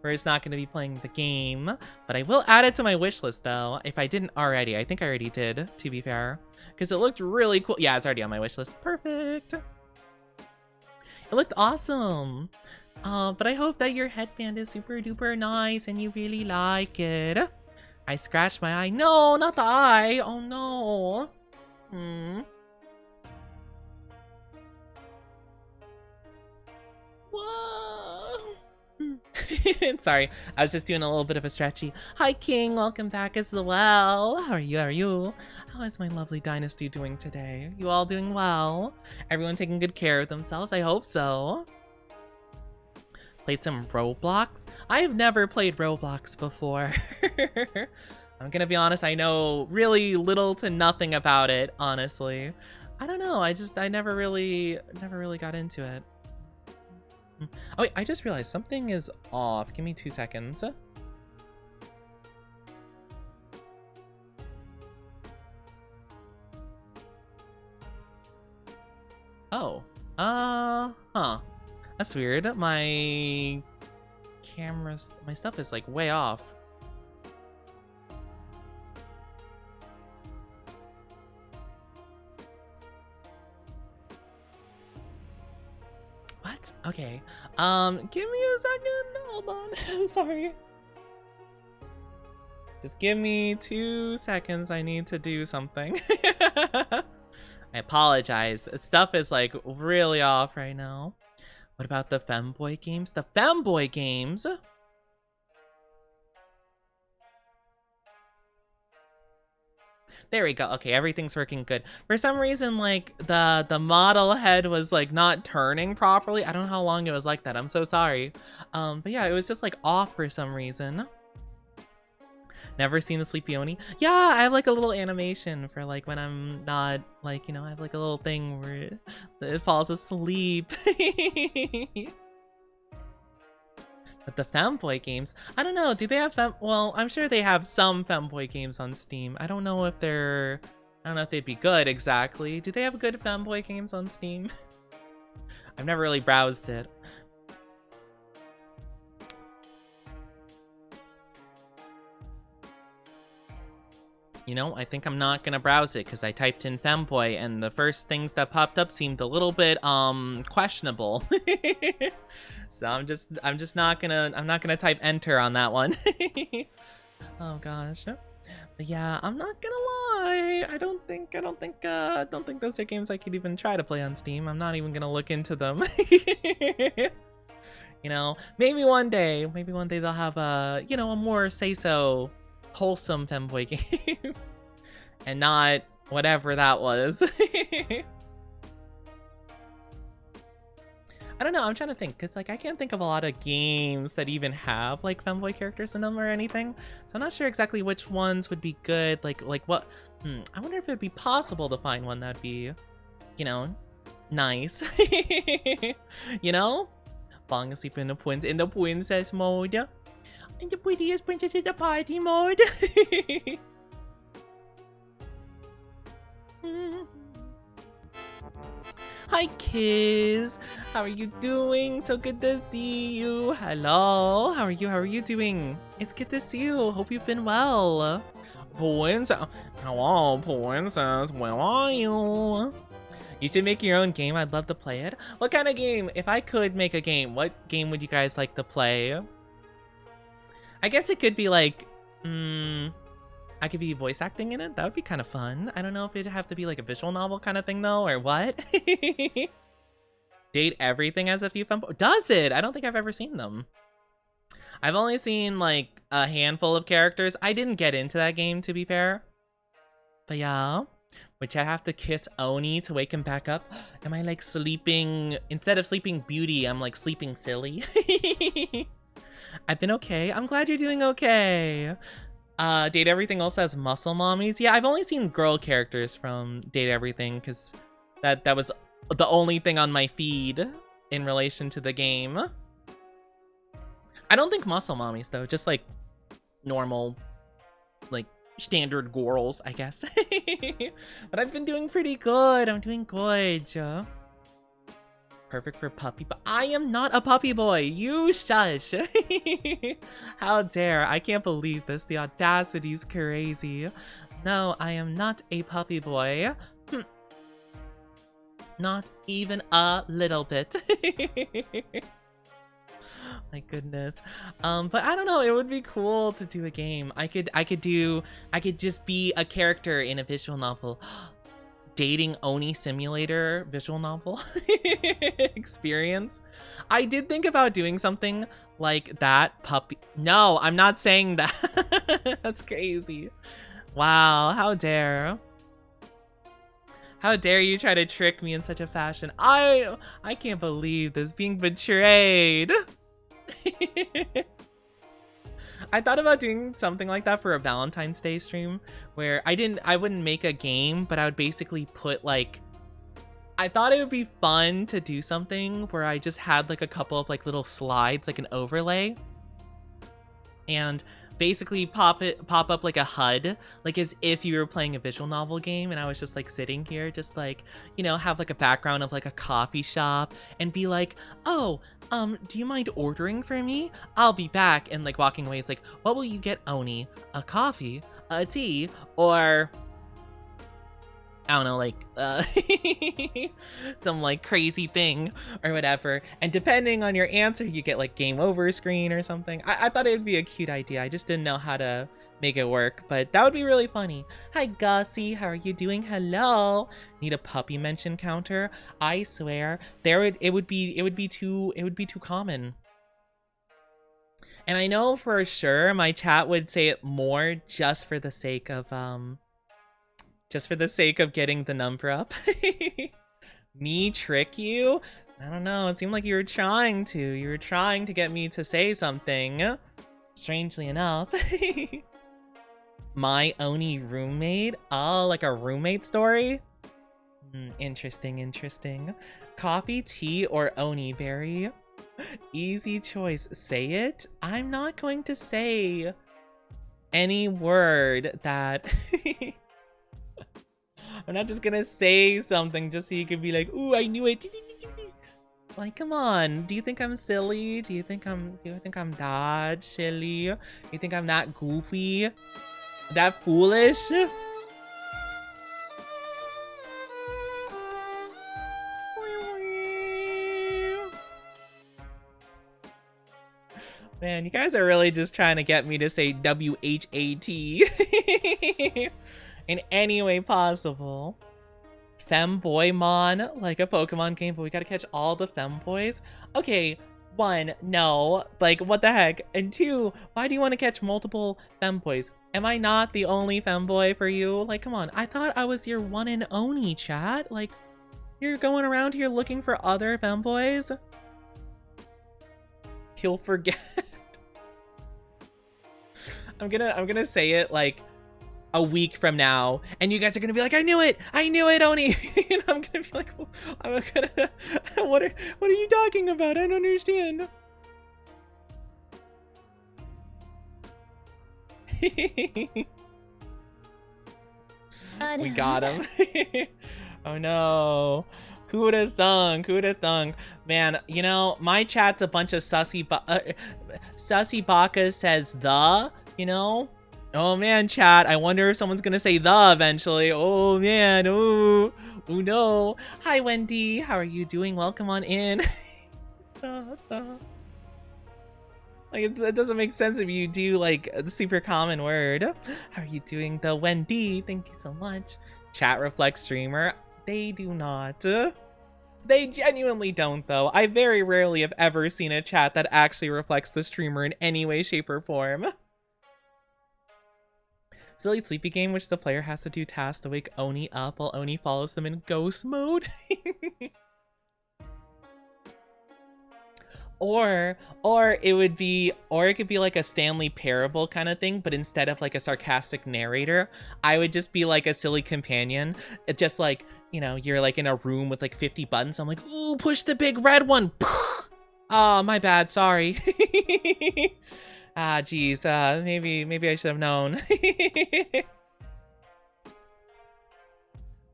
We're just not gonna be playing the game, but I will add it to my wish list though, if I didn't already. I think I already did, to be fair, because it looked really cool. Yeah, it's already on my wish list. Perfect. It looked awesome. But I hope that your headband is super duper nice and you really like it. I scratched my eye. No, not the eye. Oh no. Whoa. Sorry, I was just doing a little bit of a stretchy. Hi, King. Welcome back as well. How are you? How are you? How is my lovely dynasty doing today? You all doing well? Everyone taking good care of themselves? I hope so. Played some Roblox? I have never played Roblox before. I'm gonna be honest, I know really little to nothing about it, honestly. I don't know, I never really got into it. Oh wait, I just realized something is off. Give me 2 seconds. Oh, huh. That's weird. My stuff is way off. What? Okay. Give me a second. Hold on. I'm sorry. Just give me 2 seconds. I need to do something. I apologize. Stuff is really off right now. What about the Femboy games? The Femboy games? There we go. Okay, everything's working good. For some reason, like, the model head was, like, not turning properly. I don't know how long it was like that. I'm so sorry. But yeah, it was just, like, off for some reason. Never seen the Sleepy Oni? Yeah, I have, like, a little animation for, like, when I'm not, like, you know, I have, like, a little thing where it falls asleep. But the Femboy games, I don't know, do they have well, I'm sure they have some Femboy games on Steam. I don't know if they'd be good exactly. Do they have good Femboy games on Steam? I've never really browsed it. You know, I think I'm not gonna browse it because I typed in Femboy and the first things that popped up seemed a little bit questionable. So I'm not gonna type enter on that one. Oh gosh. But yeah, I'm not gonna lie. I don't think those are games I could even try to play on Steam. I'm not even gonna look into them. You know, maybe one day they'll have a, you know, a more say-so wholesome Femboy game. And not whatever that was. I don't know, I'm trying to think, because, like, I can't think of a lot of games that even have, like, Femboy characters in them or anything. So I'm not sure exactly which ones would be good, like what, I wonder if it'd be possible to find one that'd be, you know, nice. You know? Falling asleep in the princess mode. And the prettiest princess in the party mode. Hi, Kiz. How are you doing? So good to see you. Hello. How are you? How are you doing? It's good to see you. Hope you've been well. Princess. Hello, princess. Where are you? You should make your own game. I'd love to play it. What kind of game? If I could make a game, what game would you guys like to play? I guess it could be like, I could be voice acting in it. That would be kind of fun. I don't know if it'd have to be like a visual novel kind of thing though, or what? Date everything as a few Femboy. Does it? I don't think I've ever seen them. I've only seen like a handful of characters. I didn't get into that game, to be fair. But yeah. Which I have to kiss Oni to wake him back up. Am I like sleeping? Instead of sleeping beauty, I'm like sleeping silly. I've been okay. I'm glad you're doing okay. Date Everything also has muscle mommies. Yeah, I've only seen girl characters from Date Everything because that was the only thing on my feed in relation to the game. I don't think muscle mommies though, just like normal, like standard girls, I guess. But I've been doing pretty good. I'm doing good. Perfect for puppy, but I am not a puppy boy. You shush. How dare. I can't believe this. The audacity's crazy. No, I am not a puppy boy. Not even a little bit. My goodness. But I don't know, it would be cool to do a game. I could just be a character in a visual novel. Dating Oni Simulator visual novel experience. I did think about doing something like that. Puppy. No, I'm not saying that. That's crazy. Wow, how dare. How dare you try to trick me in such a fashion. I can't believe this, being betrayed. I thought about doing something like that for a Valentine's Day stream where I wouldn't make a game, but I would basically put like, I thought it would be fun to do something where I just had like a couple of like little slides, like an overlay, and basically pop up like a HUD, like as if you were playing a visual novel game and I was just like sitting here, just like, you know, have like a background of like a coffee shop and be like, oh, do you mind ordering for me? I'll be back. And like walking away is like, what will you get, Oni? A coffee, a tea, or I don't know, like some like crazy thing or whatever. And depending on your answer, you get like game over screen or something. I thought it would be a cute idea. I just didn't know how to make it work, but that would be really funny. Hi Gussie, how are you doing? Hello. Need a puppy mention counter? I swear it would be too common. And I know for sure my chat would say it more just for the sake of Just for the sake of getting the number up. Me trick you? I don't know. It seemed like you were trying to. You were trying to get me to say something. Strangely enough. My Oni roommate? Oh, like a roommate story? Interesting, interesting. Coffee, tea, or Oni berry? Easy choice. Say it? I'm not going to say any word that... I'm not just gonna say something just so you can be like, ooh, I knew it. Like, come on. Do you think I'm silly? Do you think I'm that silly? Do you think I'm that goofy? That foolish? Man, you guys are really just trying to get me to say W-H-A-T in any way possible. Femboymon, like a Pokemon game, but we gotta catch all the Femboys? Okay, 1, no, like what the heck? And 2, why do you want to catch multiple Femboys? Am I not the only Femboy for you? Like, come on, I thought I was your one and only, chat. Like, you're going around here looking for other Femboys? You'll forget. I'm gonna say it like a week from now, and you guys are gonna be like, I knew it, Oni. And I'm gonna be like, what are you talking about? I don't understand. We got him. Oh no. Who would have thunk? Who would have thunk? Man, you know, my chat's a bunch of sussy Baka says the, you know? Oh man, chat, I wonder if someone's gonna say the eventually. Oh man, oh no. Hi Wendy, how are you doing? Welcome on in. Like, it doesn't make sense if you do like the super common word. How are you doing though, Wendy? Thank you so much. Chat reflects streamer. They do not. They genuinely don't, though. I very rarely have ever seen a chat that actually reflects the streamer in any way, shape, or form. Silly sleepy game, which the player has to do tasks to wake Oni up while Oni follows them in ghost mode. Or it could be like a Stanley Parable kind of thing, but instead of like a sarcastic narrator, I would just be like a silly companion. It's just like, you know, you're like in a room with like 50 buttons. I'm like, ooh, push the big red one. Oh, my bad. Sorry. Geez. Maybe I should have known.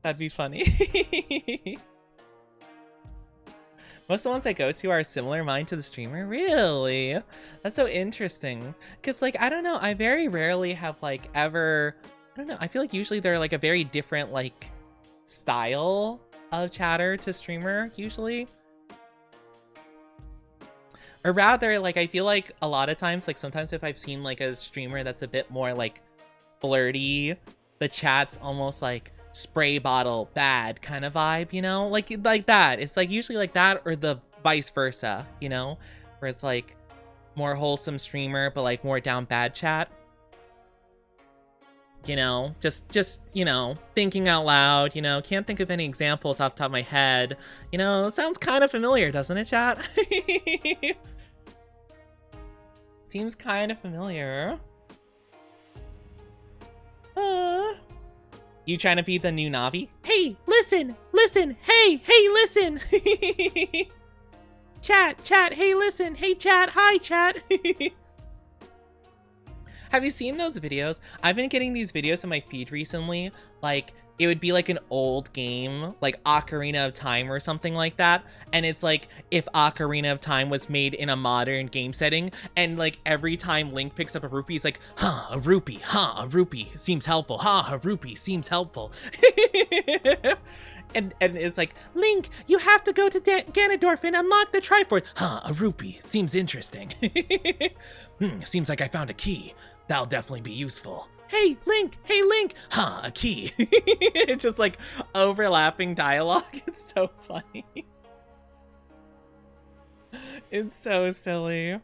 That'd be funny. Most of the ones I go to are similar mind to the streamer. Really? That's so interesting. Because, like, I don't know. I very rarely have, like, ever... I don't know. I feel like usually they're, like, a very different, like, style of chatter to streamer, usually. Or rather, like, I feel like a lot of times, like, sometimes if I've seen, like, a streamer that's a bit more, like, flirty, the chat's almost, like, spray bottle bad kind of vibe, you know, like that. It's like usually like that, or the vice versa, you know, where it's like more wholesome streamer but like more down bad chat, you know. Just you know, thinking out loud, you know. Can't think of any examples off the top of my head, you know. Sounds kind of familiar, doesn't it, chat? Seems kind of familiar. You trying to be the new Navi? Hey, listen, hey, listen. Chat, hey, listen, hey, chat, hi, chat. Have you seen those videos? I've been getting these videos in my feed recently, like, it would be like an old game, like Ocarina of Time or something like that. And it's like if Ocarina of Time was made in a modern game setting, and like every time Link picks up a rupee, he's like, huh, a rupee seems helpful. Huh, a rupee seems helpful. And it's like, Link, you have to go to Ganondorf and unlock the Triforce. Huh, a rupee seems interesting. Seems like I found a key. That'll definitely be useful. Hey, Link, huh, a key. It's just like overlapping dialogue. It's so funny. It's so silly.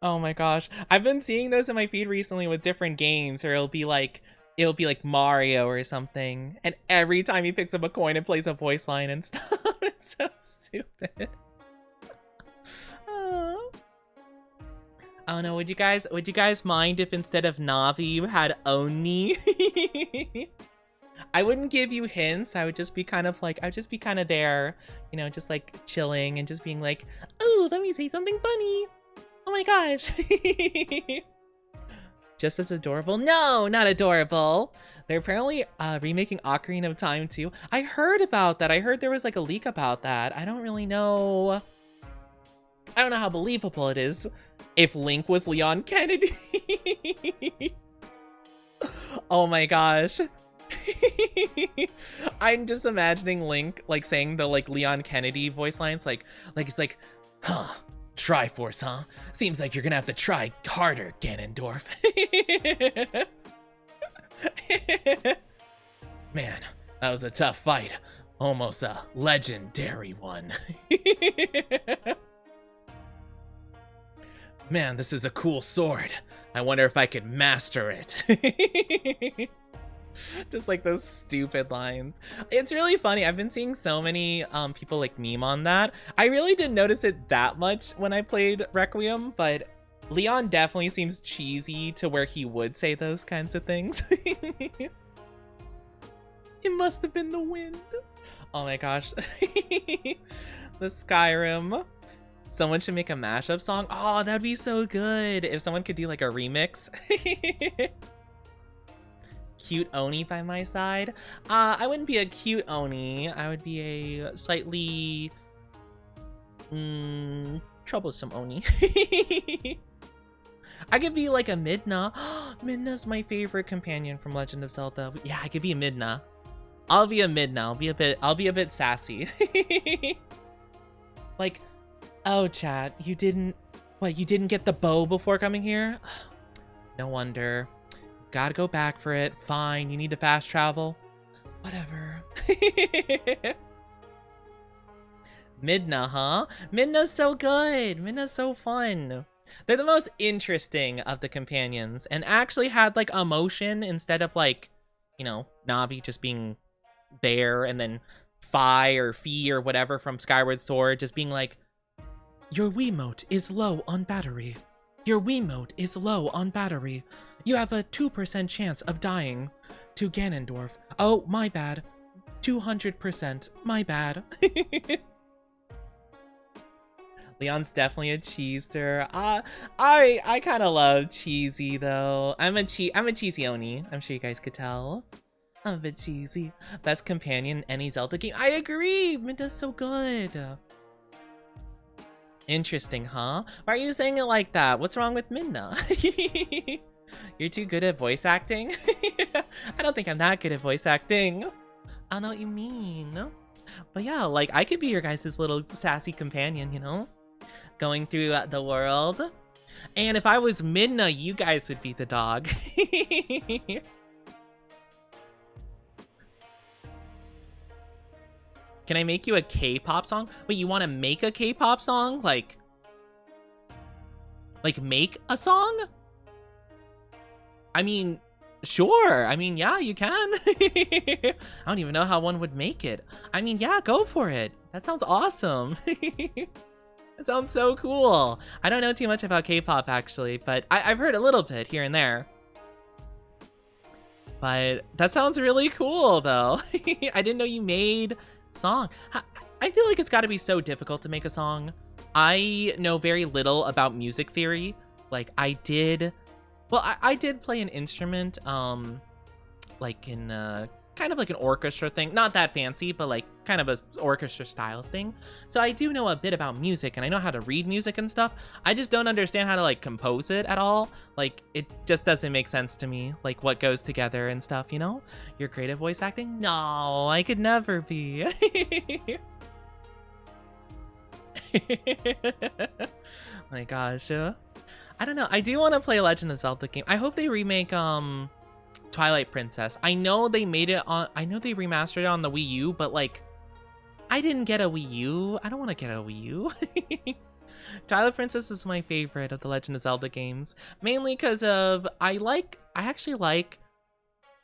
Oh my gosh. I've been seeing those in my feed recently with different games, or it'll be like, it'll be like Mario or something, and every time he picks up a coin, it plays a voice line and stuff. It's so stupid. Oh. I don't know. Would you guys mind if instead of Navi you had Oni? I wouldn't give you hints. I would just be kind of like, there, you know, just like chilling and just being like, oh, let me say something funny. Oh my gosh. Just as adorable? No, not adorable. They're apparently remaking Ocarina of Time too. I heard about that. I heard there was like a leak about that. I don't really know. I don't know how believable it is. If Link was Leon Kennedy. Oh my gosh. I'm just imagining Link like saying the like Leon Kennedy voice lines like it's like, huh, Triforce, huh? Seems like you're gonna have to try harder, Ganondorf. Man, that was a tough fight. Almost a legendary one. Man, this is a cool sword. I wonder if I could master it. Just like those stupid lines. It's really funny. I've been seeing so many people like meme on that. I really didn't notice it that much when I played Requiem, but Leon definitely seems cheesy to where he would say those kinds of things. It must have been the wind. Oh my gosh. The Skyrim. Someone should make a mashup song. Oh, that'd be so good if someone could do like a remix. Cute Oni by my side. I wouldn't be a cute Oni. I would be a slightly troublesome Oni. I could be like a Midna. Midna's my favorite companion from Legend of Zelda. Yeah, I could be a Midna. I'll be a Midna. I'll be a bit sassy. Like, oh, chat, you didn't get the bow before coming here? No wonder. Gotta go back for it. Fine, you need to fast travel. Whatever. Midna, huh? Midna's so good. Midna's so fun. They're the most interesting of the companions and actually had like emotion instead of like, you know, Navi just being there and then Fi or Fi or whatever from Skyward Sword just being like, your Wiimote is low on battery. Your Wiimote is low on battery. You have a 2% chance of dying to Ganondorf. Oh, my bad. 200%. My bad. Leon's definitely a cheeser. I kind of love cheesy though. I'm a cheesy Oni. I'm sure you guys could tell. I'm a bit cheesy. Best companion in any Zelda game. I agree. Midna's so good. Interesting, huh? Why are you saying it like that? What's wrong with Midna? You're too good at voice acting? I don't think I'm that good at voice acting. I don't know what you mean. But yeah, like, I could be your guys' little sassy companion, you know? Going through the world. And if I was Midna, you guys would be the dog. Can I make you a K-pop song? Wait, you want to make a K-pop song? Like make a song? I mean, sure. I mean, yeah, you can. I don't even know how one would make it. I mean, yeah, go for it. That sounds awesome. That sounds so cool. I don't know too much about K-pop actually, but I've heard a little bit here and there. But that sounds really cool though. I didn't know you made song. I feel like it's got to be so difficult to make a song. I know very little about music theory. Like I did play an instrument like in kind of like an orchestra thing, not that fancy, but like kind of a orchestra style thing. So I do know a bit about music and I know how to read music and stuff. I just don't understand how to like compose it at all. Like it just doesn't make sense to me, like what goes together and stuff, you know? You're great at voice acting? No, I could never be. My gosh. I don't know. I do want to play a Legend of Zelda game. I hope they remake Twilight Princess. I know they remastered it on the Wii U, but like I didn't get a Wii U. I don't want to get a Wii U. Twilight Princess is my favorite of the Legend of Zelda games, mainly because of I actually like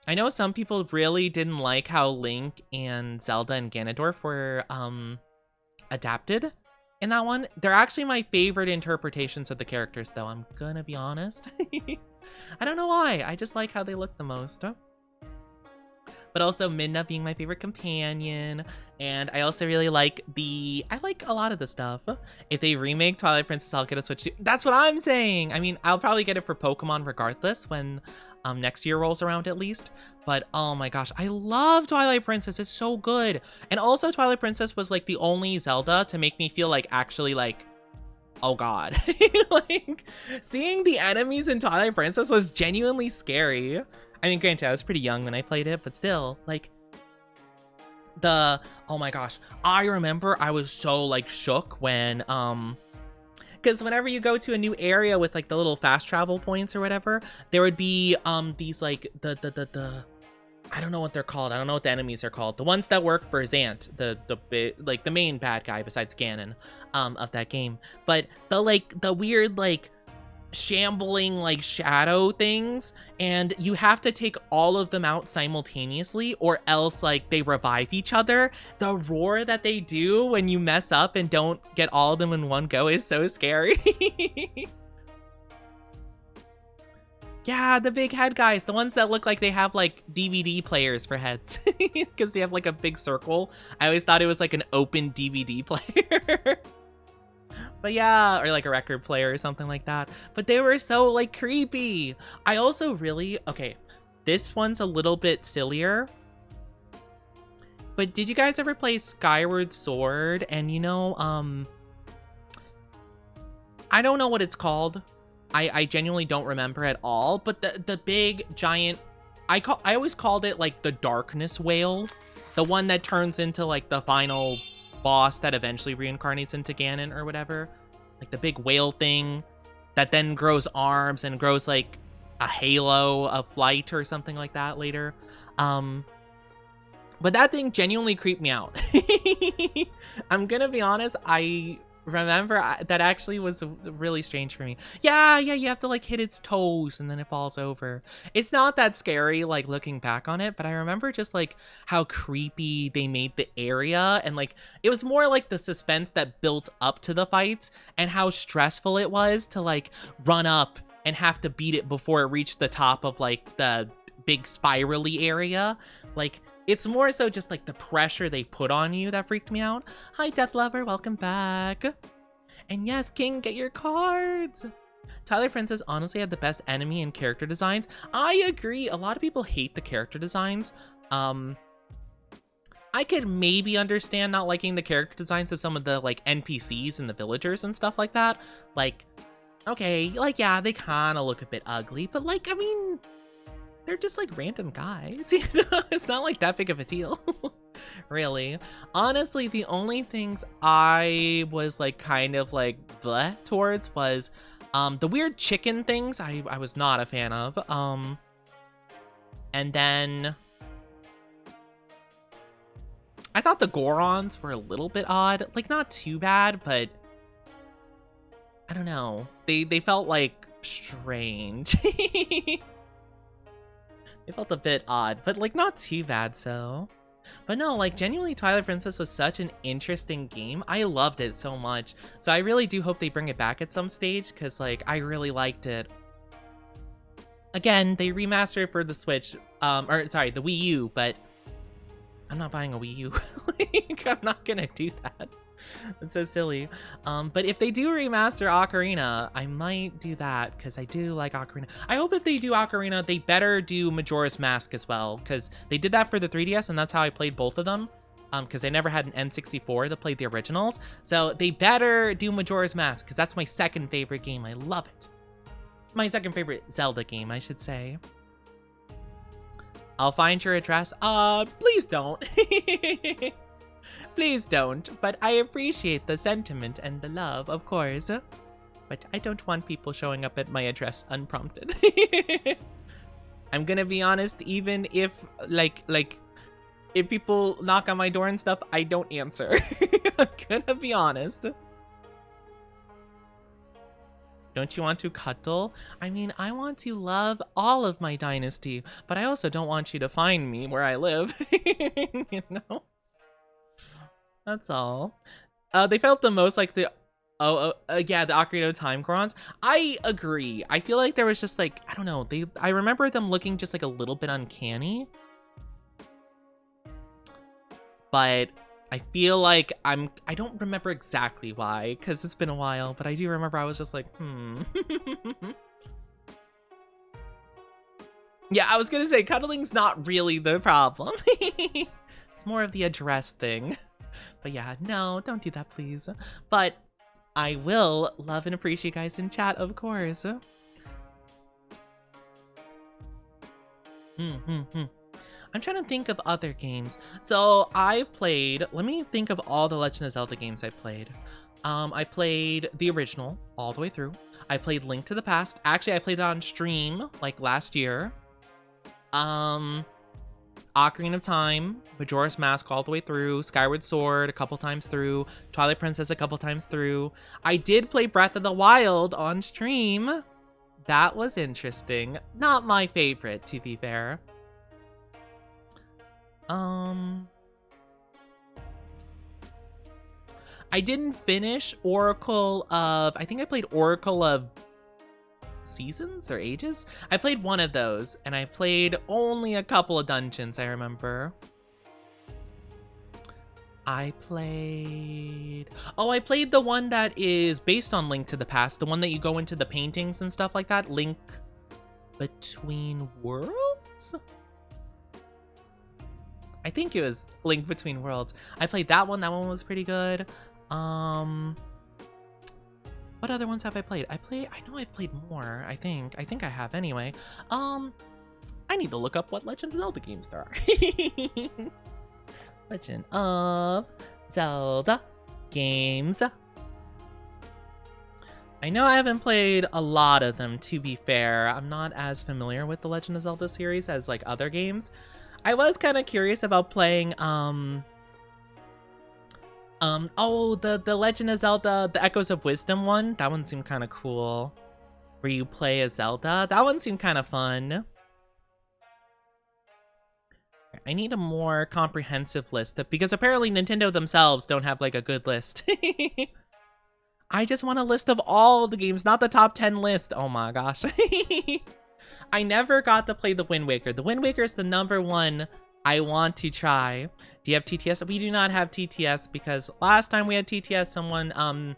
I know some people really didn't like how Link and Zelda and Ganondorf were adapted in that one. They're actually my favorite interpretations of the characters, though. I'm gonna be honest. I don't know why. I just like how they look the most. But also Midna being my favorite companion. And I also really like I like a lot of the stuff. If they remake Twilight Princess, I'll get a Switch too. That's what I'm saying. I mean, I'll probably get it for Pokemon regardless when next year rolls around at least. But oh my gosh, I love Twilight Princess. It's so good. And also Twilight Princess was like the only Zelda to make me feel like actually like, oh god. Like seeing the enemies in Twilight Princess was genuinely scary. I mean, granted, I was pretty young when I played it, but still, like, oh my gosh, I remember I was so, like, shook when, because whenever you go to a new area with, like, the little fast travel points or whatever, there would be, these, like, I don't know what they're called, I don't know what the enemies are called, the ones that work for Zant, the main bad guy besides Ganon, of that game, but the weird, like, shambling like shadow things, and you have to take all of them out simultaneously or else like they revive each other. The roar that they do when you mess up and don't get all of them in one go is so scary. Yeah, the big head guys, the ones that look like they have like DVD players for heads because they have like a big circle. I always thought it was like an open DVD player. But yeah, or like a record player or something like that. But they were so like creepy. I also really, okay, this one's a little bit sillier. But did you guys ever play Skyward Sword? And you know, I don't know what it's called. I genuinely don't remember at all. But the big giant, I always called it like the darkness whale. The one that turns into like the final boss that eventually reincarnates into Ganon or whatever, like the big whale thing that then grows arms and grows like a halo of flight or something like that later. But that thing genuinely creeped me out. I'm gonna be honest, I remember that actually was really strange for me. Yeah, you have to like hit its toes and then it falls over. It's not that scary like looking back on it, but I remember just like how creepy they made the area, and like it was more like the suspense that built up to the fights and how stressful it was to like run up and have to beat it before it reached the top of like the big spirally area. Like it's more so just like the pressure they put on you that freaked me out. Hi, Death Lover, welcome back. And yes, King, get your cards. Twilight Princess honestly had the best enemy and character designs. I agree. A lot of people hate the character designs. I could maybe understand not liking the character designs of some of the like NPCs and the villagers and stuff like that. Like, okay, like yeah, they kind of look a bit ugly, but like, I mean, they're just like random guys. It's not like that big of a deal. Really. Honestly, the only things I was like kind of like bleh towards was the weird chicken things I was not a fan of. And then I thought the Gorons were a little bit odd. Like not too bad, but I don't know. They felt like strange. It felt a bit odd, but like not too bad so. But no, like genuinely Twilight Princess was such an interesting game. I loved it so much. So I really do hope they bring it back at some stage because like I really liked it. Again, they remastered it for the Switch, or sorry, the Wii U, but I'm not buying a Wii U. Like, I'm not gonna do that. It's so silly. But if they do remaster Ocarina, I might do that because I do like Ocarina. I hope if they do Ocarina, they better do Majora's Mask as well, because they did that for the 3DS and that's how I played both of them. Because I never had an N64 that played the originals. So they better do Majora's Mask because that's my second favorite game. I love it. My second favorite Zelda game, I should say. I'll find your address. Please don't. Please don't, but I appreciate the sentiment and the love, of course. But I don't want people showing up at my address unprompted. I'm gonna be honest, even if, like, if people knock on my door and stuff, I don't answer. I'm gonna be honest. Don't you want to cuddle? I mean, I want to love all of my dynasty, but I also don't want you to find me where I live. You know? That's all. They felt the most like the yeah, the Ocarina of Time Corons. I agree. I feel like there was just like, I don't know, I remember them looking just like a little bit uncanny. But I feel like I don't remember exactly why, because it's been a while, but I do remember I was just like, Yeah, I was gonna say, cuddling's not really the problem. It's more of the address thing. But yeah, no, don't do that, please. But I will love and appreciate you guys in chat, of course. I'm trying to think of other games. So I've played, let me think of all the Legend of Zelda games I played. I played the original all the way through. I played Link to the Past. Actually, I played it on stream like last year. Ocarina of Time, Majora's Mask all the way through, Skyward Sword a couple times through, Twilight Princess a couple times through. I did play Breath of the Wild on stream. That was interesting. Not my favorite, to be fair. I didn't finish Oracle of, I think I played Oracle of Seasons or Ages? I played one of those, and I played only a couple of dungeons, I remember. I played the one that is based on Link to the Past, the one that you go into the paintings and stuff like that, Link Between Worlds? I think it was Link Between Worlds. I played that one was pretty good. What other ones have I played? I know I've played more, I think I have anyway. I need to look up what Legend of Zelda games there are. Legend of Zelda games. I know I haven't played a lot of them, to be fair. I'm not as familiar with the Legend of Zelda series as like other games. I was kind of curious about playing, the Legend of Zelda, the Echoes of Wisdom one. That one seemed kind of cool. Where you play as Zelda. That one seemed kind of fun. I need a more comprehensive list, because apparently Nintendo themselves don't have like a good list. I just want a list of all the games, not the top 10 list. Oh my gosh. I never got to play the Wind Waker. The Wind Waker is the #1 I want to try. Do you have TTS? We do not have TTS, because last time we had TTS, someone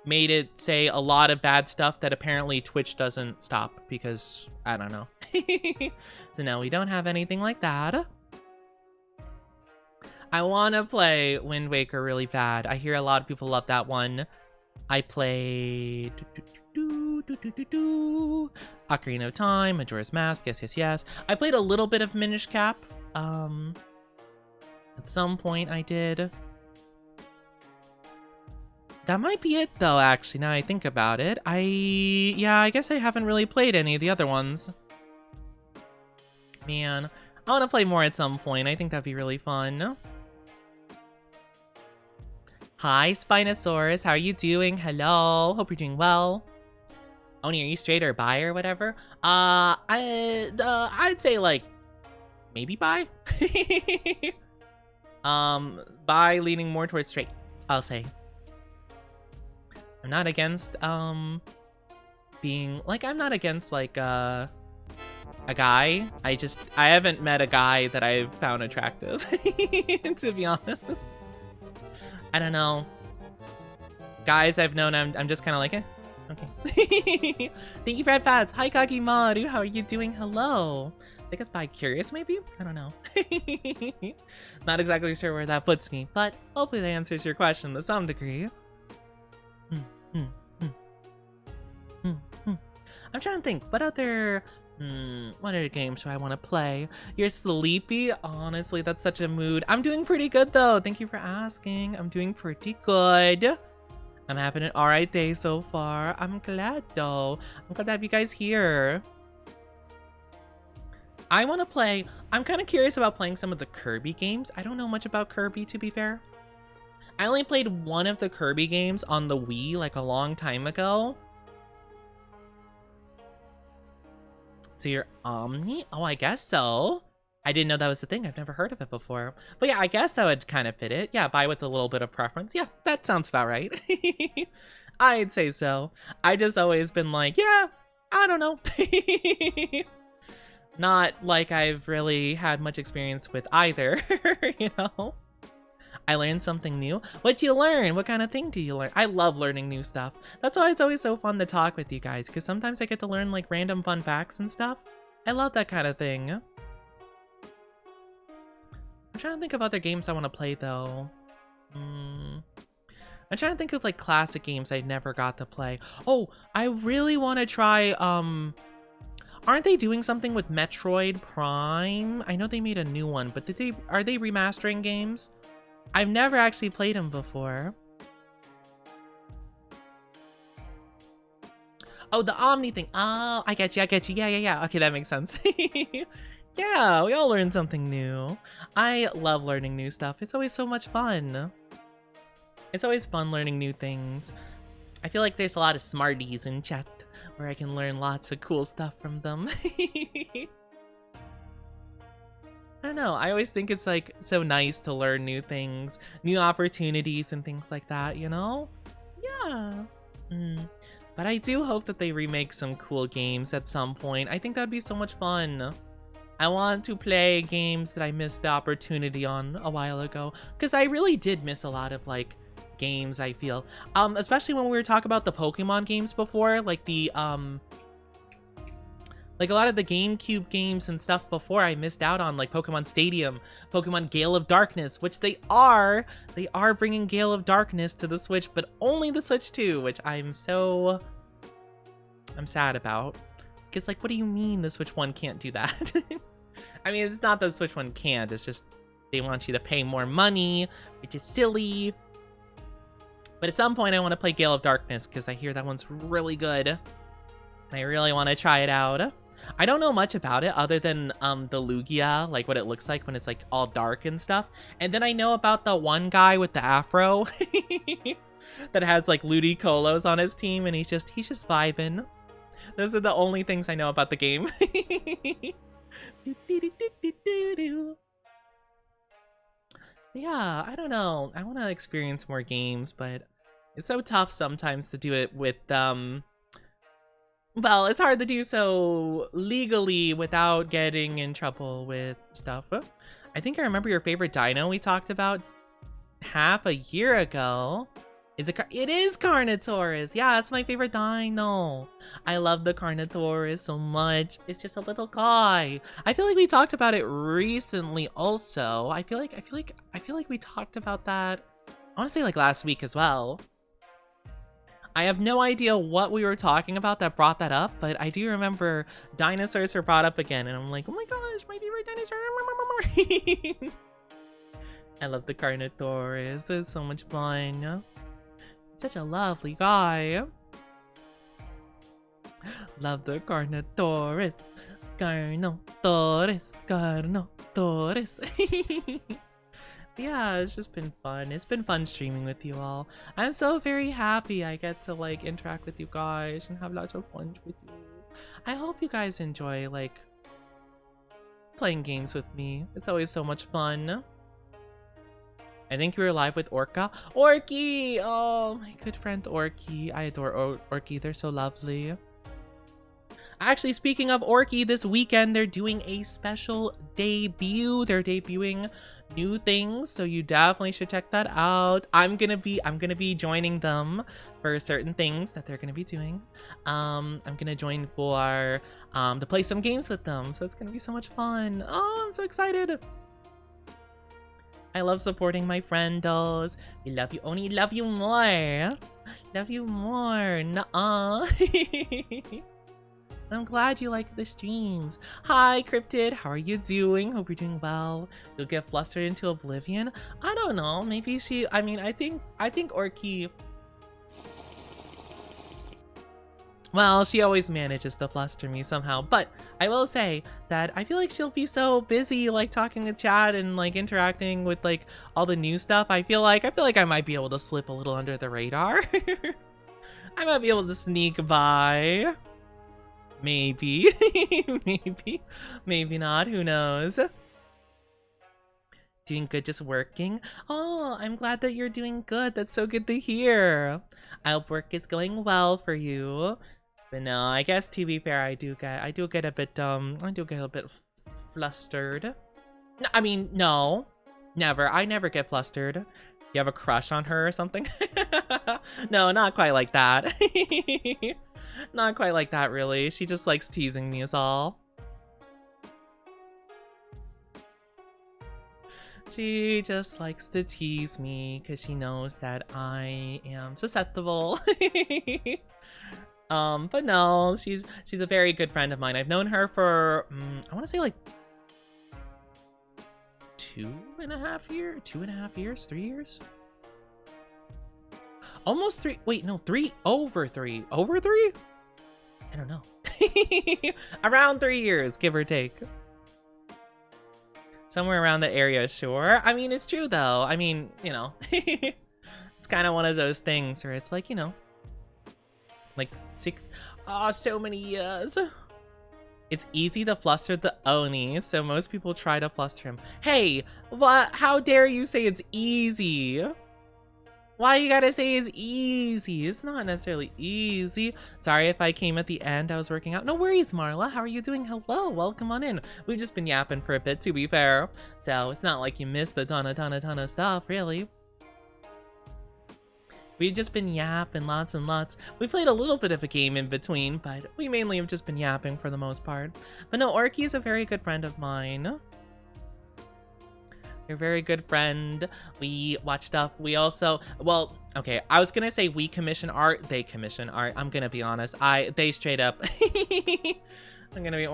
made it say a lot of bad stuff that apparently Twitch doesn't stop, because I don't know. So no, we don't have anything like that. I want to play Wind Waker really bad. I hear a lot of people love that one. I played Ocarina of Time, Majora's Mask, yes. I played a little bit of Minish Cap. At some point I did. That might be it though, actually, now I think about it. I guess I haven't really played any of the other ones. Man, I want to play more at some point. I think that'd be really fun. Hi, Spinosaurus. How are you doing? Hello. Hope you're doing well. Oni, are you straight or bi or whatever? I'd say like maybe bi. Bi leaning more towards straight, I'll say. I'm not against being like, I'm not against like a guy. I haven't met a guy that I've found attractive. To be honest, I don't know. Guys I've known, I'm just kind of like, okay. Thank you for Red Pads. Hi, Kagimaru. How are you doing? Hello. I guess by curious, maybe? I don't know. Not exactly sure where that puts me, but hopefully that answers your question to some degree. I'm trying to think, what other games do I want to play? You're sleepy? Honestly, that's such a mood. I'm doing pretty good, though. Thank you for asking. I'm doing pretty good. I'm having an alright day so far. I'm glad, though. I'm glad to have you guys here. I want to play... I'm kind of curious about playing some of the Kirby games. I don't know much about Kirby, to be fair. I only played one of the Kirby games on the Wii, like, a long time ago. So you're Omni? Oh, I guess so. I didn't know that was the thing. I've never heard of it before. But yeah, I guess that would kind of fit it. Yeah, buy with a little bit of preference. Yeah, that sounds about right. I'd say so. I just always been like, yeah, I don't know. Not like I've really had much experience with either, you know? I learned something new. What'd you learn? What kind of thing do you learn? I love learning new stuff. That's why it's always so fun to talk with you guys, because sometimes I get to learn like random fun facts and stuff. I love that kind of thing. I'm trying to think of other games I want to play though. I'm trying to think of like classic games I never got to play. Oh, I really want to try, aren't they doing something with Metroid Prime? I know they made a new one, but are they remastering games? I've never actually played them before. Oh, the Omni thing. Oh, I get you. Yeah. Okay, that makes sense. Yeah, we all learn something new. I love learning new stuff. It's always so much fun. It's always fun learning new things. I feel like there's a lot of smarties in chat where I can learn lots of cool stuff from them. I don't know, I always think it's like so nice to learn new things, new opportunities and things like that, you know? Yeah. But I do hope that they remake some cool games at some point. I think that'd be so much fun. I want to play games that I missed the opportunity on a while ago, because I really did miss a lot of like games, I feel. Especially when we were talking about the Pokemon games before, like the like a lot of the GameCube games and stuff before I missed out on, like Pokemon Stadium, Pokemon Gale of Darkness, which they are bringing Gale of Darkness to the Switch, but only the Switch 2, which I'm sad about. Because like, what do you mean the Switch 1 can't do that? I mean, it's not that the Switch 1 can't, it's just they want you to pay more money, which is silly. But at some point I want to play Gale of Darkness because I hear that one's really good. And I really want to try it out. I don't know much about it other than the Lugia, like what it looks like when it's like all dark and stuff. And then I know about the one guy with the afro that has like Ludicolo's on his team, and he's just vibing. Those are the only things I know about the game. Yeah, I don't know. I want to experience more games, but it's so tough sometimes to do it with, well, it's hard to do so legally without getting in trouble with stuff. I think I remember your favorite dino we talked about half a year ago. It is Carnotaurus. Yeah, that's my favorite dino. I love the Carnotaurus so much. It's just a little guy. I feel like we talked about it recently also. I feel like we talked about that, I want to say like last week as well. I have no idea what we were talking about that brought that up, but I do remember dinosaurs were brought up again, and I'm like, oh my gosh, my favorite dinosaur. I love the Carnotaurus. It's so much fun. Such a lovely guy. Love the Carnotaurus. Yeah, it's just been fun. It's been fun streaming with you all. I'm so very happy I get to like interact with you guys and have lots of fun with you. I hope you guys enjoy like playing games with me. It's always so much fun. I think you were live with Orca. Orky! Oh, my good friend Orky. I adore Orky. They're so lovely. Actually, speaking of Orky, this weekend they're doing a special debut. They're debuting new things, so you definitely should check that out. I'm gonna be joining them for certain things that they're gonna be doing. I'm gonna join for to play some games with them, so it's gonna be so much fun. Oh, I'm so excited. I love supporting my friendos. We love you. Only love you more. Love you more. Nuh-uh. I'm glad you like the streams. Hi, Cryptid. How are you doing? Hope you're doing well. You'll get flustered into oblivion. I don't know. Maybe she. I mean, I think Orky. Well, she always manages to fluster me somehow, but I will say that I feel like she'll be so busy like talking to chat and like interacting with like all the new stuff. I feel like I might be able to slip a little under the radar. I might be able to sneak by. Maybe. Maybe not. Who knows? Doing good, just working? Oh, I'm glad that you're doing good. That's so good to hear. I hope work is going well for you. But no, I guess to be fair, I do get a bit flustered. No, I mean, no. Never. I never get flustered. You have a crush on her or something? No, not quite like that. Not quite like that, really. She just likes teasing me is all. She just likes to tease me because she knows that I am susceptible. But no, she's a very good friend of mine. I've known her for, I want to say like 2.5 years, 3 years? Almost 3, wait, no, 3, over 3. Over 3? I don't know. Around 3 years, give or take. Somewhere around that area, sure. I mean, it's true though. I mean, you know, it's kind of one of those things where it's like, you know, like so many years. It's easy to fluster the Oni, so most people try to fluster him. Hey, what? How dare you say it's easy? Why you gotta say it's easy? It's not necessarily easy. Sorry if I came at the end. I was working out. No worries, Marla. How are you doing? Hello, welcome on in. We've just been yapping for a bit, to be fair. So it's not like you missed a ton of stuff, really. We've just been yapping lots and lots. We played a little bit of a game in between, but we mainly have just been yapping for the most part. But no, Orky is a very good friend of mine. You're a very good friend. We watch stuff. We also, well, okay, I was gonna say we commission art. They commission art. I'm gonna be honest. They straight up. I'm gonna be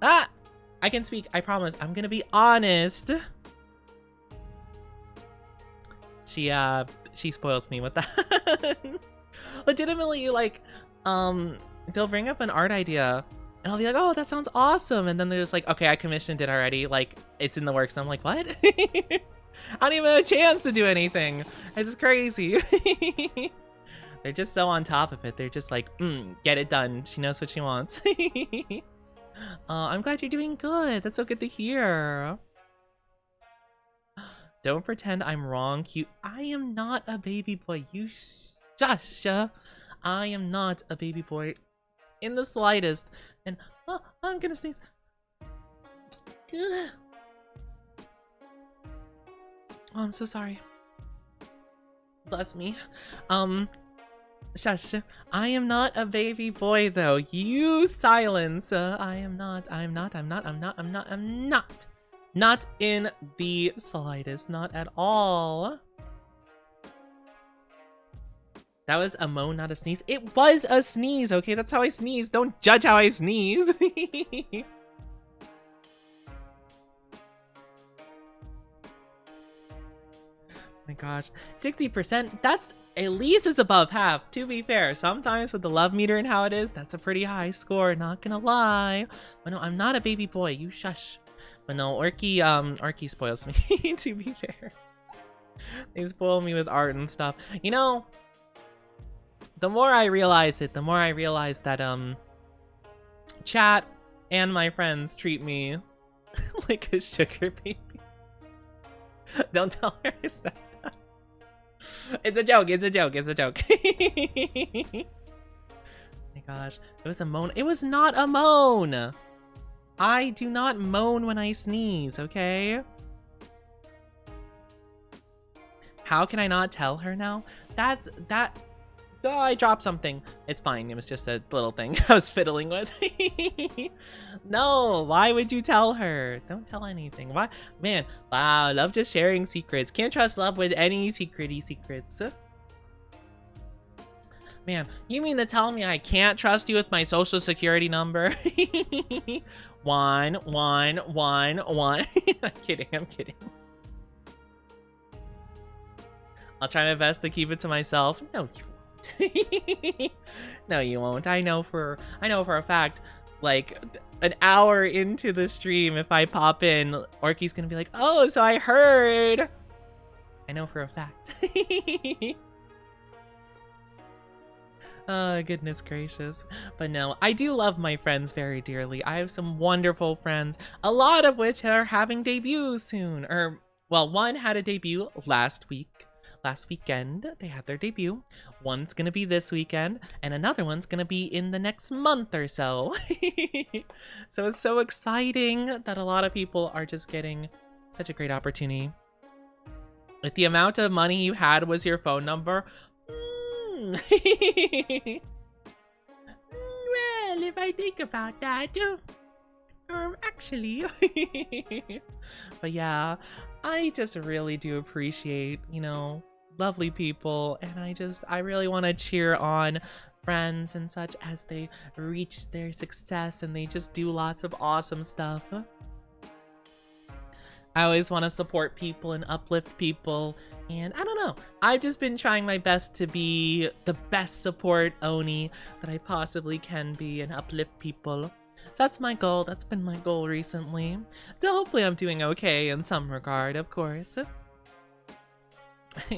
I can speak. I promise. I'm gonna be honest. She spoils me with that. Legitimately, like, they'll bring up an art idea. And I'll be like, oh, that sounds awesome. And then they're just like, okay, I commissioned it already. Like, it's in the works. And I'm like, what? I don't even have a chance to do anything. It's just crazy. They're just so on top of it. They're just like, get it done. She knows what she wants. I'm glad you're doing good. That's so good to hear. Don't pretend I'm wrong, cute. I am not a baby boy. You shush. I am not a baby boy in the slightest. And I'm gonna sneeze. Oh, I'm so sorry. Bless me. Shush. I am not a baby boy though. You silence. I'm not. Not in the slightest. Not at all. That was a moan, not a sneeze. It was a sneeze, okay? That's how I sneeze. Don't judge how I sneeze. My gosh. 60%, that's at least is above half, to be fair. Sometimes with the love meter and how it is, that's a pretty high score, not gonna lie. But no, I'm not a baby boy. You shush. But no, Orky spoils me, to be fair. They spoil me with art and stuff. You know, the more I realize it, the more I realize that, chat and my friends treat me like a sugar baby. Don't tell her I said that. It's a joke, it's a joke, it's a joke. Oh my gosh, it was a moan. It was not a moan! I do not moan when I sneeze, okay? How can I not tell her now? Oh, I dropped something. It's fine. It was just a little thing I was fiddling with. No, why would you tell her? Don't tell anything. Why? Man, wow, love just sharing secrets. Can't trust love with any secrety secrets. Man, you mean to tell me I can't trust you with my social security number? 1, 1, 1, 1. I'm kidding, I'm kidding. I'll try my best to keep it to myself. No, you won't. No, you won't. I know for a fact, like an hour into the stream, if I pop in, Orky's gonna be like, oh, so I heard. I know for a fact. Oh, goodness gracious. But no, I do love my friends very dearly. I have some wonderful friends, a lot of which are having debuts soon. Or, well, one had a debut last weekend. They had their debut. One's gonna be this weekend, and another one's gonna be in the next month or so. So it's so exciting that a lot of people are just getting such a great opportunity. If the amount of money you had was your phone number, well, if I think about that, actually, but yeah, I just really do appreciate, you know, lovely people, and I really want to cheer on friends and such as they reach their success and they just do lots of awesome stuff. I always want to support people and uplift people, and I don't know, I've just been trying my best to be the best support Oni that I possibly can be and uplift people. So that's my goal. That's been my goal recently. So hopefully I'm doing okay in some regard, of course.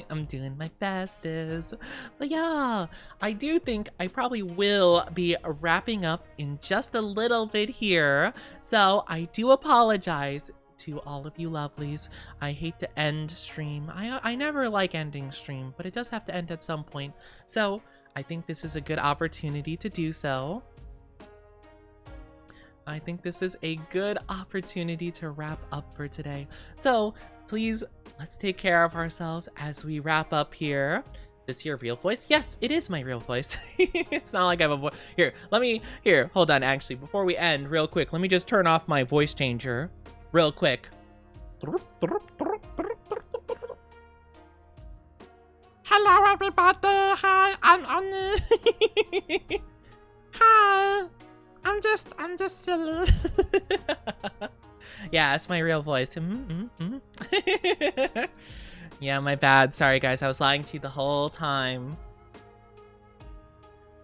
I'm doing my bestest. But yeah, I do think I probably will be wrapping up in just a little bit here. So I do apologize to all of you lovelies. I hate to end stream. I never like ending stream, but it does have to end at some point. So I think this is a good opportunity to do so. I think this is a good opportunity to wrap up for today. So please, let's take care of ourselves as we wrap up here. This your real voice? Yes, it is my real voice. It's not like I have a voice. Here, hold on. Actually, before we end, real quick, let me just turn off my voice changer. Real quick. Hello, everybody. Hi, I'm on the. Hi. I'm just silly. Yeah, it's my real voice. Yeah, my bad. Sorry, guys. I was lying to you the whole time.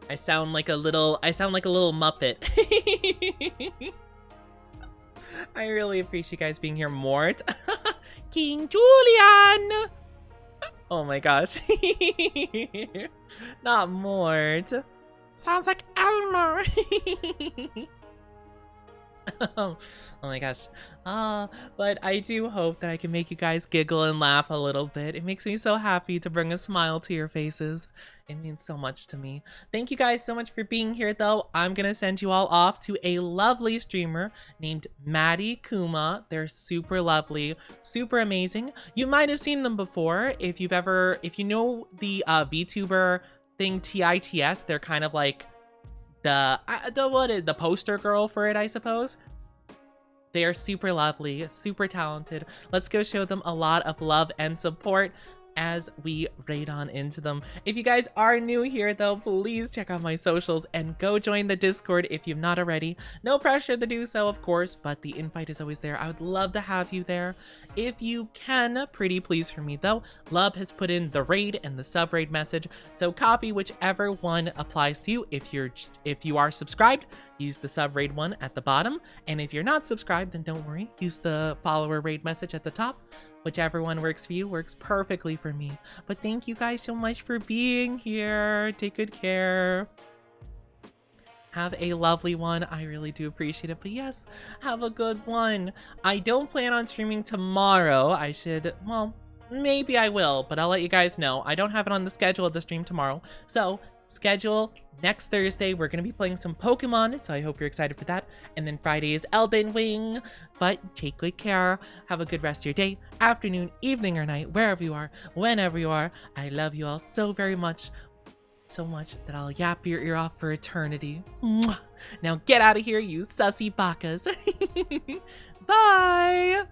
I sound like a little Muppet. I really appreciate you guys being here, Mort. King Julian! Oh my gosh. Not Mort. Sounds like Elmer. Oh my gosh. But I do hope that I can make you guys giggle and laugh a little bit. It makes me so happy to bring a smile to your faces. It means so much to me. Thank you guys so much for being here, though. I'm gonna send you all off to a lovely streamer named Maddie Kuma. They're super lovely, super amazing. You might have seen them before if you know the VTuber thing, TITS. They're kind of like the poster girl for it, I suppose. They are super lovely, super talented. Let's go show them a lot of love and support as we raid on into them. If you guys are new here, though, please check out my socials and go join the Discord if you've not already. No pressure to do so, of course, but the invite is always there. I would love to have you there. If you can, pretty please for me, though, Lub has put in the raid and the sub raid message, so copy whichever one applies to you. If you are subscribed, use the sub raid one at the bottom, and if you're not subscribed, then don't worry, use the follower raid message at the top. Whichever one works for you works perfectly for me. But thank you guys so much for being here. Take good care. Have a lovely one. I really do appreciate it. But yes, have a good one. I don't plan on streaming tomorrow. Well, maybe I will, but I'll let you guys know. I don't have it on the schedule of the stream tomorrow. So schedule next Thursday. We're going to be playing some Pokemon, so I hope you're excited for that. And then Friday is Elden Ring. But take good care. Have a good rest of your day, afternoon, evening, or night, wherever you are, whenever you are. I love you all so very much. So much that I'll yap your ear off for eternity. Mwah. Now get out of here, you sussy bakas. Bye!